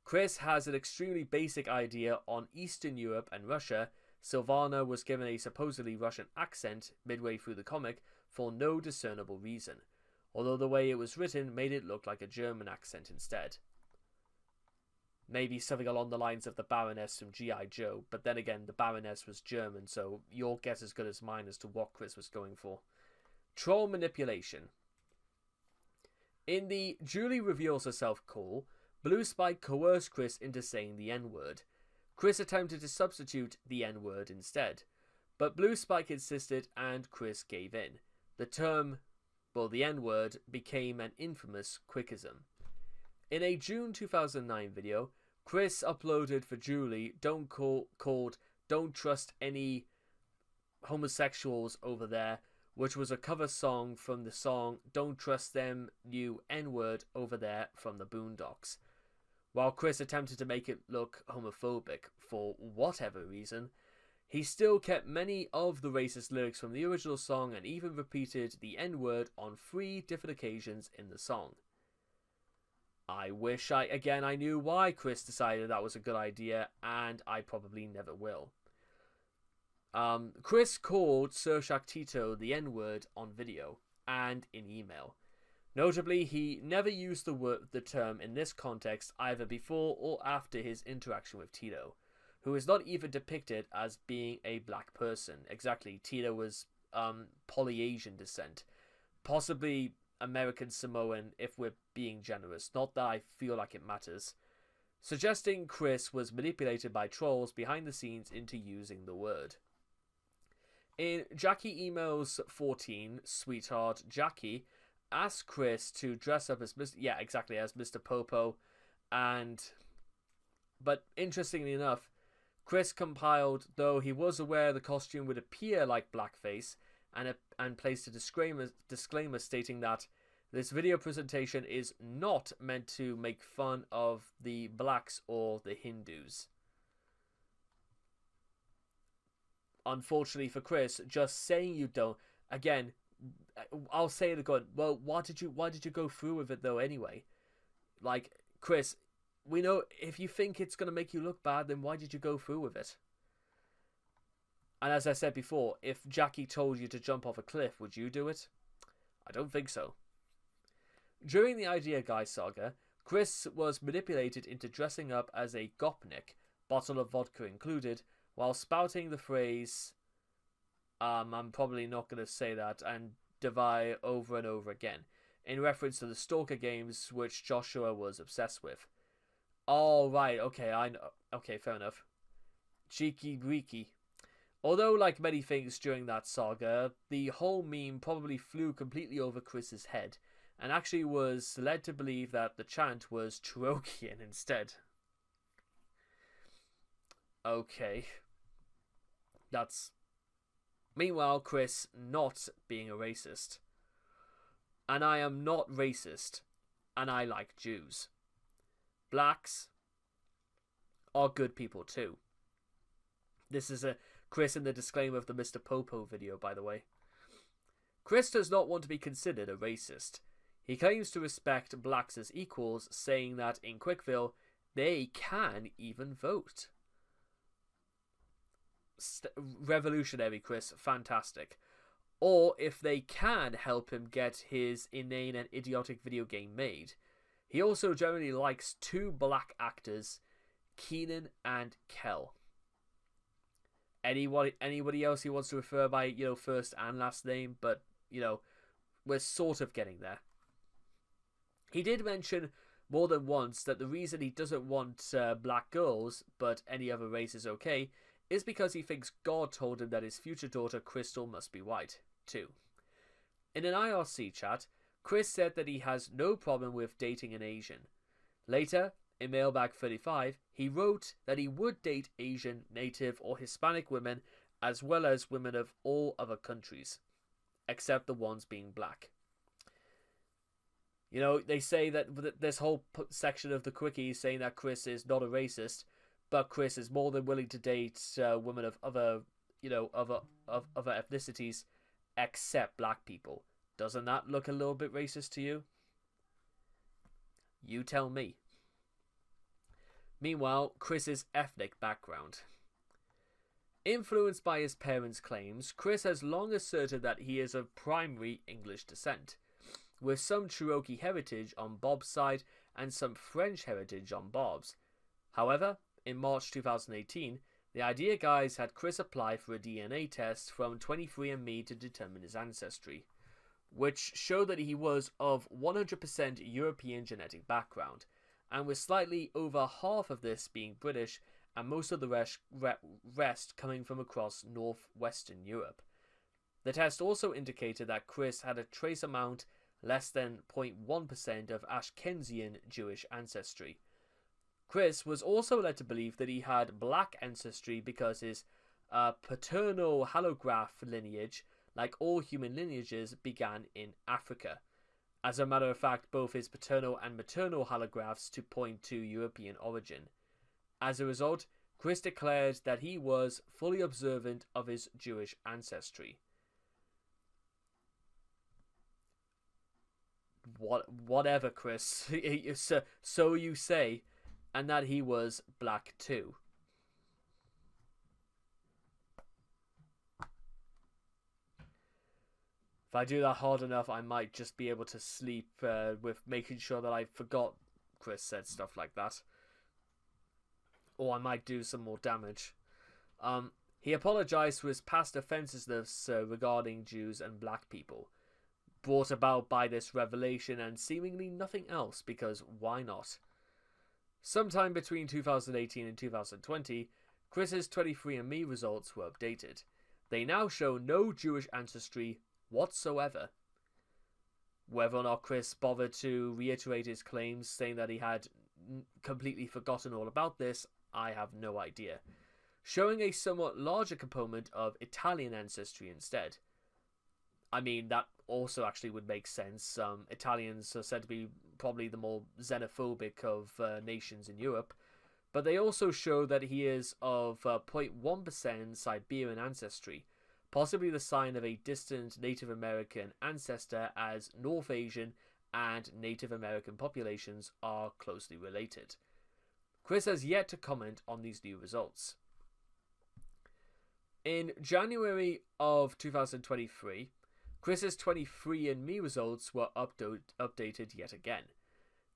Chris has an extremely basic idea on Eastern Europe and Russia. Sylvana was given a supposedly Russian accent midway through the comic for no discernible reason, although the way it was written made it look like a German accent instead. Maybe something along the lines of the Baroness from G.I. Joe, but then again, the Baroness was German, so your guess is as good as mine as to what Chris was going for. Troll manipulation. In the Julie reveals herself call, Blue Spike coerced Chris into saying the N-word. Chris attempted to substitute the N-word instead, but Blue Spike insisted and Chris gave in. The term, the N-word, became an infamous quickism. In a June 2009 video, Chris uploaded for Julie called Don't Trust Any Homosexuals Over There, which was a cover song from the song Don't Trust Them New N-Word Over There from the Boondocks. While Chris attempted to make it look homophobic for whatever reason, He still kept many of the racist lyrics from the original song and even repeated the N-word on 3 different occasions in the song. I wish I knew why Chris decided that was a good idea, and I probably never will. Chris called Sir Tito the N-word on video and in email. Notably, he never used the term in this context either before or after his interaction with Tito, who is not even depicted as being a black person. Exactly, Tito was Polyasian descent, possibly American Samoan if we're being generous, not that I feel like it matters, suggesting Chris was manipulated by trolls behind the scenes into using the word. In Jackie Emails 14, Sweetheart Jackie asked Chris to dress up as Mr. Popo, but interestingly enough, Chris compiled, though he was aware the costume would appear like blackface, and placed a disclaimer stating that this video presentation is not meant to make fun of the blacks or the Hindus. Unfortunately for Chris, just saying you don't, again, I'll say it again, well, why did you go through with it though anyway? Like, Chris, we know if you think it's going to make you look bad, then why did you go through with it? And as I said before, if Jackie told you to jump off a cliff, would you do it? I don't think so. During the Idea Guy saga, Chris was manipulated into dressing up as a gopnik, bottle of vodka included, while spouting the phrase, I'm probably not going to say that, and Divide over and over again, in reference to the Stalker games which Joshua was obsessed with. Oh, right, okay, I know. Okay, fair enough. Cwiki. Although, like many things during that saga, the whole meme probably flew completely over Chris's head, and actually was led to believe that the chant was Cherokee instead. Okay. Meanwhile, Chris not being a racist. And I am not racist, and I like Jews. Blacks are good people too. This is a Chris in the disclaimer of the Mr. Popo video, by the way. Chris does not want to be considered a racist. He claims to respect blacks as equals, saying that in Quickville, they can even vote. Revolutionary, Chris. Fantastic. Or if they can help him get his inane and idiotic video game made. He also generally likes 2 black actors, Keenan and Kel. Anybody else he wants to refer by, first and last name, but, we're sort of getting there. He did mention more than once that the reason he doesn't want black girls, but any other race is okay, is because he thinks God told him that his future daughter Crystal must be white, too. In an IRC chat, Chris said that he has no problem with dating an Asian. Later, in Mailbag 35, he wrote that he would date Asian, Native, or Hispanic women, as well as women of all other countries, except the ones being black. They say that this whole section of the Cwiki is saying that Chris is not a racist, but Chris is more than willing to date women of other ethnicities, except black people. Doesn't that look a little bit racist to you? You tell me. Meanwhile, Chris's ethnic background. Influenced by his parents' claims, Chris has long asserted that he is of primary English descent, with some Cherokee heritage on Bob's side and some French heritage on Bob's. However, in March 2018, the Idea Guys had Chris apply for a DNA test from 23andMe to determine his ancestry, which showed that he was of 100% European genetic background, and with slightly over half of this being British and most of the rest coming from across northwestern Europe. The test also indicated that Chris had a trace amount less than 0.1% of Ashkenazian Jewish ancestry. Chris was also led to believe that he had black ancestry because his paternal hallograph lineage, like all human lineages, began in Africa. As a matter of fact, both his paternal and maternal hallographs to point to European origin. As a result, Chris declared that he was fully observant of his Jewish ancestry. Whatever, Chris. So you say. And that he was black too. If I do that hard enough, I might just be able to sleep with making sure that I forgot Chris said stuff like that. Or I might do some more damage. He apologized for his past offensiveness regarding Jews and black people, brought about by this revelation and seemingly nothing else, because why not? Sometime between 2018 and 2020, Chris's 23andMe results were updated. They now show no Jewish ancestry whatsoever. Whether or not Chris bothered to reiterate his claims, saying that he had completely forgotten all about this, I have no idea. Showing a somewhat larger component of Italian ancestry instead. I mean, that also actually would make sense. Italians are said to be probably the more xenophobic of nations in Europe, but they also show that he is of 0.1% Siberian ancestry, possibly the sign of a distant Native American ancestor, as North Asian and Native American populations are closely related. Chris has yet to comment on these new results. In January of 2023, Chris's 23andMe results were updated yet again.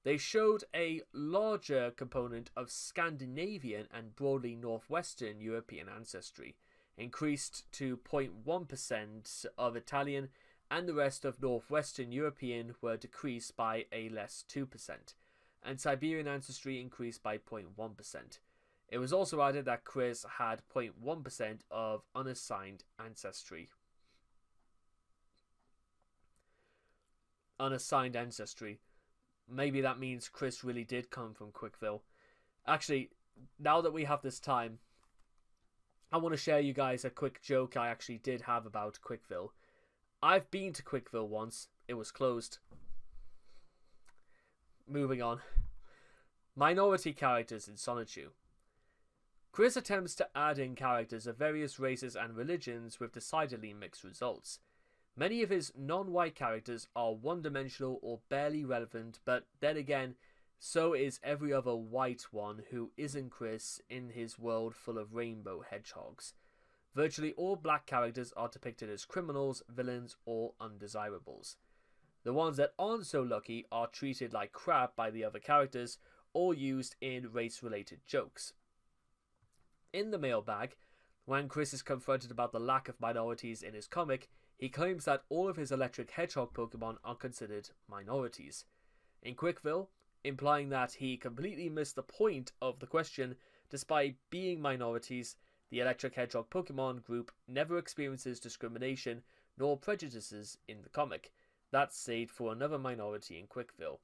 They showed a larger component of Scandinavian and broadly Northwestern European ancestry, increased to 0.1% of Italian, and the rest of Northwestern European were decreased by a less 2%, and Siberian ancestry increased by 0.1%. It was also added that Chris had 0.1% of unassigned ancestry. Unassigned ancestry. Maybe that means Chris really did come from Quickville. Actually, now that we have this time, I want to share you guys a quick joke I actually did have about Quickville. I've been to Quickville once. It was closed. Moving on. Minority characters in Sonichu. Chris attempts to add in characters of various races and religions with decidedly mixed results. Many of his non-white characters are one-dimensional or barely relevant, but then again, so is every other white one who isn't Chris in his world full of rainbow hedgehogs. Virtually all black characters are depicted as criminals, villains, or undesirables. The ones that aren't so lucky are treated like crap by the other characters, or used in race-related jokes. In the mailbag, when Chris is confronted about the lack of minorities in his comic, he claims that all of his electric hedgehog Pokemon are considered minorities. In Quickville, implying that he completely missed the point of the question, despite being minorities, the electric hedgehog Pokemon group never experiences discrimination nor prejudices in the comic. That's saved for another minority in Quickville.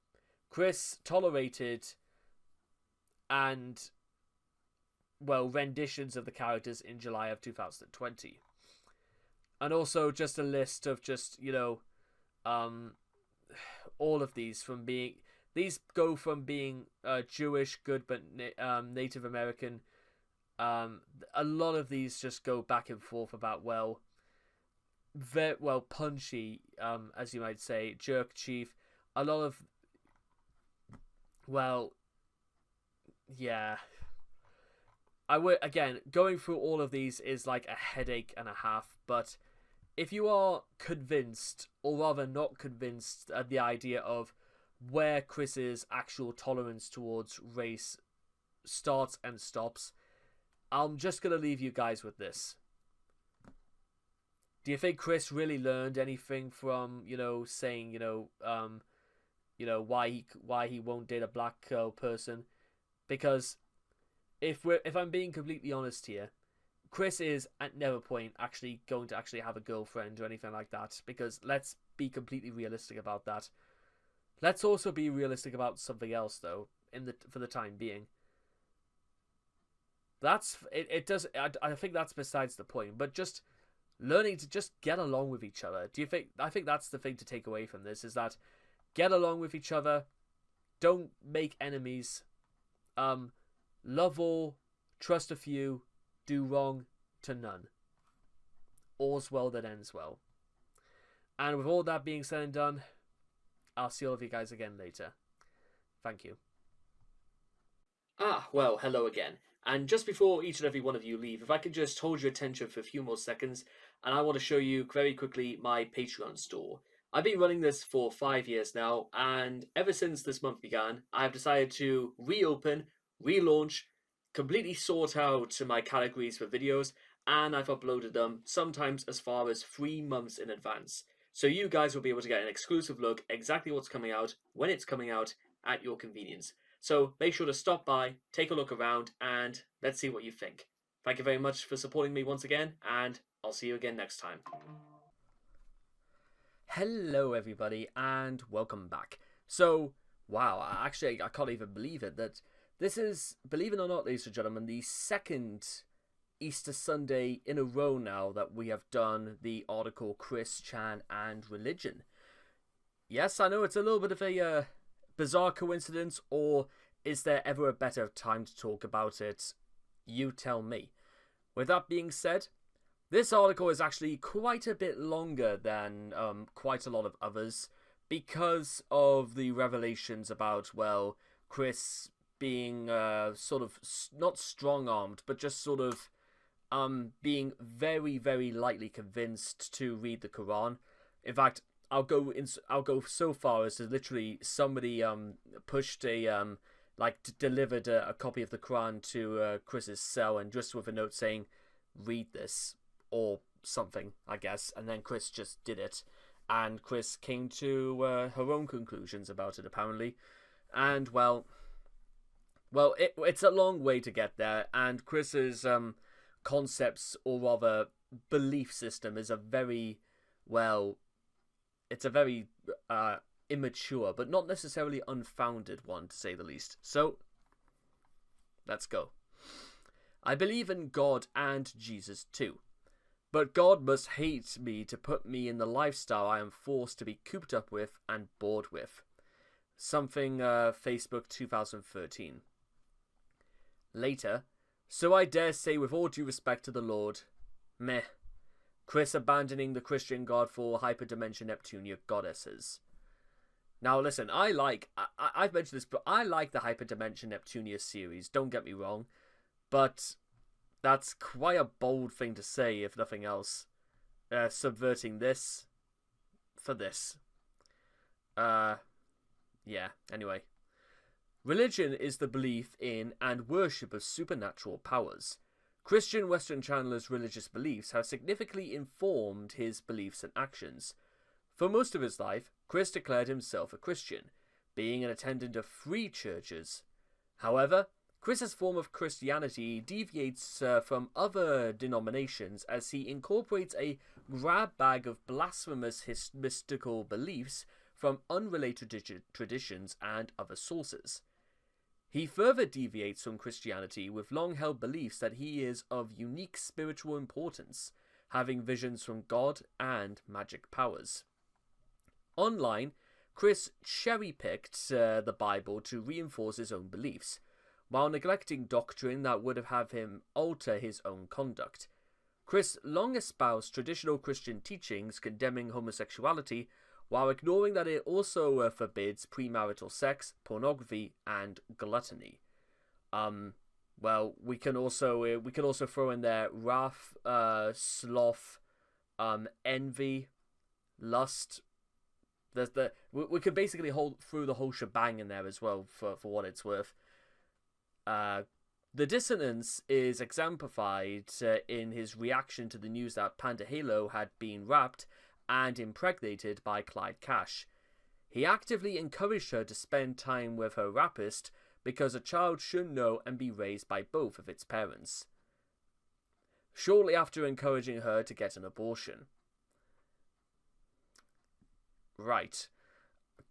Chris tolerated renditions of the characters in July of 2020. And also just a list of all of these from being... These go from being Jewish, good, but Native American. A lot of these just go back and forth about, punchy, as you might say, jerk chief. A lot of... yeah. Going through all of these is like a headache and a half, but if you are convinced, or rather not convinced at the idea of where Chris's actual tolerance towards race starts and stops, I'm just going to leave you guys with this. Do you think Chris really learned anything from, saying, why he won't date a black person? Because if I'm being completely honest here, Chris is at never point actually going to actually have a girlfriend or anything like that, because let's be completely realistic about that. Let's also be realistic about something else, though, for the time being. That's it. I think that's besides the point. But just learning to just get along with each other. I think that's the thing to take away from this, is that get along with each other. Don't make enemies. Love all. trust a few, do wrong to none. All's well that ends well. And with all that being said and done, I'll see all of you guys again later. Thank you. Well, hello again. And just before each and every one of you leave, if I could just hold your attention for a few more seconds, and I want to show you very quickly my Patreon store. I've been running this for 5 years now, and ever since this month began, I've decided to reopen, relaunch, completely sort out my categories for videos, and I've uploaded them sometimes as far as 3 months in advance. So you guys will be able to get an exclusive look exactly what's coming out, when it's coming out, at your convenience. So make sure to stop by, take a look around, and let's see what you think. Thank you very much for supporting me once again, and I'll see you again next time. Hello everybody, and welcome back. So, wow, I can't even believe it, that this is, believe it or not, ladies and gentlemen, the second Easter Sunday in a row now that we have done the article Chris Chan and Religion. Yes, I know it's a little bit of a bizarre coincidence, or is there ever a better time to talk about it? You tell me. With that being said, this article is actually quite a bit longer than quite a lot of others because of the revelations about, well, Chris being sort of not strong-armed, but just sort of being very, very lightly convinced to read the Quran. In fact, I'll go so far as to literally somebody pushed a delivered a copy of the Quran to Chris's cell, and just with a note saying, "Read this," or something, I guess, and then Chris just did it, and Chris came to her own conclusions about it apparently, and well, it's a long way to get there, and Chris's concepts, or rather belief system, is a very immature, but not necessarily unfounded one, to say the least. So, let's go. I believe in God and Jesus too. But God must hate me to put me in the lifestyle I am forced to be cooped up with and bored with. Something, Facebook 2013. Later, so I dare say with all due respect to the Lord, meh. Chris abandoning the Christian God for hyperdimension Neptunia goddesses. Now listen, I've mentioned this, but I like the hyperdimension Neptunia series, don't get me wrong, but that's quite a bold thing to say, if nothing else. Subverting this for this. Yeah, anyway. Religion is the belief in and worship of supernatural powers. Christian Western Chandler's religious beliefs have significantly informed his beliefs and actions. For most of his life, Chris declared himself a Christian, being an attendant of 3 churches. However, Chris's form of Christianity deviates from other denominations as he incorporates a grab bag of blasphemous mystical beliefs from unrelated traditions and other sources. He further deviates from Christianity with long-held beliefs that he is of unique spiritual importance, having visions from God and magic powers. Online, Chris cherry-picked the Bible to reinforce his own beliefs, while neglecting doctrine that would have him alter his own conduct. Chris long espoused traditional Christian teachings condemning homosexuality, while ignoring that it also forbids premarital sex, pornography, and gluttony. Well, we can also throw in there wrath, sloth, envy, lust. We could basically hold through the whole shebang in there as well, for what it's worth. The dissonance is exemplified in his reaction to the news that Panda Halo had been raped and impregnated by Clyde Cash. He actively encouraged her to spend time with her rapist because a child should know and be raised by both of its parents, shortly after encouraging her to get an abortion. Right.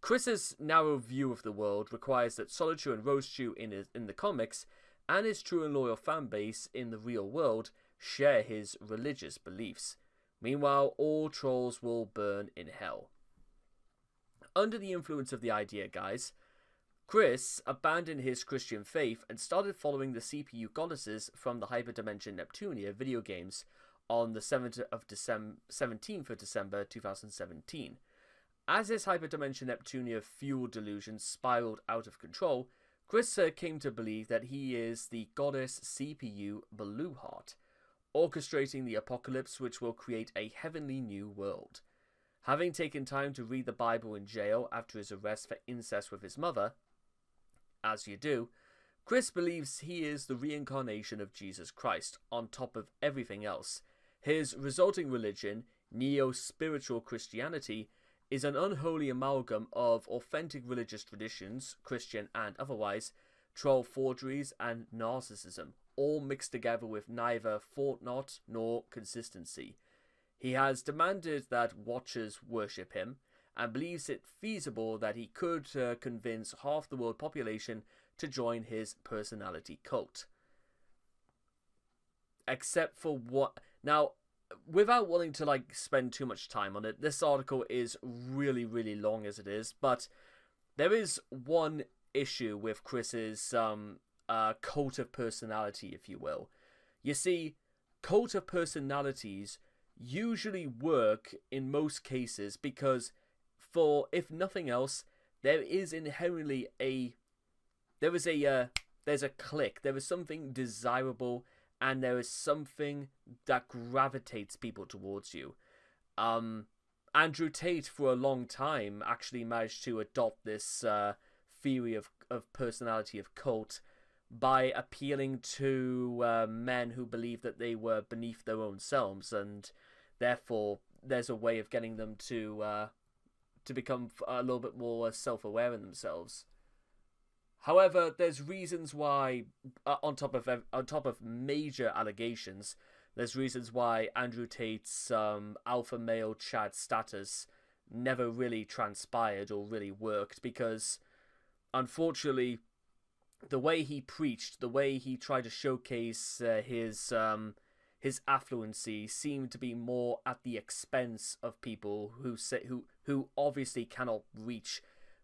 Chris's narrow view of the world requires that Rosechu and Rosechu in the comics and his true and loyal fanbase in the real world share his religious beliefs. Meanwhile, all trolls will burn in hell. Under the influence of the idea, guys, Chris abandoned his Christian faith and started following the CPU goddesses from the Hyperdimension Neptunia video games on the 17th of December 2017. As his Hyperdimension Neptunia fueled delusion spiraled out of control, Chris came to believe that he is the goddess CPU Blueheart, orchestrating the apocalypse which will create a heavenly new world. Having taken time to read the Bible in jail after his arrest for incest with his mother, as you do, Chris believes he is the reincarnation of Jesus Christ on top of everything else. His resulting religion, Neospiritual Christianity, is an unholy amalgam of authentic religious traditions, Christian and otherwise, troll forgeries and narcissism, all mixed together with neither forethought nor consistency. He has demanded that watchers worship him, and believes it feasible that he could convince half the world population to join his personality cult. Except for what... Now, without wanting to spend too much time on it, this article is really, really long as it is, but there is one issue with Chris's cult of personality, if you will. You see, cult of personalities usually work in most cases because, for if nothing else, there is inherently there's a click, there is something desirable, and there is something that gravitates people towards you. Andrew Tate, for a long time, actually managed to adopt this theory of personality of cult by appealing to men who believed that they were beneath their own selves, and therefore there's a way of getting them to become a little bit more self-aware in themselves. However, there's reasons why, on top of major allegations, there's reasons why Andrew Tate's alpha male Chad status never really transpired or really worked, because unfortunately, the way he preached, the way he tried to showcase his affluency seemed to be more at the expense of people who obviously cannot reach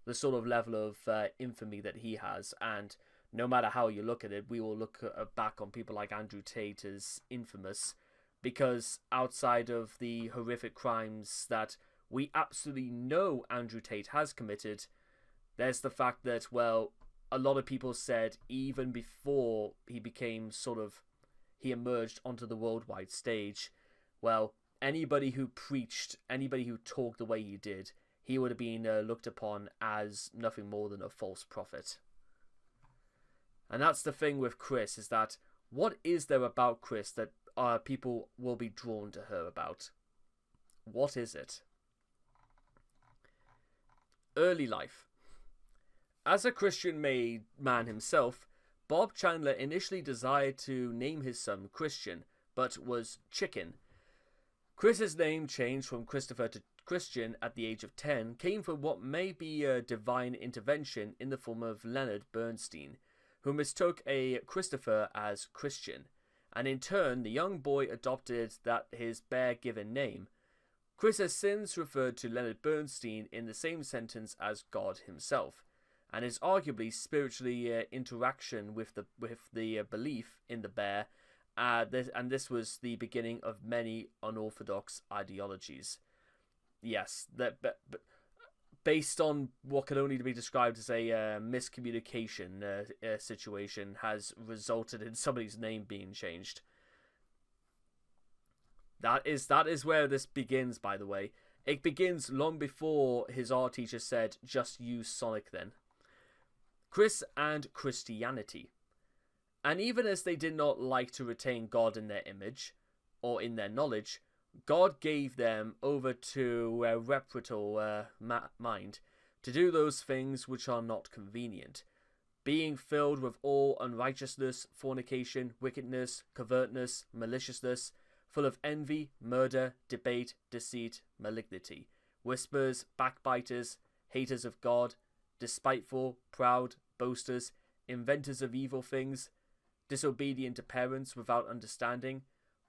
the sort of level of infamy that he has. And no matter how you look at it, we will look back on people like Andrew Tate as infamous, because outside of the horrific crimes that we absolutely know Andrew Tate has committed, there's the fact that, well, a lot of people said even before he emerged onto the worldwide stage, well, anybody who preached, anybody who talked the way he did, he would have been looked upon as nothing more than a false prophet. And that's the thing with Chris, is that what is there about Chris that people will be drawn to her about? What is it? Early life. As a Christian-made man himself, Bob Chandler initially desired to name his son Christian, but was chicken. Chris's name change from Christopher to Christian at the age of 10 came from what may be a divine intervention in the form of Leonard Bernstein, who mistook a Christopher as Christian, and in turn the young boy adopted that his bare given name. Chris has since referred to Leonard Bernstein in the same sentence as God himself, and is arguably spiritually interaction with the belief in the bear, and this was the beginning of many unorthodox ideologies. Yes, based on what can only be described as a miscommunication situation, has resulted in somebody's name being changed. That is where this begins, by the way. It begins long before his art teacher said, just use Sonic then. Chris and Christianity. And even as they did not like to retain God in their image, or in their knowledge, God gave them over to a reputable mind to do those things which are not convenient, being filled with all unrighteousness, fornication, wickedness, covertness, maliciousness, full of envy, murder, debate, deceit, malignity, whispers, backbiters, haters of God, despiteful, proud, boasters, inventors of evil things, disobedient to parents without understanding,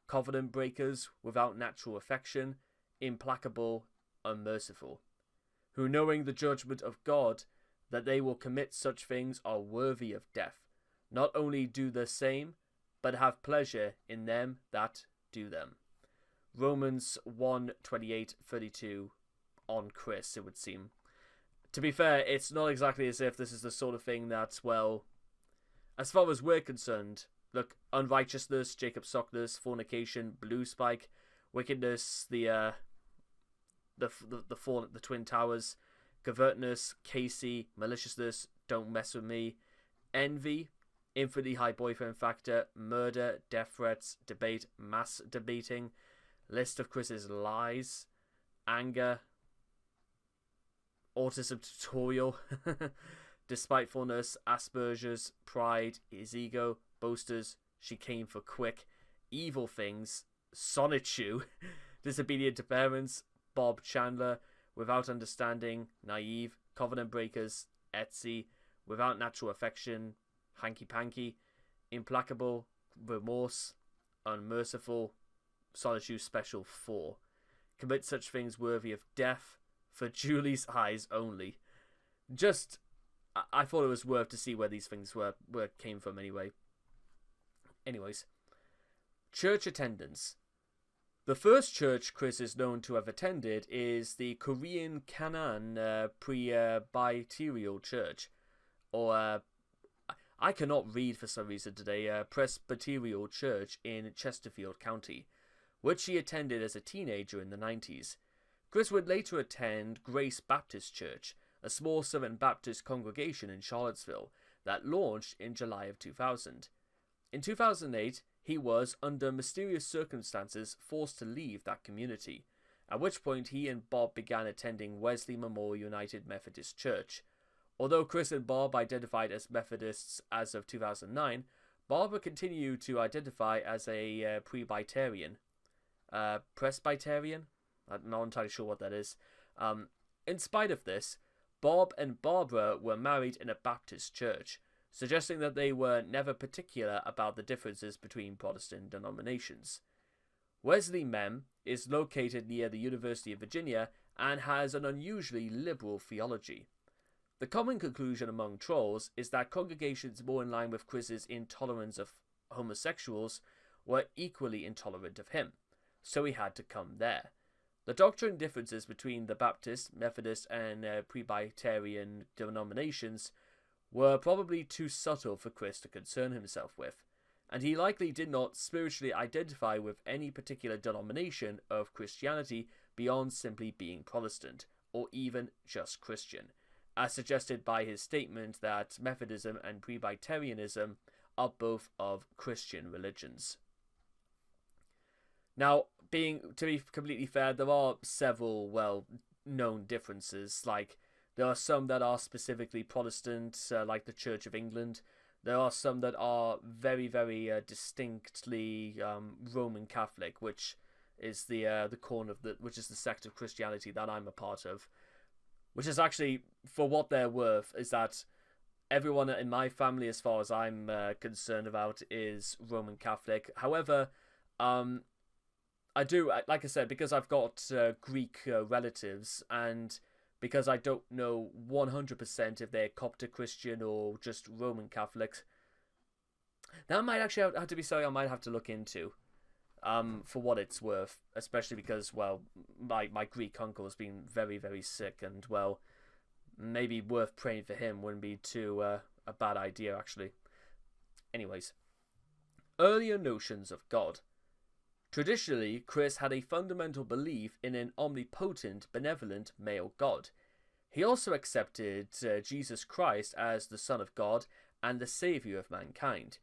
covenant breakers without natural affection, implacable, unmerciful, who knowing the judgment of God, that they will commit such things are worthy of death, not only do the same, but have pleasure in them that do them. Romans 1:28-32 on Chris, it would seem. To be fair, it's not exactly as if this is the sort of thing that, well, as far as we're concerned, look, unrighteousness, Jacob Sockness, fornication, blue spike, wickedness, the fall at the Twin Towers, covertness, Casey, maliciousness, don't mess with me, envy, infinitely high boyfriend factor, murder, death threats, debate, mass debating, list of Chris's lies, anger, autism tutorial, despitefulness, Asperger's, pride, his ego, boasters, she came for quick, evil things, Sonichu, disobedient to parents, Bob Chandler, without understanding, naive, covenant breakers, Etsy, without natural affection, hanky-panky, implacable, remorse, unmerciful, Sonichu Special 4. Commit such things worthy of death, for Julie's eyes only. Just, I thought it was worth to see where these things came from anyway. Anyways, church attendance. The first church Chris is known to have attended is the Korean Kanan Presbyterian Church, or I cannot read for some reason today, Presbyterian Church in Chesterfield County, which he attended as a teenager in the 90s. Chris would later attend Grace Baptist Church, a small Southern Baptist congregation in Charlottesville that launched in July of 2000. In 2008, he was, under mysterious circumstances, forced to leave that community, at which point he and Bob began attending Wesley Memorial United Methodist Church. Although Chris and Bob identified as Methodists as of 2009, Bob would continue to identify as a Presbyterian. Presbyterian? I'm not entirely sure what that is. In spite of this, Bob and Barbara were married in a Baptist church, suggesting that they were never particular about the differences between Protestant denominations. Wesley Mem is located near the University of Virginia and has an unusually liberal theology. The common conclusion among trolls is that congregations more in line with Chris's intolerance of homosexuals were equally intolerant of him, so he had to come there. The doctrine differences between the Baptist, Methodist, and Presbyterian denominations were probably too subtle for Chris to concern himself with, and he likely did not spiritually identify with any particular denomination of Christianity beyond simply being Protestant, or even just Christian, as suggested by his statement that Methodism and Presbyterianism are both of Christian religions. Now, to be completely fair, there are several well-known differences. Like, there are some that are specifically Protestant, like the Church of England. There are some that are very, very distinctly Roman Catholic, which is the corner of which is the sect of Christianity that I'm a part of. Which is actually, for what they're worth, is that everyone in my family, as far as I'm concerned about, is Roman Catholic. However, I do, like I said, because I've got Greek relatives, and because I don't know 100% if they're Coptic Christian or just Roman Catholics, that might actually have to be something I might have to look into, for what it's worth, especially because, well, my Greek uncle has been very, very sick, and, well, maybe worth praying for him wouldn't be too a bad idea, actually. Anyways, earlier notions of God. Traditionally, Chris had a fundamental belief in an omnipotent, benevolent male God. He also accepted Jesus Christ as the Son of God and the Saviour of mankind.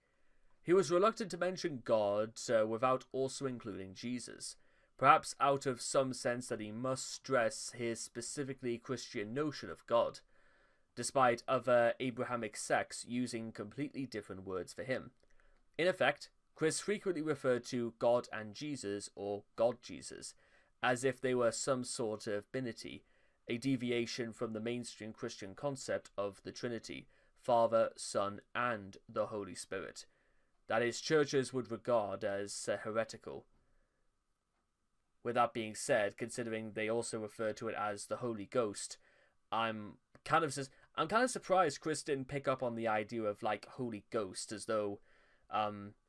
He was reluctant to mention God without also including Jesus, perhaps out of some sense that he must stress his specifically Christian notion of God, despite other Abrahamic sects using completely different words for him. In effect, Chris frequently referred to God and Jesus, or God Jesus, as if they were some sort of binity, a deviation from the mainstream Christian concept of the Trinity, Father, Son, and the Holy Spirit, that his churches would regard as heretical. With that being said, considering they also refer to it as the Holy Ghost, I'm kind of I'm kind of surprised Chris didn't pick up on the idea of like Holy Ghost, as though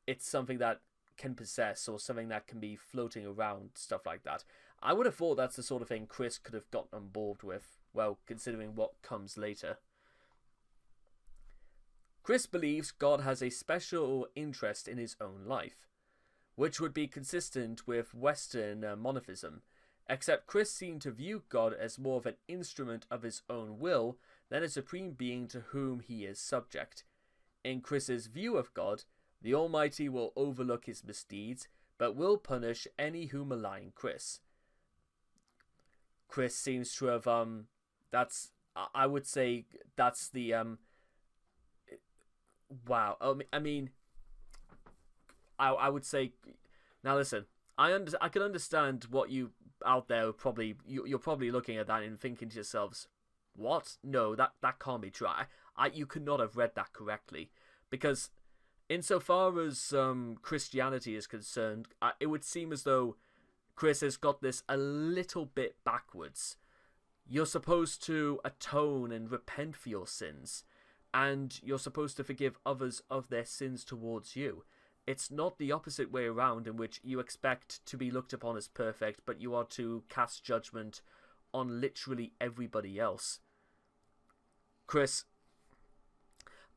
it's something that can possess or something that can be floating around, stuff like that. I would have thought that's the sort of thing Chris could have gotten on board with, well, considering what comes later. Chris believes God has a special interest in his own life, which would be consistent with Western monotheism, except Chris seemed to view God as more of an instrument of his own will than a supreme being to whom he is subject. In Chris's view of God, the Almighty will overlook his misdeeds, but will punish any who malign Chris. Chris seems to have, I would say that's the, wow, I mean, I would say, now listen, I can understand what you out there probably, you're probably looking at that and thinking to yourselves, what? No, that can't be true. You could not have read that correctly, because insofar as Christianity is concerned, it would seem as though Chris has got this a little bit backwards. You're supposed to atone and repent for your sins, and you're supposed to forgive others of their sins towards you. It's not the opposite way around, in which you expect to be looked upon as perfect, but you are to cast judgment on literally everybody else. Chris,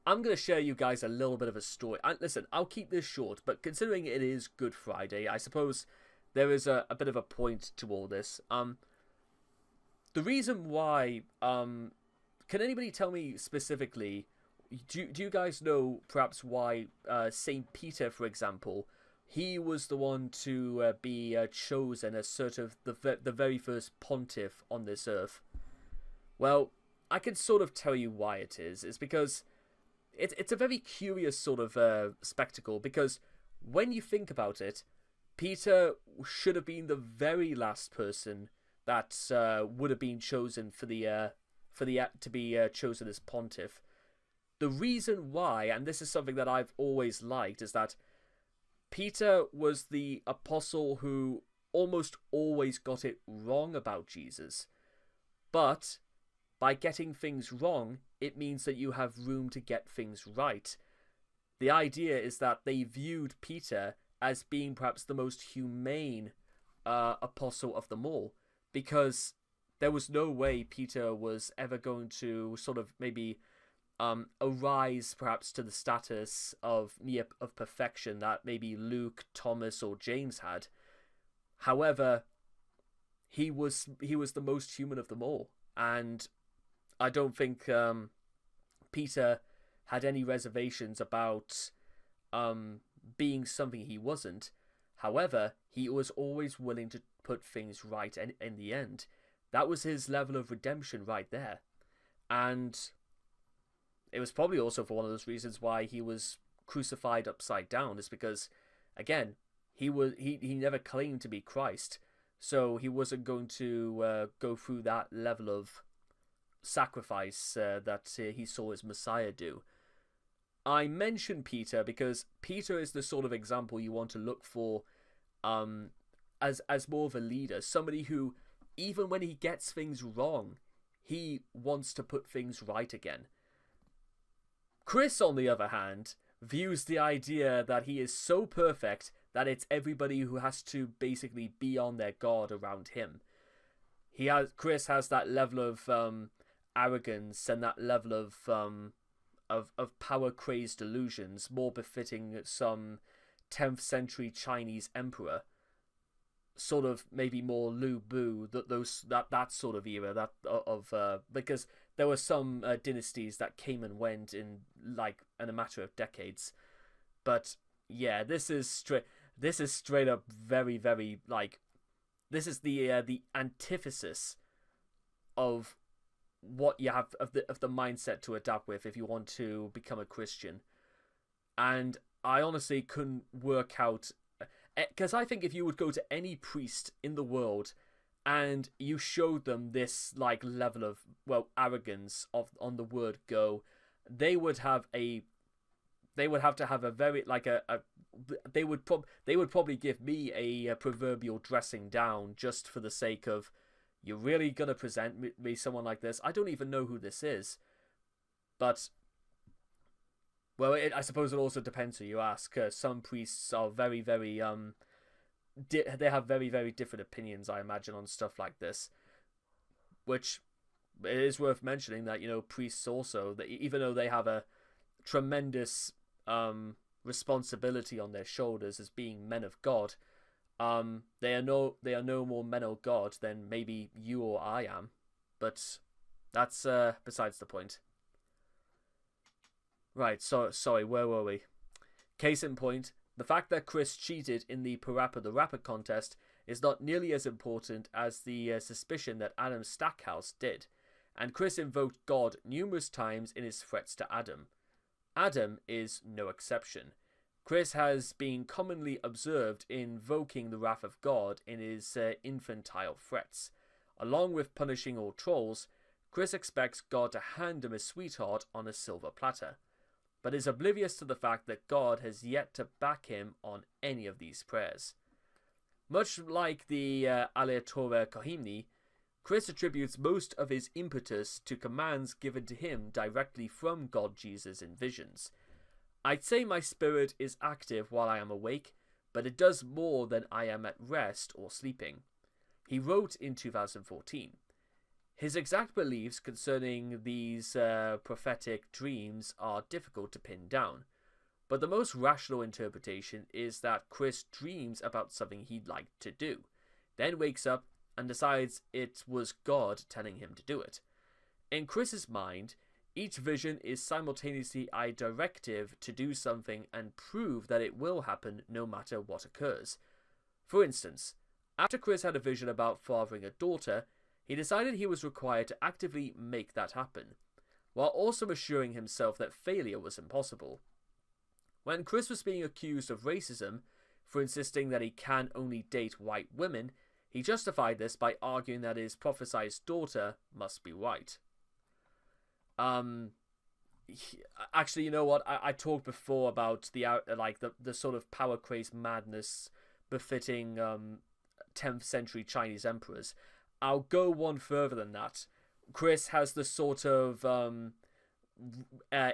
I'm going to share you guys a little bit of a story. Listen, I'll keep this short, but considering it is Good Friday, I suppose there is a bit of a point to all this. The reason why, can anybody tell me specifically, do you guys know perhaps why St. Peter, for example, he was the one to be chosen as sort of the very first pontiff on this earth? Well, I can sort of tell you why it is. It's because it's a very curious sort of spectacle, because when you think about it, Peter should have been the very last person that would have been chosen to be chosen as pontiff. The reason why, and this is something that I've always liked, is that Peter was the apostle who almost always got it wrong about Jesus. But by getting things wrong, it means that you have room to get things right. The idea is that they viewed Peter as being perhaps the most humane apostle of them all, because there was no way Peter was ever going to sort of maybe arise perhaps to the status of perfection that maybe Luke, Thomas, or James had. However, he was the most human of them all, and I don't think Peter had any reservations about being something he wasn't. However, he was always willing to put things right in the end. That was his level of redemption right there. And it was probably also for one of those reasons why he was crucified upside down, is because, again, he never claimed to be Christ, so he wasn't going to go through that level of sacrifice that he saw his Messiah do. I mention Peter because Peter is the sort of example you want to look for as more of a leader, somebody who, even when he gets things wrong, he wants to put things right again. Chris, on the other hand, views the idea that he is so perfect that it's everybody who has to basically be on their guard around him. Chris has that level of arrogance and that level of power-crazed delusions, more befitting some 10th century Chinese emperor, sort of maybe more Lu Bu, that sort of era, because there were some dynasties that came and went in a matter of decades. But yeah, this is straight up very, very, this is the antithesis of what you have of the mindset to adapt with if you want to become a Christian. And I honestly couldn't work out, because I think if you would go to any priest in the world and you showed them this level of arrogance on the word go, they would have to have a very they would probably give me a proverbial dressing down just for the sake of, you're really gonna present me someone like this? I don't even know who this is. But, well, I suppose it also depends who you ask. Some priests are very, very, they have very, very different opinions, I imagine, on stuff like this. Which, it is worth mentioning that, priests also, that even though they have a tremendous responsibility on their shoulders as being men of God, they are no more men of God than maybe you or I am. But that's besides the point. Right, so sorry, where were we? Case in point, the fact that Chris cheated in the Parappa the Rapper contest is not nearly as important as the suspicion that Adam Stackhouse did, and Chris invoked God numerous times in his threats to Adam. Adam is no exception. Chris has been commonly observed invoking the wrath of God in his infantile threats. Along with punishing all trolls, Chris expects God to hand him a sweetheart on a silver platter, but is oblivious to the fact that God has yet to back him on any of these prayers. Much like the aleatoire Kohimni, Chris attributes most of his impetus to commands given to him directly from God Jesus in visions. I'd say my spirit is active while I am awake, but it does more than I am at rest or sleeping. He wrote in 2014, his exact beliefs concerning these prophetic dreams are difficult to pin down, but the most rational interpretation is that Chris dreams about something he'd like to do, then wakes up and decides it was God telling him to do it. In Chris's mind, each vision is simultaneously a directive to do something and prove that it will happen no matter what occurs. For instance, after Chris had a vision about fathering a daughter, he decided he was required to actively make that happen, while also assuring himself that failure was impossible. When Chris was being accused of racism for insisting that he can only date white women, he justified this by arguing that his prophesied daughter must be white. Actually, you know what? I talked before about the sort of power craze madness befitting 10th century Chinese emperors. I'll go one further than that. Chris has the sort of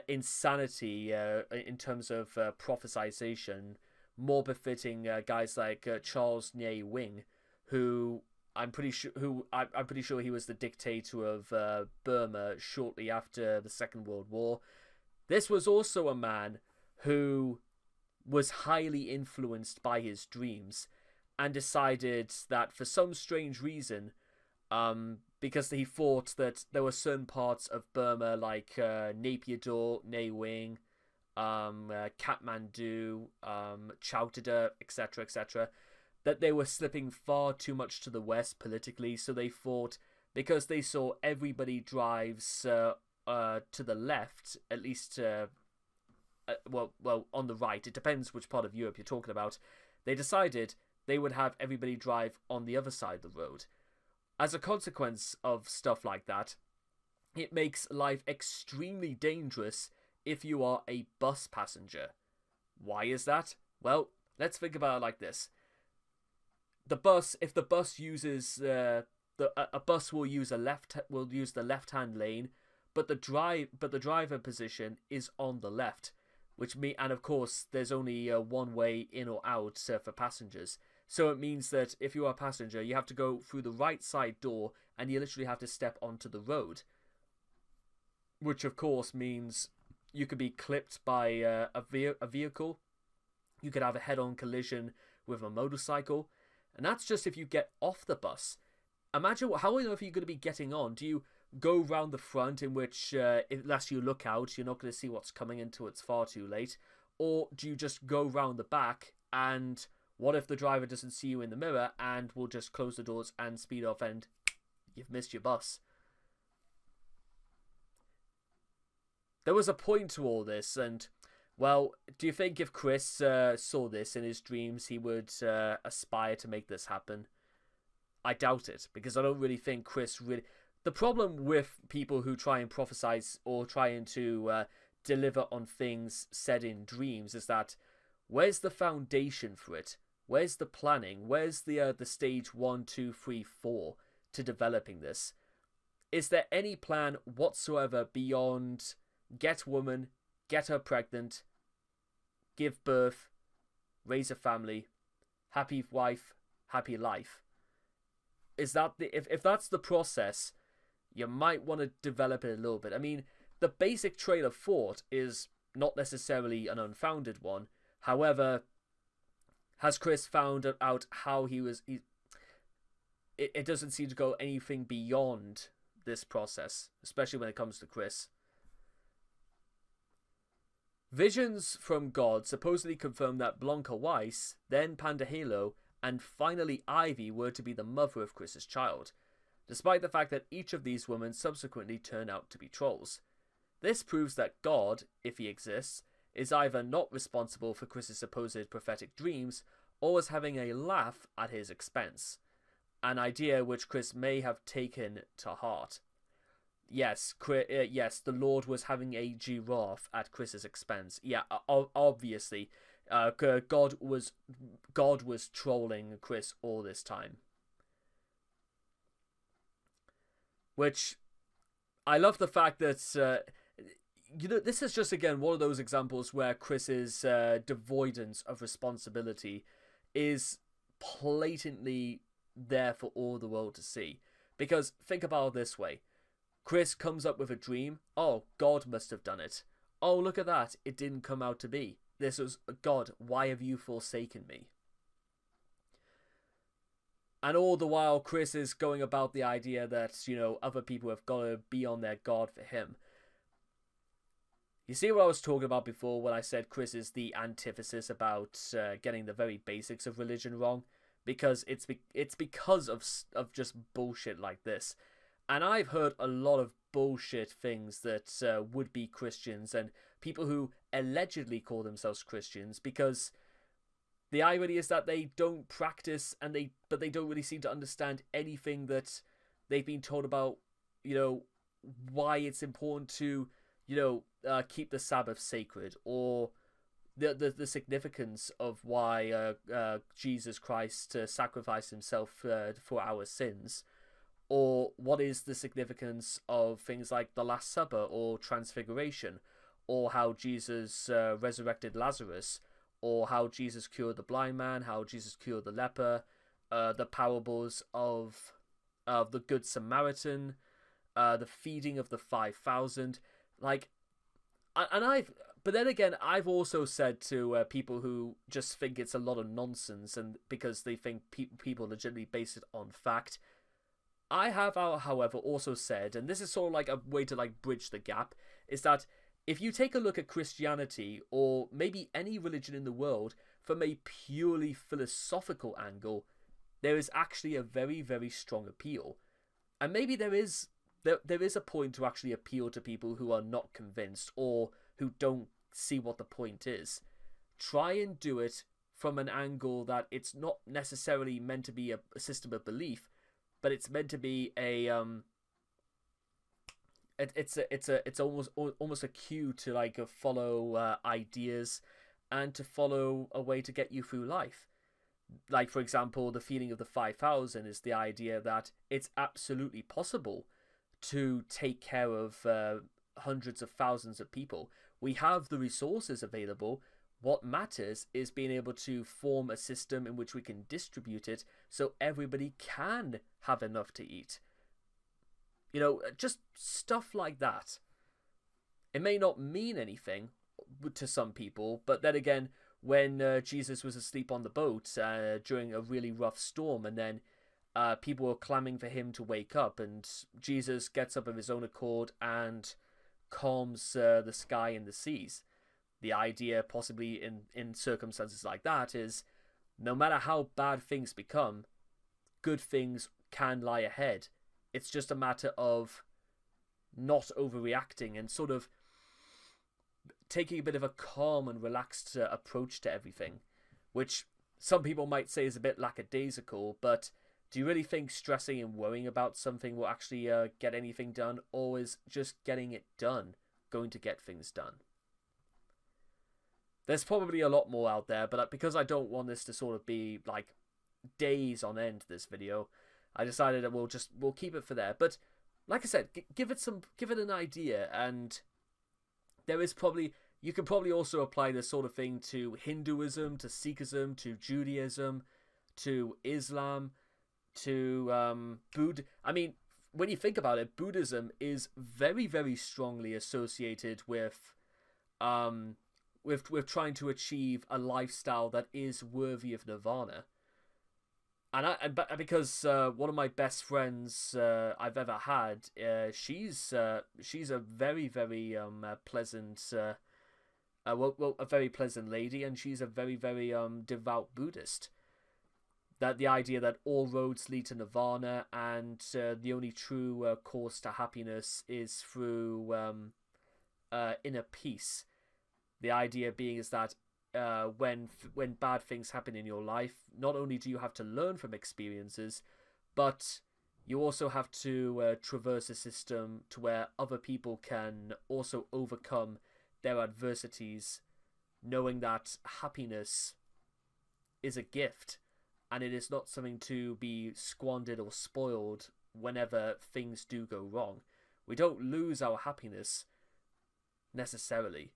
insanity in terms of prophesization more befitting guys like Charles Nie Wing, who I'm pretty sure he was the dictator of Burma shortly after the Second World War. This was also a man who was highly influenced by his dreams and decided that for some strange reason, because he thought that there were certain parts of Burma like Naypyidaw, Nie Wing, Kathmandu, Chowtada, etc., etc., that they were slipping far too much to the west politically, so they thought, because they saw everybody drives to the left, at least, well, on the right, it depends which part of Europe you're talking about, they decided they would have everybody drive on the other side of the road. As a consequence of stuff like that, it makes life extremely dangerous if you are a bus passenger. Why is that? Well, let's think about it like this. If the bus uses a bus will use the left-hand lane, but the driver position is on the left, and of course there's only one way in or out for passengers. So it means that if you are a passenger, you have to go through the right side door, and you literally have to step onto the road, which of course means you could be clipped by a vehicle. You could have a head-on collision with a motorcycle. And that's just if you get off the bus. Imagine how on earth are you going to be getting on? Do you go round the front, in which, unless you look out, you're not going to see what's coming until it's far too late? Or do you just go round the back, and what if the driver doesn't see you in the mirror and will just close the doors and speed off and you've missed your bus? There was a point to all this, and, well, do you think if Chris saw this in his dreams, he would aspire to make this happen? I doubt it, because I don't really think Chris really... The problem with people who try and prophesize or trying to deliver on things said in dreams is that, where's the foundation for it? Where's the planning? Where's the stage 1, 2, 3, 4 to developing this? Is there any plan whatsoever beyond get woman, get her pregnant, give birth, raise a family, happy wife, happy life. Is that if that's the process, you might want to develop it a little bit. I mean, the basic trail of thought is not necessarily an unfounded one. However, has Chris found out how it doesn't seem to go anything beyond this process, especially when it comes to Chris. Visions from God supposedly confirm that Blanca Weiss, then Pandahalo, and finally Ivy were to be the mother of Chris's child, despite the fact that each of these women subsequently turn out to be trolls. This proves that God, if he exists, is either not responsible for Chris's supposed prophetic dreams, or was having a laugh at his expense, an idea which Chris may have taken to heart. Yes, the Lord was having a giraffe at Chris's expense. Yeah, obviously, God was trolling Chris all this time. Which, I love the fact that this is just again one of those examples where Chris's devoidance of responsibility is blatantly there for all the world to see. Because think about it this way. Chris comes up with a dream. Oh, God must have done it. Oh, look at that. It didn't come out to be. This was God. Why have you forsaken me? And all the while, Chris is going about the idea that, other people have got to be on their guard for him. You see what I was talking about before when I said Chris is the antithesis about getting the very basics of religion wrong? Because it's because of just bullshit like this. And I've heard a lot of bullshit things that would-be Christians and people who allegedly call themselves Christians, because the irony is that they don't practice but they don't really seem to understand anything that they've been told about, why it's important to, keep the Sabbath sacred, or the significance of why Jesus Christ sacrificed himself for our sins. Or what is the significance of things like the Last Supper or Transfiguration, or how Jesus resurrected Lazarus, or how Jesus cured the blind man, how Jesus cured the leper, the parables of the Good Samaritan, the feeding of the 5,000. But then again, I've also said to people who just think it's a lot of nonsense, and because they think people legitimately base it on fact. I have, however, also said, and this is sort of like a way to bridge the gap, is that if you take a look at Christianity, or maybe any religion in the world, from a purely philosophical angle, there is actually a very, very strong appeal. And maybe there is a point to actually appeal to people who are not convinced, or who don't see what the point is. Try and do it from an angle that it's not necessarily meant to be a system of belief, but it's meant to be a it's almost a cue to follow ideas, and to follow a way to get you through life. Like, for example, the feeding of the 5,000 is the idea that it's absolutely possible to take care of hundreds of thousands of people. We have the resources available. What matters is being able to form a system in which we can distribute it so everybody can have enough to eat. Just stuff like that. It may not mean anything to some people, but then again, when Jesus was asleep on the boat during a really rough storm, and then people were clamoring for him to wake up, and Jesus gets up of his own accord and calms the sky and the seas. The idea, possibly in circumstances like that, is no matter how bad things become, good things can lie ahead. It's just a matter of not overreacting and sort of taking a bit of a calm and relaxed approach to everything, which some people might say is a bit lackadaisical, but do you really think stressing and worrying about something will actually get anything done, or is just getting it done going to get things done? There's probably a lot more out there, but because I don't want this to sort of be days on end, this video, I decided that we'll keep it for there. But like I said, give it an idea, and there is probably, you could probably also apply this sort of thing to Hinduism, to Sikhism, to Judaism, to Islam, to Buddha. I mean, when you think about it, Buddhism is very, very strongly associated with trying to achieve a lifestyle that is worthy of nirvana. And because one of my best friends I've ever had, she's a very, very pleasant, a very pleasant lady, and she's a very, very devout Buddhist. That the idea that all roads lead to nirvana, and the only true course to happiness is through inner peace. The idea being is that when bad things happen in your life, not only do you have to learn from experiences, but you also have to traverse a system to where other people can also overcome their adversities, knowing that happiness is a gift, and it is not something to be squandered or spoiled whenever things do go wrong. We don't lose our happiness necessarily.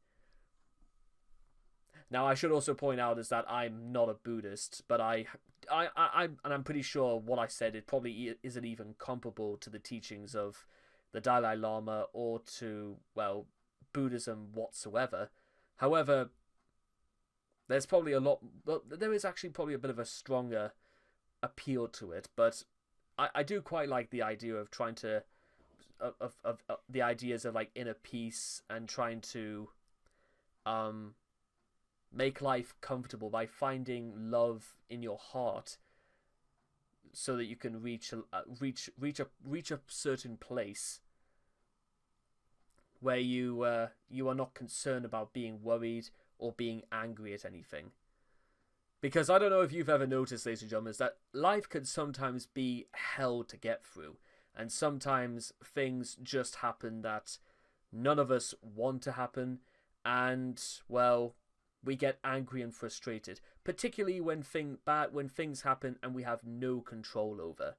Now, I should also point out is that I'm not a Buddhist, but I'm pretty sure what I said, it probably isn't even comparable to the teachings of the Dalai Lama or to, well, Buddhism whatsoever. However, there is actually probably a bit of a stronger appeal to it, but I do quite like the idea of trying to, of the ideas of like inner peace and trying to, make life comfortable by finding love in your heart, so that you can reach a certain place where you are not concerned about being worried or being angry at anything. Because I don't know if you've ever noticed, ladies and gentlemen, is that life can sometimes be hell to get through, and sometimes things just happen that none of us want to happen, and well, we get angry and frustrated, particularly when things happen and we have no control over.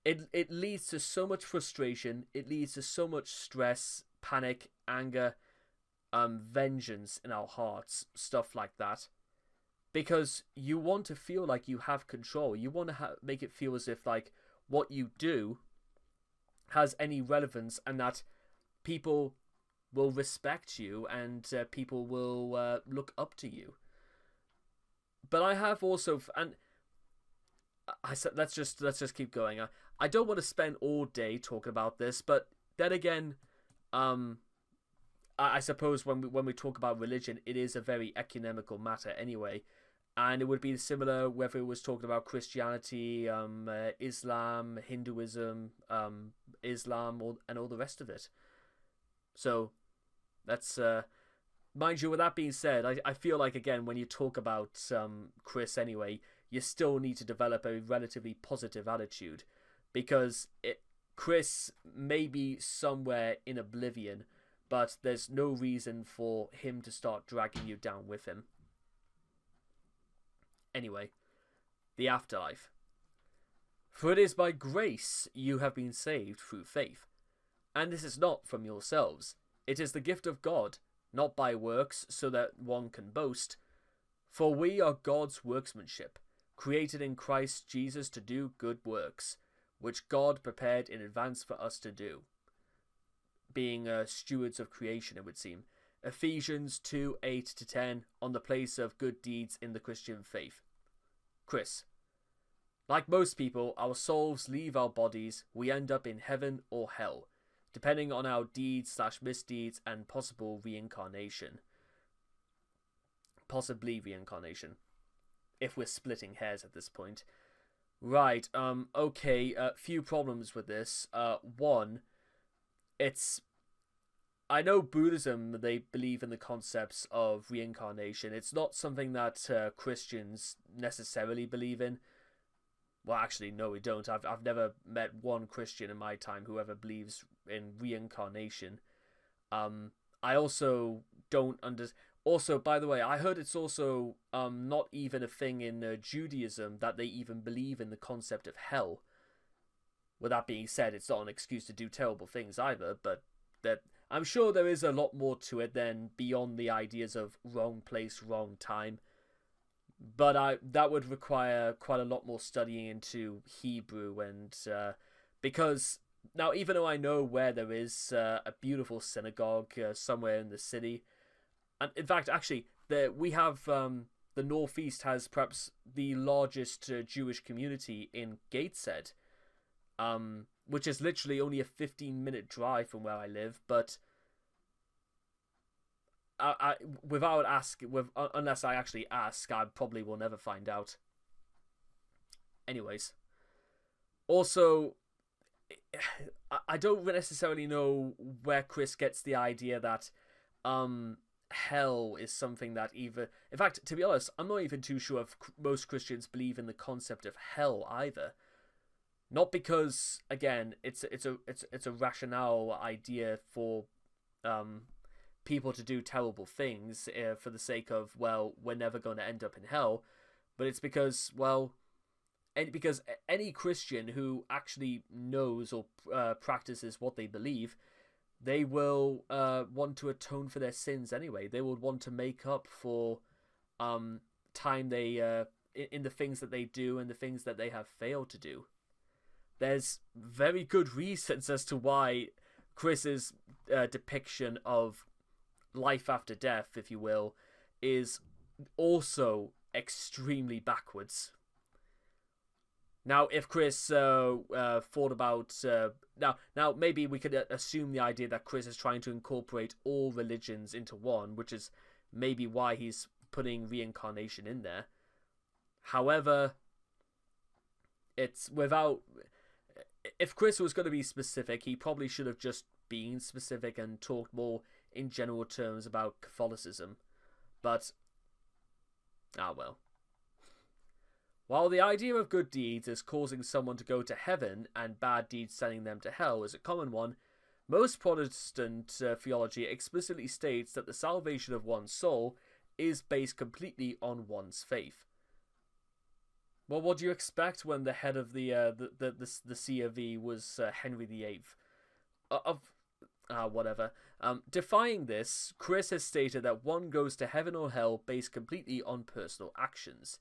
It leads to so much frustration, it leads to so much stress, panic, anger, vengeance in our hearts, stuff like that. Because you want to feel like you have control. You want to make it feel as if like what you do has any relevance, and that people will respect you and people will look up to you. But I have also, and I said, let's just keep going. I don't want to spend all day talking about this, but then again, I suppose when we talk about religion, it is a very ecumenical matter anyway, and it would be similar whether it was talking about Christianity, Islam, Hinduism, Islam, and all the rest of it. So that's mind you, with that being said, I feel like, again, when you talk about Chris anyway, you still need to develop a relatively positive attitude, because Chris may be somewhere in oblivion, but there's no reason for him to start dragging you down with him. Anyway, the afterlife. For it is by grace you have been saved through faith, and this is not from yourselves. It is the gift of God, not by works, so that one can boast. For we are God's workmanship, created in Christ Jesus to do good works, which God prepared in advance for us to do. Being stewards of creation, it would seem. Ephesians 2:8-10, on the place of good deeds in the Christian faith. Chris. Like most people, our souls leave our bodies. We end up in heaven or hell, depending on our deeds/misdeeds and possible reincarnation. Possibly reincarnation, if we're splitting hairs at this point. Right, okay, few problems with this. One, I know Buddhism, they believe in the concepts of reincarnation. It's not something that Christians necessarily believe in. Well, actually, no, we don't. I've never met one Christian in my time who ever believes in reincarnation. I also don't Also, by the way, I heard it's also not even a thing in Judaism that they even believe in the concept of hell. With that being said, it's not an excuse to do terrible things either, but that I'm sure there is a lot more to it than beyond the ideas of wrong place, wrong time. But that would require quite a lot more studying into Hebrew, and because now, even though I know where there is a beautiful synagogue somewhere in the city, and in fact, actually, we have the Northeast has perhaps the largest Jewish community in Gateshead, which is literally only a 15-minute drive from where I live. But unless I actually ask, I probably will never find out. Anyways, also, I don't necessarily know where Chris gets the idea that hell is something that either... In fact, to be honest, I'm not even too sure if most Christians believe in the concept of hell either. Not because, again, it's a rationale idea for people to do terrible things for the sake of, well, we're never going to end up in hell, but it's because, well, because any Christian who actually knows or practices what they believe, they will want to atone for their sins anyway. They would want to make up for time they in the things that they do and the things that they have failed to do. There's very good reasons as to why Chris's depiction of life after death, if you will, is also extremely backwards. Now, if Chris thought about... Now, maybe we could assume the idea that Chris is trying to incorporate all religions into one, which is maybe why he's putting reincarnation in there. However, it's without... If Chris was going to be specific, he probably should have just been specific and talked more in general terms about Catholicism. But, well. While the idea of good deeds as causing someone to go to heaven and bad deeds sending them to hell is a common one, most Protestant theology explicitly states that the salvation of one's soul is based completely on one's faith. Well, what do you expect when the head of the C-ville was Henry VIII? Whatever. Defying this, Chris has stated that one goes to heaven or hell based completely on personal actions.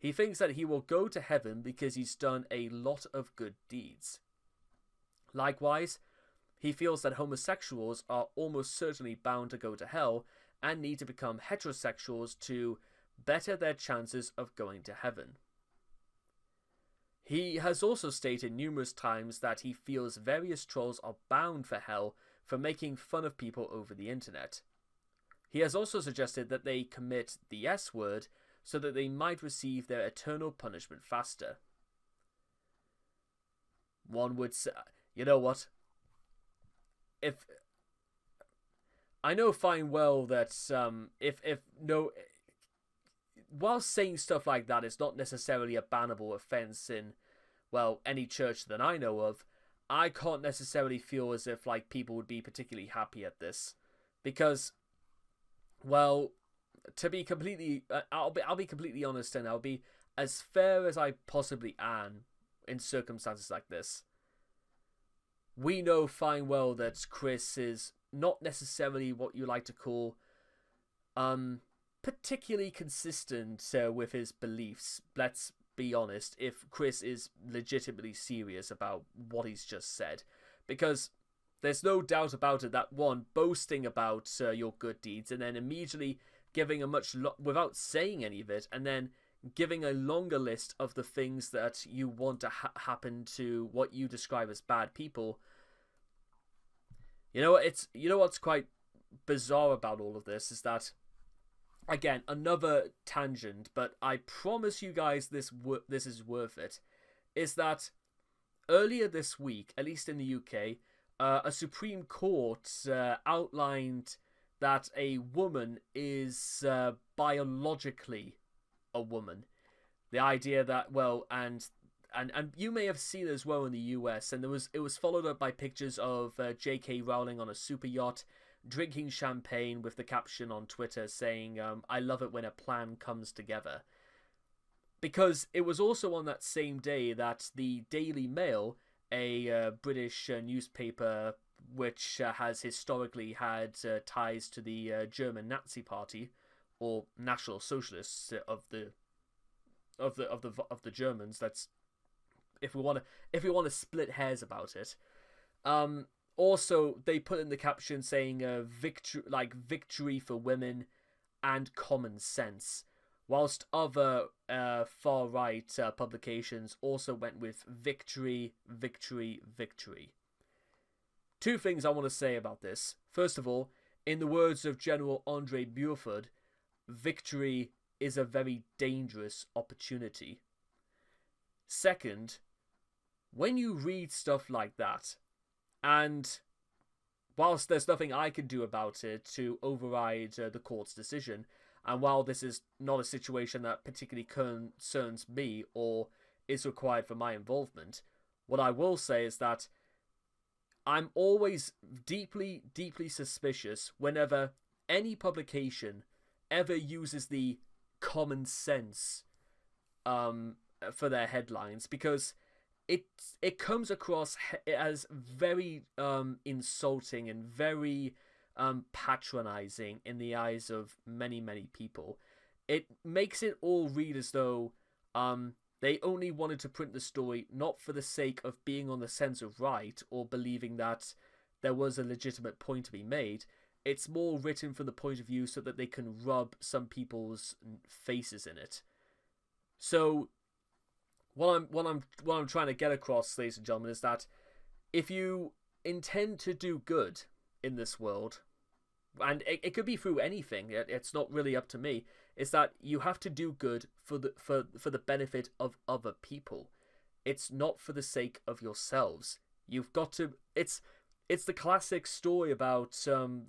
He thinks that he will go to heaven because he's done a lot of good deeds. Likewise, he feels that homosexuals are almost certainly bound to go to hell and need to become heterosexuals to better their chances of going to heaven. He has also stated numerous times that he feels various trolls are bound for hell for making fun of people over the internet. He has also suggested that they commit the S-word so that they might receive their eternal punishment faster. One would say, you know what? If I know fine well that while saying stuff like that is not necessarily a bannable offense in, well, any church that I know of, I can't necessarily feel as if like people would be particularly happy at this, because, well, to be completely, I'll be completely honest, and I'll be as fair as I possibly am in circumstances like this. We know fine well that Chris is not necessarily what you like to call particularly consistent with his beliefs. Let's be honest, if Chris is legitimately serious about what he's just said, because there's no doubt about it that one, boasting about your good deeds and then immediately giving a without saying any of it, and then giving a longer list of the things that you want to happen to what you describe as bad people. You know what's quite bizarre about all of this is that, again, another tangent, but I promise you guys this is worth it, is that earlier this week, at least in the UK, a Supreme Court outlined that a woman is biologically a woman. The idea that, well, and you may have seen it as well in the US, and it was followed up by pictures of J.K. Rowling on a super yacht, drinking champagne with the caption on Twitter saying, I love it when a plan comes together. Because it was also on that same day that the Daily Mail, a British newspaper which has historically had ties to the German Nazi Party, or National Socialists of the Germans. That's if we want to split hairs about it. Also, they put in the caption saying victory for women and common sense, whilst other far right publications also went with victory, victory, victory. Two things I want to say about this. First of all, in the words of General Andre Burford, victory is a very dangerous opportunity. Second, when you read stuff like that, and whilst there's nothing I can do about it to override the court's decision, and while this is not a situation that particularly concerns me or is required for my involvement, what I will say is that I'm always deeply, deeply suspicious whenever any publication ever uses the common sense for their headlines, because it comes across as very insulting and very patronizing in the eyes of many, many people. It makes it all read as though they only wanted to print the story not for the sake of being on the sense of right or believing that there was a legitimate point to be made. It's more written from the point of view so that they can rub some people's faces in it. So what I'm trying to get across, ladies and gentlemen, is that if you intend to do good in this world, and it could be through anything, it's not really up to me, is that you have to do good for the benefit of other people. It's not for the sake of yourselves. You've got to. It's the classic story about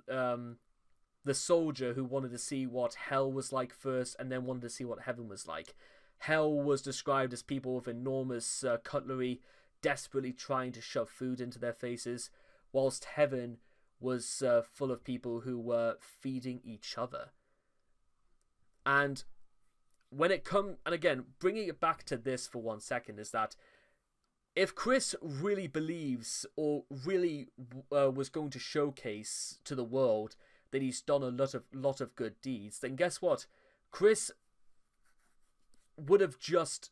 the soldier who wanted to see what hell was like first, and then wanted to see what heaven was like. Hell was described as people with enormous cutlery desperately trying to shove food into their faces, whilst heaven was full of people who were feeding each other. And when it comes, and again, bringing it back to this for 1 second, is that if Chris really believes or really was going to showcase to the world that he's done a lot of good deeds, then guess what? Chris would have just,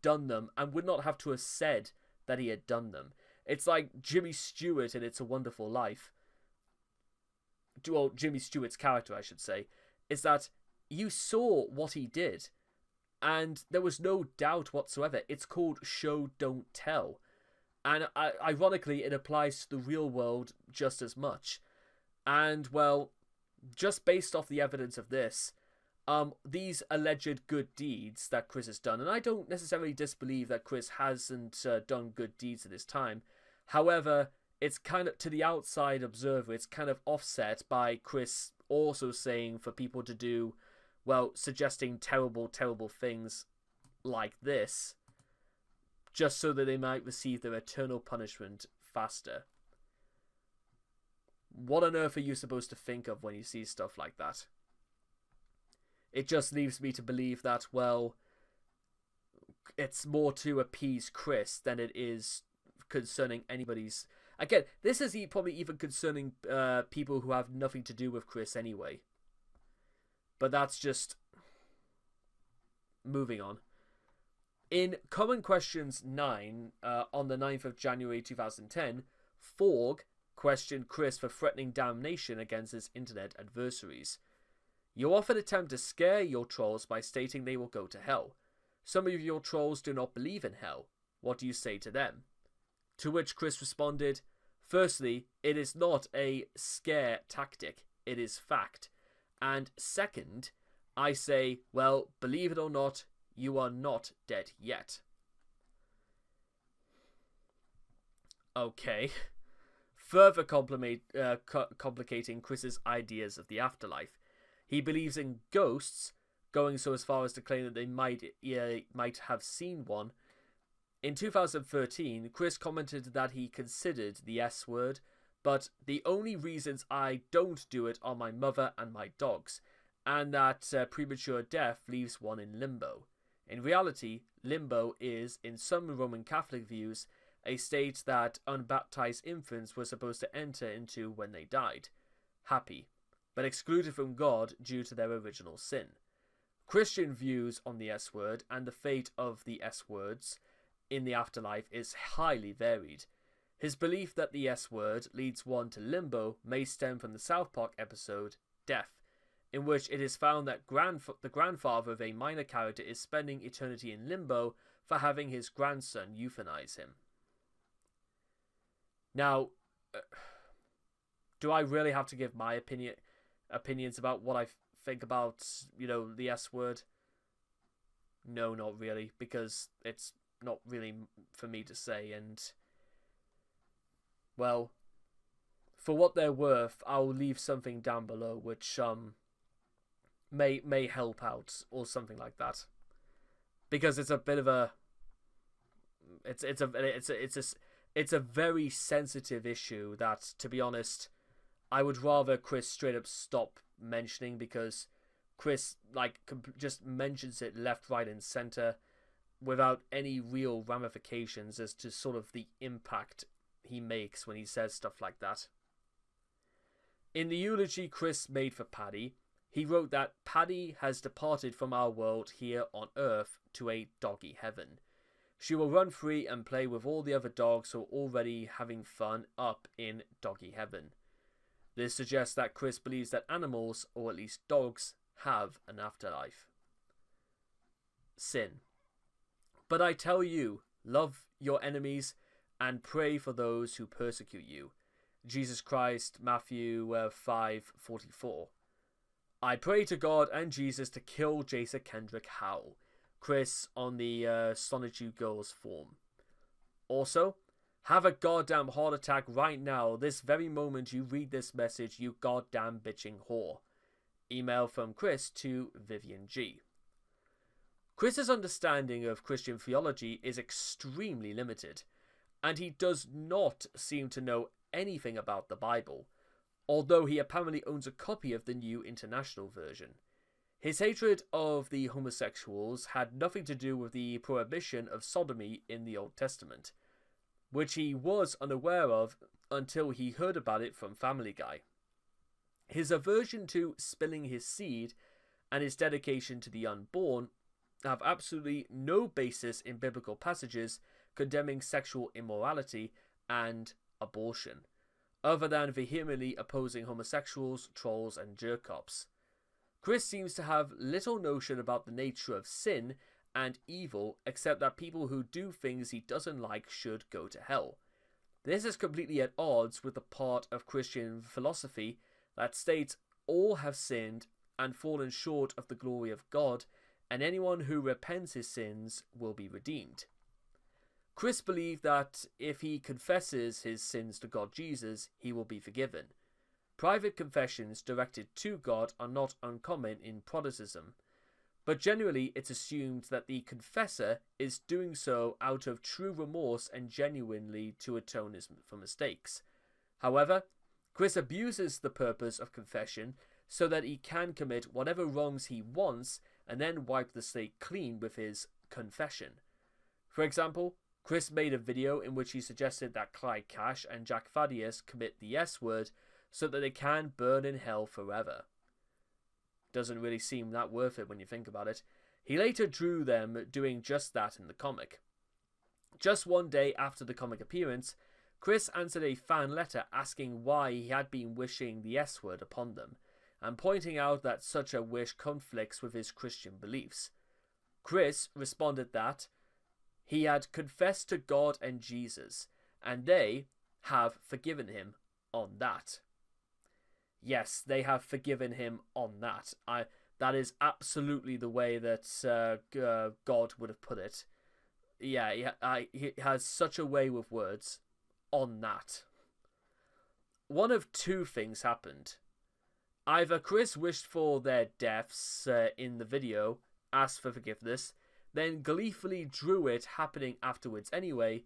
done them and would not have to have said that he had done them. It's like Jimmy Stewart in It's a Wonderful Life. Well, Jimmy Stewart's character, I should say, is that you saw what he did, and there was no doubt whatsoever. It's called show, don't tell. And ironically, it applies to the real world just as much. And, well, just based off the evidence of this, these alleged good deeds that Chris has done, and I don't necessarily disbelieve that Chris hasn't done good deeds at this time. However, it's kind of, to the outside observer, it's kind of offset by Chris also saying for people to do, well, suggesting terrible, terrible things like this, just so that they might receive their eternal punishment faster. What on earth are you supposed to think of when you see stuff like that? It just leaves me to believe that, well, it's more to appease Chris than it is concerning anybody's... Again, this is probably even concerning people who have nothing to do with Chris anyway. But that's just... Moving on. In Common Questions 9, on the 9th of January 2010, Forg questioned Chris for threatening damnation against his internet adversaries. You often attempt to scare your trolls by stating they will go to hell. Some of your trolls do not believe in hell. What do you say to them? To which Chris responded, firstly, it is not a scare tactic, it is fact. And second, I say, well, believe it or not, you are not dead yet. Okay. Further complicating Chris's ideas of the afterlife. He believes in ghosts, going so as far as to claim that they might have seen one. In 2013, Chris commented that he considered the S word, but the only reasons I don't do it are my mother and my dogs, and that premature death leaves one in limbo. In reality, limbo is, in some Roman Catholic views, a state that unbaptized infants were supposed to enter into when they died, happy, but excluded from God due to their original sin. Christian views on the S-word and the fate of the S-words in the afterlife is highly varied. His belief that the S-word leads one to limbo may stem from the South Park episode Death, in which it is found that the grandfather of a minor character is spending eternity in limbo for having his grandson euthanize him. Now, do I really have to give my opinions about what I think about, the S-word? No, not really, because it's not really for me to say, and, well, for what they're worth, I'll leave something down below which may help out or something like that, because it's a bit of a it's a very sensitive issue that, to be honest, I would rather Chris straight up stop mentioning, because Chris just mentions it left, right, and center without any real ramifications as to sort of the impact he makes when he says stuff like that. In the eulogy Chris made for Paddy, he wrote that Paddy has departed from our world here on Earth to a doggy heaven. She will run free and play with all the other dogs who are already having fun up in doggy heaven. This suggests that Chris believes that animals, or at least dogs, have an afterlife. Sin. But I tell you, love your enemies and pray for those who persecute you. Jesus Christ, Matthew 5:44. I pray to God and Jesus to kill Jason Kendrick Howell. Chris on the Sonichu Girls forum. Also, have a goddamn heart attack right now, this very moment you read this message, you goddamn bitching whore. Email from Chris to Vivian G. Chris's understanding of Christian theology is extremely limited, and he does not seem to know anything about the Bible, although he apparently owns a copy of the New International Version. His hatred of the homosexuals had nothing to do with the prohibition of sodomy in the Old Testament, which he was unaware of until he heard about it from Family Guy. His aversion to spilling his seed and his dedication to the unborn have absolutely no basis in biblical passages condemning sexual immorality and abortion, other than vehemently opposing homosexuals, trolls, and jerk-offs. Chris seems to have little notion about the nature of sin and evil, except that people who do things he doesn't like should go to hell. This is completely at odds with the part of Christian philosophy that states all have sinned and fallen short of the glory of God, and anyone who repents his sins will be redeemed. Chris believed that if he confesses his sins to God Jesus, he will be forgiven. Private confessions directed to God are not uncommon in Protestantism, but generally it's assumed that the confessor is doing so out of true remorse and genuinely to atone for mistakes. However, Chris abuses the purpose of confession so that he can commit whatever wrongs he wants and then wipe the slate clean with his confession. For example, Chris made a video in which he suggested that Clyde Cash and Jack Thaddeus commit the S-word so that they can burn in hell forever. Doesn't really seem that worth it when you think about it. He later drew them doing just that in the comic. Just one day after the comic appearance, Chris answered a fan letter asking why he had been wishing the S-word upon them, and pointing out that such a wish conflicts with his Christian beliefs. Chris responded that he had confessed to God and Jesus, and they have forgiven him on that. Yes, they have forgiven him on that. That is absolutely the way that God would have put it. Yeah, he has such a way with words. On that. One of two things happened. Either Chris wished for their deaths in the video, asked for forgiveness, then gleefully drew it happening afterwards anyway,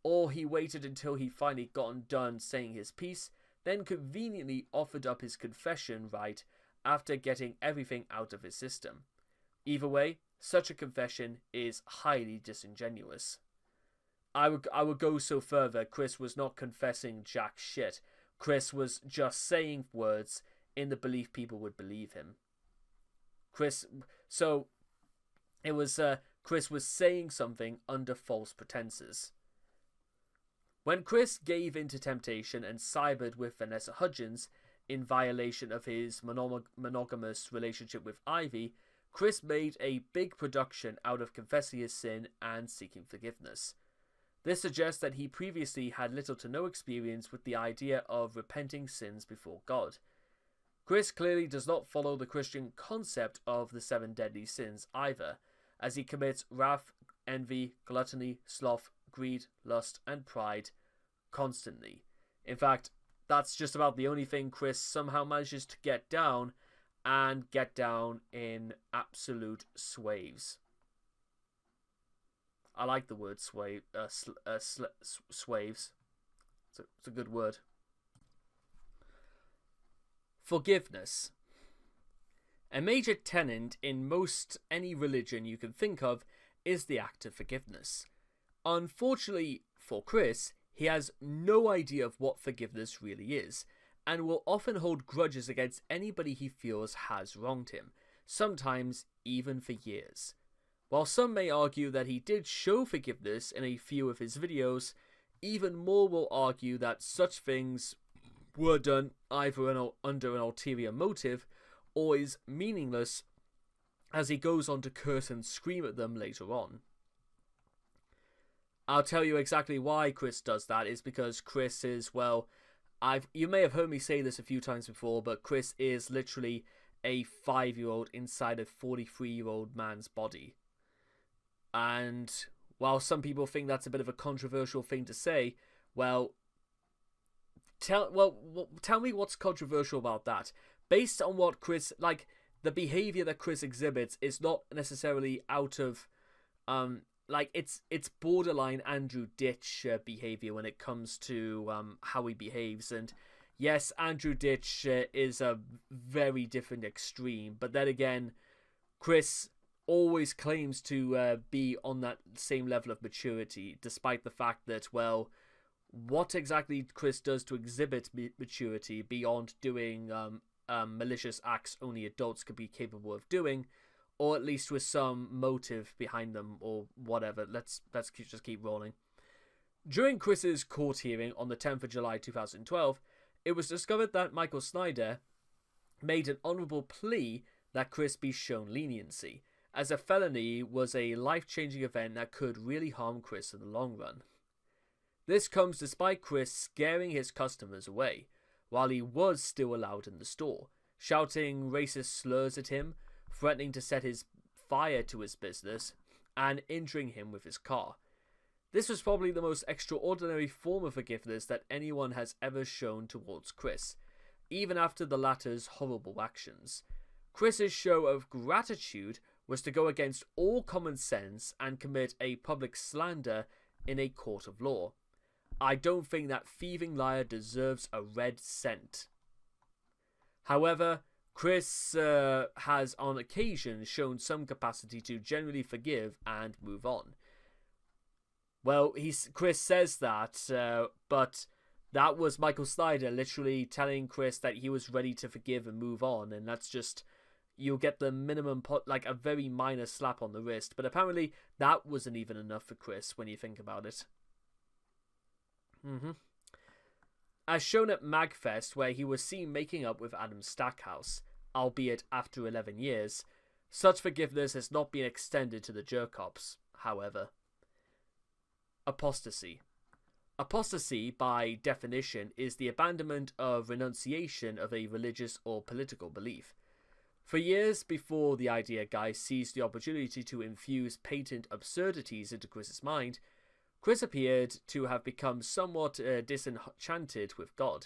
or he waited until he finally gotten done saying his piece, then conveniently offered up his confession right after getting everything out of his system. Either way, such a confession is highly disingenuous. I would go so further. Chris was not confessing jack shit. Chris was just saying words in the belief people would believe him. Chris was saying something under false pretenses. When Chris gave in to temptation and cybered with Vanessa Hudgens in violation of his monogamous relationship with Ivy, Chris made a big production out of confessing his sin and seeking forgiveness. This suggests that he previously had little to no experience with the idea of repenting sins before God. Chris clearly does not follow the Christian concept of the 7 deadly sins either, as he commits wrath, envy, gluttony, sloth, greed, lust, and pride constantly. In fact, that's just about the only thing Chris somehow manages to get down, and get down in absolute swaves. I like the word swaves. It's a good word. Forgiveness. A major tenet in most any religion you can think of is the act of forgiveness. Unfortunately for Chris, he has no idea of what forgiveness really is, and will often hold grudges against anybody he feels has wronged him, sometimes even for years. While some may argue that he did show forgiveness in a few of his videos, even more will argue that such things were done either under an ulterior motive or is meaningless, as he goes on to curse and scream at them later on. I'll tell you exactly why Chris does that. Is because Chris is, well, you may have heard me say this a few times before, but Chris is literally a 5-year-old inside a 43-year-old man's body. And while some people think that's a bit of a controversial thing to say, tell me what's controversial about that. Based on what Chris, like, the behavior that Chris exhibits is not necessarily out of, it's borderline Andrew Ditch behavior when it comes to how he behaves. And yes, Andrew Ditch is a very different extreme, but then again, Chris always claims to be on that same level of maturity, despite the fact that, well, what exactly Chris does to exhibit maturity beyond doing malicious acts only adults could be capable of doing, or at least with some motive behind them, or whatever. Let's just keep rolling. During Chris's court hearing on the 10th of July 2012, it was discovered that Michael Snyder made an honourable plea that Chris be shown leniency, as a felony was a life-changing event that could really harm Chris in the long run. This comes despite Chris scaring his customers away, while he was still allowed in the store, shouting racist slurs at him, threatening to set his fire to his business, and injuring him with his car. This was probably the most extraordinary form of forgiveness that anyone has ever shown towards Chris, even after the latter's horrible actions. Chris's show of gratitude was to go against all common sense and commit a public slander in a court of law. I don't think that thieving liar deserves a red cent. However, Chris has on occasion shown some capacity to generally forgive and move on. Well, Chris says that, but that was Michael Snyder literally telling Chris that he was ready to forgive and move on, and that's just, you'll get the minimum, like a very minor slap on the wrist, but apparently that wasn't even enough for Chris when you think about it. As shown at MagFest, where he was seen making up with Adam Stackhouse, albeit after 11 years, such forgiveness has not been extended to the jerk-ops, however. Apostasy. Apostasy, by definition, is the abandonment of renunciation of a religious or political belief. For years before the idea guy seized the opportunity to infuse patent absurdities into Chris's mind, Chris appeared to have become somewhat disenchanted with God.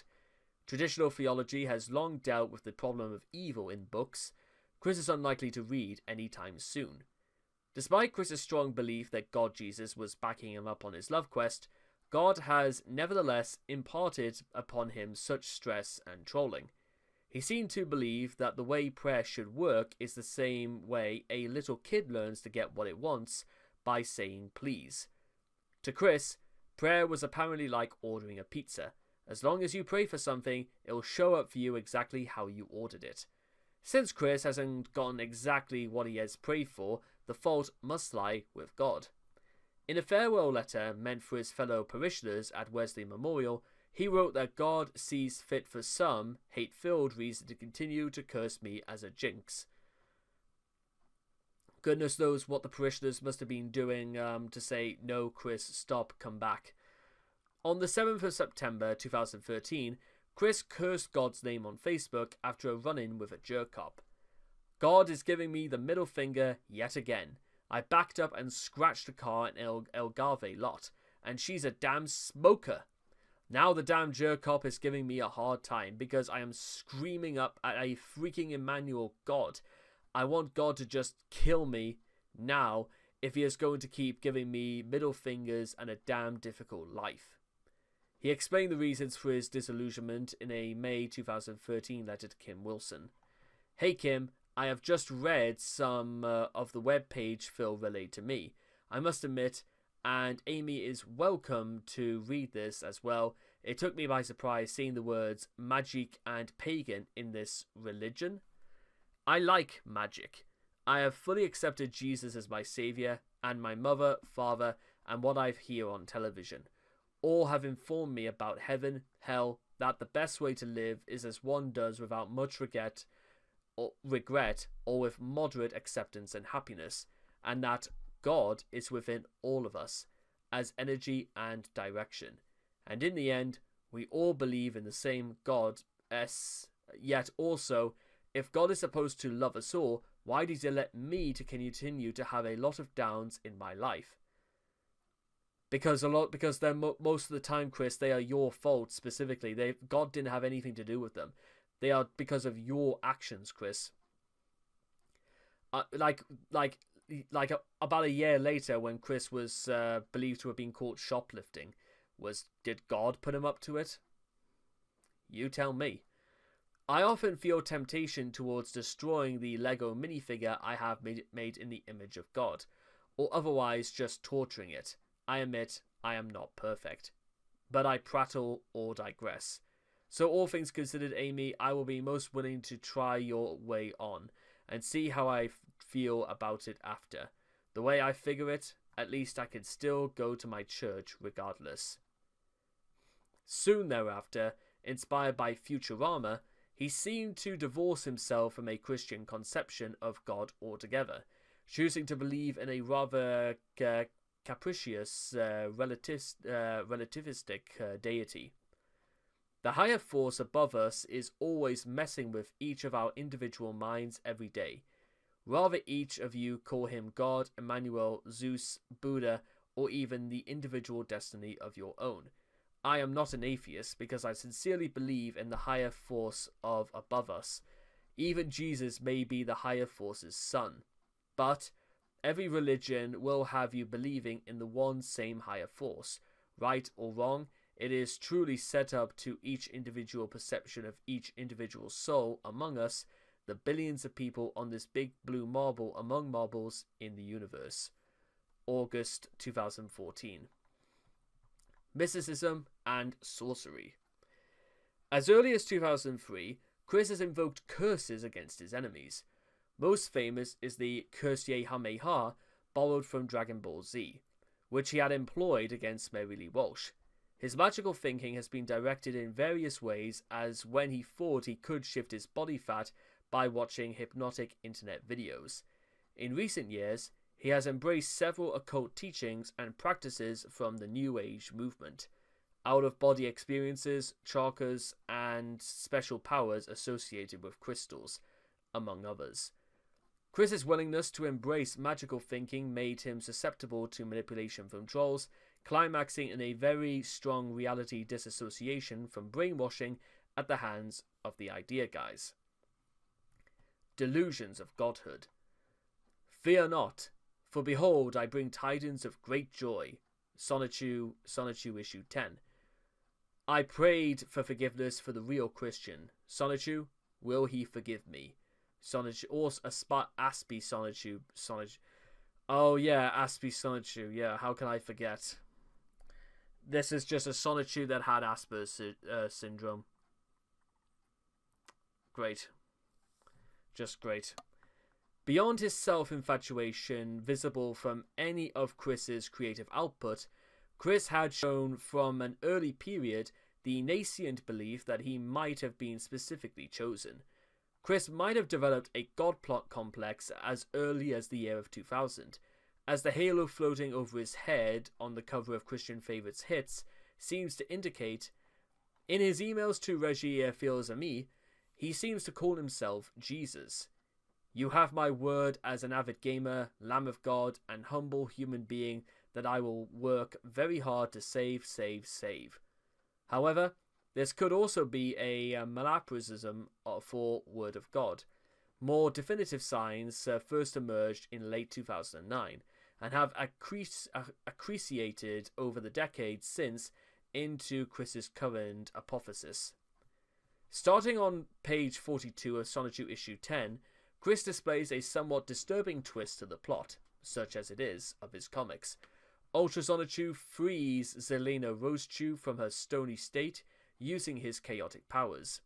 Traditional theology has long dealt with the problem of evil in books. Chris is unlikely to read anytime soon. Despite Chris's strong belief that God Jesus was backing him up on his love quest, God has nevertheless imparted upon him such stress and trolling. He seemed to believe that the way prayer should work is the same way a little kid learns to get what it wants, by saying please. To Chris, prayer was apparently like ordering a pizza. As long as you pray for something, it'll show up for you exactly how you ordered it. Since Chris hasn't gotten exactly what he has prayed for, the fault must lie with God. In a farewell letter meant for his fellow parishioners at Wesley Memorial, he wrote that God sees fit for some hate-filled reason to continue to curse me as a jinx. Goodness knows what the parishioners must have been doing to say, no, Chris, stop, come back. On the 7th of September 2013, Chris cursed God's name on Facebook after a run-in with a jerk cop. God is giving me the middle finger yet again. I backed up and scratched a car in El Garve lot, and she's a damn smoker. Now the damn jerk cop is giving me a hard time because I am screaming up at a freaking Emmanuel God. I want God to just kill me now if he is going to keep giving me middle fingers and a damn difficult life. He explained the reasons for his disillusionment in a May 2013 letter to Kim Wilson. Hey Kim, I have just read some of the web page Phil relayed to me. I must admit, and Amy is welcome to read this as well, it took me by surprise seeing the words magic and pagan in this religion. I like magic. I have fully accepted Jesus as my saviour, and my mother, father, and what I hear on television. All have informed me about heaven, hell, that the best way to live is as one does without much regret or with moderate acceptance and happiness, and that God is within all of us as energy and direction. And in the end, we all believe in the same God, yet also, if God is supposed to love us all, why does he let me to continue to have a lot of downs in my life? Because they're most of the time, Chris, they are your fault specifically. God didn't have anything to do with them. They are because of your actions, Chris. About a year later, when Chris was believed to have been caught shoplifting, did God put him up to it? You tell me. I often feel temptation towards destroying the Lego minifigure I have made in the image of God, or otherwise just torturing it. I admit I am not perfect, but I prattle or digress. So all things considered, Amy, I will be most willing to try your way on, and see how I feel about it after. The way I figure it, at least I can still go to my church regardless. Soon thereafter, inspired by Futurama, he seemed to divorce himself from a Christian conception of God altogether, choosing to believe in a rather capricious, relativistic deity. The higher force above us is always messing with each of our individual minds every day. Rather each of you call him God, Emmanuel, Zeus, Buddha, or even the individual destiny of your own. I am not an atheist because I sincerely believe in the higher force of above us. Even Jesus may be the higher force's son. But every religion will have you believing in the one same higher force. Right or wrong, it is truly set up to each individual perception of each individual soul among us, the billions of people on this big blue marble among marbles in the universe. August 2014. Mysticism and sorcery. As early as 2003, Chris has invoked curses against his enemies. Most famous is the Kamehameha borrowed from Dragon Ball Z, which he had employed against Mary Lee Walsh. His magical thinking has been directed in various ways, as when he thought he could shift his body fat by watching hypnotic internet videos. In recent years, he has embraced several occult teachings and practices from the New Age movement, out-of-body experiences, chakras, and special powers associated with crystals, among others. Chris's willingness to embrace magical thinking made him susceptible to manipulation from trolls, climaxing in a very strong reality disassociation from brainwashing at the hands of the idea guys. Delusions of godhood. Fear not, for behold, I bring tidings of great joy. Sonichu issue 10. I prayed for forgiveness for the real Christian. Sonichu, will he forgive me? Sonichu, or Aspie Sonichu. Oh yeah, Aspie Sonichu. Yeah, how can I forget? This is just a Sonichu that had Asperger's syndrome. Great. Just great. Beyond his self-infatuation visible from any of Chris's creative output, Chris had shown from an early period the nascent belief that he might have been specifically chosen. Chris might have developed a god plot complex as early as the year of 2000, as the halo floating over his head on the cover of Christian Favorites Hits seems to indicate. In his emails to Reggie Fils-Ami, he seems to call himself Jesus. You have my word as an avid gamer, Lamb of God, and humble human being that I will work very hard to save. However, this could also be a malapropism for Word of God. More definitive signs first emerged in late 2009 and have accreciated over the decades since into Chris's current apotheosis. Starting on page 42 of Sonichu issue 10, Chris displays a somewhat disturbing twist to the plot, such as it is, of his comics. Ultra Sonichu frees Simola Rosechu from her stony state using his chaotic powers.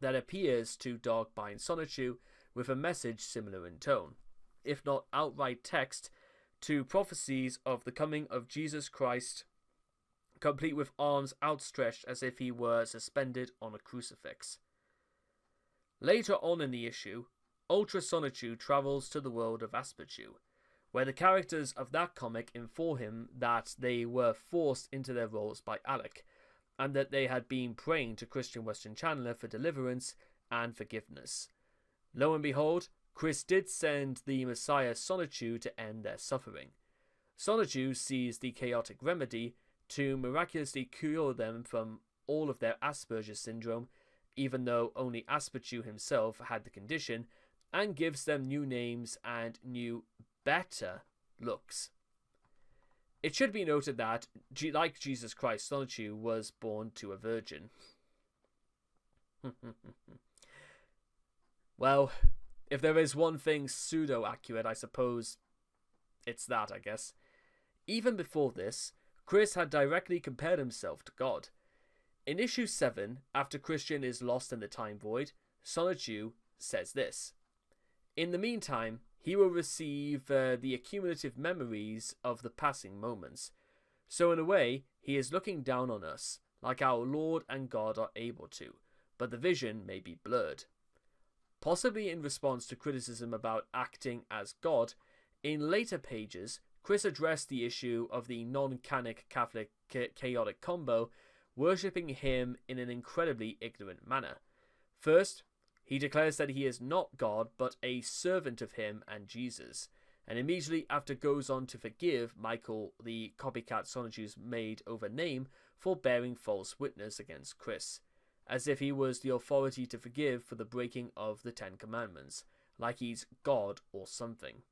That appears to dog-bind Sonichu with a message similar in tone, if not outright text, to prophecies of the coming of Jesus Christ, complete with arms outstretched as if he were suspended on a crucifix. Later on in the issue, Ultra Sonichu travels to the world of Asperchu, where the characters of that comic inform him that they were forced into their roles by Alec, and that they had been praying to Christian Western Chandler for deliverance and forgiveness. Lo and behold, Chris did send the Messiah Sonichu to end their suffering. Sonichu sees the chaotic remedy to miraculously cure them from all of their Asperger's syndrome, even though only Asperchu himself had the condition, and gives them new names and new, better looks. It should be noted that, like Jesus Christ, Sonichu was born to a virgin. Well, if there is one thing pseudo-accurate, I suppose it's that, I guess. Even before this, Chris had directly compared himself to God. In issue 7, after Christian is lost in the time void, Sonichu says this. In the meantime, he will receive the accumulative memories of the passing moments. So in a way, he is looking down on us, like our Lord and God are able to, but the vision may be blurred. Possibly in response to criticism about acting as God, in later pages, Chris addressed the issue of the non-canic Catholic chaotic combo worshipping him in an incredibly ignorant manner. First, he declares that he is not God, but a servant of him and Jesus, and immediately after goes on to forgive Michael, the copycat Sonichu's made over name, for bearing false witness against Chris, as if he was the authority to forgive for the breaking of the 10 Commandments, like he's God or something.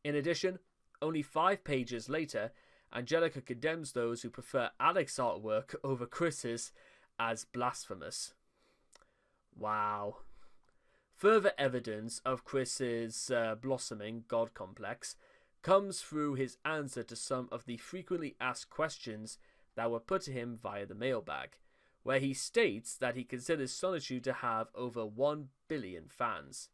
In addition, only 5 pages later, Angelica condemns those who prefer Alec's artwork over Chris's as blasphemous. Wow. Further evidence of Chris's blossoming God complex comes through his answer to some of the frequently asked questions that were put to him via the mailbag, where he states that he considers Sonichu to have over 1 billion fans.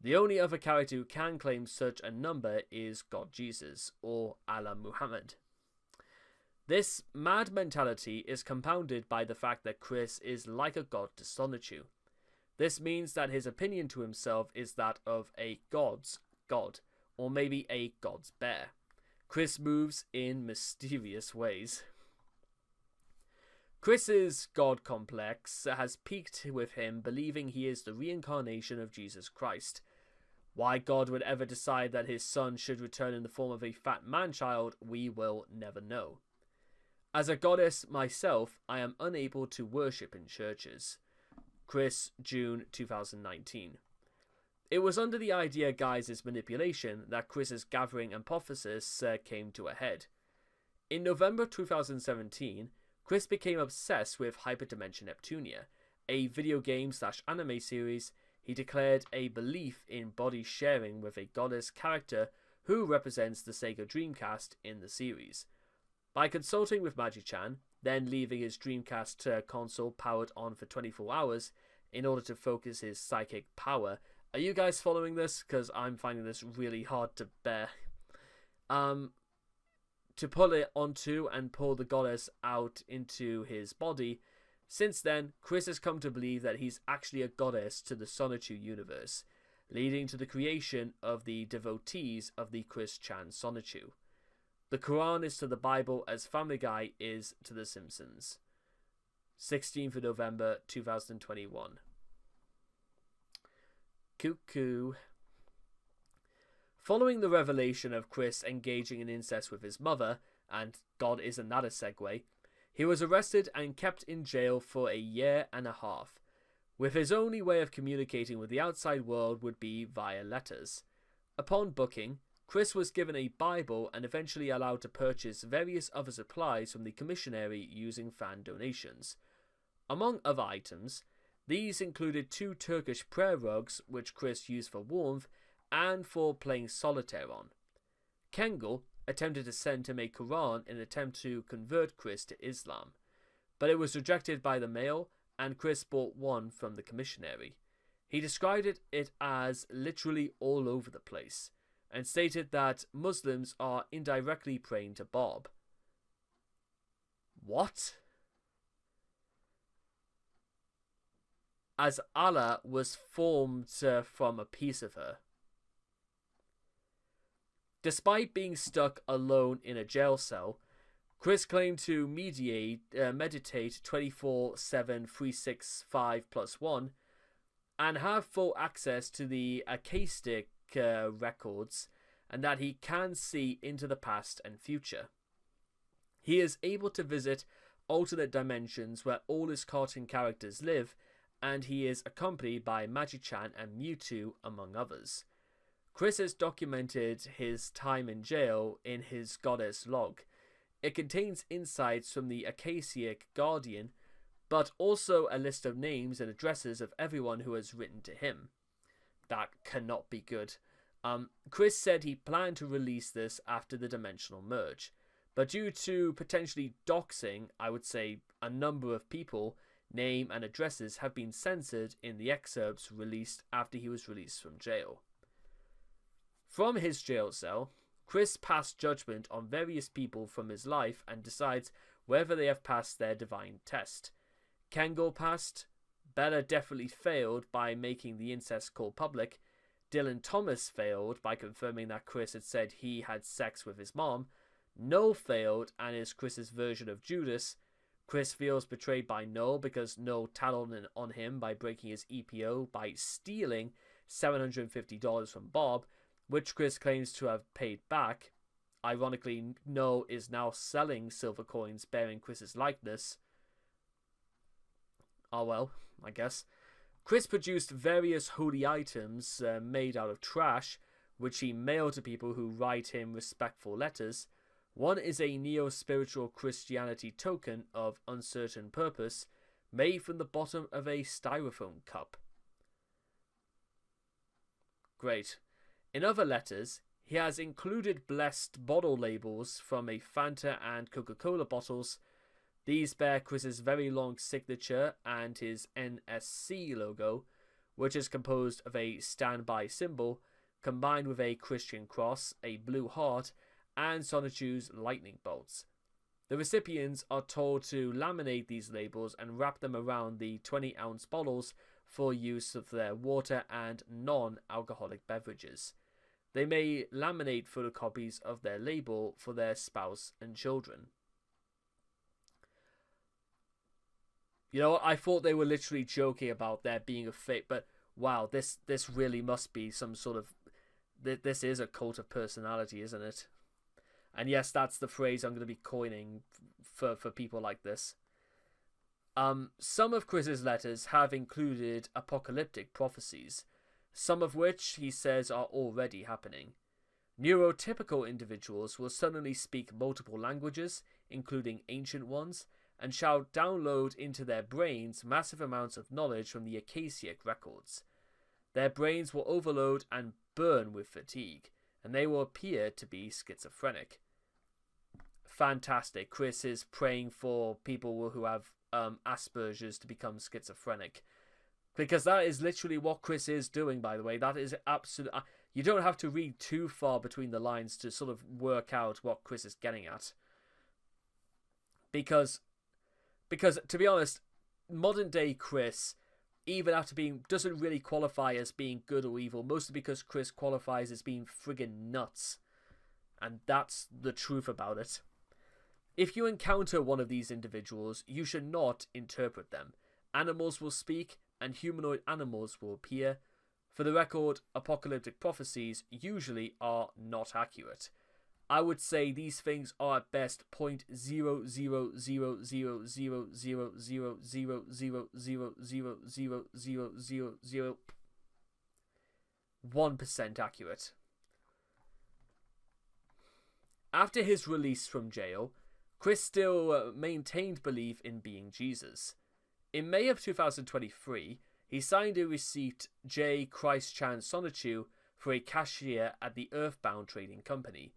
The only other character who can claim such a number is God Jesus, or Allah Muhammad. This mad mentality is compounded by the fact that Chris is like a god to Sonichu. This means that his opinion to himself is that of a god's god, or maybe a god's bear. Chris moves in mysterious ways. Chris's god complex has peaked with him believing he is the reincarnation of Jesus Christ. Why God would ever decide that his son should return in the form of a fat man-child, we will never know. As a goddess myself, I am unable to worship in churches. Chris, June 2019. It was under the idea guise's manipulation that Chris's gathering hypothesis came to a head. In November 2017, Chris became obsessed with Hyperdimension Neptunia, a video game/anime series. He declared a belief in body sharing with a goddess character who represents the Sega Dreamcast in the series. By consulting with Magi-chan, then leaving his Dreamcast console powered on for 24 hours in order to focus his psychic power. Are you guys following this? Because I'm finding this really hard to bear. To pull it onto and pull the goddess out into his body. Since then, Chris has come to believe that he's actually a goddess to the Sonichu universe, leading to the creation of the devotees of the Chris Chan Sonichu. The Quran is to the Bible as Family Guy is to The Simpsons. 16th of November 2021. Cuckoo. Following the revelation of Chris engaging in incest with his mother, and God isn't that a segue, he was arrested and kept in jail for a year and a half, with his only way of communicating with the outside world would be via letters. Upon booking, Chris was given a Bible and eventually allowed to purchase various other supplies from the commissionary using fan donations. Among other items, these included 2 Turkish prayer rugs which Chris used for warmth and for playing solitaire on. Kengel attempted to send him a Quran in an attempt to convert Chris to Islam, but it was rejected by the mail and Chris bought one from the commissionary. He described it as literally all over the place, and stated that Muslims are indirectly praying to Bob. What? As Allah was formed from a piece of her. Despite being stuck alone in a jail cell, Chris claimed to meditate 24/7 365 plus 1 and have full access to the Akastic records, and that he can see into the past and future. He is able to visit alternate dimensions where all his cartoon characters live, and he is accompanied by Magi-chan and Mewtwo, among others. Chris has documented his time in jail in his Goddess log. It contains insights from the Akashic Guardian, but also a list of names and addresses of everyone who has written to him. That cannot be good. Chris said he planned to release this after the dimensional merge, but due to potentially doxing, I would say a number of people, name and addresses have been censored in the excerpts released after he was released from jail. From his jail cell, Chris passed judgment on various people from his life and decides whether they have passed their divine test. Kengel passed, Bella definitely failed by making the incest call public, Dylan Thomas failed by confirming that Chris had said he had sex with his mom, Noel failed and is Chris's version of Judas. Chris feels betrayed by Noel because Noel tattled on him by breaking his EPO by stealing $750 from Bob, which Chris claims to have paid back. Ironically, Noel is now selling silver coins bearing Chris's likeness. Oh well, I guess. Chris produced various holy items made out of trash, which he mailed to people who write him respectful letters. One is a Neospiritual Christianity token of uncertain purpose, made from the bottom of a styrofoam cup. Great. In other letters, he has included blessed bottle labels from a Fanta and Coca-Cola bottles. These bear Chris's very long signature and his NSC logo, which is composed of a standby symbol, combined with a Christian cross, a blue heart, and Sonichu's lightning bolts. The recipients are told to laminate these labels and wrap them around the 20-ounce bottles for use of their water and non-alcoholic beverages. They may laminate photocopies of their label for their spouse and children. You know what? I thought they were literally joking about there being a fake, but wow, this really must be some sort of... This is a cult of personality, isn't it? And yes, that's the phrase I'm going to be coining for people like this. Some of Chris's letters have included apocalyptic prophecies, some of which he says are already happening. Neurotypical individuals will suddenly speak multiple languages, including ancient ones, and shall download into their brains massive amounts of knowledge from the Akashic records. Their brains will overload and burn with fatigue, and they will appear to be schizophrenic. fantastic. Chris is praying for people who have Asperger's to become schizophrenic. Because that is literally what Chris is doing, by the way. That is absolute. You don't have to read too far between the lines to sort of work out what Chris is getting at. Because to be honest, modern day Chris, even after doesn't really qualify as being good or evil, mostly because Chris qualifies as being friggin' nuts. And that's the truth about it. If you encounter one of these individuals, you should not interpret them. Animals will speak, and humanoid animals will appear. For the record, apocalyptic prophecies usually are not accurate. I would say these things are at best 0.000000000000001% accurate. After his release from jail, Chris still maintained belief in being Jesus. In May of 2023, he signed a receipt J. Christ Chan Sonichu for a cashier at the Earthbound Trading Company.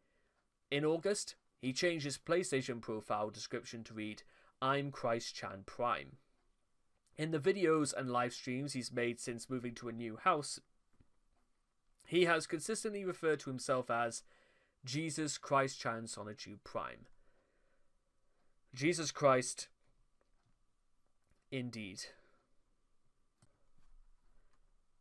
In August, he changed his PlayStation profile description to read, "I'm Christ Chan Prime." In the videos and live streams he's made since moving to a new house, he has consistently referred to himself as Jesus Christ Chan Sonichu Prime. Jesus Christ, indeed.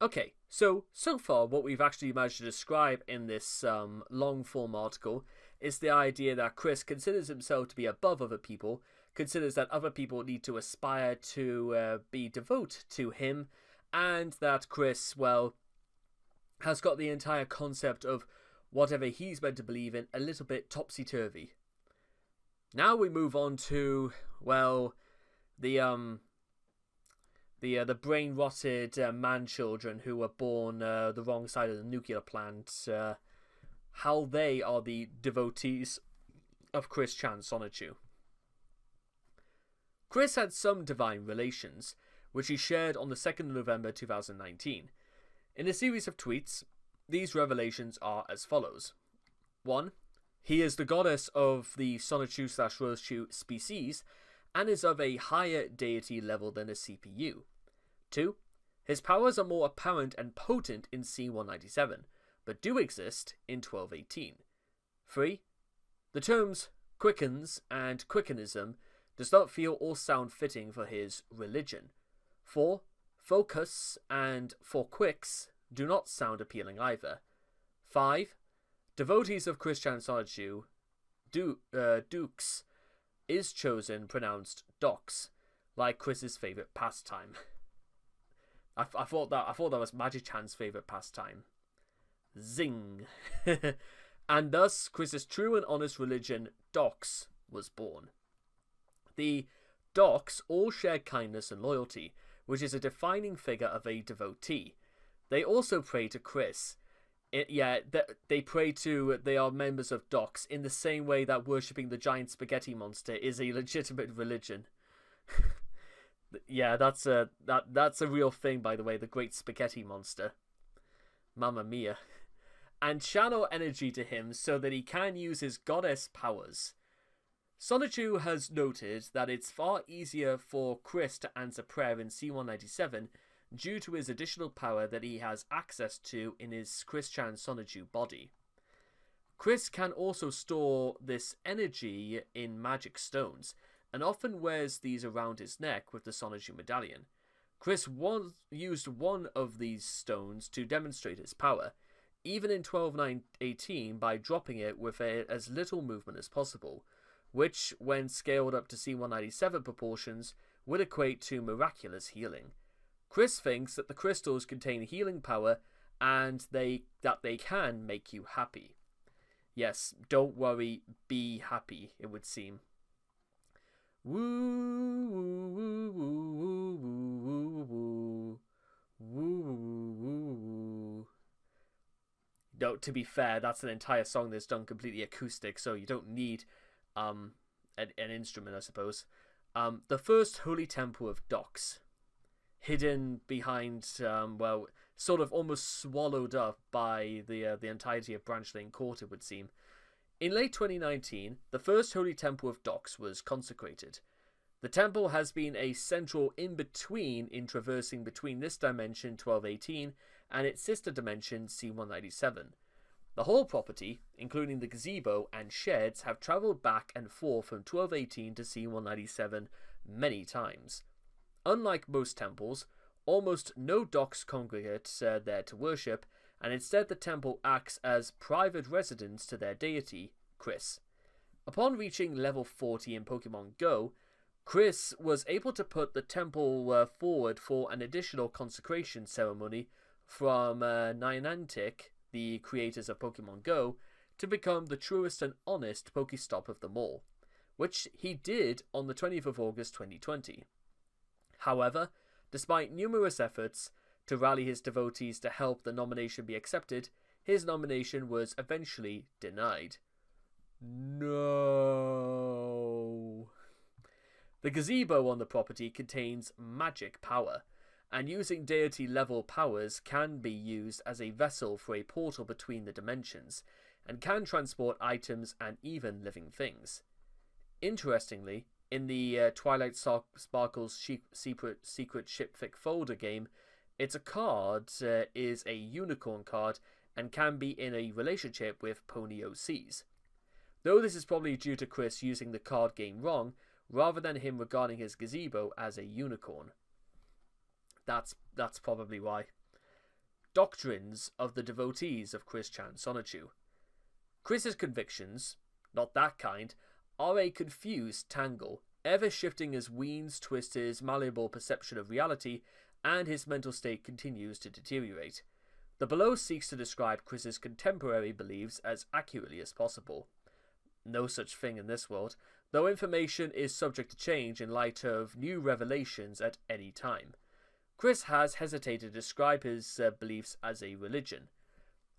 Okay, so far what we've actually managed to describe in this long-form article is the idea that Chris considers himself to be above other people, considers that other people need to aspire to be devout to him, and that Chris, well, has got the entire concept of whatever he's meant to believe in a little bit topsy-turvy. Now we move on to, well, the brain-rotted man-children who were born the wrong side of the nuclear plant, how they are the devotees of Chris Chan Sonichu. Chris had some divine relations, which he shared on the 2nd of November 2019. In a series of tweets, these revelations are as follows. 1. He is the goddess of the Sonichu/Rosechu species, and is of a higher deity level than a CPU. 2. His powers are more apparent and potent in C-197, but do exist in 1218. 3. The terms quickens and quickenism does not feel or sound fitting for his religion. 4. Focus and for quicks do not sound appealing either. 5. Devotees of Chris Chan Sonichu, Dukes, is chosen pronounced docs, like Chris's favourite pastime. I thought that was Magi-chan's favourite pastime. Zing. And thus, Chris's true and honest religion, docs, was born. The docs all share kindness and loyalty, which is a defining figure of a devotee. They also pray to Chris. They are members of docs in the same way that worshipping the giant spaghetti monster is a legitimate religion. Yeah, that's a real thing, by the way, the great spaghetti monster. Mamma mia. And channel energy to him so that he can use his goddess powers. Sonichu has noted that it's far easier for Chris to answer prayer in C-197 due to his additional power that he has access to in his Chris Chan Sonichu body. Chris can also store this energy in magic stones, and often wears these around his neck with the Sonichu medallion. Chris used one of these stones to demonstrate his power, even in 12:18 by dropping it with as little movement as possible, which, when scaled up to C-197 proportions, would equate to miraculous healing. Chris thinks that the crystals contain healing power and that they can make you happy. Yes, don't worry, be happy, it would seem. Woo, woo, woo, woo, woo, woo, woo, woo. No, to be fair, that's an entire song that's done completely acoustic, so you don't need an instrument, I suppose. The first holy temple of Docs, hidden behind, sort of almost swallowed up by the entirety of Branch Lane Court, it would seem, In late 2019, the first Holy Temple of Docks was consecrated. The temple has been a central in-between in traversing between this dimension 1218 and its sister dimension C197. The whole property, including the gazebo and sheds, have travelled back and forth from 1218 to C197 many times. Unlike most temples, almost no docks congregate there to worship, and instead the temple acts as private residence to their deity, Chris. Upon reaching level 40 in Pokemon Go, Chris was able to put the temple forward for an additional consecration ceremony from Niantic, the creators of Pokemon Go, to become the truest and honest Pokestop of them all, which he did on the 20th of August 2020. However, despite numerous efforts to rally his devotees to help the nomination be accepted, his nomination was eventually denied. No. The gazebo on the property contains magic power, and using deity-level powers can be used as a vessel for a portal between the dimensions, and can transport items and even living things. Interestingly, in the Twilight Sparkle's Secret Shipfic folder game, its card is a unicorn card and can be in a relationship with Pony OCs. Though this is probably due to Chris using the card game wrong, rather than him regarding his gazebo as a unicorn. That's probably why. Doctrines of the devotees of Chris Chan Sonichu. Chris's convictions, not that kind, are a confused tangle, ever shifting as Weens twists his malleable perception of reality and his mental state continues to deteriorate. The below seeks to describe Chris's contemporary beliefs as accurately as possible. No such thing in this world, though information is subject to change in light of new revelations at any time. Chris has hesitated to describe his beliefs as a religion.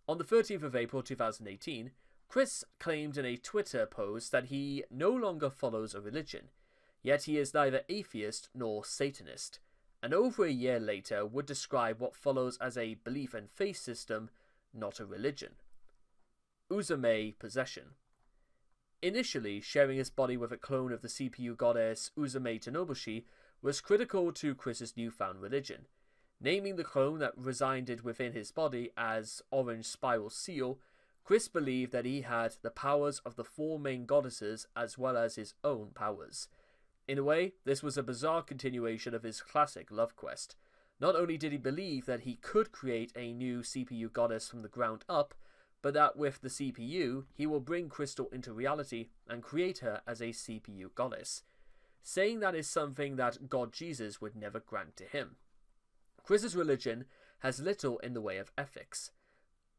On the 13th of April 2018, Chris claimed in a Twitter post that he no longer follows a religion, yet he is neither atheist nor Satanist, and over a year later would describe what follows as a belief and faith system, not a religion. Uzume possession. Initially, sharing his body with a clone of the CPU goddess Uzume Tenobushi was critical to Chris's newfound religion. Naming the clone that resided within his body as Orange Spiral Seal, Chris believed that he had the powers of the four main goddesses as well as his own powers. In a way, this was a bizarre continuation of his classic love quest. Not only did he believe that he could create a new CPU goddess from the ground up, but that with the CPU, he will bring Crystal into reality and create her as a CPU goddess, saying that is something that God Jesus would never grant to him. Chris's religion has little in the way of ethics,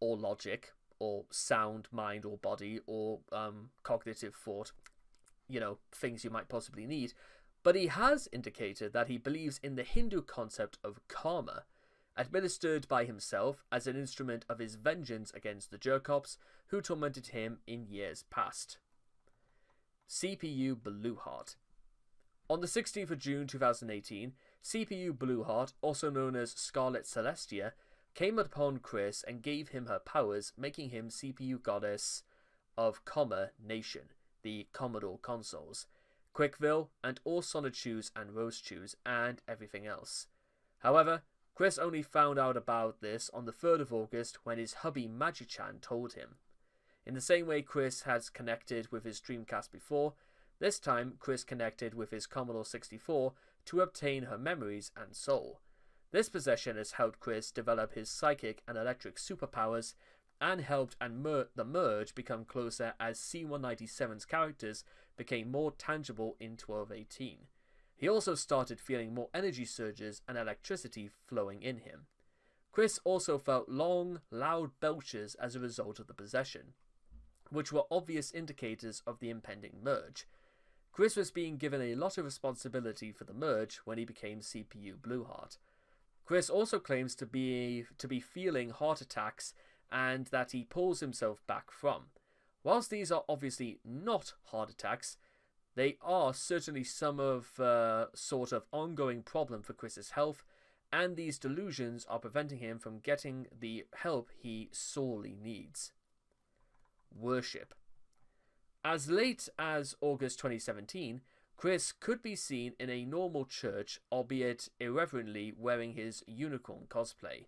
or logic, or sound mind or body, or cognitive thought, things you might possibly need, but he has indicated that he believes in the Hindu concept of karma, administered by himself as an instrument of his vengeance against the jerkops who tormented him in years past. CPU Blueheart. On the 16th of June 2018, CPU Blueheart, also known as Scarlet Celestia, came upon Chris and gave him her powers, making him CPU Goddess of Nation, the Commodore consoles, Quickville, and all Sonichus and Rosechus, and everything else. However, Chris only found out about this on the 3rd of August when his hubby Magi-chan told him. In the same way Chris has connected with his Dreamcast before, this time Chris connected with his Commodore 64 to obtain her memories and soul. This possession has helped Chris develop his psychic and electric superpowers, and helped the merge become closer as C-197's characters became more tangible in 1218. He also started feeling more energy surges and electricity flowing in him. Chris also felt long, loud belches as a result of the possession, which were obvious indicators of the impending merge. Chris was being given a lot of responsibility for the merge when he became CPU Blueheart. Chris also claims to be feeling heart attacks and that he pulls himself back from. Whilst these are obviously not heart attacks, they are certainly some of sort of ongoing problem for Chris's health, and these delusions are preventing him from getting the help he sorely needs. Worship. As late as August 2017, Chris could be seen in a normal church, albeit irreverently wearing his unicorn cosplay.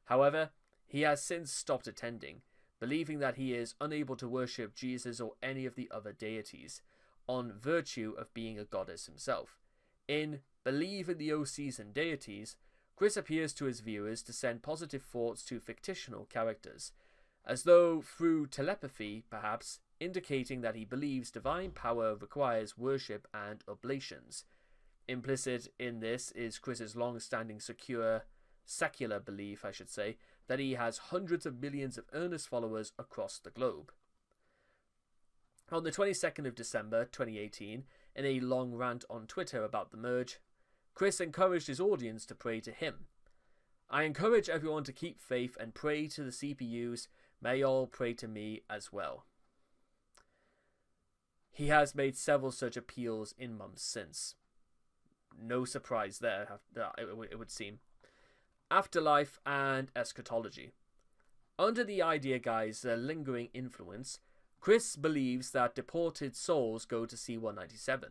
However, he has since stopped attending, believing that he is unable to worship Jesus or any of the other deities, on virtue of being a goddess himself. In Believe in the OCs and Deities, Chris appears to his viewers to send positive thoughts to fictional characters, as though through telepathy, perhaps, indicating that he believes divine power requires worship and oblations. Implicit in this is Chris's long-standing secular belief, that he has hundreds of millions of earnest followers across the globe. On the 22nd of December 2018, in a long rant on Twitter about the merge, Chris encouraged his audience to pray to him. I encourage everyone to keep faith and pray to the CPUs. May all pray to me as well. He has made several such appeals in months since. No surprise there, it would seem. Afterlife and eschatology. Under the idea guy's lingering influence, Chris believes that deported souls go to C-197,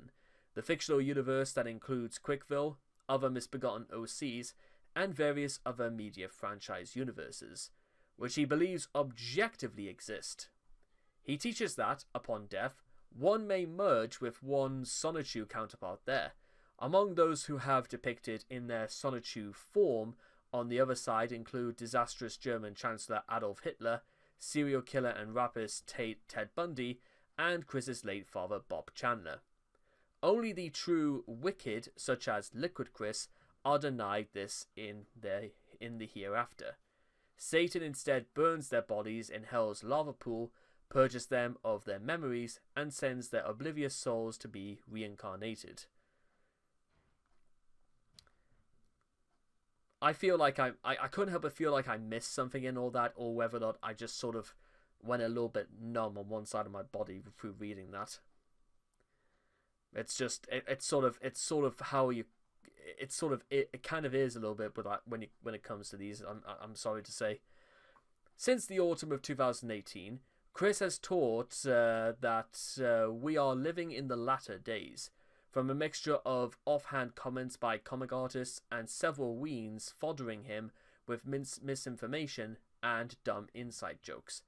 the fictional universe that includes Quickville, other misbegotten OCs, and various other media franchise universes, which he believes objectively exist. He teaches that, upon death, one may merge with one's Sonichu counterpart there, among those who have depicted in their Sonichu form on the other side include disastrous German Chancellor Adolf Hitler, serial killer and rapist Ted Bundy, and Chris's late father Bob Chandler. Only the true wicked, such as Liquid Chris, are denied this in the hereafter. Satan instead burns their bodies in hell's lava pool, purges them of their memories, and sends their oblivious souls to be reincarnated. I feel like I couldn't help but feel like I missed something in all that, or whether or not I just sort of went a little bit numb on one side of my body through reading that. It kind of is a little bit, but when it comes to these, I'm sorry to say. Since the autumn of 2018, Chris has taught that we are living in the latter days, from a mixture of offhand comments by comic artists and several weens foddering him with misinformation and dumb inside jokes.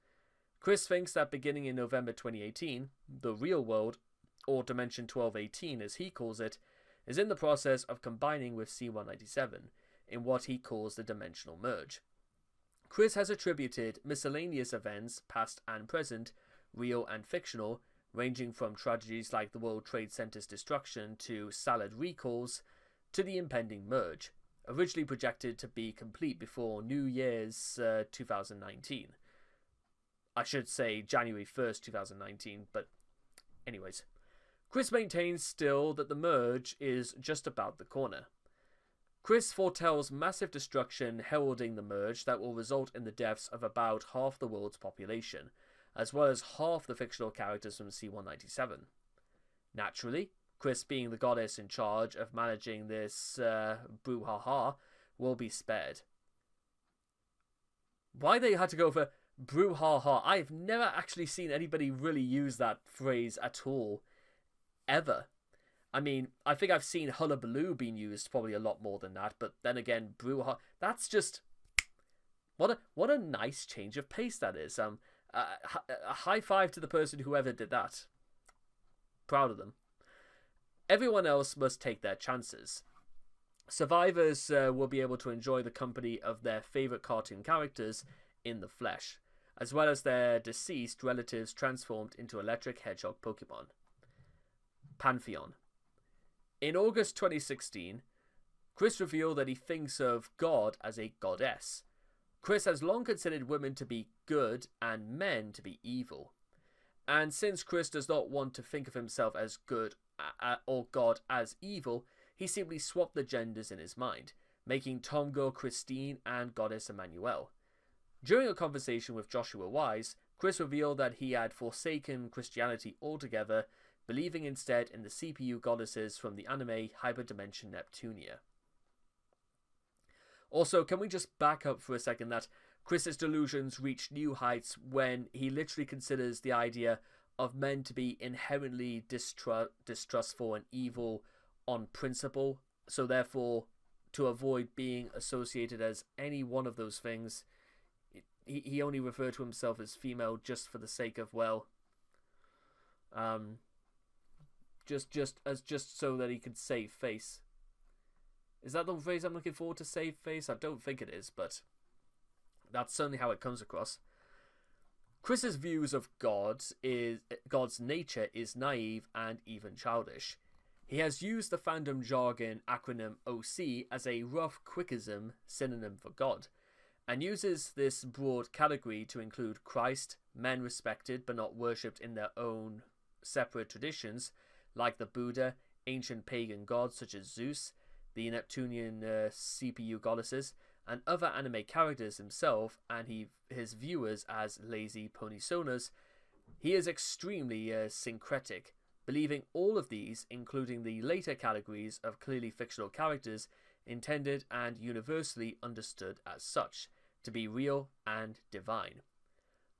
Chris thinks that beginning in November 2018, the real world, or Dimension 1218 as he calls it, is in the process of combining with C-197 in what he calls the dimensional merge. Chris has attributed miscellaneous events, past and present, real and fictional, ranging from tragedies like the World Trade Center's destruction to salad recalls, to the impending merge, originally projected to be complete before New Year's 2019. I should say January 1st, 2019, but anyways. Chris maintains still that the merge is just about the corner. Chris foretells massive destruction heralding the merge that will result in the deaths of about half the world's population, as well as half the fictional characters from C-197. Naturally, Chris, being the goddess in charge of managing this brouhaha, will be spared. Why they had to go for brouhaha? I've never actually seen anybody really use that phrase at all, ever. I mean, I think I've seen hullabaloo being used probably a lot more than that, but then again, brouhaha, that's just... What a nice change of pace that is. A high five to the person who ever did that. Proud of them. Everyone else must take their chances. Survivors will be able to enjoy the company of their favourite cartoon characters in the flesh, as well as their deceased relatives transformed into electric hedgehog Pokemon. Pantheon. In August 2016, Chris revealed that he thinks of God as a goddess. Chris has long considered women to be good and men to be evil. And since Chris does not want to think of himself as good or God as evil, he simply swapped the genders in his mind, making Tomgirl Christine and Goddess Emmanuel. During a conversation with Joshua Wise, Chris revealed that he had forsaken Christianity altogether, believing instead in the CPU goddesses from the anime Hyperdimension Neptunia. Also, can we just back up for a second that Chris's delusions reach new heights when he literally considers the idea of men to be inherently distrustful and evil on principle, so therefore to avoid being associated as any one of those things, he only referred to himself as female just for the sake of, well, just so that he could save face. Is that the phrase I'm looking for, to save face? I don't think it is, but that's certainly how it comes across. Chris's views of God's nature is naive and even childish. He has used the fandom jargon acronym OC as a rough quickism synonym for God, and uses this broad category to include Christ, men respected but not worshipped in their own separate traditions, like the Buddha, ancient pagan gods such as Zeus, the Neptunian CPU goddesses, and other anime characters himself, and his viewers as lazy ponysonas. He is extremely syncretic, believing all of these, including the later categories of clearly fictional characters, intended and universally understood as such, to be real and divine.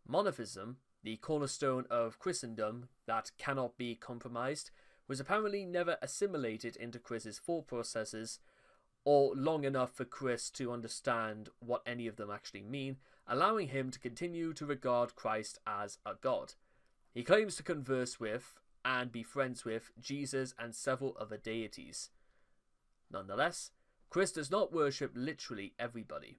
Monotheism, the cornerstone of Christendom that cannot be compromised, was apparently never assimilated into Chris's thought processes, or long enough for Chris to understand what any of them actually mean, allowing him to continue to regard Christ as a god. He claims to converse with and be friends with Jesus and several other deities. Nonetheless, Chris does not worship literally everybody.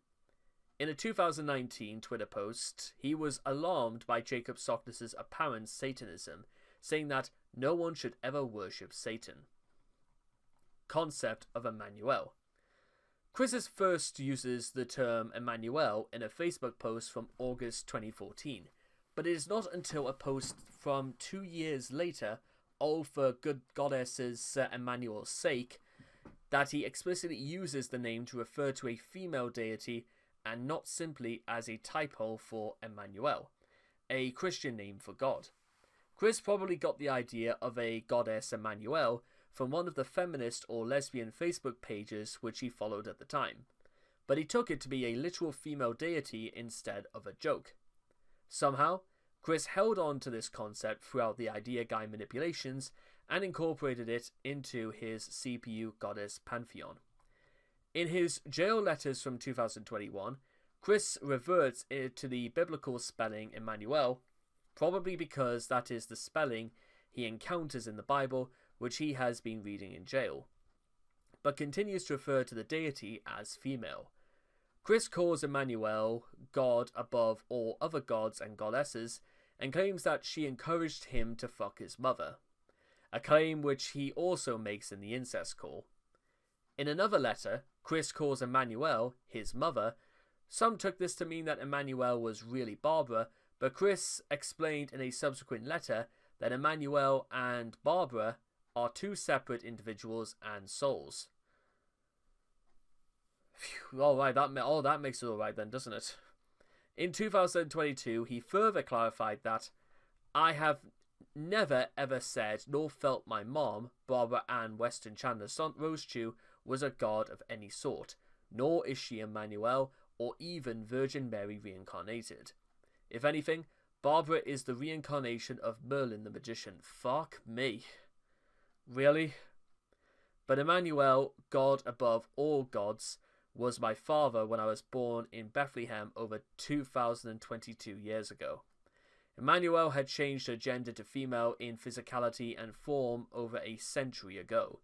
In a 2019 Twitter post, he was alarmed by Jacob Sockness's apparent Satanism, saying that no one should ever worship Satan. Concept of Emmanuel. Chris first uses the term Emmanuel in a Facebook post from August 2014, but it is not until a post from 2 years later, All for Good Goddess's Emmanuel's Sake, that he explicitly uses the name to refer to a female deity and not simply as a typo for Emmanuel, a Christian name for God. Chris probably got the idea of a goddess Emmanuel from one of the feminist or lesbian Facebook pages which he followed at the time, but he took it to be a literal female deity instead of a joke. Somehow, Chris held on to this concept throughout the Idea Guy manipulations and incorporated it into his CPU goddess pantheon. In his jail letters from 2021, Chris reverts to the biblical spelling Emmanuel, probably because that is the spelling he encounters in the Bible, which he has been reading in jail, but continues to refer to the deity as female. Chris calls Emmanuel God above all other gods and goddesses, and claims that she encouraged him to fuck his mother, a claim which he also makes in the incest call. In another letter, Chris calls Emmanuel his mother. Some took this to mean that Emmanuel was really Barbara, but Chris explained in a subsequent letter that Emmanuel and Barbara are two separate individuals and souls. Phew, alright, that makes it alright then, doesn't it? In 2022, he further clarified that I have never ever said nor felt my mom, Barbara Ann Weston Chandler Rosechu, was a god of any sort, nor is she Emmanuel or even Virgin Mary reincarnated. If anything, Barbara is the reincarnation of Merlin the magician. Fuck me. Really? But Emmanuel, God above all gods, was my father when I was born in Bethlehem over 2,022 years ago. Emmanuel had changed her gender to female in physicality and form over a century ago.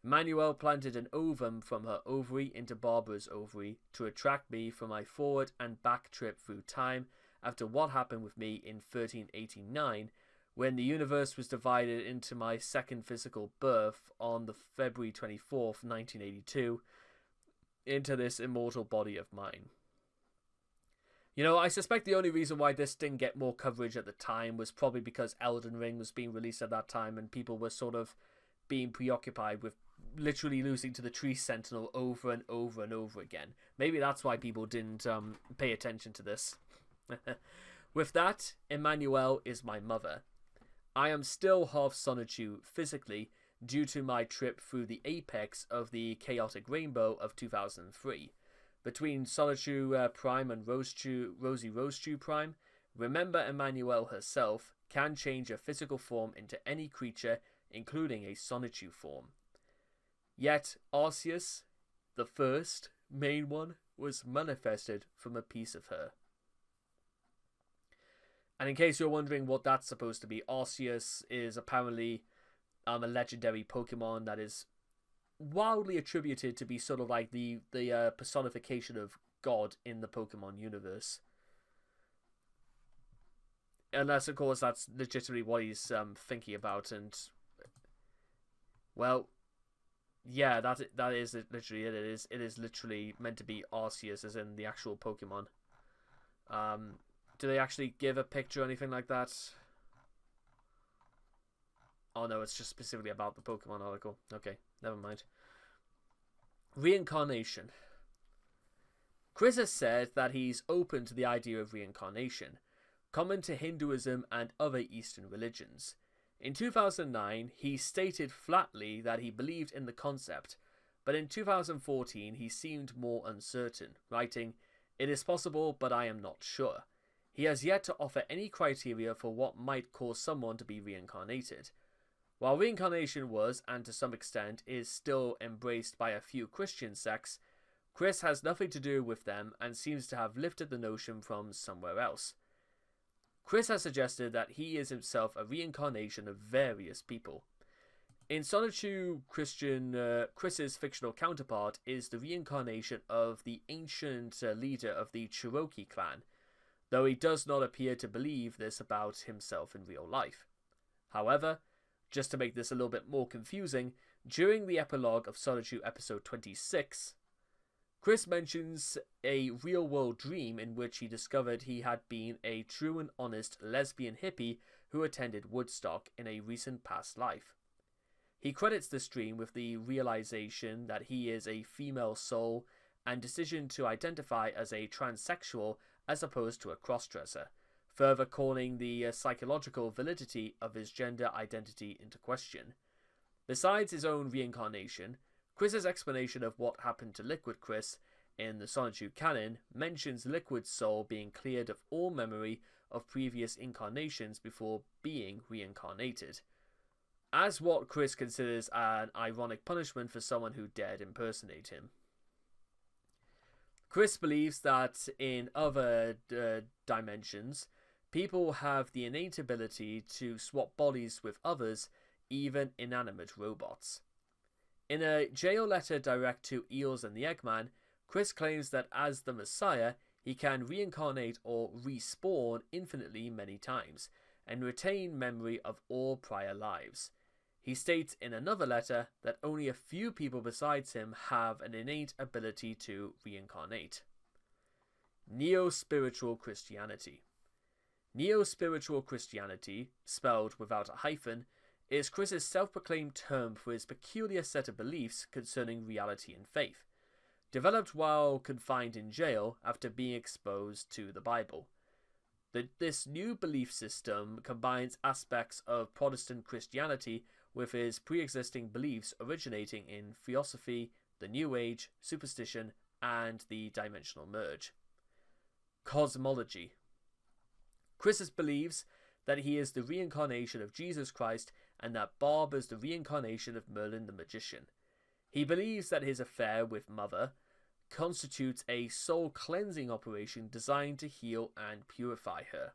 Emmanuel planted an ovum from her ovary into Barbara's ovary to attract me for my forward and back trip through time after what happened with me in 1389, when the universe was divided into my second physical birth on the February 24th, 1982, into this immortal body of mine. You know, I suspect the only reason why this didn't get more coverage at the time was probably because Elden Ring was being released at that time and people were sort of being preoccupied with literally losing to the Tree Sentinel over and over and over again. Maybe that's why people didn't pay attention to this. With that, Emmanuel is my mother. I am still half Sonichu physically due to my trip through the apex of the chaotic rainbow of 2003. Between Sonichu Prime and Rosie Rosechu Prime, remember Emmanuel herself, can change a physical form into any creature, including a Sonichu form. Yet Arceus, the first main one, was manifested from a piece of her. And in case you're wondering what that's supposed to be, Arceus is apparently a legendary Pokemon that is wildly attributed to be sort of like the personification of God in the Pokemon universe. Unless, of course, that's legitimately what he's thinking about, and well, yeah, that is literally it. It is literally meant to be Arceus, as in the actual Pokemon. Do they actually give a picture or anything like that? Oh no, it's just specifically about the Pokemon article. Okay, never mind. Reincarnation. Chris has said that he's open to the idea of reincarnation, common to Hinduism and other Eastern religions. In 2009, he stated flatly that he believed in the concept, but in 2014 he seemed more uncertain, writing, "It is possible, but I am not sure." He has yet to offer any criteria for what might cause someone to be reincarnated. While reincarnation was, and to some extent is still embraced by a few Christian sects, Chris has nothing to do with them and seems to have lifted the notion from somewhere else. Chris has suggested that he is himself a reincarnation of various people. In Sonichu Chris's fictional counterpart is the reincarnation of the ancient leader of the Cherokee clan, though he does not appear to believe this about himself in real life. However, just to make this a little bit more confusing, during the epilogue of Sonichu episode 26, Chris mentions a real-world dream in which he discovered he had been a true and honest lesbian hippie who attended Woodstock in a recent past life. He credits this dream with the realization that he is a female soul and decision to identify as a transsexual as opposed to a crossdresser, further calling the psychological validity of his gender identity into question. Besides his own reincarnation, Chris's explanation of what happened to Liquid Chris in the Sonichu canon mentions Liquid's soul being cleared of all memory of previous incarnations before being reincarnated, as what Chris considers an ironic punishment for someone who dared impersonate him. Chris believes that in other dimensions, people have the innate ability to swap bodies with others, even inanimate robots. In a jail letter direct to Eels and the Eggman, Chris claims that as the Messiah, he can reincarnate or respawn infinitely many times, and retain memory of all prior lives. He states in another letter that only a few people besides him have an innate ability to reincarnate. Neospiritual Christianity. Neospiritual Christianity, spelled without a hyphen, is Chris's self-proclaimed term for his peculiar set of beliefs concerning reality and faith, developed while confined in jail after being exposed to the Bible. This new belief system combines aspects of Protestant Christianity with his pre-existing beliefs originating in Theosophy, the New Age, superstition, and the dimensional merge. Cosmology. Chris believes that he is the reincarnation of Jesus Christ and that Bob is the reincarnation of Merlin the magician. He believes that his affair with Mother constitutes a soul-cleansing operation designed to heal and purify her.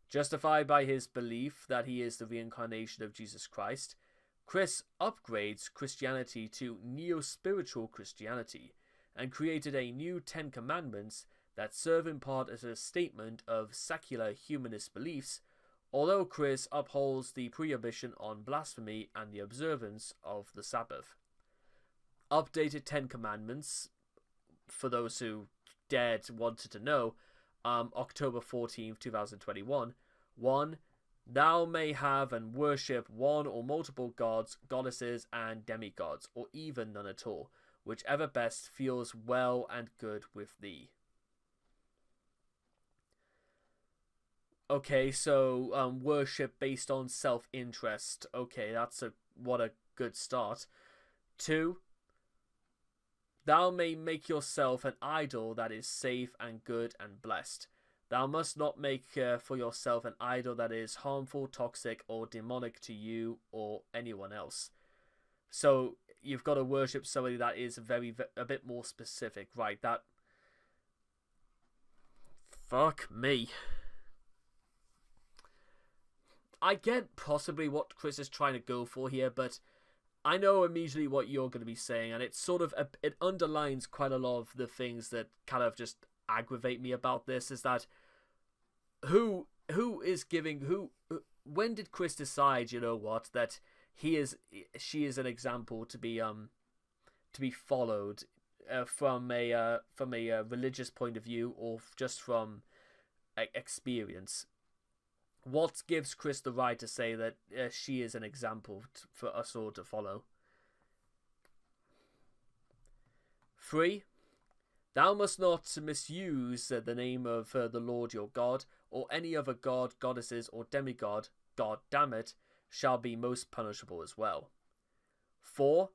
Justified by his belief that he is the reincarnation of Jesus Christ, Chris upgrades Christianity to Neospiritual Christianity and created a new 10 Commandments that serve in part as a statement of secular humanist beliefs, although Chris upholds the prohibition on blasphemy and the observance of the Sabbath. Updated 10 Commandments, for those who wanted to know, October 14th, 2021. 1. Thou may have and worship one or multiple gods, goddesses, and demigods, or even none at all, whichever best feels well and good with thee. Okay, so worship based on self-interest. Okay, what a good start. 2. Thou may make yourself an idol that is safe and good and blessed. Thou must not make for yourself an idol that is harmful, toxic, or demonic to you or anyone else. So you've got to worship somebody that is a bit more specific, right? That... Fuck me. I get possibly what Chris is trying to go for here, but I know immediately what you're going to be saying, and it sort of it underlines quite a lot of the things that kind of just aggravate me about this. Is that who is giving who? When did Chris decide? You know what, that she is an example to be followed from a religious point of view, or just from experience? What gives Chris the right to say that she is an example for us all to follow? 3. Thou must not misuse the name of the Lord your God, or any other god, goddesses, or demigod, god damn it, shall be most punishable as well. 4.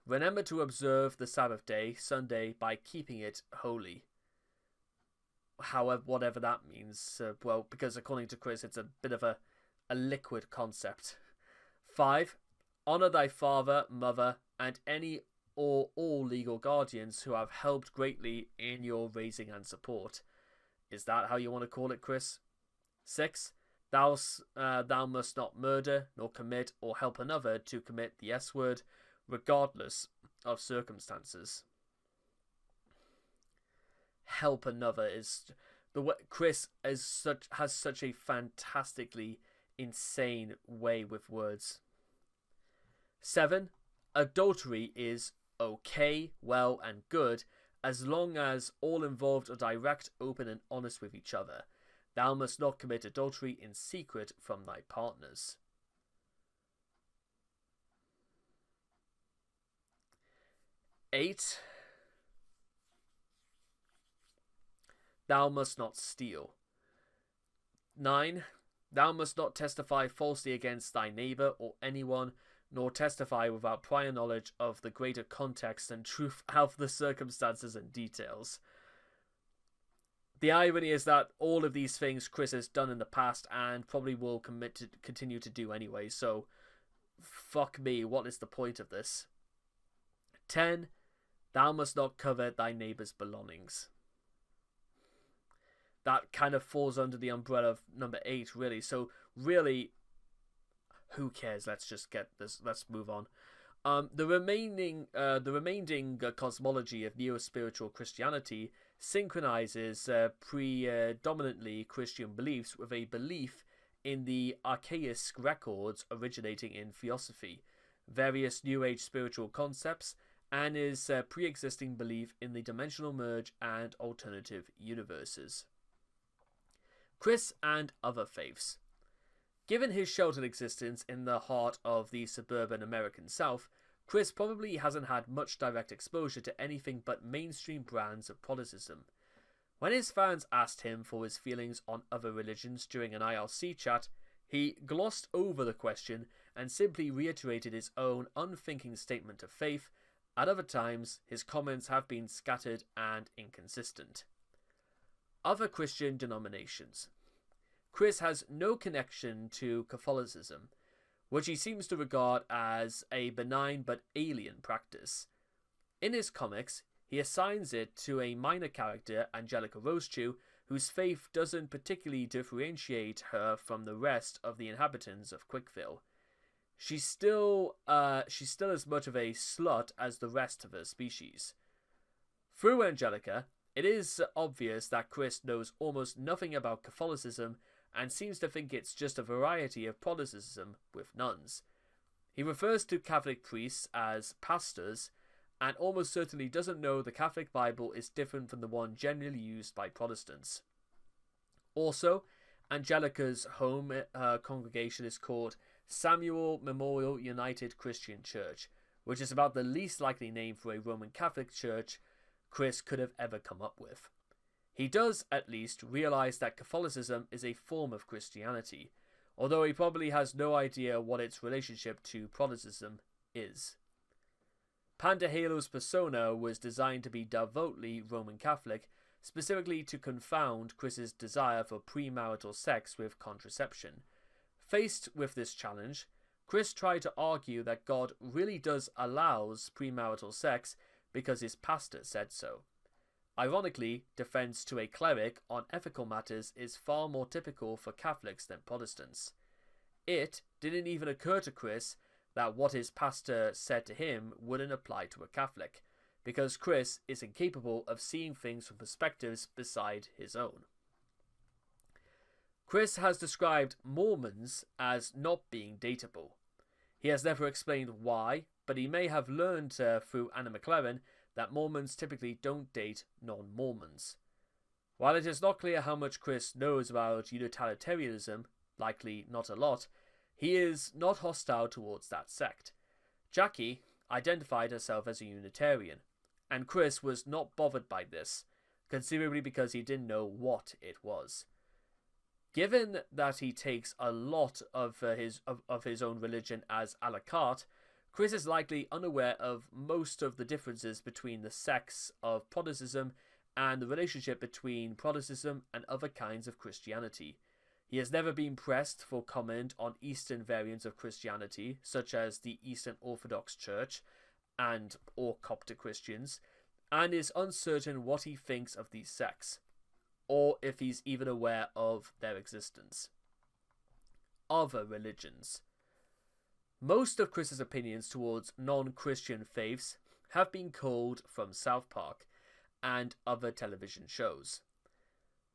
Remember to observe the Sabbath day, Sunday, by keeping it holy. However, whatever that means, well, because according to Chris, it's a bit of a liquid concept. 5. Honor thy father, mother, and any or all legal guardians who have helped greatly in your raising and support. Is that how you want to call it, Chris? 6. Thou must not murder, nor commit, or help another to commit the S word, regardless of circumstances. Help another is the way Chris has such a fantastically insane way with words. 7. Adultery is okay, well, and good as long as all involved are direct, open, and honest with each other. Thou must not commit adultery in secret from thy partners. 8. Thou must not steal. 9. Thou must not testify falsely against thy neighbour or anyone, nor testify without prior knowledge of the greater context and truth of the circumstances and details. The irony is that all of these things Chris has done in the past and probably will continue to do anyway, so fuck me, what is the point of this? 10. Thou must not covet thy neighbour's belongings. That kind of falls under the umbrella of number 8, really. So, really, who cares? Let's just get this. Let's move on. The remaining cosmology of Neospiritual Christianity synchronizes predominantly Christian beliefs with a belief in the archaic records originating in Theosophy, various New Age spiritual concepts, and is pre-existing belief in the dimensional merge and alternative universes. Chris and other faiths. Given his sheltered existence in the heart of the suburban American South, Chris probably hasn't had much direct exposure to anything but mainstream brands of Protestantism. When his fans asked him for his feelings on other religions during an IRC chat, he glossed over the question and simply reiterated his own unthinking statement of faith. At other times, his comments have been scattered and inconsistent. Other Christian denominations. Chris has no connection to Catholicism, which he seems to regard as a benign but alien practice. In his comics, he assigns it to a minor character, Simola Rosechu, whose faith doesn't particularly differentiate her from the rest of the inhabitants of Quickville. She's still as much of a slut as the rest of her species. Through Angelica, it is obvious that Chris knows almost nothing about Catholicism and seems to think it's just a variety of Protestantism with nuns. He refers to Catholic priests as pastors, and almost certainly doesn't know the Catholic Bible is different from the one generally used by Protestants. Also, Angelica's home congregation is called Samuel Memorial United Christian Church, which is about the least likely name for a Roman Catholic church Chris could have ever come up with. He does, at least, realize that Catholicism is a form of Christianity, although he probably has no idea what its relationship to Protestantism is. Pandahalo's persona was designed to be devoutly Roman Catholic, specifically to confound Chris's desire for premarital sex with contraception. Faced with this challenge, Chris tried to argue that God really does allows premarital sex because his pastor said so. Ironically, defense to a cleric on ethical matters is far more typical for Catholics than Protestants. It didn't even occur to Chris that what his pastor said to him wouldn't apply to a Catholic, because Chris is incapable of seeing things from perspectives beside his own. Chris has described Mormons as not being dateable. He has never explained why, but he may have learned through Anna McLaren that Mormons typically don't date non-Mormons. While it is not clear how much Chris knows about utilitarianism, likely not a lot, he is not hostile towards that sect. Jackie identified herself as a Unitarian, and Chris was not bothered by this, considerably because he didn't know what it was. Given that he takes a lot of his own religion as a la carte, Chris is likely unaware of most of the differences between the sects of Protestantism and the relationship between Protestantism and other kinds of Christianity. He has never been pressed for comment on Eastern variants of Christianity, such as the Eastern Orthodox Church and or Coptic Christians, and is uncertain what he thinks of these sects, or if he's even aware of their existence. Other religions. Most of Chris's opinions towards non-Christian faiths have been culled from South Park and other television shows.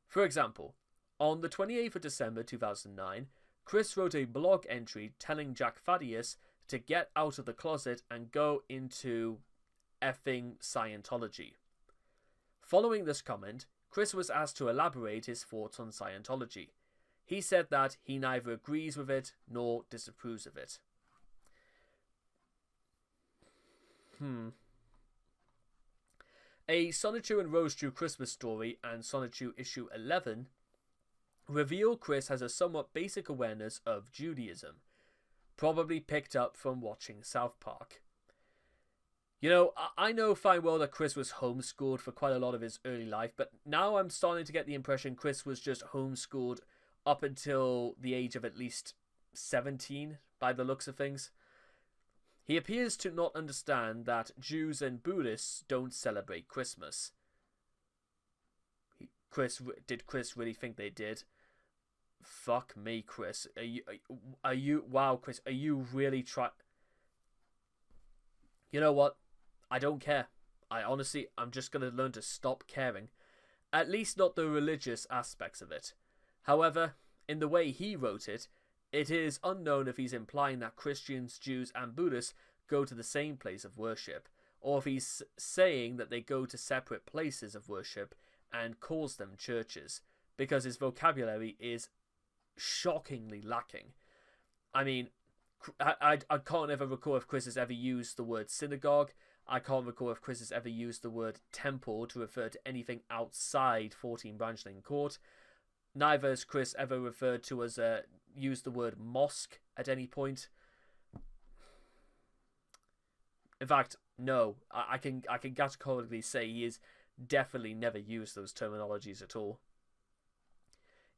For example, on the 28th of December 2009, Chris wrote a blog entry telling Jack Thaddeus to get out of the closet and go into effing Scientology. Following this comment, Chris was asked to elaborate his thoughts on Scientology. He said that he neither agrees with it nor disapproves of it. A Sonichu and Rosechu Christmas Story and Sonichu issue 11 reveal Chris has a somewhat basic awareness of Judaism, probably picked up from watching South Park. You know, I know fine well that Chris was homeschooled for quite a lot of his early life, but now I'm starting to get the impression Chris was just homeschooled up until the age of at least 17, by the looks of things. He appears to not understand that Jews and Buddhists don't celebrate Christmas. Did Chris really think they did? Fuck me, Chris. Are you wow, Chris, are you really You know what? I don't care. I'm just going to learn to stop caring. At least not the religious aspects of it. However, in the way he wrote it, it is unknown if he's implying that Christians, Jews, and Buddhists go to the same place of worship, or if he's saying that they go to separate places of worship and calls them churches, because his vocabulary is shockingly lacking. I mean, I can't ever recall if Chris has ever used the word synagogue. I can't recall if Chris has ever used the word temple to refer to anything outside 14 Branch Lane Court. Neither has Chris ever referred to as used the word mosque at any point. In fact, no, I can categorically say he has definitely never used those terminologies at all.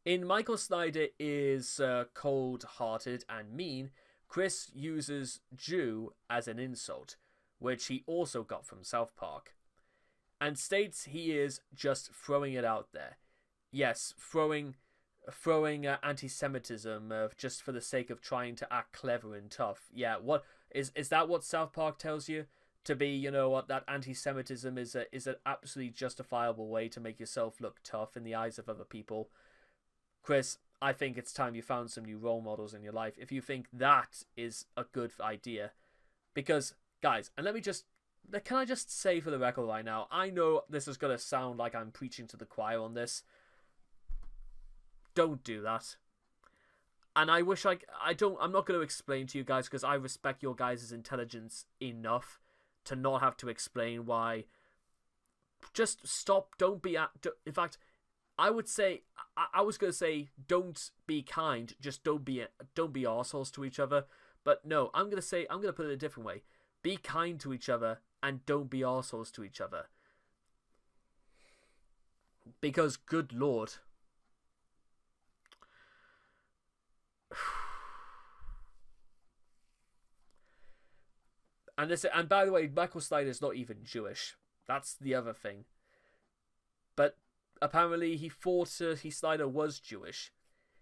In Michael Snyder is cold-hearted and mean, Chris uses Jew as an insult, which he also got from South Park, and states he is just throwing it out there. Yes, throwing anti-Semitism just for the sake of trying to act clever and tough. Yeah, what is that what South Park tells you? To be, you know what, that anti-Semitism is an absolutely justifiable way to make yourself look tough in the eyes of other people. Chris, I think it's time you found some new role models in your life if you think that is a good idea. Because, guys, and can I just say for the record right now, I know this is going to sound like I'm preaching to the choir on this. Don't do that. And I wish I'm not going to explain to you guys because I respect your guys' intelligence enough to not have to explain why. Just stop, in fact, I would say, I was going to say, don't be kind, just don't be arseholes to each other. But no, I'm going to put it a different way. Be kind to each other and don't be arseholes to each other. Because, good lord. And by the way, Michael Snyder's not even Jewish. That's the other thing. But apparently Snyder was Jewish.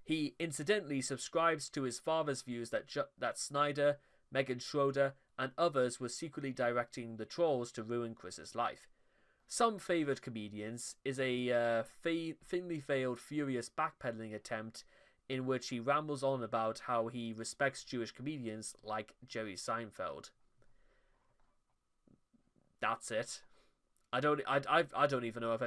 He incidentally subscribes to his father's views that Snyder, Megan Schroeder, and others were secretly directing the trolls to ruin Chris's life. Some Favoured Comedians is a thinly veiled, furious backpedaling attempt in which he rambles on about how he respects Jewish comedians like Jerry Seinfeld. That's it. I don't even know if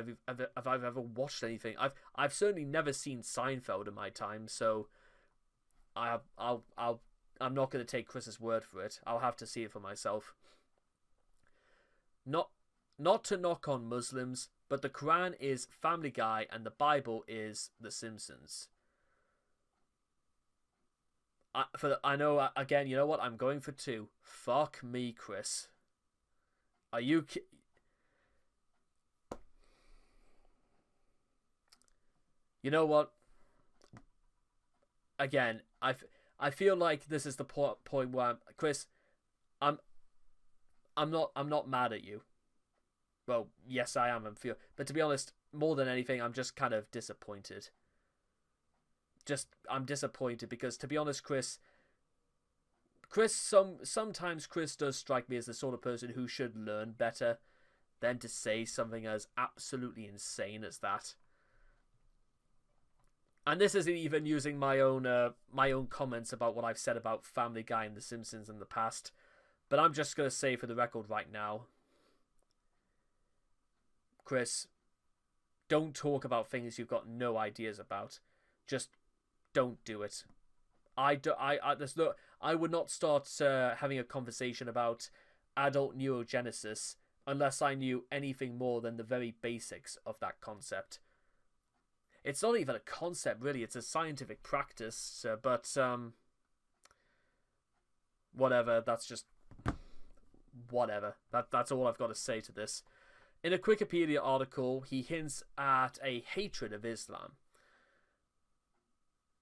I've ever watched anything. I've certainly never seen Seinfeld in my time, so I'm not going to take Chris's word for it. I'll have to see it for myself. Not to knock on Muslims, but the Quran is Family Guy and the Bible is The Simpsons. I know, again, you know what? I'm going for 2. Fuck me, Chris. Are you... You know what? Again, I feel like this is the point where Chris, I'm not mad at you. Well, yes, I am. But to be honest, more than anything, I'm just kind of disappointed. I'm disappointed because, to be honest, Chris, sometimes Chris does strike me as the sort of person who should learn better than to say something as absolutely insane as that. And this isn't even using my own comments about what I've said about Family Guy and The Simpsons in the past, but I'm just going to say for the record right now, Chris, don't talk about things you've got no ideas about. Just don't do it. I would not start having a conversation about adult neurogenesis unless I knew anything more than the very basics of that concept. It's not even a concept, really. It's a scientific practice, but whatever. That's just whatever. That's all I've got to say to this. In a Wikipedia article, he hints at a hatred of Islam.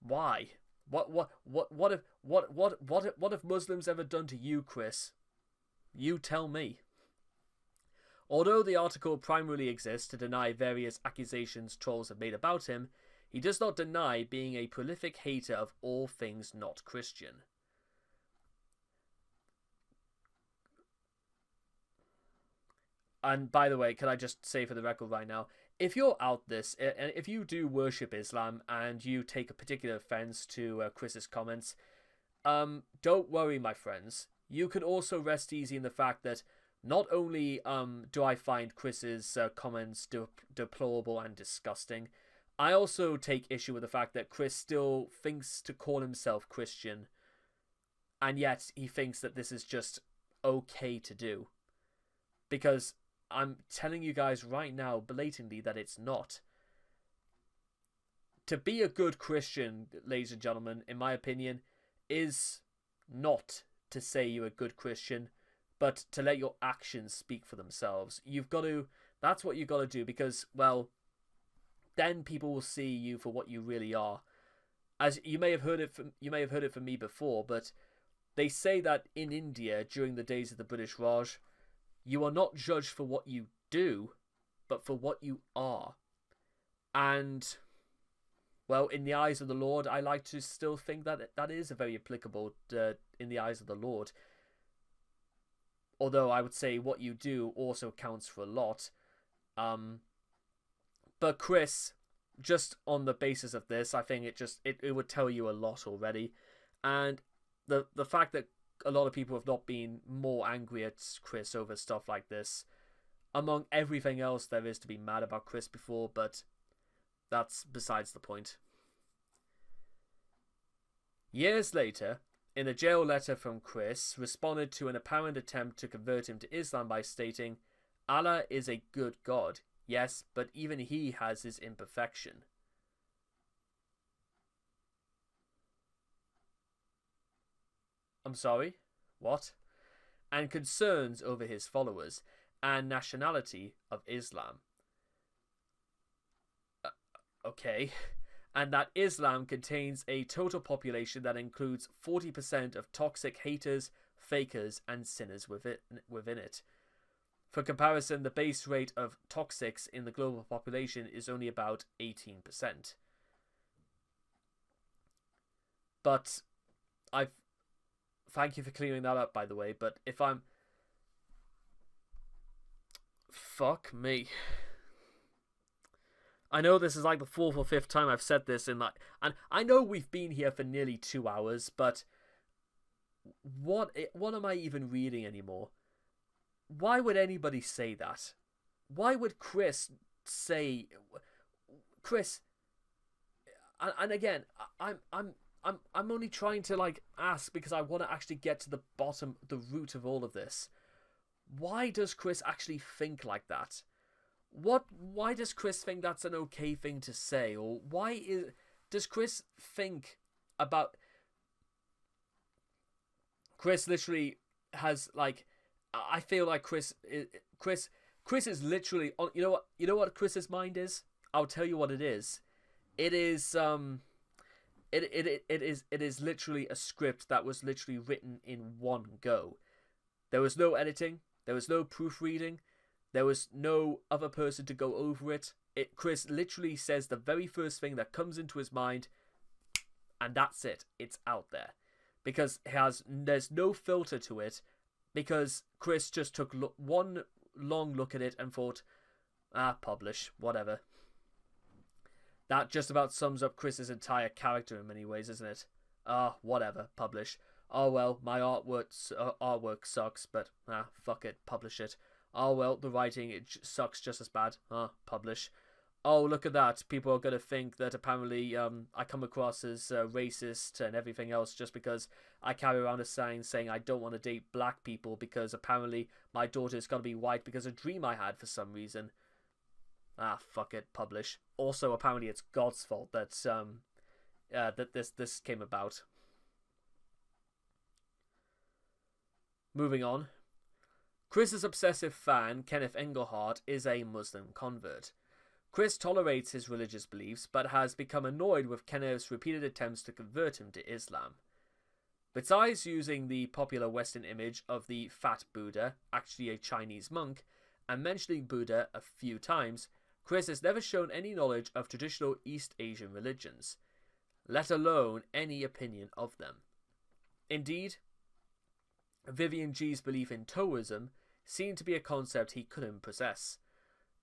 Why? What have Muslims ever done to you, Chris? You tell me. Although the article primarily exists to deny various accusations trolls have made about him, he does not deny being a prolific hater of all things not Christian. And by the way, can I just say for the record right now, if you're out this, and if you do worship Islam and you take a particular offense to Chris's comments, don't worry, my friends. You can also rest easy in the fact that not only do I find Chris's comments deplorable and disgusting, I also take issue with the fact that Chris still thinks to call himself Christian, and yet he thinks that this is just okay to do. Because I'm telling you guys right now, blatantly, that it's not. To be a good Christian, ladies and gentlemen, in my opinion, is not to say you're a good Christian, but to let your actions speak for themselves. That's what you've got to do, because, well, then people will see you for what you really are. As you may have heard it from me before, but they say that in India, during the days of the British Raj, you are not judged for what you do, but for what you are. And, well, in the eyes of the Lord, I like to still think that that is very applicable in the eyes of the Lord. Although I would say what you do also counts for a lot. But Chris, just on the basis of this, I think it would tell you a lot already. And the fact that a lot of people have not been more angry at Chris over stuff like this, among everything else there is to be mad about Chris before, but that's besides the point. Years later, in a jail letter from Chris, responded to an apparent attempt to convert him to Islam by stating, "Allah is a good God, yes, but even he has his imperfection." I'm sorry? What? And concerns over his followers and nationality of Islam. Okay. And that Islam contains a total population that includes 40% of toxic haters, fakers, and sinners within it. For comparison, the base rate of toxics in the global population is only about 18%. But thank you for clearing that up, by the way, but if I'm... Fuck me. I know this is like the 4th or 5th time I've said this in like... And I know we've been here for nearly 2 hours, but... What am I even reading anymore? Why would anybody say that? Why would Chris say... Chris... And again, I'm only trying to like ask because I want to actually get to the bottom, the root of all of this. Why does Chris actually think like that? Why does Chris think that's an okay thing to say? Or does Chris think about... Chris literally has like... I feel like Chris is literally... You know what Chris's mind is? I'll tell you what it is. It is it is literally a script that was literally written in one go. There was no editing, there was no proofreading, there was no other person to go over it. Chris literally says the very first thing that comes into his mind, and that's it. It's out there. Because there's no filter to it, because Chris just took one long look at it and thought, publish, whatever. That just about sums up Chris's entire character in many ways, isn't it? Whatever, publish. Oh well, my artwork sucks, but fuck it, publish it. Oh well, the writing sucks just as bad. Publish. Oh, look at that. People are going to think that apparently I come across as racist and everything else just because I carry around a sign saying I don't want to date black people because apparently my daughter's going to be white because a dream I had for some reason. Fuck it, publish. Also, apparently it's God's fault that that this came about. Moving on. Chris's obsessive fan, Kenneth Engelhardt, is a Muslim convert. Chris tolerates his religious beliefs, but has become annoyed with Kenneth's repeated attempts to convert him to Islam. Besides using the popular Western image of the fat Buddha, actually a Chinese monk, and mentioning Buddha a few times, Chris has never shown any knowledge of traditional East Asian religions, let alone any opinion of them. Indeed, Vivian G's belief in Taoism seemed to be a concept he couldn't possess,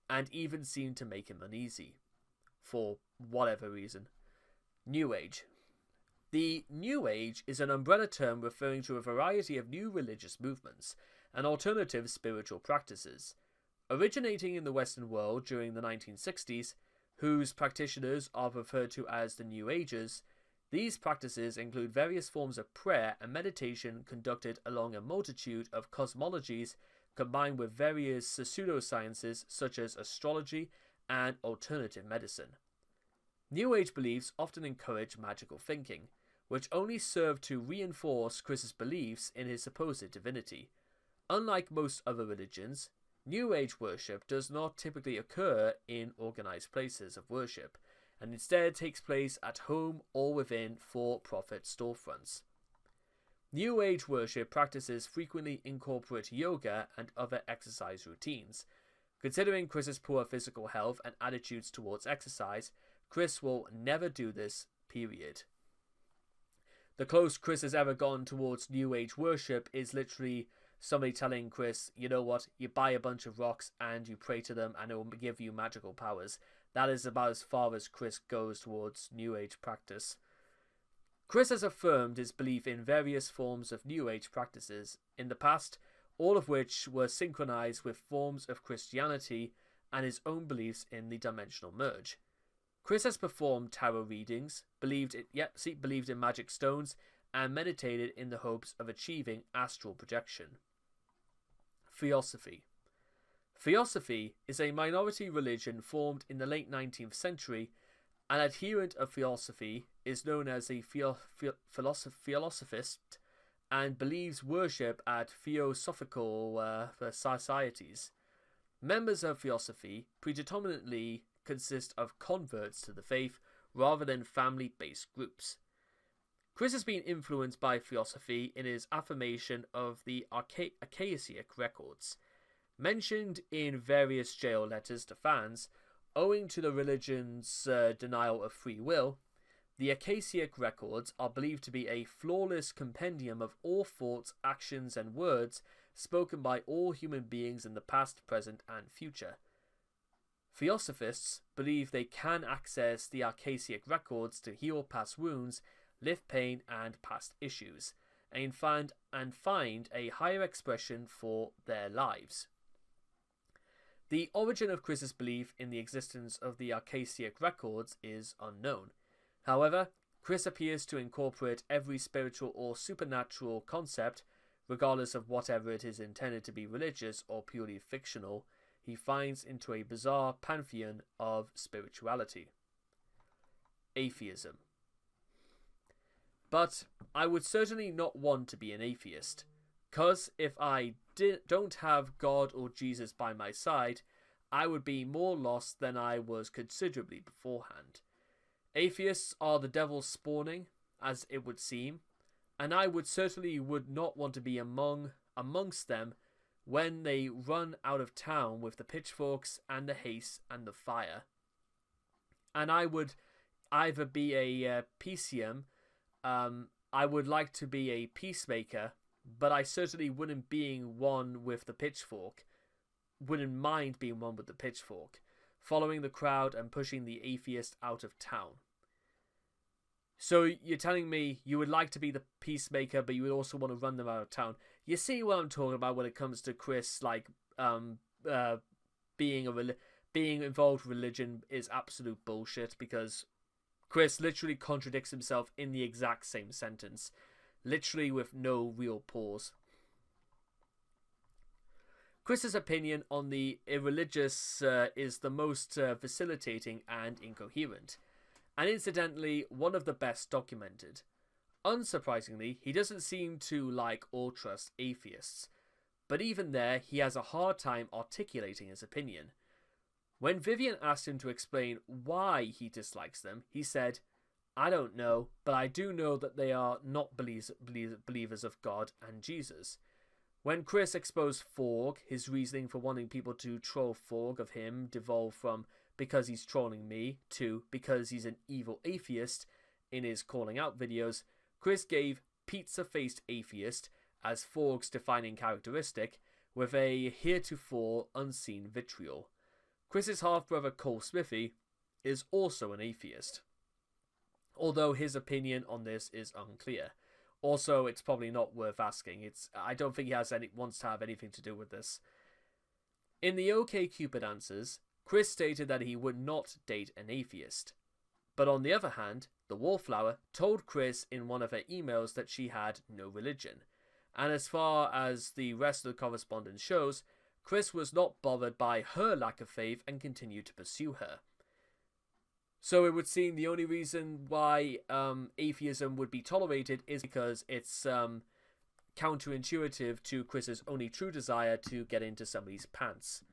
and even seemed to make him uneasy, for whatever reason. New Age. The New Age is an umbrella term referring to a variety of new religious movements and alternative spiritual practices, originating in the Western world during the 1960s, whose practitioners are referred to as the New Agers. These practices include various forms of prayer and meditation conducted along a multitude of cosmologies, combined with various pseudosciences such as astrology and alternative medicine. New Age beliefs often encourage magical thinking, which only serve to reinforce Chris's beliefs in his supposed divinity. Unlike most other religions, New Age worship does not typically occur in organized places of worship, and instead takes place at home or within for-profit storefronts. New Age worship practices frequently incorporate yoga and other exercise routines. Considering Chris's poor physical health and attitudes towards exercise, Chris will never do this, period. The closest Chris has ever gone towards New Age worship is literally somebody telling Chris, you know what, you buy a bunch of rocks and you pray to them and it will give you magical powers. That is about as far as Chris goes towards New Age practice. Chris has affirmed his belief in various forms of New Age practices in the past, all of which were synchronized with forms of Christianity and his own beliefs in the dimensional merge. Chris has performed tarot readings, believed in magic stones, and meditated in the hopes of achieving astral projection. Theosophy. Theosophy is a minority religion formed in the late 19th century. An adherent of Theosophy is known as a Theosophist and believes worship at Theosophical societies. Members of Theosophy, predominantly consist of converts to the faith rather than family-based groups. Chris has been influenced by theosophy in his affirmation of the Acaciac records. Mentioned in various jail letters to fans, owing to the religion's denial of free will, the Acaciac records are believed to be a flawless compendium of all thoughts, actions, and words spoken by all human beings in the past, present, and future. Theosophists believe they can access the Acaciac records to heal past wounds, lift pain, and past issues, and find a higher expression for their lives. The origin of Chris's belief in the existence of the Acaciac records is unknown. However, Chris appears to incorporate every spiritual or supernatural concept, regardless of whatever it is intended to be religious or purely fictional, he finds into a bizarre pantheon of spirituality. Atheism. But I would certainly not want to be an atheist, cause if I don't have God or Jesus by my side, I would be more lost than I was considerably beforehand. Atheists are the devil's spawning, as it would seem, and I certainly would not want to be amongst them when they run out of town with the pitchforks and the haste and the fire. And I would either be a PCM, I would like to be a peacemaker, but I certainly wouldn't being one with the pitchfork, wouldn't mind being one with the pitchfork, following the crowd and pushing the atheist out of town. So you're telling me you would like to be the peacemaker, but you would also want to run them out of town. You see what I'm talking about when it comes to Chris, like, being involved with religion is absolute bullshit, because Chris literally contradicts himself in the exact same sentence, literally with no real pause. Chris's opinion on the irreligious is the most facilitating and incoherent, and incidentally one of the best documented. Unsurprisingly, he doesn't seem to like or trust atheists, but even there he has a hard time articulating his opinion. When Vivian asked him to explain why he dislikes them, he said, "I don't know, but I do know that they are not believers of God and Jesus." When Chris exposed Forg, his reasoning for wanting people to troll Forg of him devolved from "because he's trolling me" to "because he's an evil atheist" in his calling out videos, Chris gave pizza-faced atheist as Forg's defining characteristic, with a heretofore unseen vitriol. Chris's half-brother Cole Smithy is also an atheist, although his opinion on this is unclear. Also, it's probably not worth asking. I don't think he wants to have anything to do with this. In the OkCupid answers, Chris stated that he would not date an atheist. But on the other hand, the Wallflower told Chris in one of her emails that she had no religion. And as far as the rest of the correspondence shows, Chris was not bothered by her lack of faith and continued to pursue her. So it would seem the only reason why atheism would be tolerated is because it's counterintuitive to Chris's only true desire to get into somebody's pants.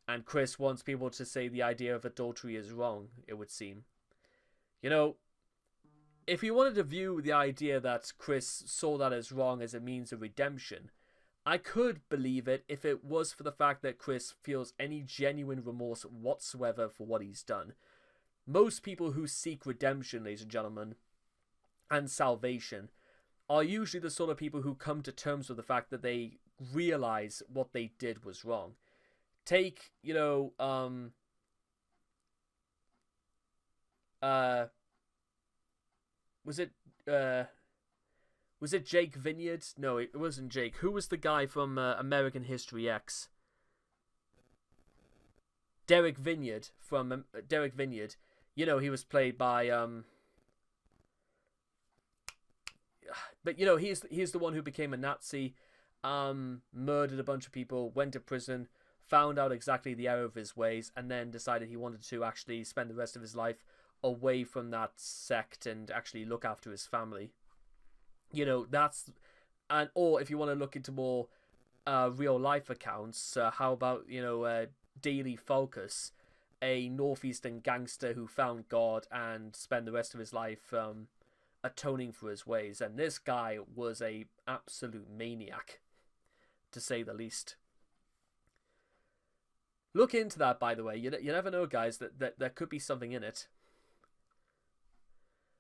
And Chris wants people to say the idea of adultery is wrong, it would seem. You know, if you wanted to view the idea that Chris saw that as wrong as a means of redemption, I could believe it if it was for the fact that Chris feels any genuine remorse whatsoever for what he's done. Most people who seek redemption, ladies and gentlemen, and salvation, are usually the sort of people who come to terms with the fact that they realize what they did was wrong. Take, was it Jake Vineyard? No, it wasn't Jake. Who was the guy from American History X? Derek Vineyard from Derek Vineyard. You know, he was played by but you know, he's the one who became a Nazi, murdered a bunch of people, went to prison, found out exactly the error of his ways, and then decided he wanted to actually spend the rest of his life away from that sect and actually look after his family. You know, or if you want to look into more real life accounts, how about, Daily Focus, a northeastern gangster who found God and spent the rest of his life atoning for his ways. And this guy was a absolute maniac, to say the least. Look into that, by the way. You never know, guys, that there could be something in it.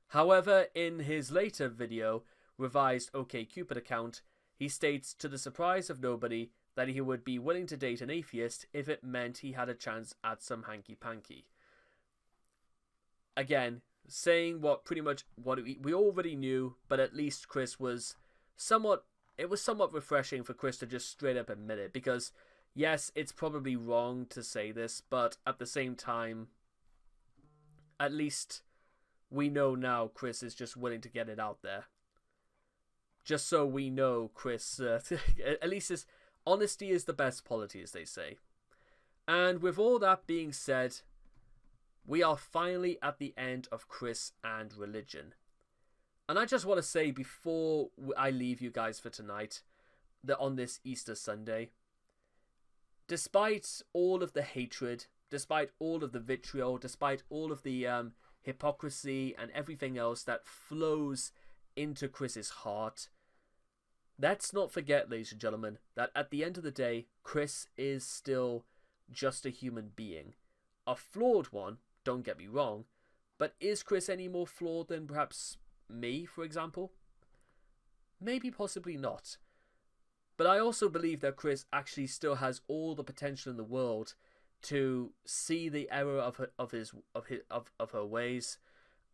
However, in his later video, revised OkCupid account, he states, to the surprise of nobody, that he would be willing to date an atheist if it meant he had a chance at some hanky-panky. Again, saying what we already knew, but at least Chris was somewhat refreshing for Chris to just straight up admit it, because yes, it's probably wrong to say this, but at the same time, at least we know now Chris is just willing to get it out there. Just so we know Chris, at least his honesty is the best policy, as they say. And with all that being said, we are finally at the end of Chris and religion. And I just want to say before I leave you guys for tonight, that on this Easter Sunday, despite all of the hatred, despite all of the vitriol, despite all of the hypocrisy and everything else that flows into Chris's heart, let's not forget, ladies and gentlemen, that at the end of the day, Chris is still just a human being. A flawed one, don't get me wrong, but is Chris any more flawed than perhaps me, for example? Maybe, possibly not. But I also believe that Chris actually still has all the potential in the world to see the error of her ways,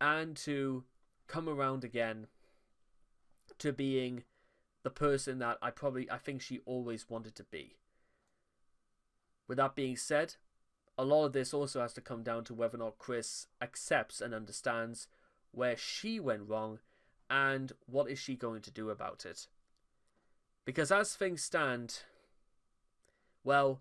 and to come around again to being the person that I think she always wanted to be. With that being said, a lot of this also has to come down to whether or not Chris accepts and understands where she went wrong and what is she going to do about it. Because as things stand, well,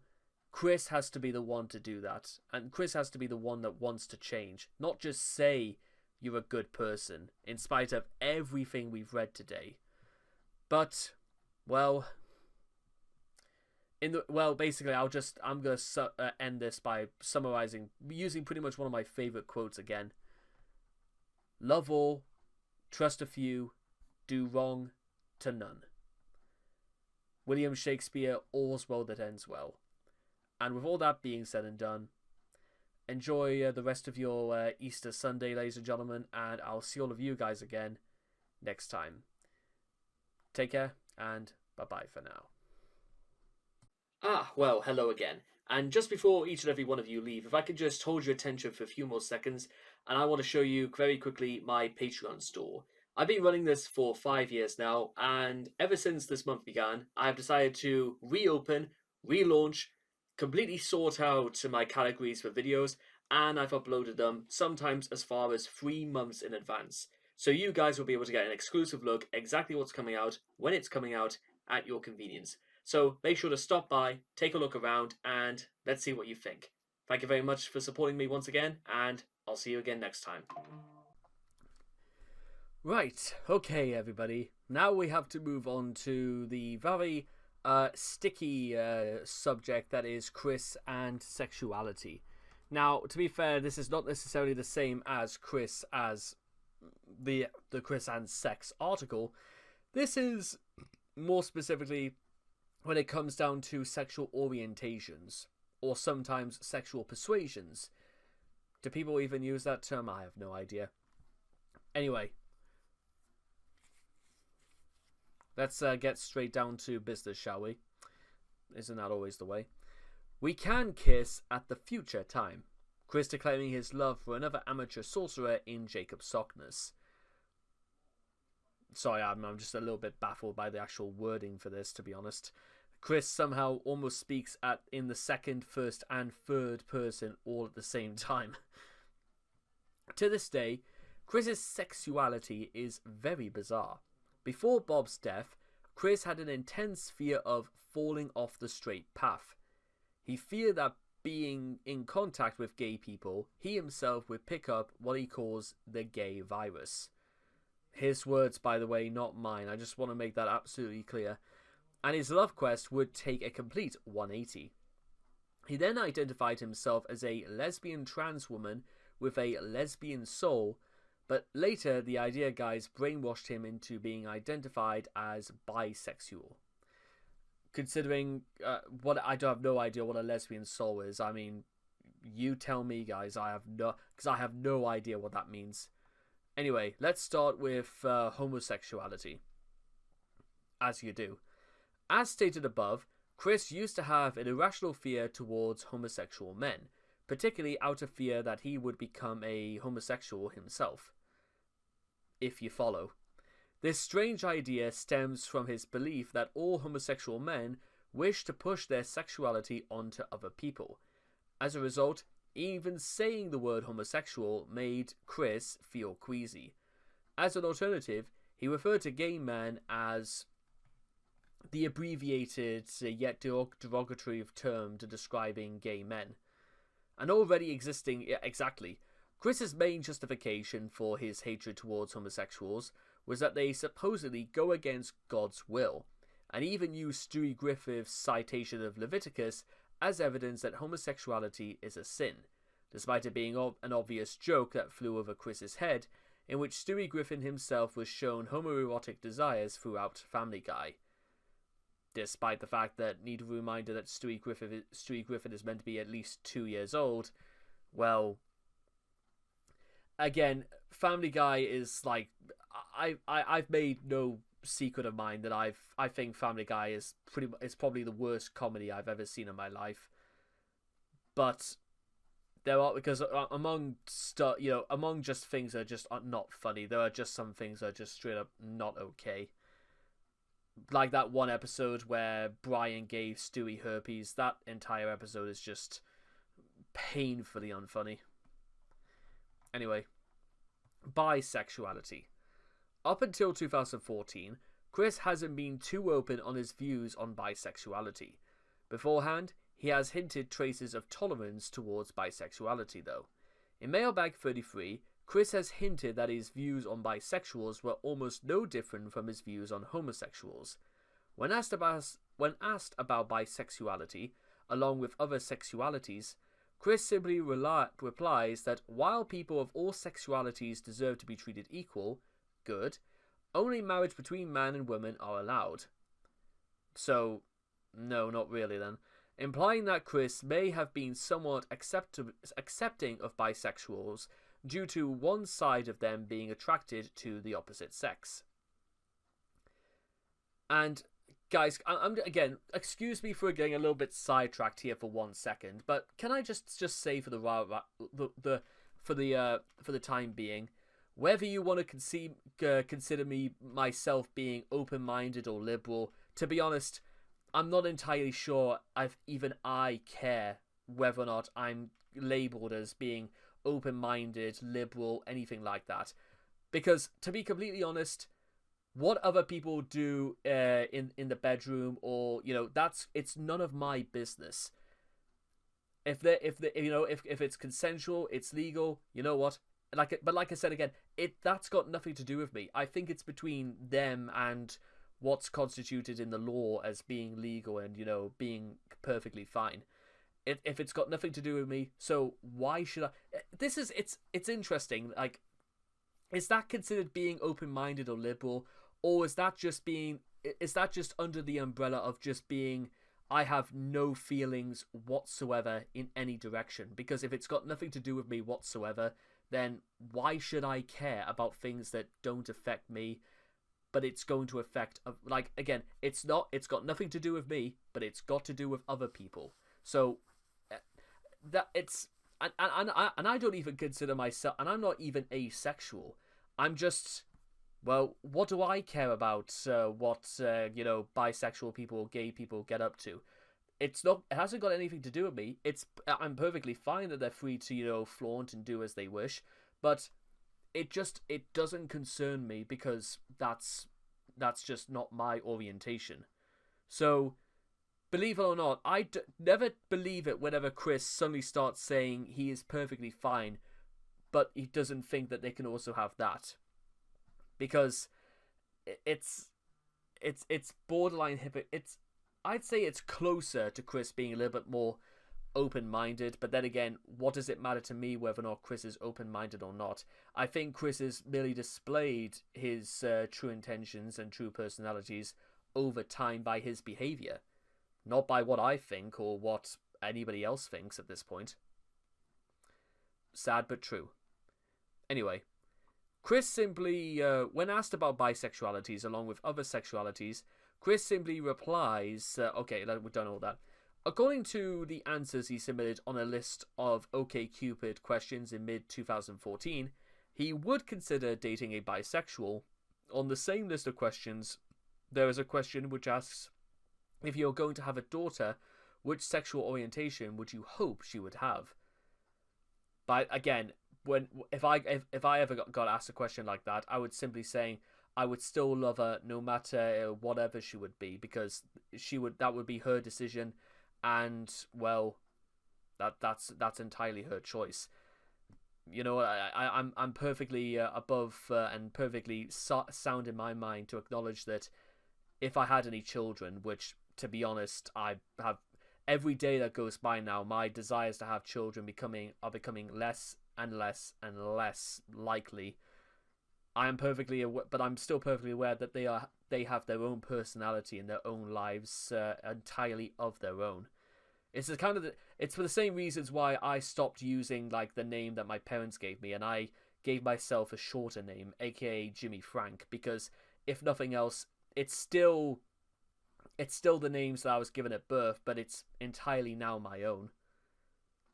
Chris has to be the one to do that. And Chris has to be the one that wants to change. Not just say you're a good person, in spite of everything we've read today. But, well, basically, I'm going to end this by summarizing, using pretty much one of my favorite quotes again. Love all, trust a few, do wrong to none. William Shakespeare, all's well that ends well. And with all that being said and done, enjoy the rest of your Easter Sunday, ladies and gentlemen, and I'll see all of you guys again next time. Take care, and bye-bye for now. Well, hello again. And just before each and every one of you leave, if I could just hold your attention for a few more seconds, and I want to show you very quickly my Patreon store. I've been running this for 5 years now, and ever since this month began, I have decided to reopen, relaunch, completely sort out my categories for videos, and I've uploaded them sometimes as far as 3 months in advance. So you guys will be able to get an exclusive look exactly what's coming out, when it's coming out, at your convenience. So make sure to stop by, take a look around, and let's see what you think. Thank you very much for supporting me once again, and I'll see you again next time. Right, okay everybody, now we have to move on to the very sticky subject that is Chris and sexuality. Now, to be fair, this is not necessarily the same as Chris as the Chris and sex article. This is more specifically when it comes down to sexual orientations, or sometimes sexual persuasions. Do people even use that term? I have no idea. Anyway, let's get straight down to business, shall we? Isn't that always the way? We can kiss at the future time. Chris declaring his love for another amateur sorcerer in Jacob Sockness. Sorry, I'm just a little bit baffled by the actual wording for this, to be honest. Chris somehow almost speaks in the second, first, and third person all at the same time. To this day, Chris's sexuality is very bizarre. Before Bob's death, Chris had an intense fear of falling off the straight path. He feared that being in contact with gay people, he himself would pick up what he calls the gay virus. His words, by the way, not mine. I just want to make that absolutely clear. And his love quest would take a complete 180. He then identified himself as a lesbian trans woman with a lesbian soul, but later the idea guys brainwashed him into being identified as bisexual. Considering what I don't have no idea what a lesbian soul is. I mean, you tell me, guys. Because I have no idea what that means. Anyway, let's start with homosexuality. As you do. As stated above, Chris used to have an irrational fear towards homosexual men, particularly out of fear that he would become a homosexual himself. If you follow. This strange idea stems from his belief that all homosexual men wish to push their sexuality onto other people. As a result, even saying the word homosexual made Chris feel queasy. As an alternative, he referred to gay men as the abbreviated yet derogatory term to describing gay men. An already existing... exactly. Chris's main justification for his hatred towards homosexuals was that they supposedly go against God's will, and even used Stewie Griffith's citation of Leviticus as evidence that homosexuality is a sin, despite it being an obvious joke that flew over Chris's head, in which Stewie Griffin himself was shown homoerotic desires throughout Family Guy. Despite the fact that, need a reminder that Stewie Griffin is meant to be at least 2 years old, well, again, Family Guy is like, I've made no secret of mine that I think Family Guy is probably the worst comedy I've ever seen in my life. But there are, because among just things that are just not funny, there are just some things that are just straight up not okay. Like that one episode where Brian gave Stewie herpes. That entire episode is just painfully unfunny. Anyway, bisexuality. Up until 2014, Chris hasn't been too open on his views on bisexuality. Beforehand, he has hinted traces of tolerance towards bisexuality, though. In Mailbag 33, Chris has hinted that his views on bisexuals were almost no different from his views on homosexuals. When asked about bisexuality, along with other sexualities, Chris simply replies that while people of all sexualities deserve to be treated equal, good, only marriage between man and woman are allowed. So, no, not really then. Implying that Chris may have been somewhat accepting of bisexuals due to one side of them being attracted to the opposite sex. And guys, I'm again, excuse me for getting a little bit sidetracked here for 1 second, but can I just say for the time being, whether you want to consider myself being open-minded or liberal, to be honest, I'm not entirely sure even I care whether or not I'm labelled as being open-minded, liberal, anything like that. Because, to be completely honest, what other people do in the bedroom, or it's none of my business. If it's consensual, it's legal. You know what? But like I said again, that's got nothing to do with me. I think it's between them and what's constituted in the law as being legal and being perfectly fine. If it's got nothing to do with me, so why should I? It's interesting. Like, is that considered being open-minded or liberal, or is that just under the umbrella of just being, I have no feelings whatsoever in any direction? Because if it's got nothing to do with me whatsoever, then why should I care about things that don't affect me, but it's going to affect, like, again, it's got nothing to do with me, but it's got to do with other people. So that it's, and I don't even consider myself, and I'm not even asexual. I'm just, well, what do I care about what bisexual people or gay people get up to? It hasn't got anything to do with me. I'm perfectly fine that they're free to flaunt and do as they wish, but it doesn't concern me, because that's just not my orientation. So, believe it or not, I never believe it whenever Chris suddenly starts saying he is perfectly fine, but he doesn't think that they can also have that. Because it's borderline I'd say it's closer to Chris being a little bit more open-minded, but then again, what does it matter to me whether or not Chris is open-minded or not? I think Chris has merely displayed his true intentions and true personalities over time by his behavior, not by what I think or what anybody else thinks at this point. Sad but true. Anyway, Chris simply, when asked about bisexualities along with other sexualities, Chris simply replies, okay, we've done all that. According to the answers he submitted on a list of OkCupid questions in mid-2014, he would consider dating a bisexual. On the same list of questions, there is a question which asks, if you're going to have a daughter, which sexual orientation would you hope she would have? But again, if I ever got asked a question like that, I would simply say I would still love her no matter whatever she would be, because that would be her decision. And, well, that's entirely her choice. You know, I'm perfectly above and perfectly sound in my mind to acknowledge that if I had any children, which, to be honest, I have every day that goes by now, my desires to have children are becoming less and less and less likely. I am perfectly aware, but I'm still perfectly aware that they have their own personality and their own lives entirely of their own. It's for the same reasons why I stopped using like the name that my parents gave me, and I gave myself a shorter name, aka Jimmy Frank, because if nothing else, it's still the names that I was given at birth, but it's entirely now my own.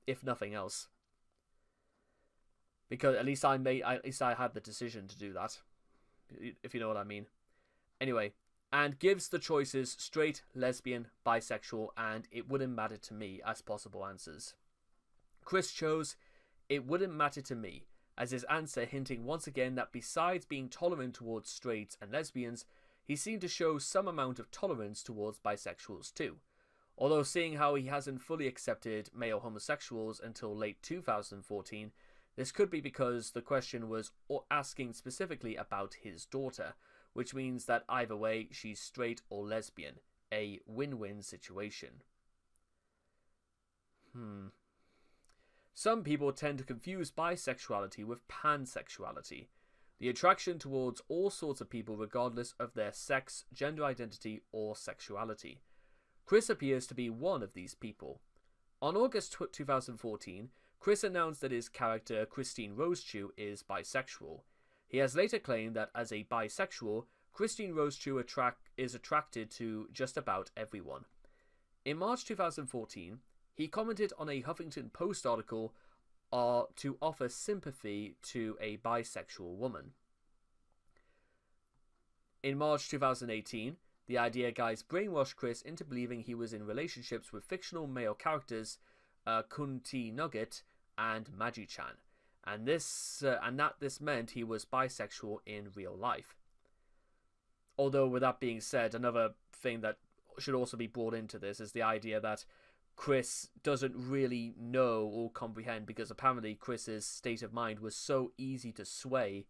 If nothing else, because at least I had the decision to do that, if you know what I mean. Anyway. And gives the choices straight, lesbian, bisexual, and it wouldn't matter to me as possible answers. Chris chose it wouldn't matter to me as his answer, hinting once again that besides being tolerant towards straights and lesbians, he seemed to show some amount of tolerance towards bisexuals too. Although seeing how he hasn't fully accepted male homosexuals until late 2014, this could be because the question was asking specifically about his daughter, which means that either way, she's straight or lesbian. A win-win situation. Some people tend to confuse bisexuality with pansexuality, the attraction towards all sorts of people regardless of their sex, gender identity, or sexuality. Chris appears to be one of these people. On August 2014, Chris announced that his character, Christine Rosechu, is bisexual. He has later claimed that as a bisexual, Christine Rosechu is attracted to just about everyone. In March 2014, he commented on a Huffington Post article to offer sympathy to a bisexual woman. In March 2018, the Idea Guys brainwashed Chris into believing he was in relationships with fictional male characters Kunti Nugget and Magi-chan, and that this meant he was bisexual in real life. Although, with that being said, another thing that should also be brought into this is the idea that Chris doesn't really know or comprehend, because apparently Chris's state of mind was so easy to sway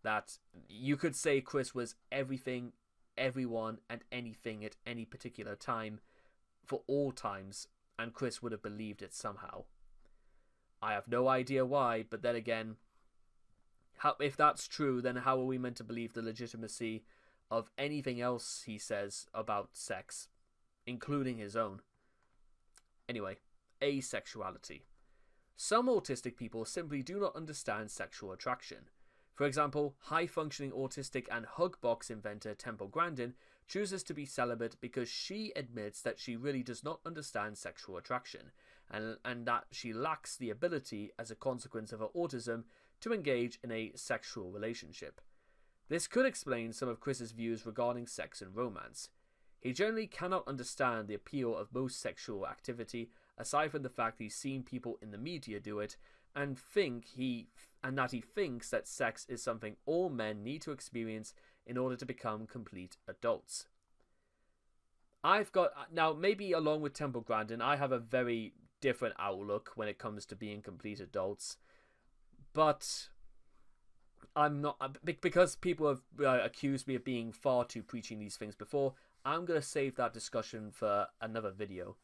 that you could say Chris was everything, everyone, and anything at any particular time for all times, and Chris would have believed it somehow. I have no idea why, but then again, if that's true, then how are we meant to believe the legitimacy of anything else he says about sex, including his own? Anyway, asexuality. Some autistic people simply do not understand sexual attraction. For example, high-functioning autistic and hug box inventor Temple Grandin chooses to be celibate because she admits that she really does not understand sexual attraction, and that she lacks the ability, as a consequence of her autism, to engage in a sexual relationship. This could explain some of Chris's views regarding sex and romance. He generally cannot understand the appeal of most sexual activity, aside from the fact he's seen people in the media do it, and that he thinks that sex is something all men need to experience in order to become complete adults. Now, maybe along with Temple Grandin, I have a very different outlook when it comes to being complete adults, but I'm not, because people have accused me of being far too preaching these things before. I'm going to save that discussion for another video.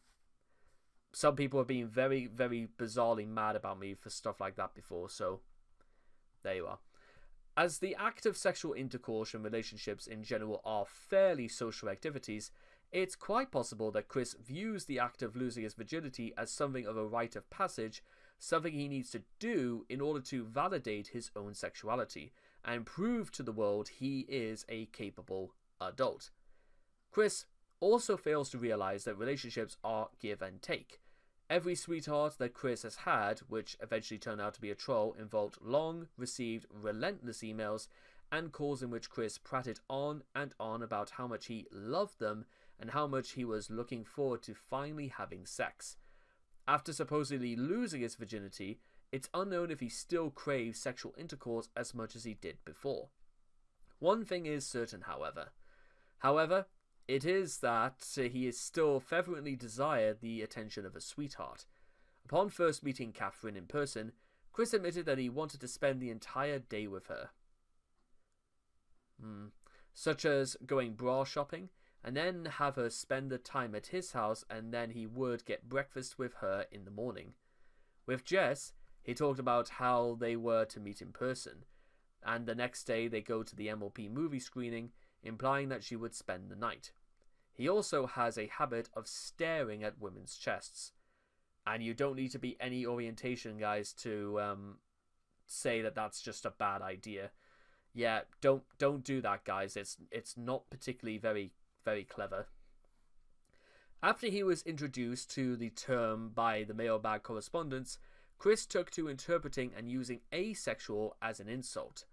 some people have been very, very bizarrely mad about me for stuff like that before, so there you are. As the act of sexual intercourse and relationships in general are fairly social activities, it's quite possible that Chris views the act of losing his virginity as something of a rite of passage, something he needs to do in order to validate his own sexuality and prove to the world he is a capable adult. Chris also fails to realize that relationships are give and take. Every sweetheart that Chris has had, which eventually turned out to be a troll, involved long, received, relentless emails and calls in which Chris prated on and on about how much he loved them and how much he was looking forward to finally having sex. After supposedly losing his virginity, it's unknown if he still craves sexual intercourse as much as he did before. One thing is certain, however, it is that he is still fervently desired the attention of a sweetheart. Upon first meeting Catherine in person, Chris admitted that he wanted to spend the entire day with her. Such as going bra shopping, and then have her spend the time at his house, and then he would get breakfast with her in the morning. With Jess, he talked about how they were to meet in person, and the next day they go to the MLP movie screening, implying that she would spend the night. He also has a habit of staring at women's chests. And you don't need to be any orientation guys to say that that's just a bad idea. Yeah, don't do that, guys. It's not particularly very, very clever. After he was introduced to the term by the mailbag correspondence, Chris took to interpreting and using asexual as an insult.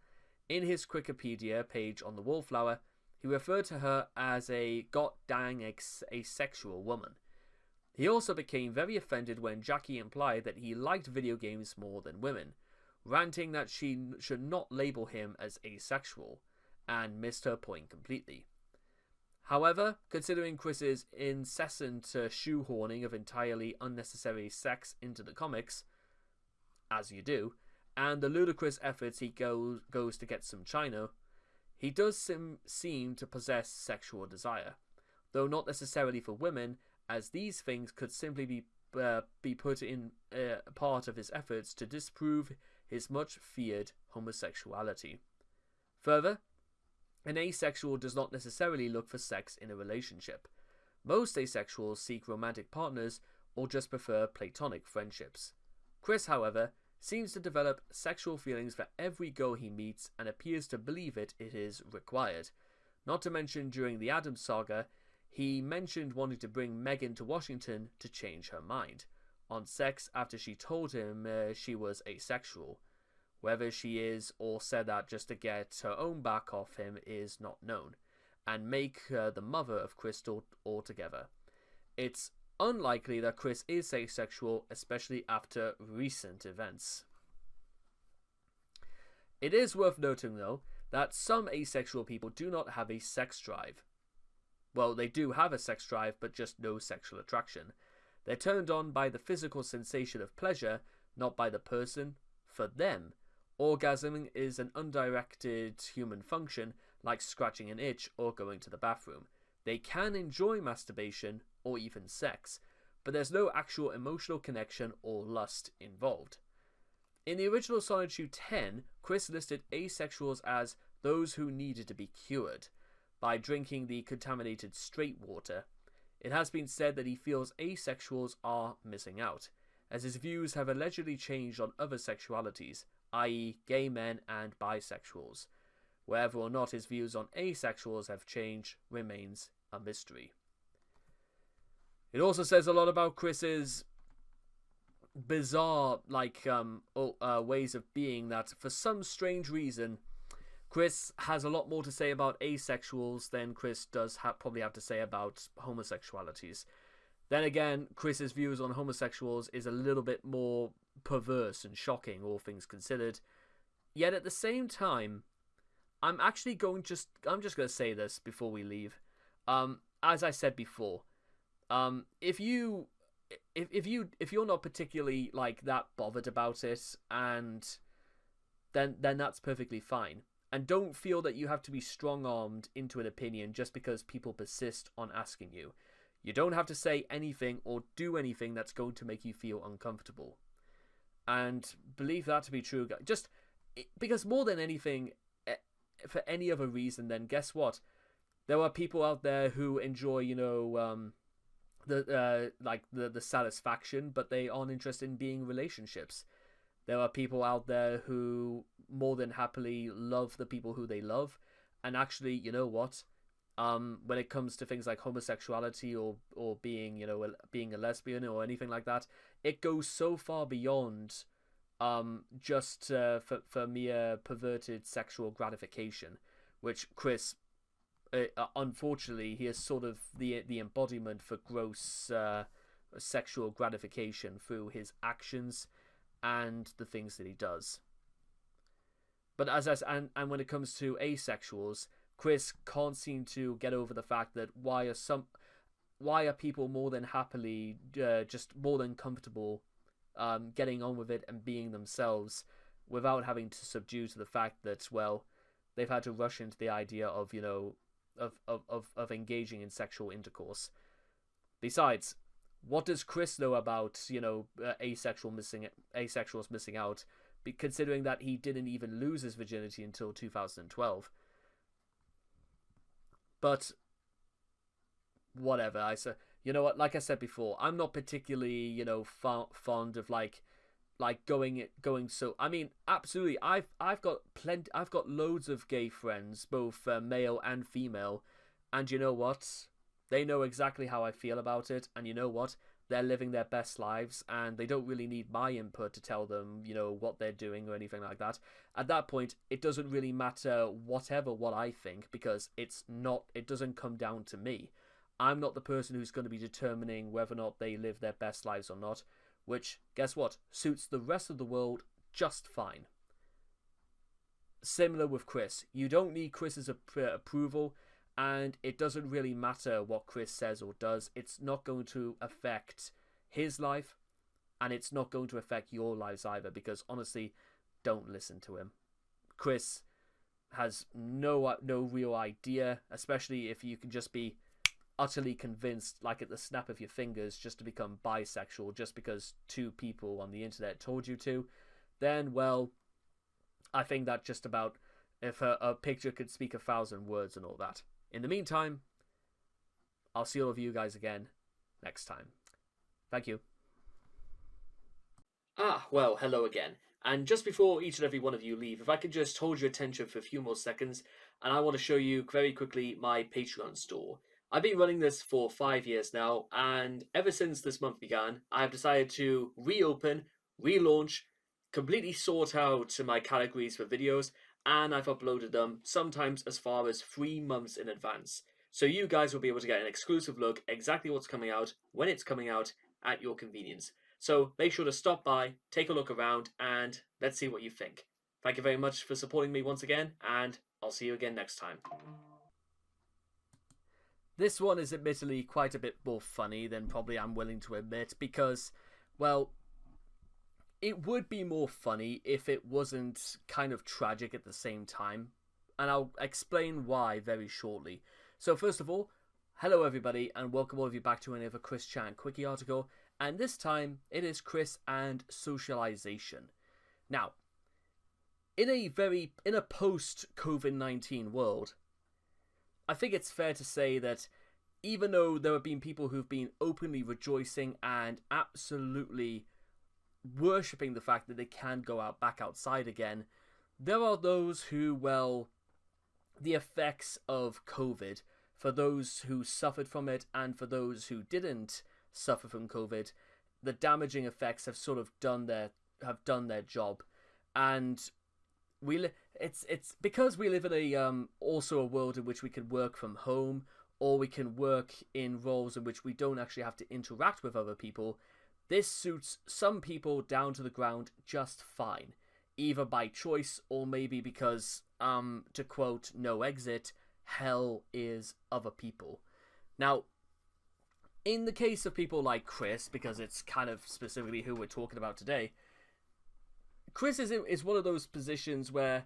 In his Wikipedia page on the Wallflower, he referred to her as a god-dang asexual woman. He also became very offended when Jackie implied that he liked video games more than women, ranting that she should not label him as asexual, and missed her point completely. However, considering Chris's incessant shoehorning of entirely unnecessary sex into the comics, as you do, and the ludicrous efforts he goes to get some china, he does seem to possess sexual desire, though not necessarily for women, as these things could simply be put in part of his efforts to disprove his much feared homosexuality. Further, an asexual does not necessarily look for sex in a relationship. Most asexuals seek romantic partners or just prefer platonic friendships. Chris, however, seems to develop sexual feelings for every girl he meets and appears to believe it is required. Not to mention during the Addams saga, he mentioned wanting to bring Megan to Washington to change her mind on sex after she told him she was asexual. Whether she is or said that just to get her own back off him is not known, and make her the mother of Crystal altogether. It's unlikely that Chris is asexual, especially after recent events. It is worth noting, though, that some asexual people do not have a sex drive. Well, they do have a sex drive, but just no sexual attraction. They're turned on by the physical sensation of pleasure, not by the person. For them, orgasming is an undirected human function, like scratching an itch or going to the bathroom. They can enjoy masturbation or even sex, but there's no actual emotional connection or lust involved. In the original Solitude 10, Chris listed asexuals as those who needed to be cured by drinking the contaminated straight water. It has been said that he feels asexuals are missing out, as his views have allegedly changed on other sexualities, i.e. gay men and bisexuals. Whether or not his views on asexuals have changed remains a mystery. It also says a lot about Chris's bizarre ways of being, that for some strange reason Chris has a lot more to say about asexuals than Chris does probably have to say about homosexualities. Then again, Chris's views on homosexuals is a little bit more perverse and shocking, all things considered. Yet at the same time, I'm just going to say this before we leave. As I said before, if you're not particularly like that bothered about it, and then that's perfectly fine. And don't feel that you have to be strong-armed into an opinion just because people persist on asking you. You don't have to say anything or do anything that's going to make you feel uncomfortable. And believe that to be true. Just because more than anything, for any other reason, then guess what? There are people out there who enjoy, the satisfaction, but they aren't interested in being in relationships. There are people out there who more than happily love the people who they love, and actually, you know what? When it comes to things like homosexuality or being being a lesbian or anything like that, it goes so far beyond just for mere perverted sexual gratification, which Chris, unfortunately, he is sort of the embodiment for gross sexual gratification through his actions and the things that he does. But and when it comes to asexuals, Chris can't seem to get over the fact that why are people more than happily just more than comfortable getting on with it and being themselves without having to subdue to the fact that, well, they've had to rush into the idea of of engaging in sexual intercourse. Besides, what does Chris know about asexuals missing out, considering that he didn't even lose his virginity until 2012? But whatever. Like I said before, I'm not particularly fond of like going. So I mean, absolutely, I've got loads of gay friends, both male and female, and you know what? They know exactly how I feel about it, and you know what? They're living their best lives, and they don't really need my input to tell them, what they're doing or anything like that. At that point, it doesn't really matter what I think, because it doesn't come down to me. I'm not the person who's going to be determining whether or not they live their best lives or not, which, guess what, suits the rest of the world just fine. Similar with Chris. You don't need Chris's approval, and it doesn't really matter what Chris says or does. It's not going to affect his life, and it's not going to affect your lives either, because honestly, don't listen to him. Chris has no real idea, especially if you can just be utterly convinced, like at the snap of your fingers, just to become bisexual just because two people on the internet told you to, then, well, I think that just about, if a picture could speak 1,000 words and all that. In the meantime, I'll see all of you guys again next time. Thank you. Well, hello again. And just before each and every one of you leave, if I could just hold your attention for a few more seconds, and I want to show you very quickly my Patreon store. I've been running this for 5 years now, and ever since this month began, I have decided to reopen, relaunch, completely sort out my categories for videos, and I've uploaded them sometimes as far as 3 months in advance. So you guys will be able to get an exclusive look exactly what's coming out, when it's coming out, at your convenience. So make sure to stop by, take a look around, and let's see what you think. Thank you very much for supporting me once again, and I'll see you again next time. This one is admittedly quite a bit more funny than probably I'm willing to admit, because, well, it would be more funny if it wasn't kind of tragic at the same time, and I'll explain why very shortly. So first of all, hello everybody, and welcome all of you back to another Chris Chan Quickie article, and this time it is Chris and socialization. Now, in a post-COVID-19 world, I think it's fair to say that even though there have been people who've been openly rejoicing and absolutely worshipping the fact that they can go back outside again, there are those who, well, the effects of COVID, for those who suffered from it and for those who didn't suffer from COVID, the damaging effects have sort of done their job. And it's because we live in also a world in which we can work from home, or we can work in roles in which we don't actually have to interact with other people. This suits some people down to the ground just fine, either by choice or maybe because, to quote No Exit, hell is other people. Now, in the case of people like Chris, because it's kind of specifically who we're talking about today, Chris is one of those positions where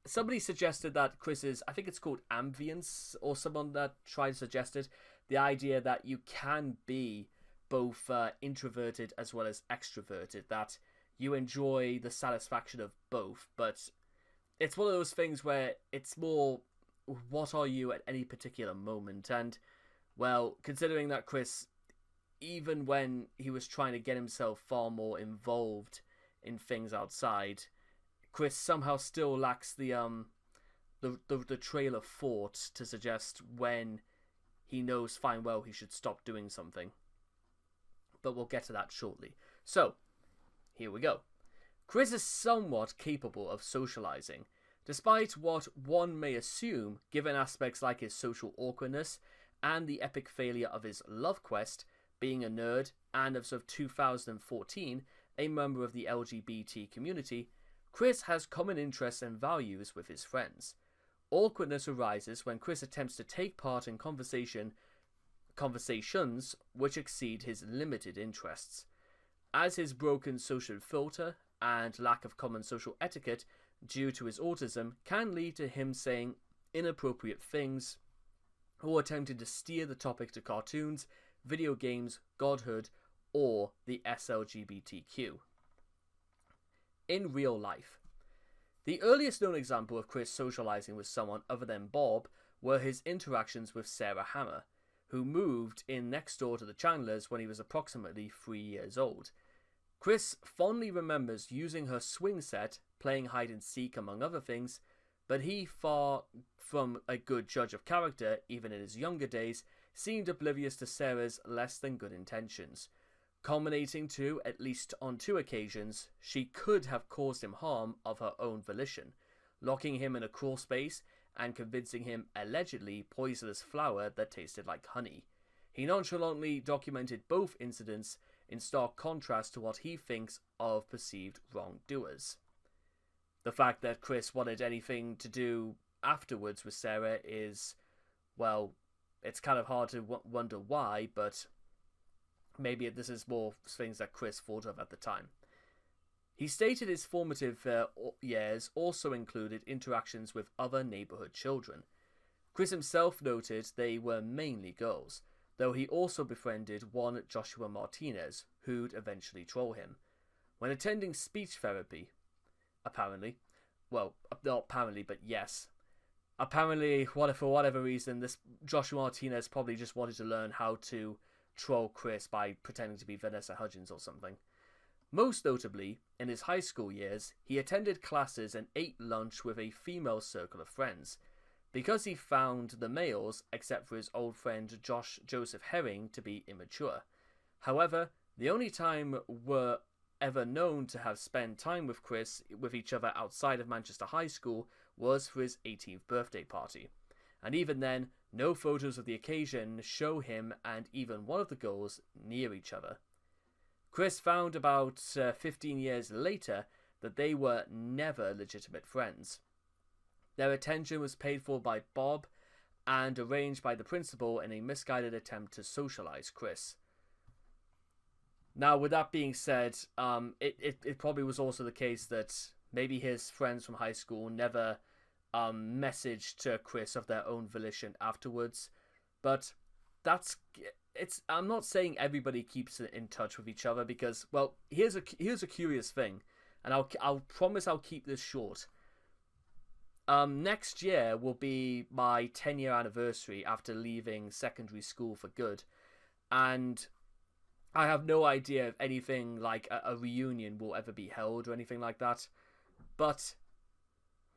somebody suggested that Chris is, I think it's called ambience, or someone that tried to suggest it, the idea that you can be both introverted as well as extroverted, that you enjoy the satisfaction of both, but it's one of those things where it's more, what are you at any particular moment? And, well, considering that Chris, even when he was trying to get himself far more involved in things outside, Chris somehow still lacks the trail of thought to suggest when he knows fine well he should stop doing something. But we'll get to that shortly. So, here we go. Chris is somewhat capable of socializing, despite what one may assume, given aspects like his social awkwardness and the epic failure of his love quest, being a nerd, and as of 2014, a member of the LGBT community. Chris has common interests and values with his friends. Awkwardness arises when Chris attempts to take part in conversations which exceed his limited interests. As his broken social filter and lack of common social etiquette due to his autism can lead to him saying inappropriate things or attempting to steer the topic to cartoons, video games, godhood, or the SLGBTQ. In real life, the earliest known example of Chris socializing with someone other than Bob were his interactions with Sarah Hammer, who moved in next door to the Chandlers when he was approximately 3 years old. Chris fondly remembers using her swing set, playing hide and seek among other things, but he, far from a good judge of character even in his younger days, seemed oblivious to Sarah's less than good intentions, culminating to, at least on 2 occasions, she could have caused him harm of her own volition, locking him in a crawl space and convincing him allegedly poisonous flour that tasted like honey. He nonchalantly documented both incidents in stark contrast to what he thinks of perceived wrongdoers. The fact that Chris wanted anything to do afterwards with Sarah is, well, it's kind of hard to wonder why, but maybe this is more things that Chris thought of at the time. He stated his formative years also included interactions with other neighborhood children. Chris himself noted they were mainly girls, though he also befriended one Joshua Martinez, who'd eventually troll him. When attending speech therapy, apparently, well, not apparently, but yes, apparently, for whatever reason, this Joshua Martinez probably just wanted to learn how to troll Chris by pretending to be Vanessa Hudgens or something. Most notably, in his high school years, he attended classes and ate lunch with a female circle of friends, because he found the males, except for his old friend Joseph Herring, to be immature. However, the only time were ever known to have spent time with Chris with each other outside of Manchester High School was for his 18th birthday party. And even then, no photos of the occasion show him and even one of the girls near each other. Chris found about 15 years later that they were never legitimate friends. Their attention was paid for by Bob and arranged by the principal in a misguided attempt to socialize Chris. Now, with that being said, it probably was also the case that maybe his friends from high school never messaged Chris of their own volition afterwards, but I'm not saying everybody keeps in touch with each other because, well, here's a curious thing, and I'll promise I'll keep this short. Next year will be my 10-year anniversary after leaving secondary school for good, and I have no idea if anything like a reunion will ever be held or anything like that, but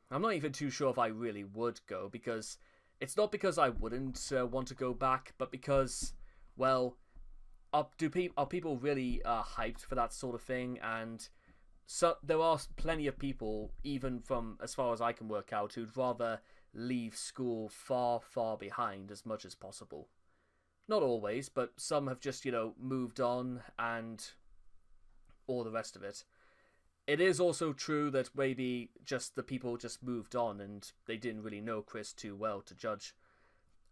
I'm not even too sure if I really would go, because it's not because I wouldn't want to go back, but because, well, are people really hyped for that sort of thing? And so there are plenty of people, even from as far as I can work out, who'd rather leave school far, far behind as much as possible. Not always, but some have just, moved on and all the rest of it. It is also true that maybe just the people just moved on and they didn't really know Chris too well to judge.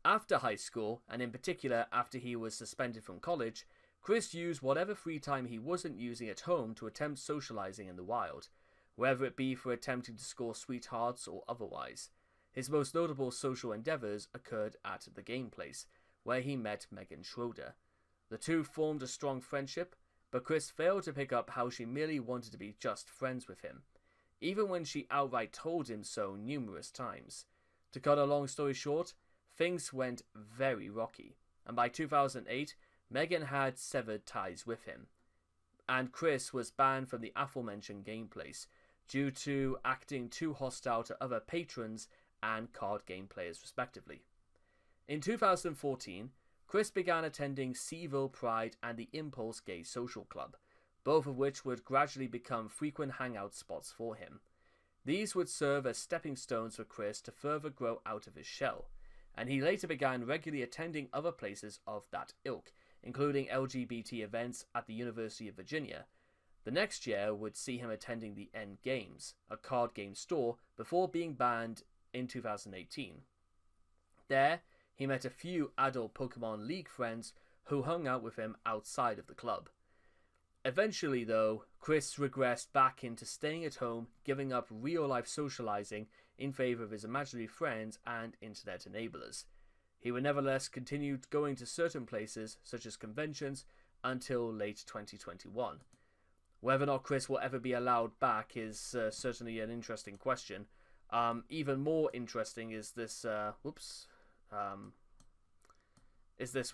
After high school, and in particular after he was suspended from college, Chris used whatever free time he wasn't using at home to attempt socializing in the wild, whether it be for attempting to score sweethearts or otherwise. His most notable social endeavors occurred at the game place, where he met Megan Schroeder. The two formed a strong friendship, but Chris failed to pick up how she merely wanted to be just friends with him, even when she outright told him so numerous times. To cut a long story short, things went very rocky, and by 2008, Megan had severed ties with him, and Chris was banned from the aforementioned game place due to acting too hostile to other patrons and card game players respectively. In 2014, Chris began attending C-ville Pride and the Impulse Gay Social Club, both of which would gradually become frequent hangout spots for him. These would serve as stepping stones for Chris to further grow out of his shell, and he later began regularly attending other places of that ilk, including LGBT events at the University of Virginia. The next year would see him attending the End Games, a card game store, before being banned in 2018. There, he met a few adult Pokemon League friends who hung out with him outside of the club. Eventually, though, Chris regressed back into staying at home, giving up real-life socializing in favor of his imaginary friends and internet enablers. He would nevertheless continue going to certain places, such as conventions, until late 2021. Whether or not Chris will ever be allowed back is certainly an interesting question. Even more interesting is this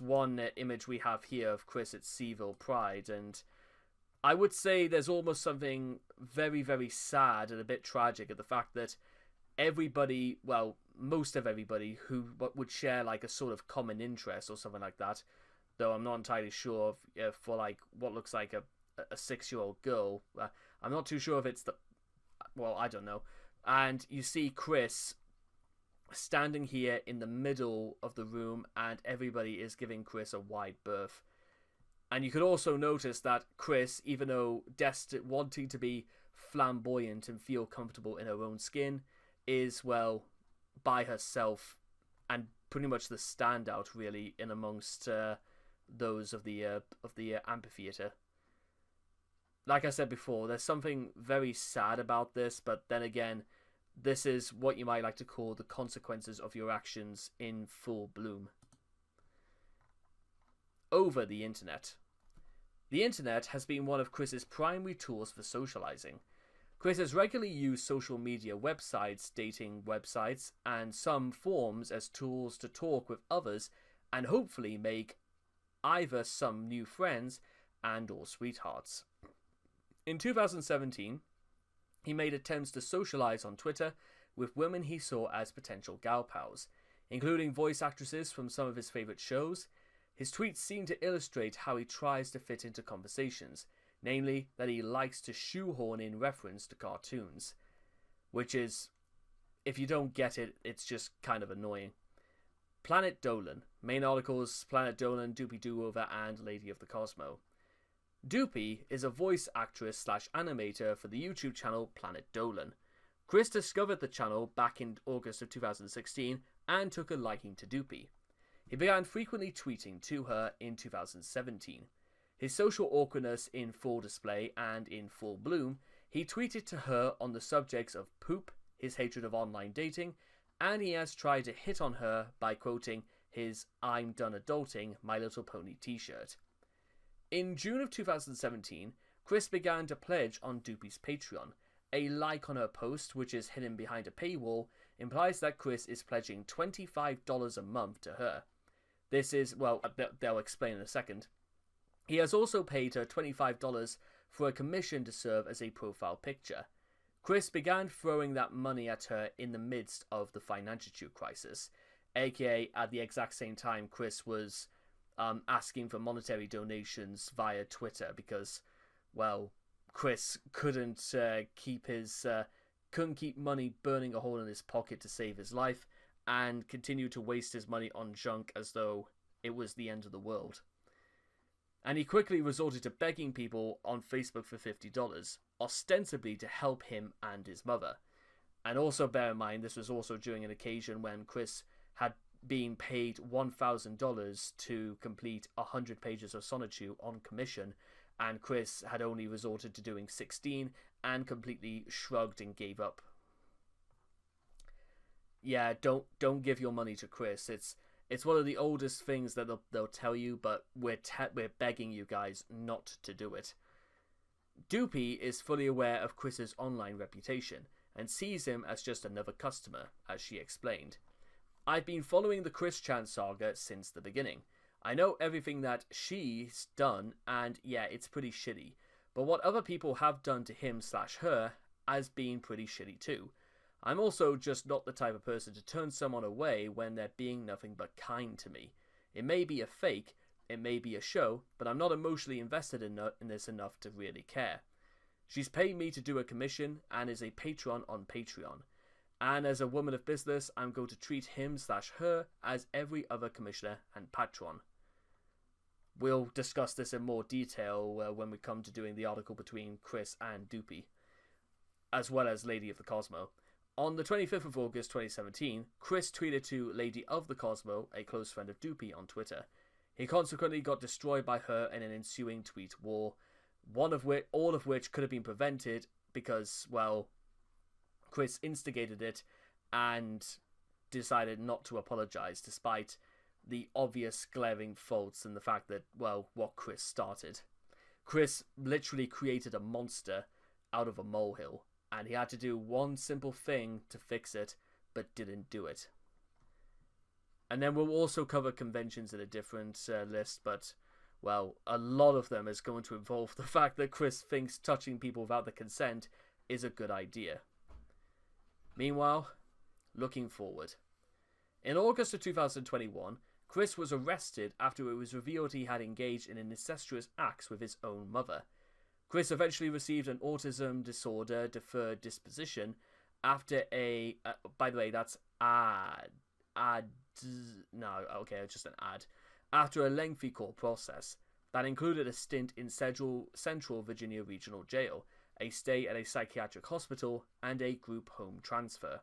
one image we have here of Chris at C-ville Pride, and I would say there's almost something very, very sad and a bit tragic at the fact that everybody, well, most of everybody who would share like a sort of common interest or something like that, though I'm not entirely sure if, for like what looks like a 6-year-old girl, I'm not too sure if it's I don't know. And you see Chris standing here in the middle of the room, and everybody is giving Chris a wide berth. And you could also notice that Chris, even though wanting to be flamboyant and feel comfortable in her own skin, is, well, by herself and pretty much the standout, really, in amongst those of the amphitheater. Like I said before, there's something very sad about this, but then again, this is what you might like to call the consequences of your actions in full bloom. Over the internet. The internet has been one of Chris's primary tools for socializing. Chris has regularly used social media websites, dating websites, and some forums as tools to talk with others and hopefully make either some new friends and or sweethearts. In 2017, he made attempts to socialize on Twitter with women he saw as potential gal pals, including voice actresses from some of his favorite shows. His tweets seem to illustrate how he tries to fit into conversations, namely that he likes to shoehorn in reference to cartoons, which is, if you don't get it, it's just kind of annoying. Planet Dolan. Main articles: Planet Dolan, Doopy Do-Over, and Lady of the Cosmo. Doopy is a voice actress / animator for the YouTube channel Planet Dolan. Chris discovered the channel back in August of 2016 and took a liking to Doopy. He began frequently tweeting to her in 2017. His social awkwardness in full display and in full bloom, he tweeted to her on the subjects of poop, his hatred of online dating, and he has tried to hit on her by quoting his "I'm done adulting, My Little Pony" t-shirt. In June of 2017, Chris began to pledge on Doopy's Patreon. A like on her post, which is hidden behind a paywall, implies that Chris is pledging $25 a month to her. This is, well, they'll explain in a second. He has also paid her $25 for a commission to serve as a profile picture. Chris began throwing that money at her in the midst of the financial crisis, aka at the exact same time Chris was asking for monetary donations via Twitter because, well, Chris couldn't keep money burning a hole in his pocket to save his life, and continued to waste his money on junk as though it was the end of the world. And he quickly resorted to begging people on Facebook for $50, ostensibly to help him and his mother. And also bear in mind, this was also during an occasion when Chris had been paid $1,000 to complete 100 pages of Sonichu on commission, and Chris had only resorted to doing 16 and completely shrugged and gave up. Yeah, don't give your money to Chris. It's one of the oldest things that they'll tell you, but we're begging you guys not to do it. Doopy is fully aware of Chris's online reputation and sees him as just another customer, as she explained. I've been following the Chris Chan saga since the beginning. I know everything that she's done, and yeah, it's pretty shitty. But what other people have done to him/her has been pretty shitty too. I'm also just not the type of person to turn someone away when they're being nothing but kind to me. It may be a fake, it may be a show, but I'm not emotionally invested in this enough to really care. She's paid me to do a commission and is a patron on Patreon. And as a woman of business, I'm going to treat him/her as every other commissioner and patron. We'll discuss this in more detail when we come to doing the article between Chris and Doopy, as well as Lady of the Cosmo. On the 25th of August 2017, Chris tweeted to Lady of the Cosmo, a close friend of Doopy, on Twitter. He consequently got destroyed by her in an ensuing tweet war, all of which could have been prevented because, well, Chris instigated it and decided not to apologize despite the obvious glaring faults and the fact that, well, what Chris started. Chris literally created a monster out of a molehill, and he had to do one simple thing to fix it, but didn't do it. And then we'll also cover conventions in a different list, but, well, a lot of them is going to involve the fact that Chris thinks touching people without their consent is a good idea. Meanwhile, looking forward. In August of 2021, Chris was arrested after it was revealed he had engaged in incestuous acts with his own mother. Chris eventually received an autism disorder deferred disposition after by the way, that's just an ad. After a lengthy court process that included a stint in Central Virginia Regional Jail, a stay at a psychiatric hospital, and a group home transfer.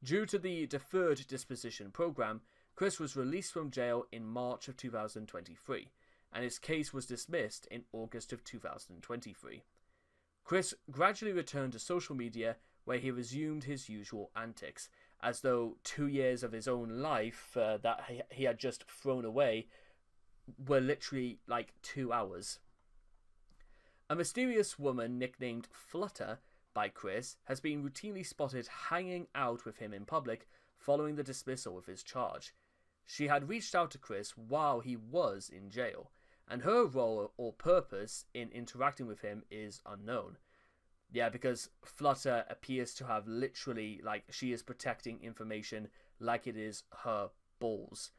Due to the deferred disposition program, Chris was released from jail in March of 2023, and his case was dismissed in August of 2023. Chris gradually returned to social media, where he resumed his usual antics, as though 2 years of his own life that he had just thrown away were literally like 2 hours. A mysterious woman nicknamed Flutter by Chris has been routinely spotted hanging out with him in public following the dismissal of his charge. She had reached out to Chris while he was in jail, and her role or purpose in interacting with him is unknown. Yeah, because Flutter appears to have literally, she is protecting information like it is her balls.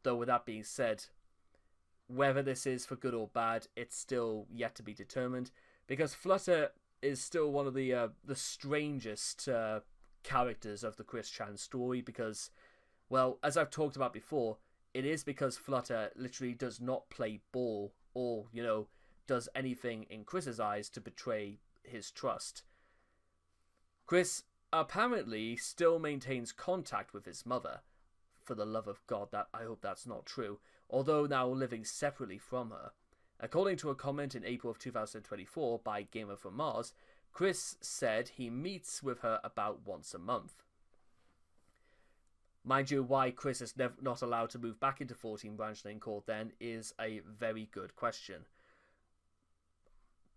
Though with that being said, whether this is for good or bad, it's still yet to be determined, because Flutter is still one of the strangest characters of the Chris Chan story, because, well, as I've talked about before, it is because Flutter literally does not play ball or, does anything in Chris's eyes to betray his trust. Chris apparently still maintains contact with his mother. For the love of God, I hope that's not true, although now living separately from her. According to a comment in April of 2024 by Gamer from Mars, Chris said he meets with her about once a month. Mind you, why Chris is not allowed to move back into 14 Branch Lane Court then is a very good question.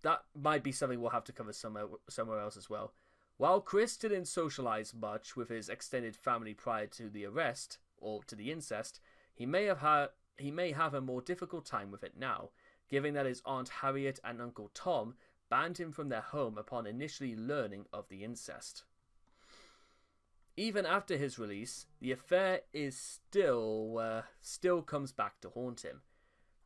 That might be something we'll have to cover somewhere else as well. While Chris didn't socialize much with his extended family prior to the arrest, or to the incest, he may have a more difficult time with it now, given that his Aunt Harriet and Uncle Tom banned him from their home upon initially learning of the incest. Even after his release, the affair is still comes back to haunt him.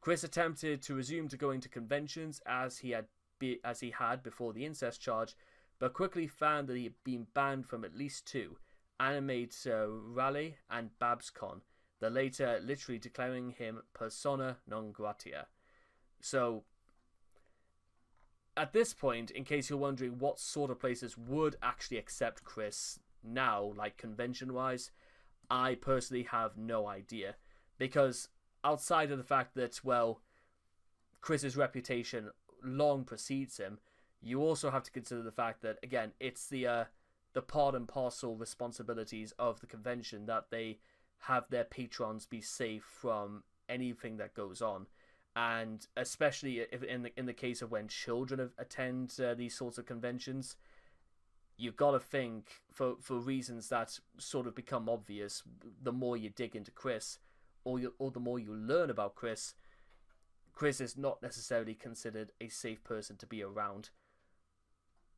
Chris attempted to resume to going to conventions as he had before the incest charge, but quickly found that he had been banned from at least two, Animate Rally and BabsCon, the later literally declaring him persona non grata. So, at this point, in case you're wondering what sort of places would actually accept Chris now, convention-wise, I personally have no idea. Because outside of the fact that, well, Chris's reputation long precedes him, you also have to consider the fact that, again, it's the part and parcel responsibilities of the convention that they have their patrons be safe from anything that goes on. And especially if in the case of when children attend these sorts of conventions, you've got to think, for reasons that sort of become obvious, the more you dig into Chris, or the more you learn about Chris is not necessarily considered a safe person to be around.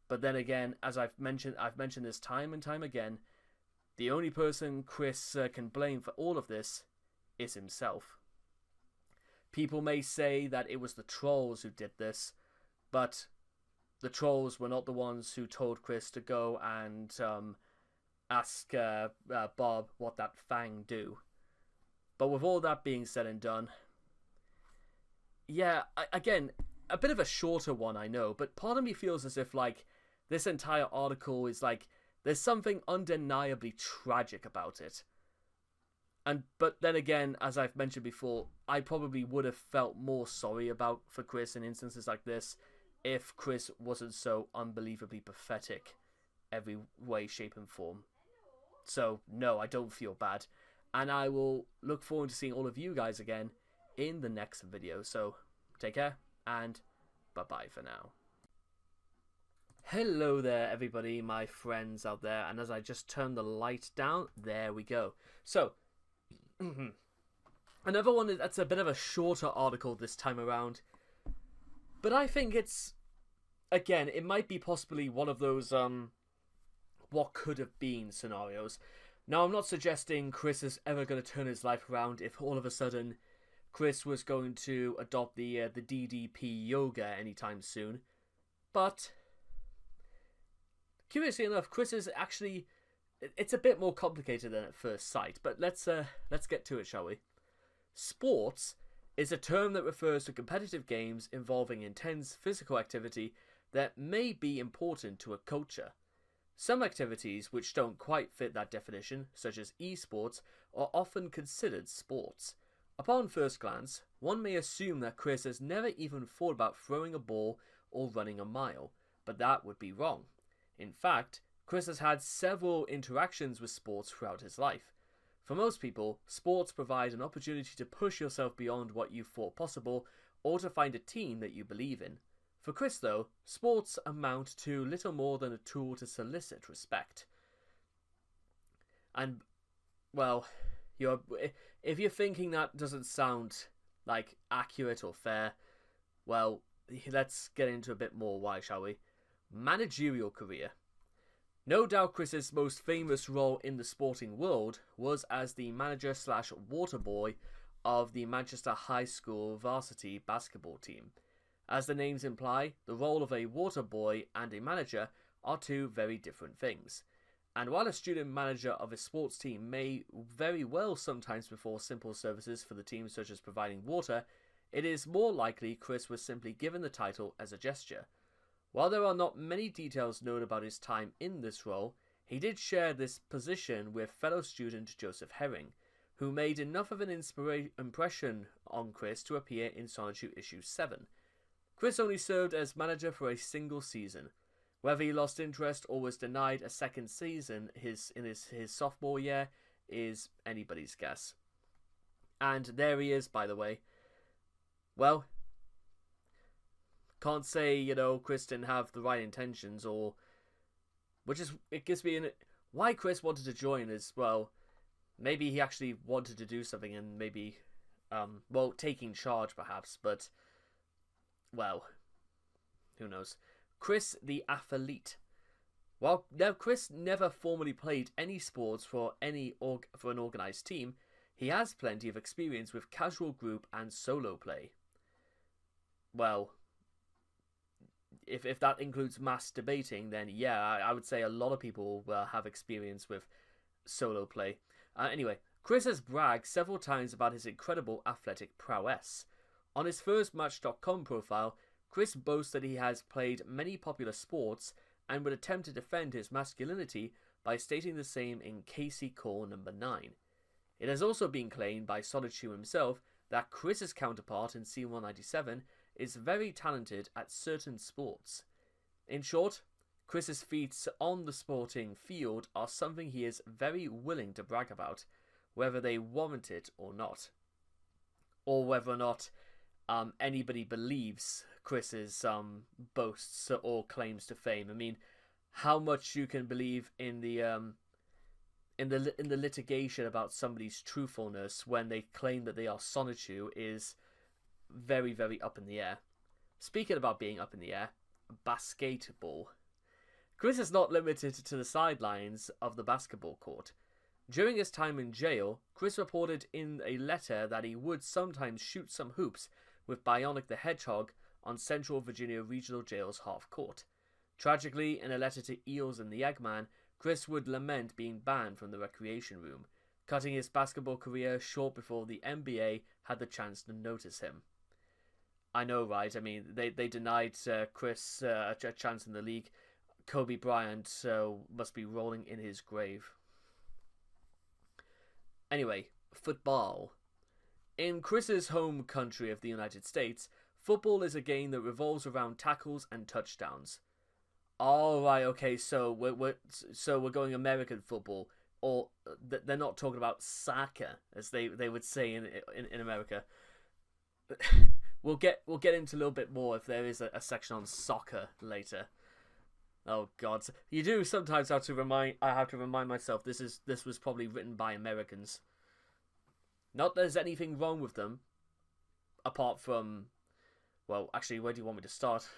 But then again, as I've mentioned this time and time again, the only person Chris can blame for all of this is himself. People may say that it was the trolls who did this, but the trolls were not the ones who told Chris to go and ask Bob what that fang do. But with all that being said and done, yeah, again, a bit of a shorter one, I know, but part of me feels as if, like, this entire article is like, there's something undeniably tragic about it. But then again, as I've mentioned before, I probably would have felt more sorry for Chris in instances like this if Chris wasn't so unbelievably pathetic every way, shape and form. So, no, I don't feel bad. And I will look forward to seeing all of you guys again in the next video. So, take care, and bye-bye for now. Hello there, everybody, my friends out there. And as I just turn the light down, there we go. So, another one that's a bit of a shorter article this time around. But I think it's, again, it might be possibly one of those, what could have been scenarios. Now, I'm not suggesting Chris is ever going to turn his life around if all of a sudden Chris was going to adopt the DDP yoga anytime soon. But, curiously enough, Chris is actually, it's a bit more complicated than at first sight. But let's get to it, shall we? Sports is a term that refers to competitive games involving intense physical activity that may be important to a culture. Some activities which don't quite fit that definition, such as esports, are often considered sports. Upon first glance, one may assume that Chris has never even thought about throwing a ball or running a mile, but that would be wrong. In fact, Chris has had several interactions with sports throughout his life. For most people, sports provide an opportunity to push yourself beyond what you thought possible, or to find a team that you believe in. For Chris, though, sports amount to little more than a tool to solicit respect. And, well, if you're thinking that doesn't sound like accurate or fair, well, let's get into a bit more why, shall we? Managerial career. No doubt Chris's most famous role in the sporting world was as the manager/water boy of the Manchester High School varsity basketball team. As the names imply, the role of a water boy and a manager are two very different things. And while a student manager of a sports team may very well sometimes perform simple services for the team, such as providing water, it is more likely Chris was simply given the title as a gesture. While there are not many details known about his time in this role, he did share this position with fellow student Joseph Herring, who made enough of an impression on Chris to appear in Solitude issue 7. Chris only served as manager for a single season. Whether he lost interest or was denied a second season in his sophomore year is anybody's guess. And there he is, by the way. Well, can't say, Chris didn't have the right intentions, or... it gives me why Chris wanted to join is, well, maybe he actually wanted to do something and maybe, taking charge perhaps, but... well, who knows. Chris the athlete. While now Chris never formally played any sports for an organised team, he has plenty of experience with casual group and solo play. Well, if that includes mass debating, then yeah, I would say a lot of people have experience with solo play. Anyway, Chris has bragged several times about his incredible athletic prowess. On his first Match.com profile, Chris boasts that he has played many popular sports and would attempt to defend his masculinity by stating the same in Casey Core number 9. It has also been claimed by Rosechu himself that Chris's counterpart in C-197 is very talented at certain sports. In short, Chris's feats on the sporting field are something he is very willing to brag about. whether they warrant it or not. Or whether or not anybody believes Chris's boasts or claims to fame. I mean, how much you can believe in the litigation about somebody's truthfulness when they claim that they are Rosechu is very, very up in the air. Speaking about being up in the air, basketball. Chris is not limited to the sidelines of the basketball court. During his time in jail, Chris reported in a letter that he would sometimes shoot some hoops with Bionic the Hedgehog on Central Virginia Regional Jail's half court. Tragically, in a letter to Eels and the Eggman, Chris would lament being banned from the recreation room, cutting his basketball career short before the NBA had the chance to notice him. I know, right? I mean, they denied Chris a chance in the league. Kobe Bryant must be rolling in his grave. Anyway, football. In Chris's home country of the United States, football is a game that revolves around tackles and touchdowns. All right, okay, so we're going American football, or they're not talking about soccer as they would say in America. We'll get into a little bit more if there is a section on soccer later. Oh God, you do sometimes have to remind. I have to remind myself this was probably written by Americans. Not that there's anything wrong with them, apart from, well, actually, where do you want me to start?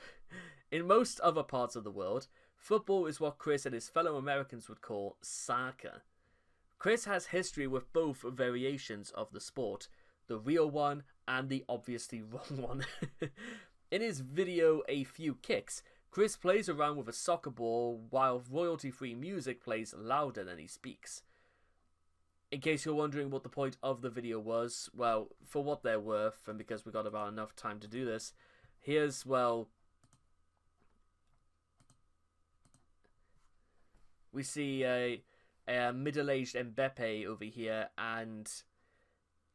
In most other parts of the world, football is what Chris and his fellow Americans would call soccer. Chris has history with both variations of the sport, the real one and the obviously wrong one. In his video, A Few Kicks, Chris plays around with a soccer ball while royalty-free music plays louder than he speaks. In case you're wondering what the point of the video was, well, for what they're worth, and because we got about enough time to do this, here's, well, we see a middle-aged Mbappe over here, and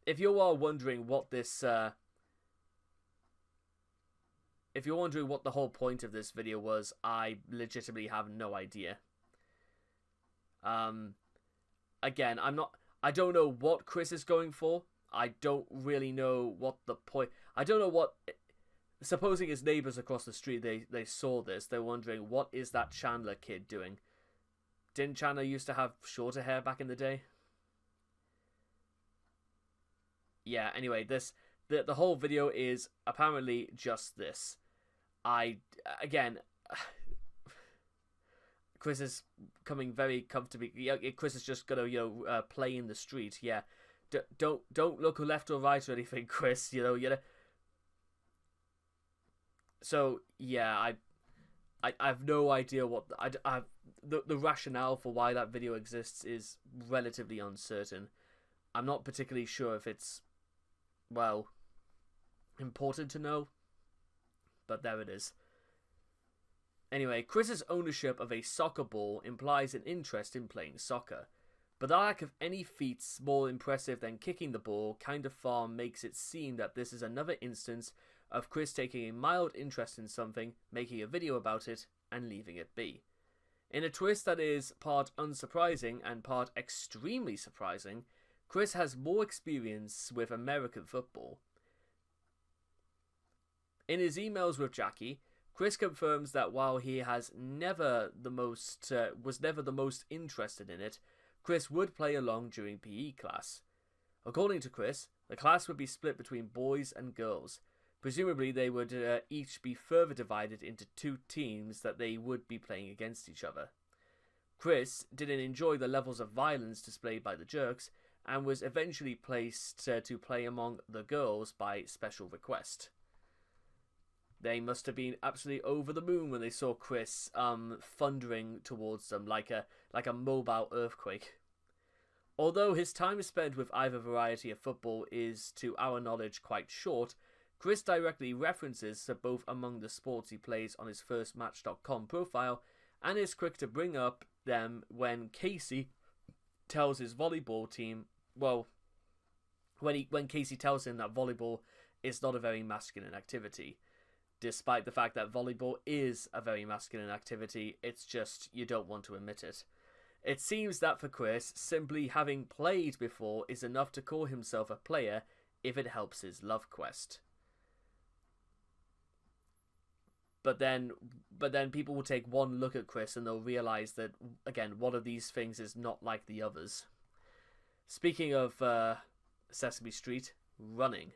if you are wondering what this, if you're wondering what the whole point of this video was, I legitimately have no idea. Again, I don't know what Chris is going for. I don't really know what the point... I don't know what... Supposing his neighbours across the street, they saw this, they're wondering, what is that Chandler kid doing? Didn't Chandler used to have shorter hair back in the day? Yeah, anyway, the whole video is apparently just this. Again, Chris is coming very comfortably. Yeah, Chris is just gonna play in the street. Yeah, don't look left or right or anything, Chris. You know. So yeah, I have no idea what the rationale for why that video exists is relatively uncertain. I'm not particularly sure if it's, well, important to know, but there it is. Anyway, Chris's ownership of a soccer ball implies an interest in playing soccer, but the lack of any feats more impressive than kicking the ball kind of far makes it seem that this is another instance of Chris taking a mild interest in something, making a video about it, and leaving it be. In a twist that is part unsurprising and part extremely surprising, Chris has more experience with American football. In his emails with Jackie, Chris confirms that while he was never the most interested in it, Chris would play along during PE class. According to Chris, the class would be split between boys and girls. Presumably they would each be further divided into two teams that they would be playing against each other. Chris didn't enjoy the levels of violence displayed by the jerks, and was eventually placed to play among the girls by special request. They must have been absolutely over the moon when they saw Chris thundering towards them like a mobile earthquake. Although his time spent with either variety of football is, to our knowledge, quite short, Chris directly references both among the sports he plays on his firstmatch.com profile, and is quick to bring up them when Casey tells his volleyball team, well, when Casey tells him that volleyball is not a very masculine activity. Despite the fact that volleyball is a very masculine activity, it's just you don't want to admit it. It seems that for Chris, simply having played before is enough to call himself a player if it helps his love quest. But then people will take one look at Chris and they'll realize that, again, one of these things is not like the others. Speaking of Sesame Street, running.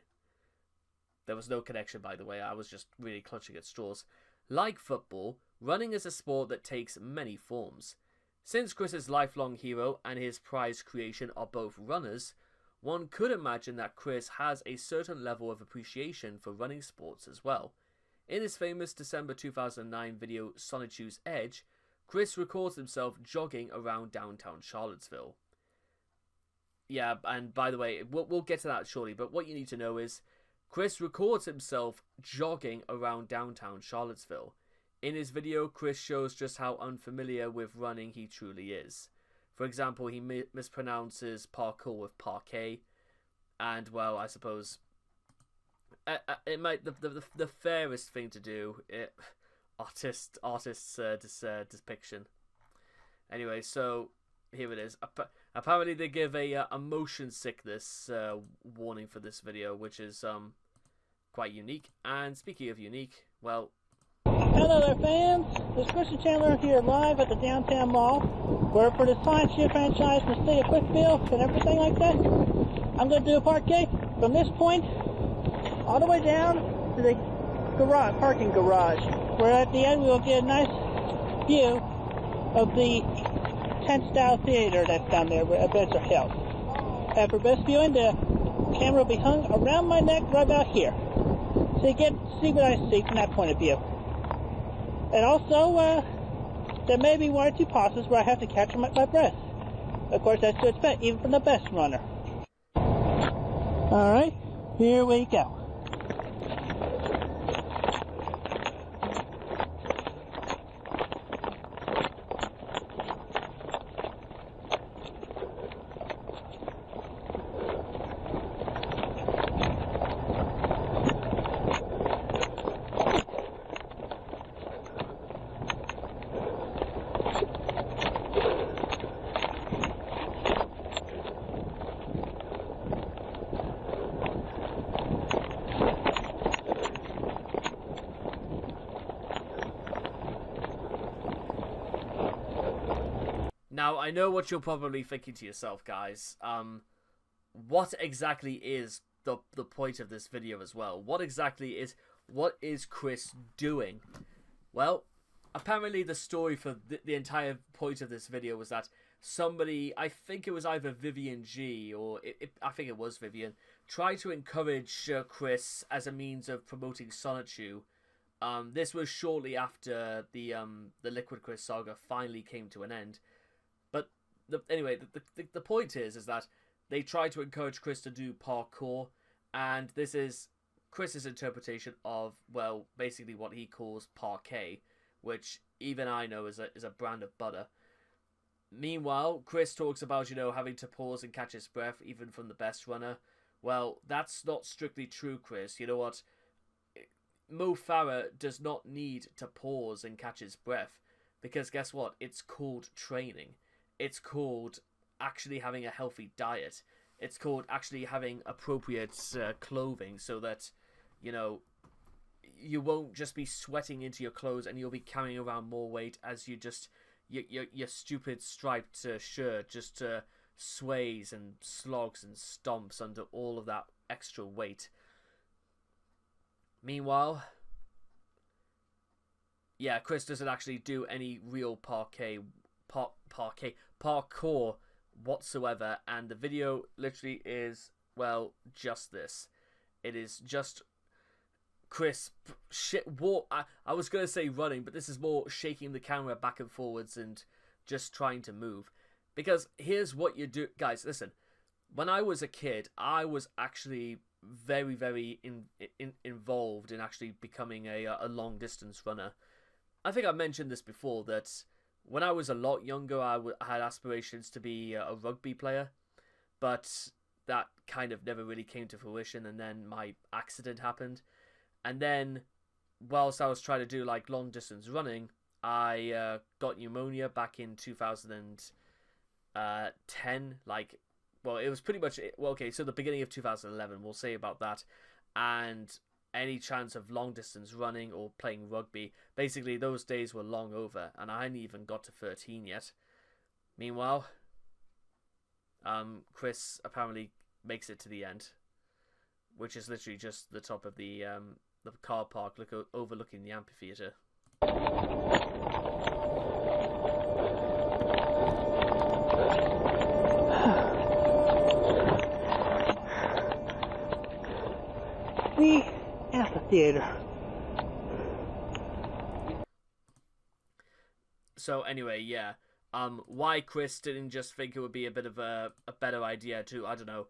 There was no connection, by the way. I was just really clutching at straws. Like football, running is a sport that takes many forms. Since Chris's lifelong hero and his prized creation are both runners, one could imagine that Chris has a certain level of appreciation for running sports as well. In his famous December 2009 video Sonichu's Edge, Chris records himself jogging around downtown Charlottesville. Yeah, and by the way, we'll get to that shortly, but what you need to know is Chris records himself jogging around downtown Charlottesville. In his video, Chris shows just how unfamiliar with running he truly is. For example, he mispronounces parkour with parquet, and, well, I suppose it might the fairest thing to do. Artist's depiction. Anyway, so here it is. Apparently, they give a motion sickness warning for this video, which is quite unique. And speaking of unique, well. Hello there, fans. It's Christian Chandler here live at the downtown mall, where for this science show franchise in the state of Quickville and everything like that, I'm going to do a parquet from this point all the way down to the parking garage, where at the end we will get a nice view of the tent-style theater that's down there where events are held. And for best viewing, the camera will be hung around my neck right about here, so you get to see what I see from that point of view. And also, there may be one or two pauses where I have to catch my breath. Of course, that's to expect, even from the best runner. Alright, here we go. Now, I know what you're probably thinking to yourself, guys. What exactly is the point of this video as well? What is Chris doing? Well, apparently the story for the entire point of this video was that somebody, I think it was either Vivian G, or I think it was Vivian, tried to encourage Chris as a means of promoting Sonichu. This was shortly after the Liquid Chris saga finally came to an end. Anyway, the point is that they tried to encourage Chris to do parkour, and this is Chris's interpretation of, well, basically what he calls parquet, which even I know is a brand of butter. Meanwhile, Chris talks about, having to pause and catch his breath even from the best runner. Well, that's not strictly true, Chris. You know what? Mo Farah does not need to pause and catch his breath, because guess what? It's called training. It's called actually having a healthy diet. It's called actually having appropriate clothing, so that, you won't just be sweating into your clothes and you'll be carrying around more weight as you just, your stupid striped shirt just sways and slogs and stomps under all of that extra weight. Meanwhile, yeah, Chris doesn't actually do any real parkour whatsoever, and the video literally is, well, just this. It is just Chris I was going to say running, but this is more shaking the camera back and forwards and just trying to move. Because here's what you do, guys, listen. When I was a kid, I was actually very, very involved in actually becoming a long distance runner. I think I mentioned this before, that when I was a lot younger, I had aspirations to be a rugby player, but that kind of never really came to fruition, and then my accident happened. And then, whilst I was trying to do, long-distance running, I got pneumonia back in 2000 and, 10, like, well, it was pretty much, well, okay, so the beginning of 2011, we'll say about that, and any chance of long distance running or playing rugby, basically those days were long over, and I hadn't even got to 13 yet. Meanwhile, Chris apparently makes it to the end, which is literally just the top of the car park overlooking the amphitheater. The amphitheater. So anyway, yeah. Why Chris didn't just think it would be a bit of a better idea to, I don't know,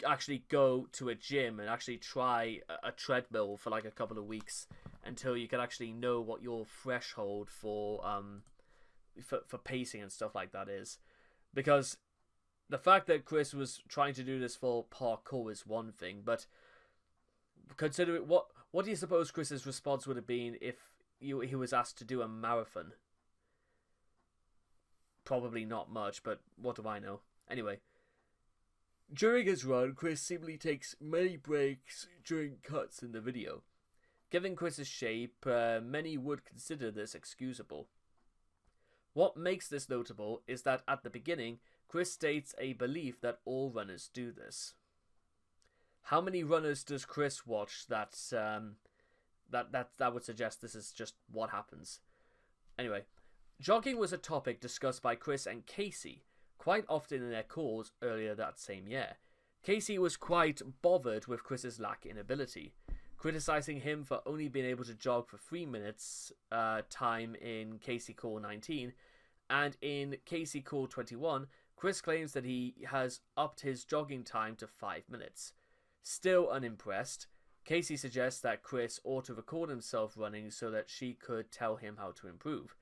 actually go to a gym and actually try a treadmill for like a couple of weeks until you could actually know what your threshold for pacing and stuff like that is. Because the fact that Chris was trying to do this for parkour is one thing, but consider it, what do you suppose Chris's response would have been if he was asked to do a marathon? Probably not much, but what do I know? Anyway, during his run, Chris seemingly takes many breaks during cuts in the video. Given Chris's shape, many would consider this excusable. What makes this notable is that at the beginning, Chris states a belief that all runners do this. How many runners does Chris watch that would suggest this is just what happens? Anyway, jogging was a topic discussed by Chris and Casey quite often in their calls earlier that same year. Casey was quite bothered with Chris's lack in ability, criticizing him for only being able to jog for 3 minutes time in Casey Call 19, and in Casey Call 21, Chris claims that he has upped his jogging time to 5 minutes. Still unimpressed, Casey suggests that Chris ought to record himself running so that she could tell him how to improve.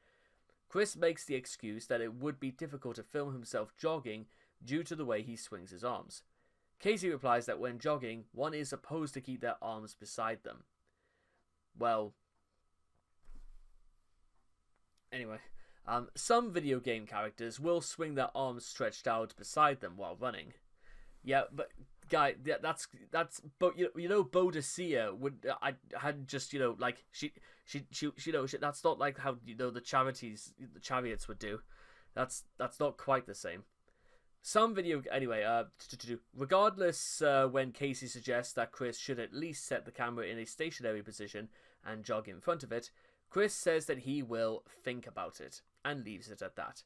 Chris makes the excuse that it would be difficult to film himself jogging due to the way he swings his arms. Casey replies that when jogging, one is supposed to keep their arms beside them. Well, anyway, some video game characters will swing their arms stretched out beside them while running. Yeah, but guy, that's but you know Bodicea would I had just like she that's not like how the chariots would do. That's not quite the same. Some video anyway. Regardless, when Casey suggests that Chris should at least set the camera in a stationary position and jog in front of it, Chris says that he will think about it and leaves it at that.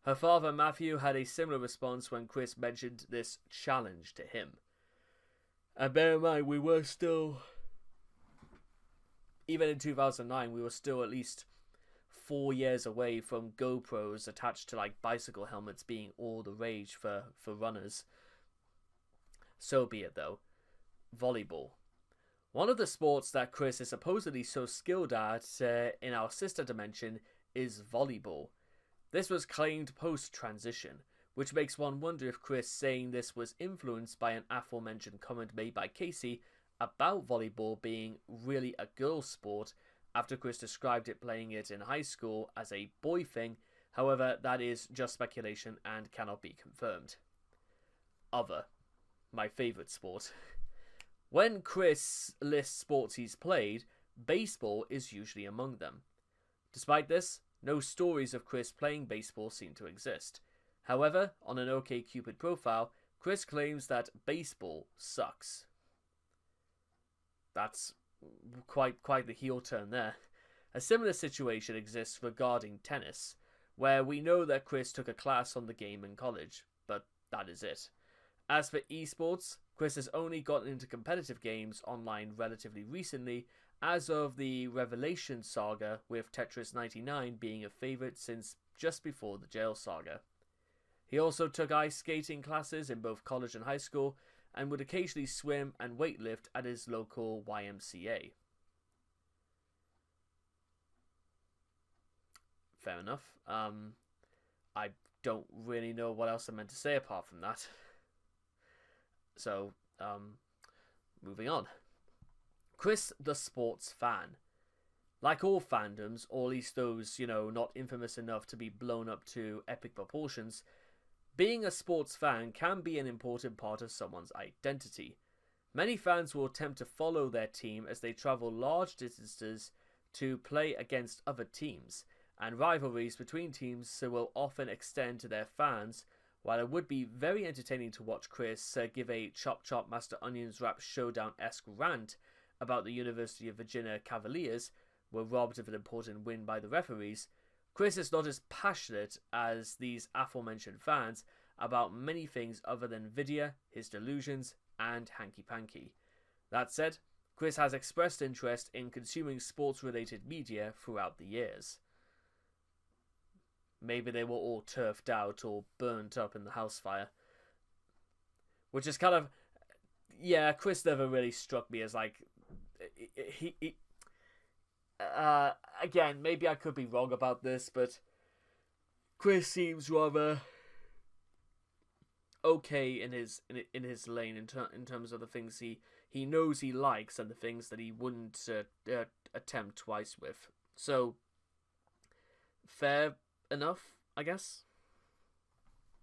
Her father Matthew had a similar response when Chris mentioned this challenge to him. And bear in mind, we were still, even in 2009, we were still at least 4 years away from GoPros attached to like bicycle helmets being all the rage for runners. So be it though. Volleyball. One of the sports that Chris is supposedly so skilled at in our sister dimension is volleyball. This was claimed post-transition, which makes one wonder if Chris saying this was influenced by an aforementioned comment made by Casey about volleyball being really a girl's sport after Chris described it playing it in high school as a boy thing. However, that is just speculation and cannot be confirmed. Other. My favourite sport. When Chris lists sports he's played, baseball is usually among them. Despite this, no stories of Chris playing baseball seem to exist. However, on an OkCupid profile, Chris claims that baseball sucks. That's quite the heel turn there. A similar situation exists regarding tennis, where we know that Chris took a class on the game in college, but that is it. As for esports, Chris has only gotten into competitive games online relatively recently, as of the Revelation saga, with Tetris 99 being a favourite since just before the jail saga. He also took ice skating classes in both college and high school, and would occasionally swim and weightlift at his local YMCA. Fair enough. I don't really know what else I meant to say apart from that. So, moving on. Chris the sports fan. Like all fandoms, or at least those, not infamous enough to be blown up to epic proportions, Being a sports fan can be an important part of someone's identity. Many fans will attempt to follow their team as they travel large distances to play against other teams, and rivalries between teams will often extend to their fans. While it would be very entertaining to watch Chris give a Chop Chop Master Onion's Rap Showdown-esque rant about the University of Virginia Cavaliers were robbed of an important win by the referees, Chris is not as passionate as these aforementioned fans about many things other than Vidya, his delusions, and hanky-panky. That said, Chris has expressed interest in consuming sports-related media throughout the years. Maybe they were all turfed out or burnt up in the house fire. Which is kind of... Yeah, Chris never really struck me as like... Again, maybe I could be wrong about this, but Chris seems rather okay in his lane in terms of the things he knows he likes and the things that he wouldn't attempt twice with. So, fair enough, I guess.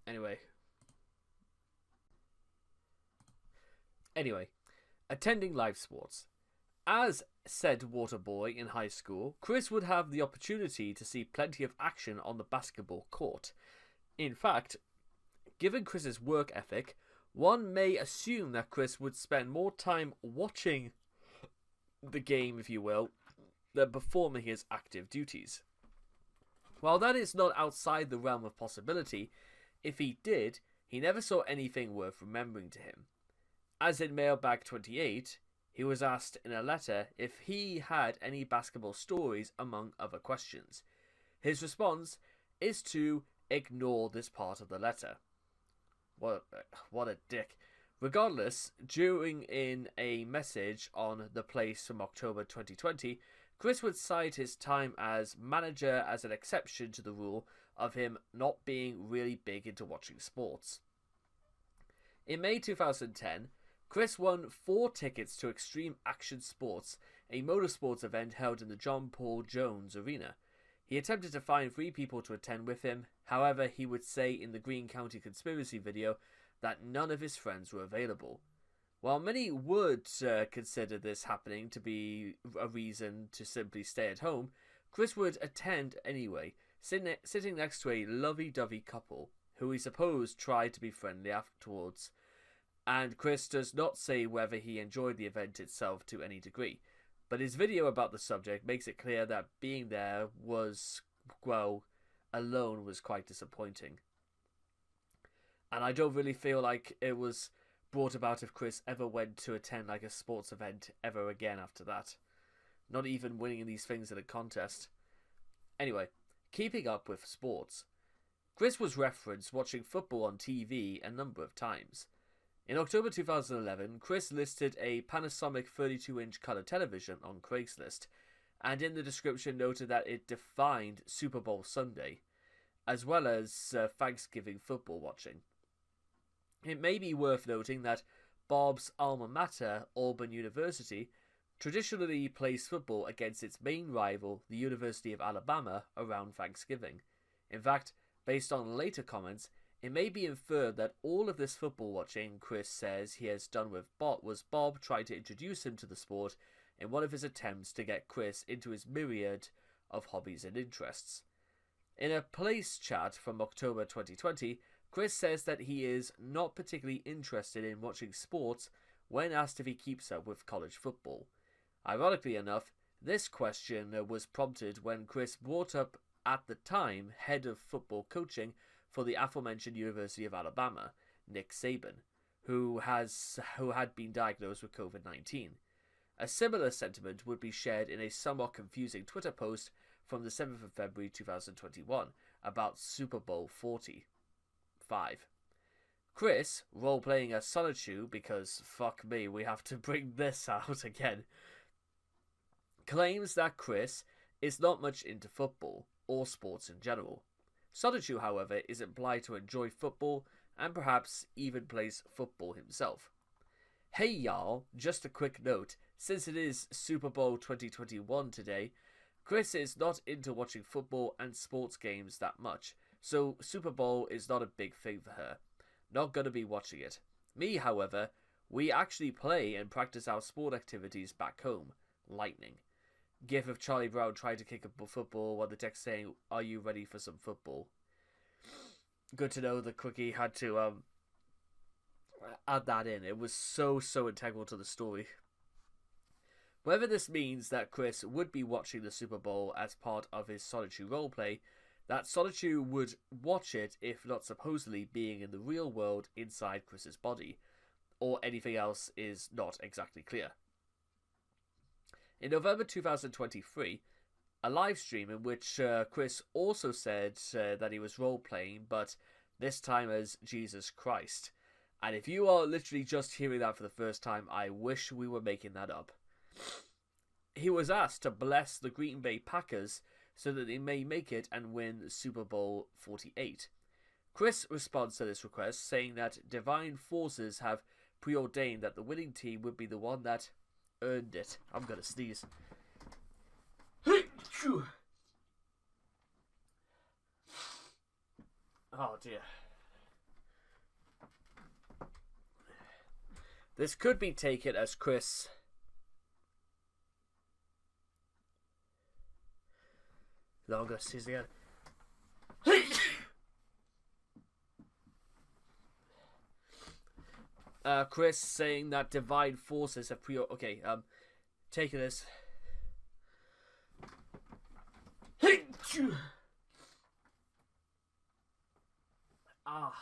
Anyway, attending live sports. As said water boy in high school, Chris would have the opportunity to see plenty of action on the basketball court. In fact, given Chris's work ethic, one may assume that Chris would spend more time watching the game, if you will, than performing his active duties. While that is not outside the realm of possibility, if he did, he never saw anything worth remembering to him. As in Mailbag 28, he was asked in a letter if he had any basketball stories, among other questions. His response is to ignore this part of the letter. What a dick. Regardless, during in a message on The Place from October 2020, Chris would cite his time as manager as an exception to the rule of him not being really big into watching sports. In May 2010, Chris won 4 tickets to Extreme Action Sports, a motorsports event held in the John Paul Jones Arena. He attempted to find 3 people to attend with him. However, he would say in the Greene County Conspiracy video that none of his friends were available. While many would consider this happening to be a reason to simply stay at home, Chris would attend anyway, sitting next to a lovey-dovey couple, who he supposed tried to be friendly afterwards. And Chris does not say whether he enjoyed the event itself to any degree, but his video about the subject makes it clear that being there was, well, alone was quite disappointing. And I don't really feel like it was brought about if Chris ever went to attend like a sports event ever again after that. Not even winning these things in a contest. Anyway, keeping up with sports. Chris was referenced watching football on TV a number of times. In October 2011, Chris listed a Panasonic 32-inch color television on Craigslist, and in the description noted that it defined Super Bowl Sunday, as well as Thanksgiving football watching. It may be worth noting that Bob's alma mater, Auburn University, traditionally plays football against its main rival, the University of Alabama, around Thanksgiving. In fact, based on later comments, it may be inferred that all of this football watching Chris says he has done with Bob was Bob trying to introduce him to the sport in one of his attempts to get Chris into his myriad of hobbies and interests. In a Place chat from October 2020, Chris says that he is not particularly interested in watching sports when asked if he keeps up with college football. Ironically enough, this question was prompted when Chris brought up at the time head of football coaching for the aforementioned University of Alabama, Nick Saban, who had been diagnosed with COVID-19. A similar sentiment would be shared in a somewhat confusing Twitter post from the 7th of February 2021 about Super Bowl 45. Chris, role-playing as Rosechu, because fuck me, we have to bring this out again, claims that Chris is not much into football, or sports in general. Rosechu, however, is implied to enjoy football and perhaps even plays football himself. Hey y'all, just a quick note, since it is Super Bowl 2021 today, Chris is not into watching football and sports games that much, so Super Bowl is not a big thing for her. Not gonna be watching it. Me, however, we actually play and practice our sport activities back home. Lightning. GIF of Charlie Brown trying to kick a football while the text saying, "Are you ready for some football?" Good to know that Cwiki had to add that in. It was so integral to the story. Whether this means that Chris would be watching the Super Bowl as part of his Solitude roleplay, that Solitude would watch it if not supposedly being in the real world inside Chris's body, or anything else is not exactly clear. In November 2023, a live stream in which Chris also said that he was role-playing, but this time as Jesus Christ. And if you are literally just hearing that for the first time, I wish we were making that up. He was asked to bless the Green Bay Packers so that they may make it and win Super Bowl 48. Chris responds to this request, saying that divine forces have preordained that the winning team would be the one that earned it. I'm gonna sneeze. Oh dear. This could be taken as Chris No, I'm gonna sneeze again. Chris saying that divine forces have taking this. Ah.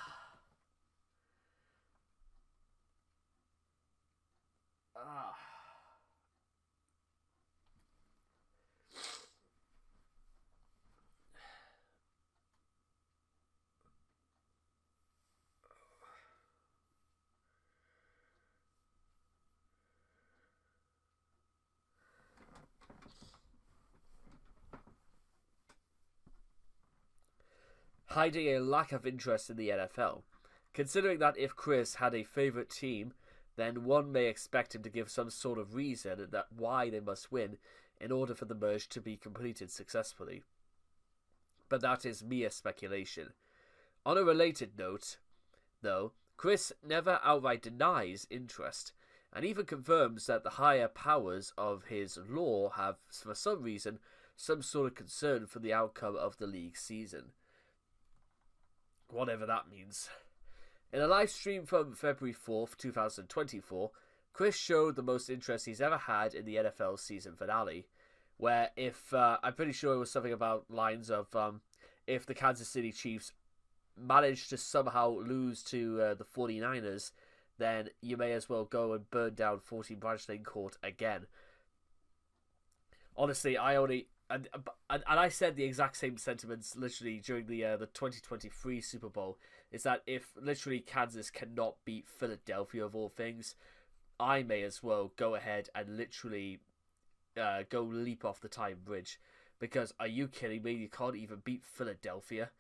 Hiding a lack of interest in the NFL. Considering that if Chris had a favourite team, then one may expect him to give some sort of reason that why they must win in order for the merge to be completed successfully. But that is mere speculation. On a related note, though, Chris never outright denies interest, and even confirms that the higher powers of his law have, for some reason, some sort of concern for the outcome of the league season. Whatever that means. In a live stream from February 4th, 2024, Chris showed the most interest he's ever had in the NFL season finale, where I'm pretty sure it was something about lines of, if the Kansas City Chiefs managed to somehow lose to the 49ers, then you may as well go and burn down 14 Branch Lane Court again. Honestly, And I said the exact same sentiments literally during the 2023 Super Bowl, is that if literally Kansas cannot beat Philadelphia of all things, I may as well go ahead and literally go leap off the time bridge. Because are you kidding me? You can't even beat Philadelphia.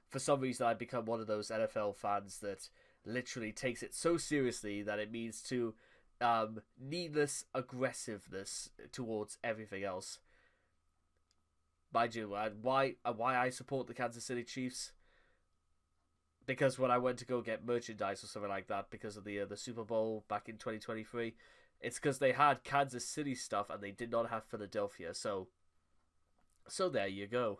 For some reason I've become one of those NFL fans that literally takes it so seriously that it means to needless aggressiveness towards everything else. Mind you, why I support the Kansas City Chiefs? Because when I went to go get merchandise or something like that because of the Super Bowl back in 2023, it's because they had Kansas City stuff and they did not have Philadelphia. So there you go.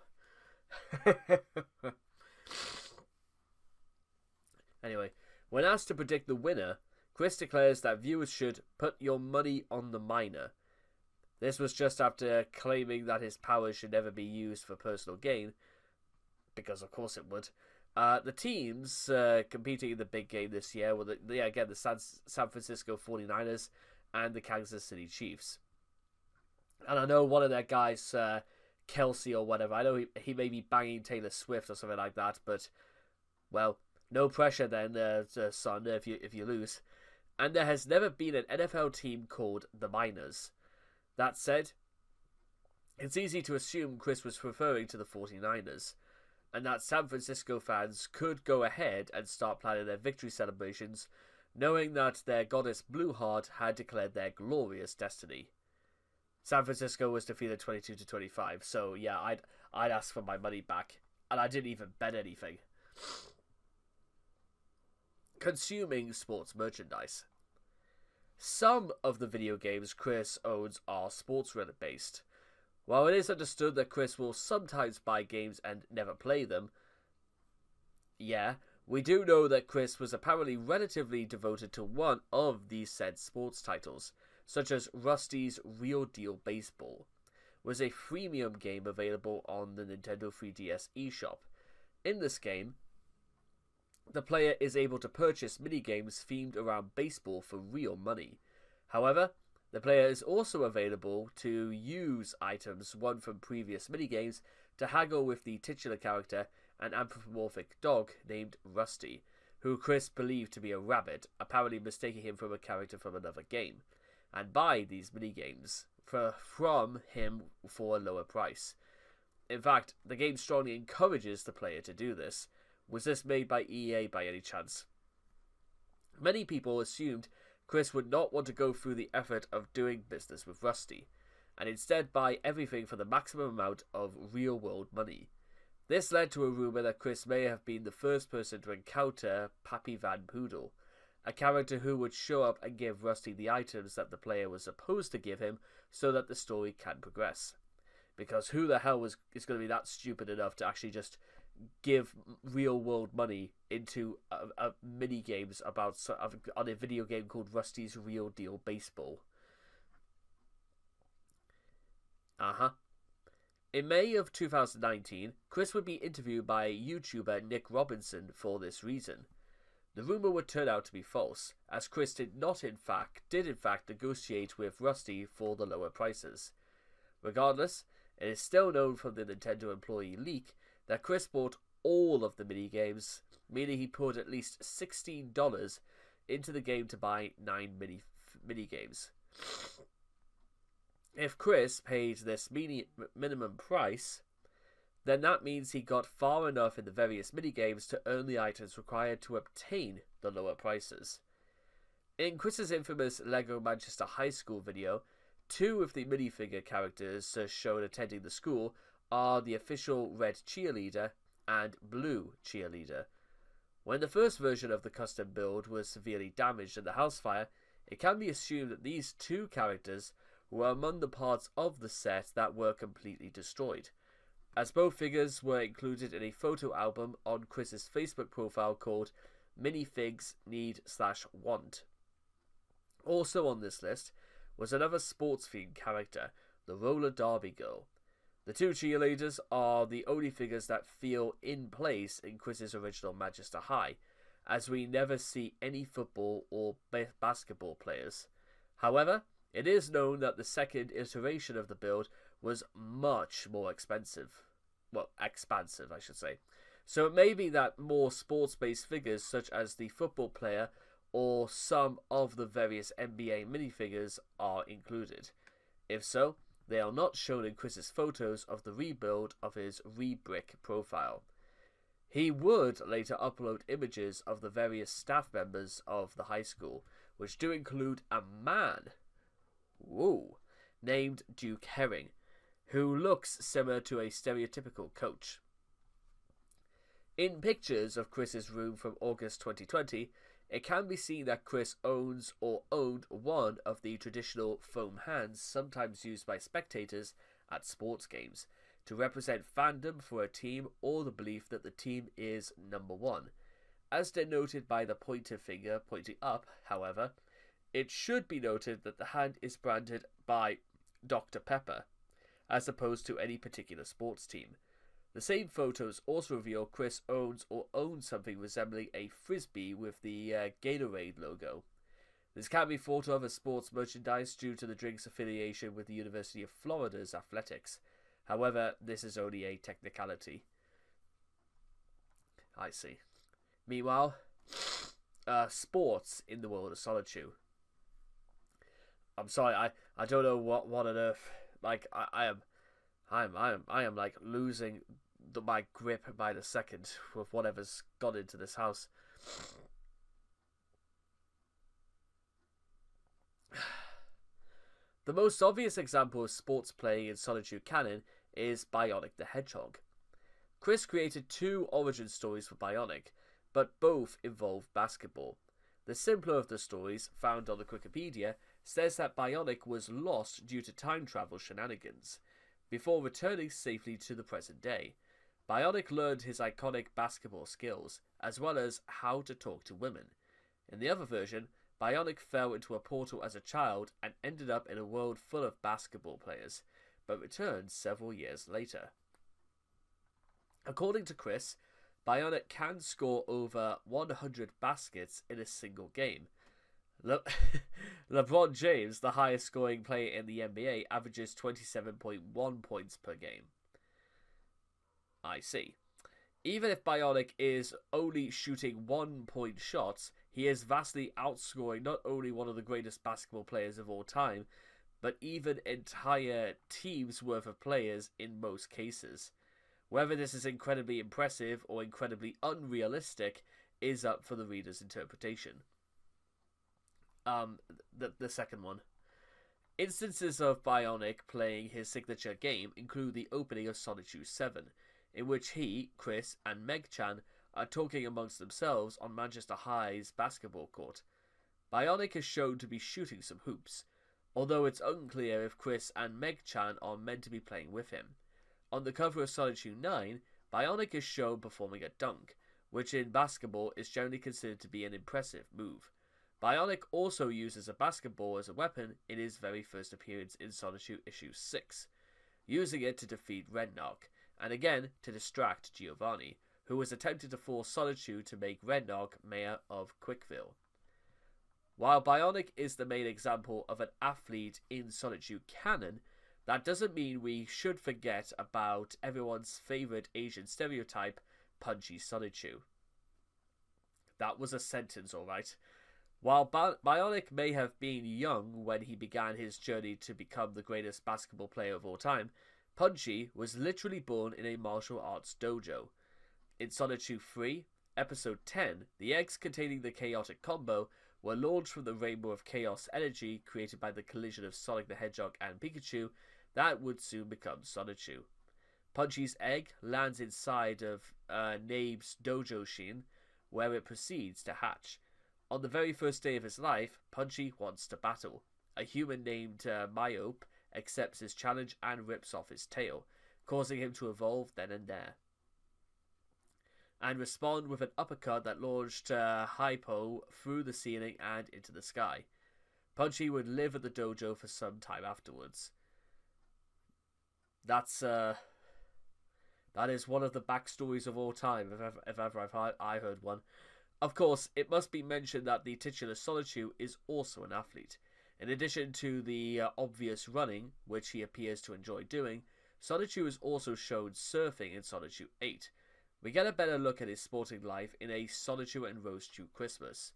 Anyway, when asked to predict the winner, Chris declares that viewers should put your money on the miner. This was just after claiming that his powers should never be used for personal gain, because of course it would. The teams competing in the big game this year were the San Francisco 49ers and the Kansas City Chiefs. And I know one of their guys, Kelsey or whatever, I know he may be banging Taylor Swift or something like that, but, well, no pressure then, son, if you lose. And there has never been an NFL team called the Miners. That said, it's easy to assume Chris was referring to the 49ers, and that San Francisco fans could go ahead and start planning their victory celebrations, knowing that their goddess Blueheart had declared their glorious destiny. San Francisco was defeated 22-25, so yeah, I'd ask for my money back and I didn't even bet anything. Consuming sports merchandise. Some of the video games Chris owns are sports-related based. While it is understood that Chris will sometimes buy games and never play them, we do know that Chris was apparently relatively devoted to one of these said sports titles, such as Rusty's Real Deal Baseball, was a freemium game available on the Nintendo 3DS eShop. In this game, the player is able to purchase minigames themed around baseball for real money. However, the player is also available to use items won from previous minigames to haggle with the titular character, an anthropomorphic dog named Rusty, who Chris believed to be a rabbit, apparently mistaking him for a character from another game, and buy these minigames from him for a lower price. In fact, the game strongly encourages the player to do this. Was this made by EA by any chance? Many people assumed Chris would not want to go through the effort of doing business with Rusty, and instead buy everything for the maximum amount of real-world money. This led to a rumour that Chris may have been the first person to encounter Pappy Van Poodle, a character who would show up and give Rusty the items that the player was supposed to give him so that the story can progress. Because who the hell is going to be that stupid enough to actually just give real-world money into mini games on a video game called Rusty's Real Deal Baseball? In May of 2019, Chris would be interviewed by YouTuber Nick Robinson for this reason. The rumour would turn out to be false, as Chris did in fact negotiate with Rusty for the lower prices. Regardless, it is still known from the Nintendo employee leak that Chris bought all of the minigames, meaning he put at least $16 into the game to buy 9 minigames. If Chris paid this minimum price, then that means he got far enough in the various minigames to earn the items required to obtain the lower prices. In Chris's infamous LEGO Manchester High School video, 2 of the minifigure characters shown attending the school are the official red cheerleader and blue cheerleader. When the first version of the custom build was severely damaged in the house fire, it can be assumed that these 2 characters were among the parts of the set that were completely destroyed, as both figures were included in a photo album on Chris's Facebook profile called Minifigs Need/Want. Also on this list was another sports-themed character, the roller derby girl. The 2 cheerleaders are the only figures that feel in place in Chris's original Manchester High, as we never see any football or basketball players. However, it is known that the second iteration of the build was much more expansive, I should say. So it may be that more sports-based figures such as the football player or some of the various NBA minifigures are included. If so, they are not shown in Chris's photos of the rebuild of his Rebrick profile. He would later upload images of the various staff members of the high school, which do include a man named Duke Herring, who looks similar to a stereotypical coach. In pictures of Chris's room from August 2020, it can be seen that Chris owns or owned one of the traditional foam hands sometimes used by spectators at sports games to represent fandom for a team or the belief that the team is number one. As denoted by the pointer finger pointing up, however, it should be noted that the hand is branded by Dr. Pepper, as opposed to any particular sports team. The same photos also reveal Chris owns or owns something resembling a frisbee with the Gatorade logo. This can be thought of as sports merchandise due to the drink's affiliation with the University of Florida's athletics. However, this is only a technicality. I see. Meanwhile, sports in the world of Solitude. I'm sorry, I don't know what on earth. Like I am like losing my grip by the second with whatever's got into this house. The most obvious example of sports playing in Solitude canon is Bionic the Hedgehog. Chris created 2 origin stories for Bionic, but both involve basketball. The simpler of the stories, found on the Wikipedia, says that Bionic was lost due to time travel shenanigans, before returning safely to the present day. Bionic learned his iconic basketball skills, as well as how to talk to women. In the other version, Bionic fell into a portal as a child and ended up in a world full of basketball players, but returned several years later. According to Chris, Bionic can score over 100 baskets in a single game. LeBron James, the highest scoring player in the NBA, averages 27.1 points per game. I see. Even if Bionic is only shooting 1-point shots, he is vastly outscoring not only one of the greatest basketball players of all time, but even entire teams' worth of players in most cases. Whether this is incredibly impressive or incredibly unrealistic is up for the reader's interpretation. The second one. Instances of Bionic playing his signature game include the opening of Sonic 7, in which he, Chris, and Meg Chan are talking amongst themselves on Manchester High's basketball court. Bionic is shown to be shooting some hoops, although it's unclear if Chris and Meg Chan are meant to be playing with him. On the cover of Sonic 9, Bionic is shown performing a dunk, which in basketball is generally considered to be an impressive move. Bionic also uses a basketball as a weapon in his very first appearance in Sonic issue 6, using it to defeat Redknack, and again to distract Giovanni, who was attempting to force Sonic to make Redknack mayor of Quickville. While Bionic is the main example of an athlete in Sonic canon, that doesn't mean we should forget about everyone's favourite Asian stereotype, Punchy Sonic. That was a sentence, alright. While Bionic may have been young when he began his journey to become the greatest basketball player of all time, Punchy was literally born in a martial arts dojo. In Sonic 3, Episode 10, the eggs containing the chaotic combo were launched from the rainbow of chaos energy created by the collision of Sonic the Hedgehog and Pikachu that would soon become Sonic. Punchy's egg lands inside of Nabe's dojo shin, where it proceeds to hatch. On the very first day of his life, Punchy wants to battle. A human named Myope accepts his challenge and rips off his tail, causing him to evolve then and there, and respond with an uppercut that launched Hypo through the ceiling and into the sky. Punchy would live at the dojo for some time afterwards. That is one of the backstories of all time, if ever I heard one. Of course, it must be mentioned that the titular Sonic is also an athlete. In addition to the obvious running, which he appears to enjoy doing, Sonic is also shown surfing in Sonic 8. We get a better look at his sporting life in a Sonic and Rosechu Christmas.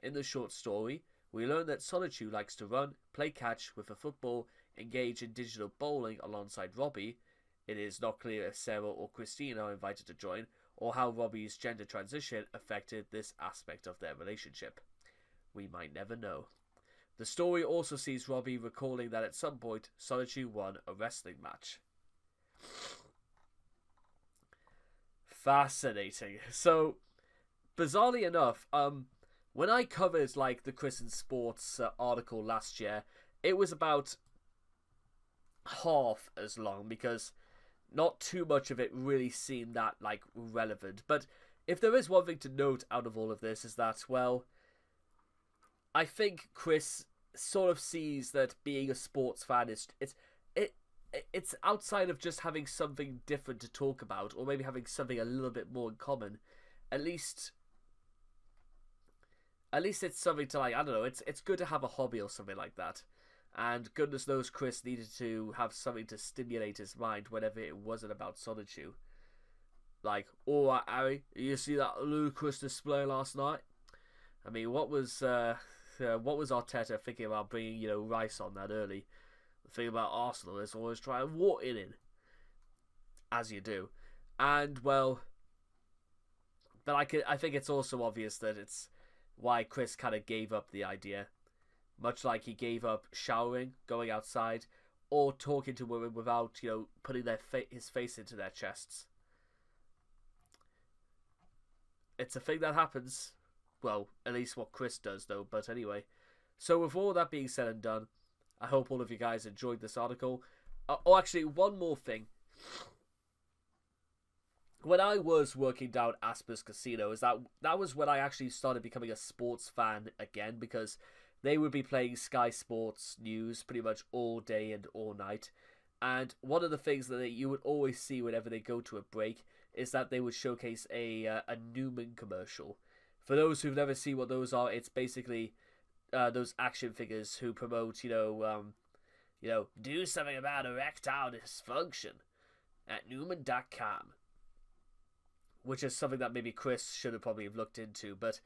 In the short story, we learn that Sonic likes to run, play catch with a football, engage in digital bowling alongside Robbie. It is not clear if Sarah or Christine are invited to join, or how Robbie's gender transition affected this aspect of their relationship. We might never know. The story also sees Robbie recalling that at some point, Sonic won a wrestling match. Fascinating. So, bizarrely enough, when I covered like the Chris and Sports article last year, it was about half as long because not too much of it really seemed that like relevant. But if there is one thing to note out of all of this is that, well, I think Chris sort of sees that being a sports fan it's outside of just having something different to talk about, or maybe having something a little bit more in common. At least it's something to like, I don't know, it's good to have a hobby or something like that. And goodness knows Chris needed to have something to stimulate his mind whenever it wasn't about Sonic. Like, alright Harry, you see that ludicrous display last night? I mean, what was Arteta thinking about bringing, Rice on that early? The thing about Arsenal is always try and walk it in, as you do. And, well, but I think it's also obvious that it's why Chris kind of gave up the idea. Much like he gave up showering, going outside, or talking to women without, putting his face into their chests. it's a thing that happens. Well, at least what Chris does, though. But anyway, so with all that being said and done, I hope all of you guys enjoyed this article. Actually, one more thing. When I was working down Asper's Casino, that was when I actually started becoming a sports fan again, because they would be playing Sky Sports News pretty much all day and all night. And one of the things that you would always see whenever they go to a break is that they would showcase a Newman commercial. For those who've never seen what those are, it's basically those action figures who promote, do something about erectile dysfunction at Newman.com. Which is something that maybe Chris should have probably looked into. But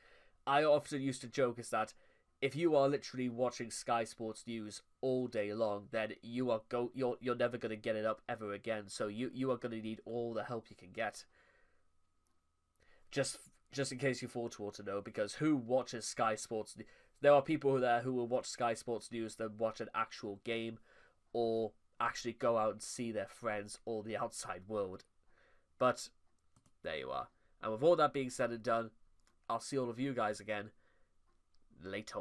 I often used to joke is that if you are literally watching Sky Sports News all day long, then you're never going to get it up ever again. So you are going to need all the help you can get. Just in case you thought you want to know, because who watches Sky Sports? There are people there who will watch Sky Sports News than watch an actual game, or actually go out and see their friends or the outside world. But there you are. And with all that being said and done, I'll see all of you guys again later.